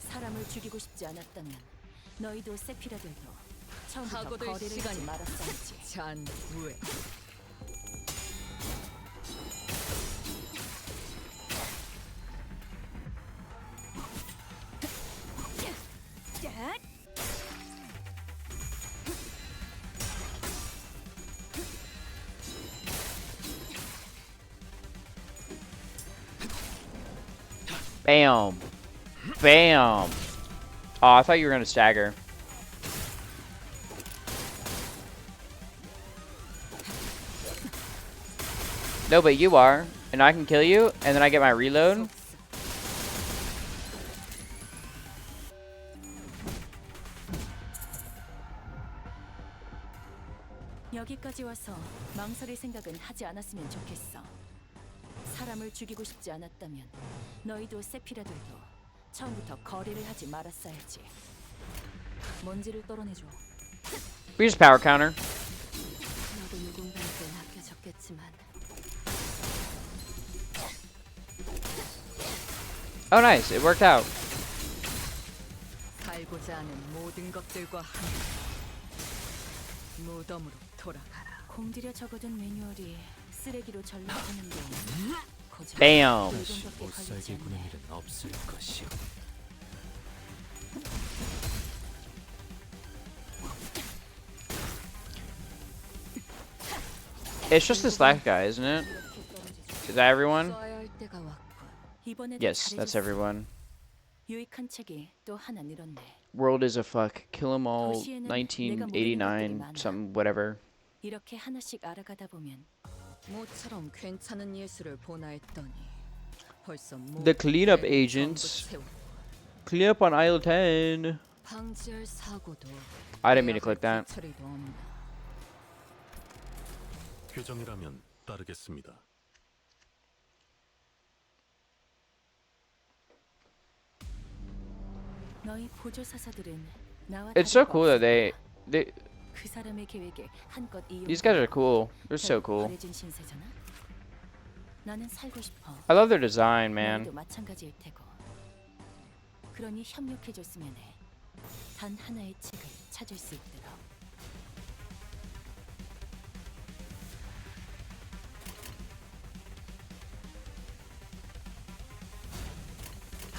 사람을 죽이고 싶지 않았다면 너희도 세피라들도 처음부터 거래를 하지 말았어야지. 잔후회. Bam. Bam. Oh, I thought you were going to stagger. No, but you are. And I can kill you, and then I get my reload. 여기까지 와서 망설일 생각은 하지 않았으면 좋겠어. 사람을 죽이고 싶지 않았다면 너희도 세피라들도 처음부터 거래를 하지 말았어야지. 먼지를 떨어내줘. We just power counter. 너도 누군가에게 맡겨졌겠지만. Oh, nice. It worked out. 살고자 하는 모든 것들과 함께 무덤으로 돌아가라. 공들여 적어둔 매뉴얼이 쓰레기로 전락하는데 Bam. It's just this last guy, isn't it? Is that everyone? Yes, that's everyone. 유익한 책이 또 하나 늘었네. World is a fuck. Kill 'em all. 1989. Something whatever. 이렇게 하나씩 알아가다 보면 모처럼 괜찮은 예술을 보나 했더니 벌써 The cleanup agents. Clean up on aisle 10. 방지할 사고도 I didn't mean to click that. 규정이라면 따르겠습니다. 너희 보조 사서들은 나와 It's so cool that they 그 사람의 계획에 한껏 이용. These guys are cool. They're so cool. 나는 살고 싶어. I love their design, man. 너희도 마찬가지일 테고. 그러니 협력해줬으면 해. 단 하나의 책을 찾을 수 있도록.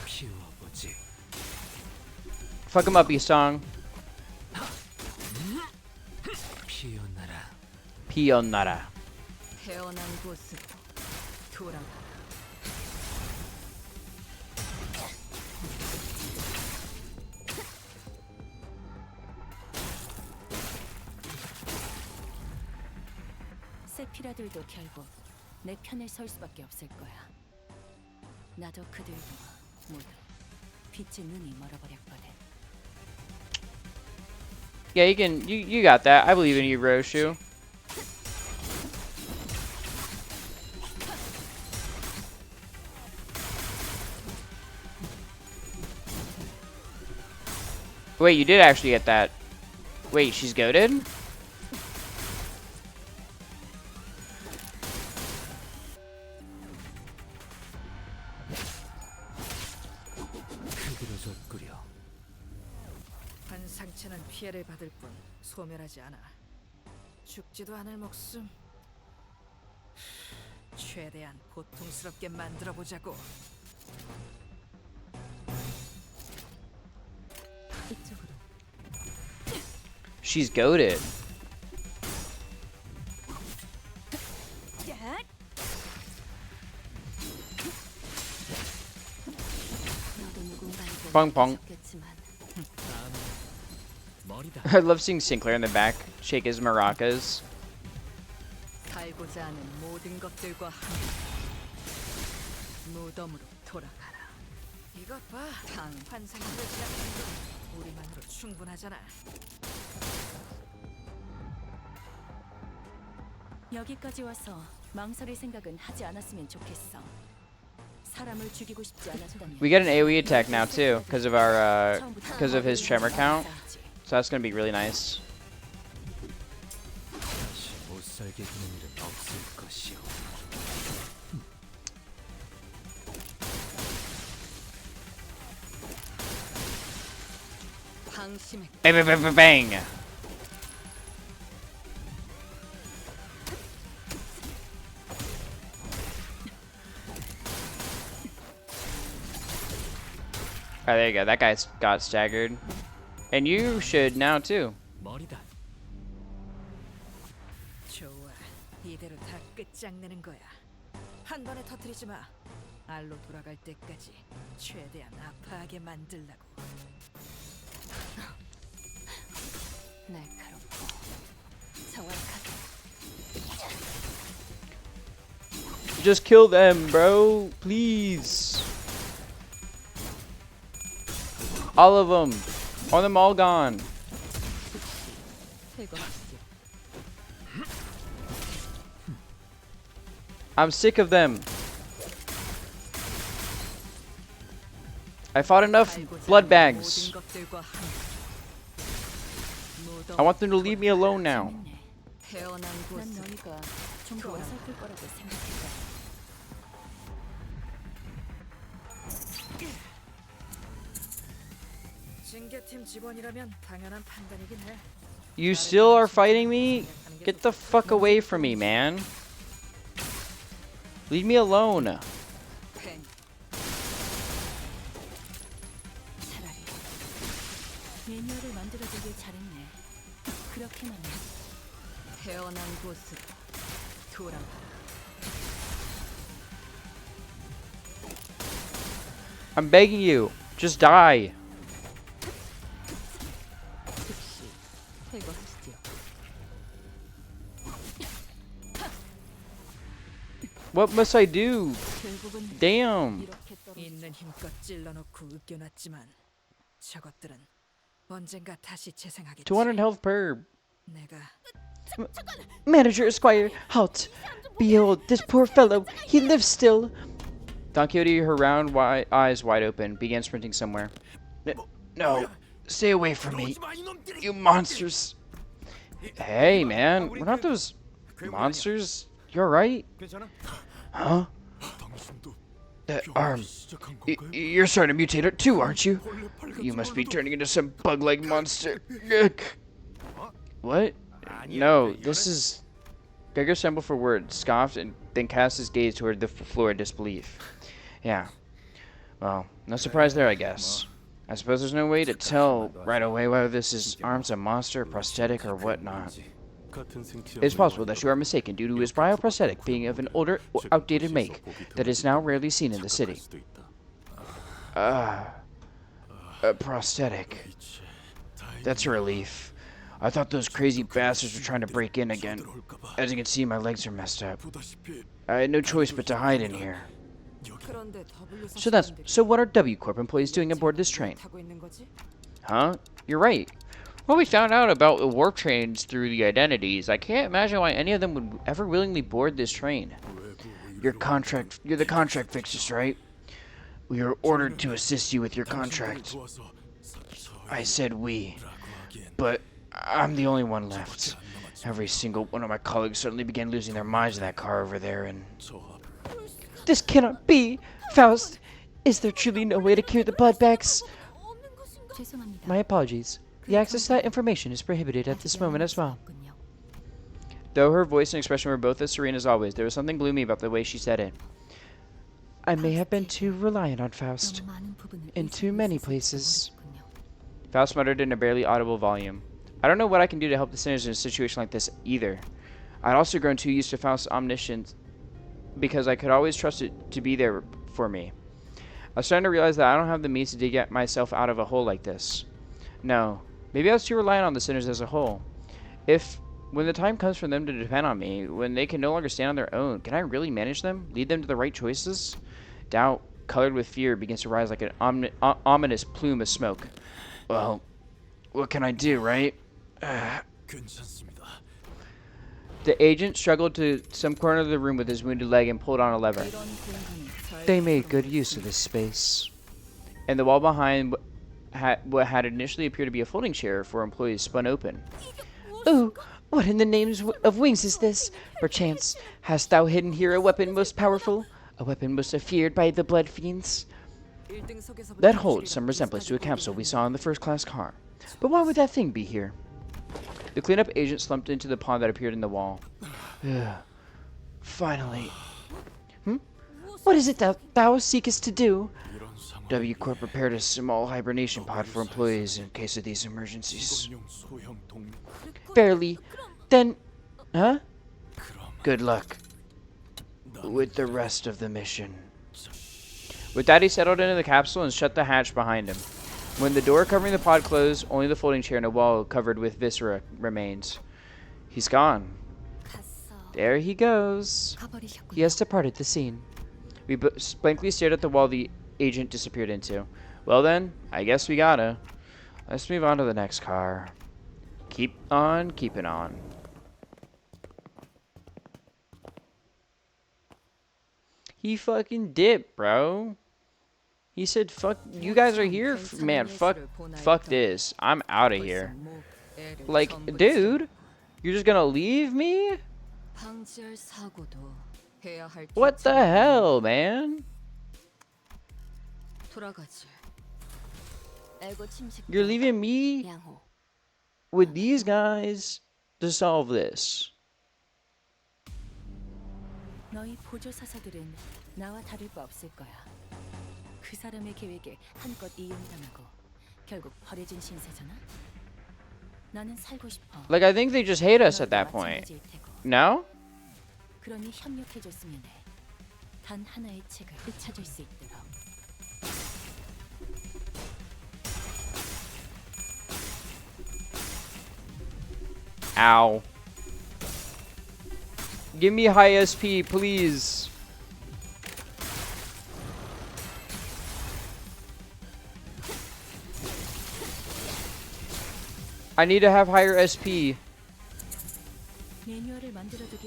피워보지. Fuck him up, Isong. 피어나라. 피어나라. 태어난 곳으로 돌아가. 세피라들도 결국 내 편에 설 수밖에 없을 거야. 나도 그들도 모두 빛의 눈이 멀어버렸거든. Yeah, you got that. I believe in you, Roshu. Wait, you did actually get that. Wait, she's goated? 한 상체는 피해를 받을 뿐 소멸하지 않아. 죽지도 않을 목숨. 최대한 고통스럽게 만들어 보자고. 이쪽으로. She's goated. Pong pong. I love seeing Sinclair in the back shake his maracas. 살고자 하는 모든 것들과 함께 무덤으로 돌아가라. 이것 봐, 당 환상을 시작하는 건 우리만으로 충분하잖아. 여기까지 와서 망설일 생각은 하지 않았으면 좋겠어. 사람을 죽이고 싶지 않았다면. We get an AoE attack now too, because of our because of his tremor count. So that's gonna be really nice. 못 살게 두는 일은 없을 것이오. 방심해. Bang bang bang bang bang. Alright, there you go. That guy's got staggered. And you should now too. 머리다. 좋아, 이대로 다 끝장내는 거야. 한 번에 터뜨리지 마. 알로 돌아갈 때까지 최대한 아파하게 만들라고. 날카롭고 정확하게. Just kill them, bro. Please. All of them. I want them all gone. I'm sick of them. I fought enough blood bags. I want them to leave me alone now. 난 너희가 좀 더 어설플 거라고 생각했다. 징계팀 직원이라면 당연한 판단이긴 해. You still are fighting me? Get the fuck away from me, man. Leave me alone. 차라리 매뉴얼을 만들어두길 잘했네. 그렇게만 해. 태어난 곳으로 돌아가. I'm begging you. Just die. What must I do? Damn. 있는 힘껏 찔러놓고 으겨놨지만 저것들은 언젠가 다시 재생하겠지. 200 health per. 내가 Manager Esquire, halt! Behold, this poor fellow, he lives still. Don Quixote, her round eyes wide open, began sprinting somewhere. No, stay away from me, you monsters. Hey, man, we're not those monsters. You're right. Huh? That arm. You're starting to mutate too, aren't you? You must be turning into some bug-like monster. What? No, this is... Gregor stumbled for words, scoffed, and then cast his gaze toward the floor in disbelief. Yeah. Well, no surprise there, I guess. I suppose there's no way to tell right away whether this is arm's a monster, prosthetic, or whatnot. It's possible that you are mistaken due to his bioprosthetic being of an older, outdated make that is now rarely seen in the city. A prosthetic. That's a relief. I thought those crazy bastards were trying to break in again. As you can see, my legs are messed up. I had no choice but to hide in here. So what are W Corp employees doing aboard this train? Huh? You're right. Well, we found out about the warp trains through the identities. I can't imagine why any of them would ever willingly board this train. You're the contract fixers, right? We were ordered to assist you with your contract. I said we, but I'm the only one left. Every single one of my colleagues suddenly began losing their minds in that car over there, and... This cannot be! Faust, is there truly no way to cure the blood bags? My apologies. The access to that information is prohibited at this moment as well. Though her voice and expression were both as serene as always, there was something gloomy about the way she said it. I may have been too reliant on Faust. In too many places. Faust muttered in a barely audible volume. I don't know what I can do to help the sinners in a situation like this either. I'd also grown too used to Faust's omniscience because I could always trust it to be there for me. I was starting to realize that I don't have the means to dig myself out of a hole like this. No. Maybe I was too reliant on the sinners as a whole. When the time comes for them to depend on me, when they can no longer stand on their own, can I really manage them? Lead them to the right choices? Doubt, colored with fear, begins to rise like an ominous plume of smoke. Well, what can I do, right? The agent struggled to some corner of the room with his wounded leg and pulled on a lever. They made good use of this space. And the wall behind what had initially appeared to be a folding chair for employees spun open. Ooh, what in the names of wings is this? Perchance, hast thou hidden here a weapon most powerful? A weapon most feared by the blood fiends? That holds some resemblance to a capsule we saw in the first-class car. But why would that thing be here? The cleanup agent slumped into the pond that appeared in the wall. Finally. What is it thou seekest to do? W Corp prepared a small hibernation pod for employees in case of these emergencies. Verily. Then... Huh? Good luck with the rest of the mission. With that, he settled into the capsule and shut the hatch behind him. When the door covering the pod closed, only the folding chair and a wall covered with viscera remained. He's gone. There he goes. He has departed the scene. We blankly stared at the wall the agent disappeared into. Well then, I guess we gotta. Let's move on to the next car. Keep on keeping on. He fucking dipped, bro. He said, fuck, you guys are here? Man, fuck this. I'm out of here. Like, dude, you're just gonna leave me? What the hell, man? You're leaving me with these guys to solve this. 너희 보조 사사들은 나와 다를 바 없을 거야. 그 사람의 계획에 한껏 이용당하고 결국 버려진 신세잖아. 나는 살고 싶어. Like, I think they just hate us at that point. No? 그러니 협력해줬으면 해. 단 하나의 책을 찾을 수 있도록. Ow. Give me high SP, please. I need to have higher SP.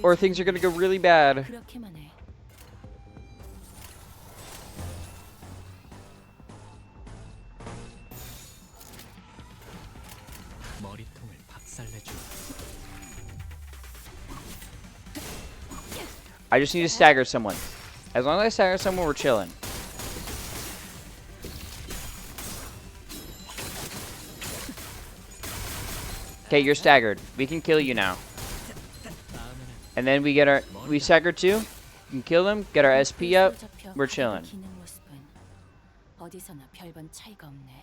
Or things are gonna go really bad. I just need to stagger someone. As long as I stagger someone, we're chilling. Okay, you're staggered. We can kill you now. And then we get our... We stagger too. We can kill them, get our SP up. We're chilling. 어디서나 별반 차이가 없네.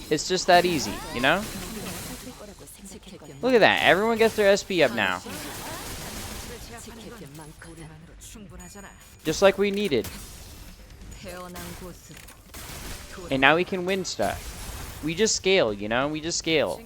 It's just that easy, you know? Look at that. Everyone gets their SP up now. Just like we needed. And now we can win stuff. We just scale, you know? We just scale.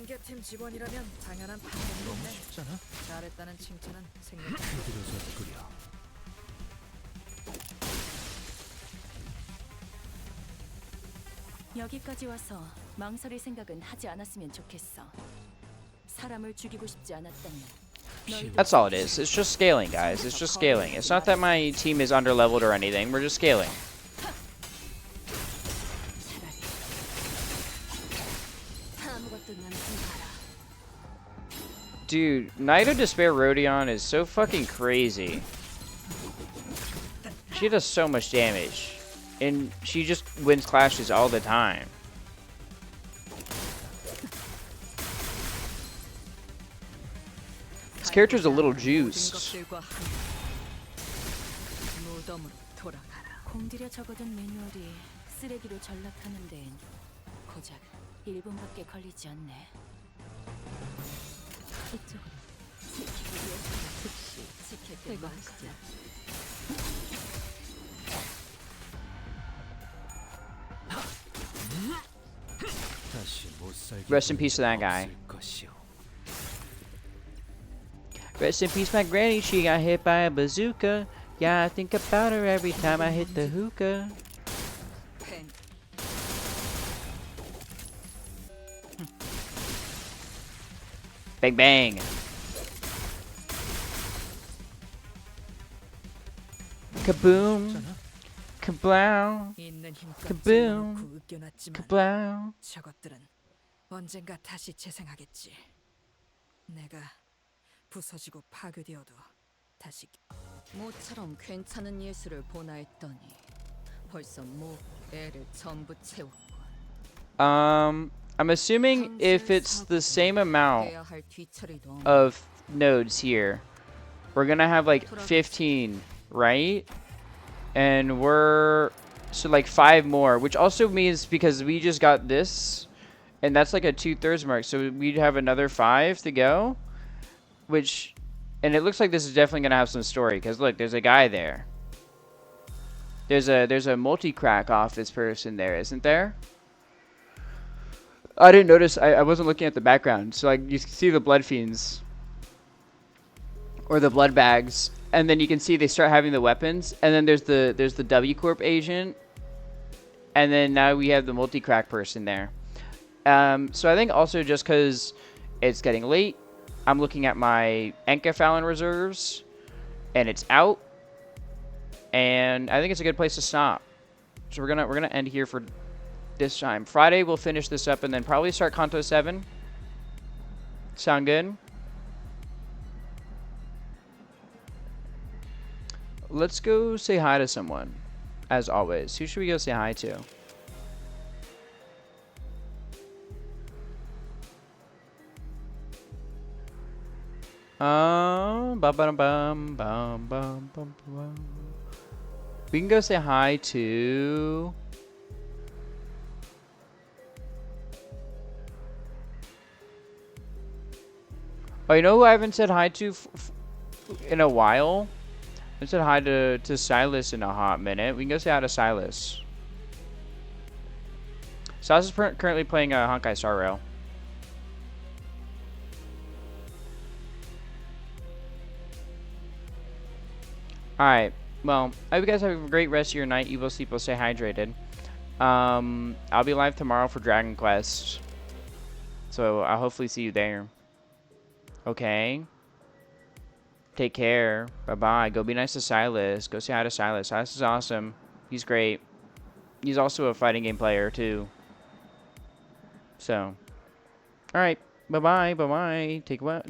여기까지 와서 망설일 생각은 하지 않았으면 좋겠어. 사람을 죽이고 싶지 않았다면. That's all it is. It's just scaling, guys. It's just scaling. It's not that my team is underleveled or anything. We're just scaling. Dude, Night of Despair Rodion is so fucking crazy. She does so much damage. And she just wins clashes all the time. This character's a little juiced. 공들여 적어둔 매뉴얼이 쓰레기로 전락하는 데엔 고작 1분밖에 걸리지 않네. 이쪽으로 지키기 위해서 즉시 지킬 게 많거든. Rest in peace to that guy. Rest in peace, my granny. She got hit by a bazooka. Yeah, I think about her every time I hit the hookah. Bang bang. Kaboom. Kablow. Kaboom. Kablow. 저것들은 언젠가 다시 재생하겠지. 내가 부서지고 파괴되어도 다시 모처럼 괜찮은 예술을 보나 했더니 벌써 뭐 애를 전부 채웠군. I'm assuming if it's the same amount of nodes here, we're gonna have like 15, right? And we're so like 5 more, which also means because we just got this, and that's like a 2/3 mark, so we'd have another 5 to go, which, and it looks like this is definitely gonna have some story because look, there's a guy there. There's a multi-crack off this person there, isn't there? I didn't notice. I wasn't looking at the background, so like you see the blood fiends or the blood bags, and then you can see they start having the weapons, and then there's the W Corp agent, and then now we have the multi-crack person there. So I think also just because it's getting late, I'm looking at my Enkefallen reserves, and it's out, and I think it's a good place to stop. So we're gonna end here for this time. Friday we'll finish this up and then probably start Kanto 7. Sound good? Let's go say hi to someone. As always. Who should we go say hi to? We can go say hi to... Oh, you know who I haven't said hi to in a while? I said hi to Silas in a hot minute. We can go say hi to Silas. Silas is currently playing Honkai Star Rail. Alright. Well, I hope you guys have a great rest of your night. You will sleep, will stay hydrated. I'll be live tomorrow for Dragon Quest. So I'll hopefully see you there. Okay. Take care. Bye-bye. Go be nice to Silas. Go say hi to Silas. Silas is awesome. He's great. He's also a fighting game player, too. So. Alright. Bye-bye. Bye-bye. Take what?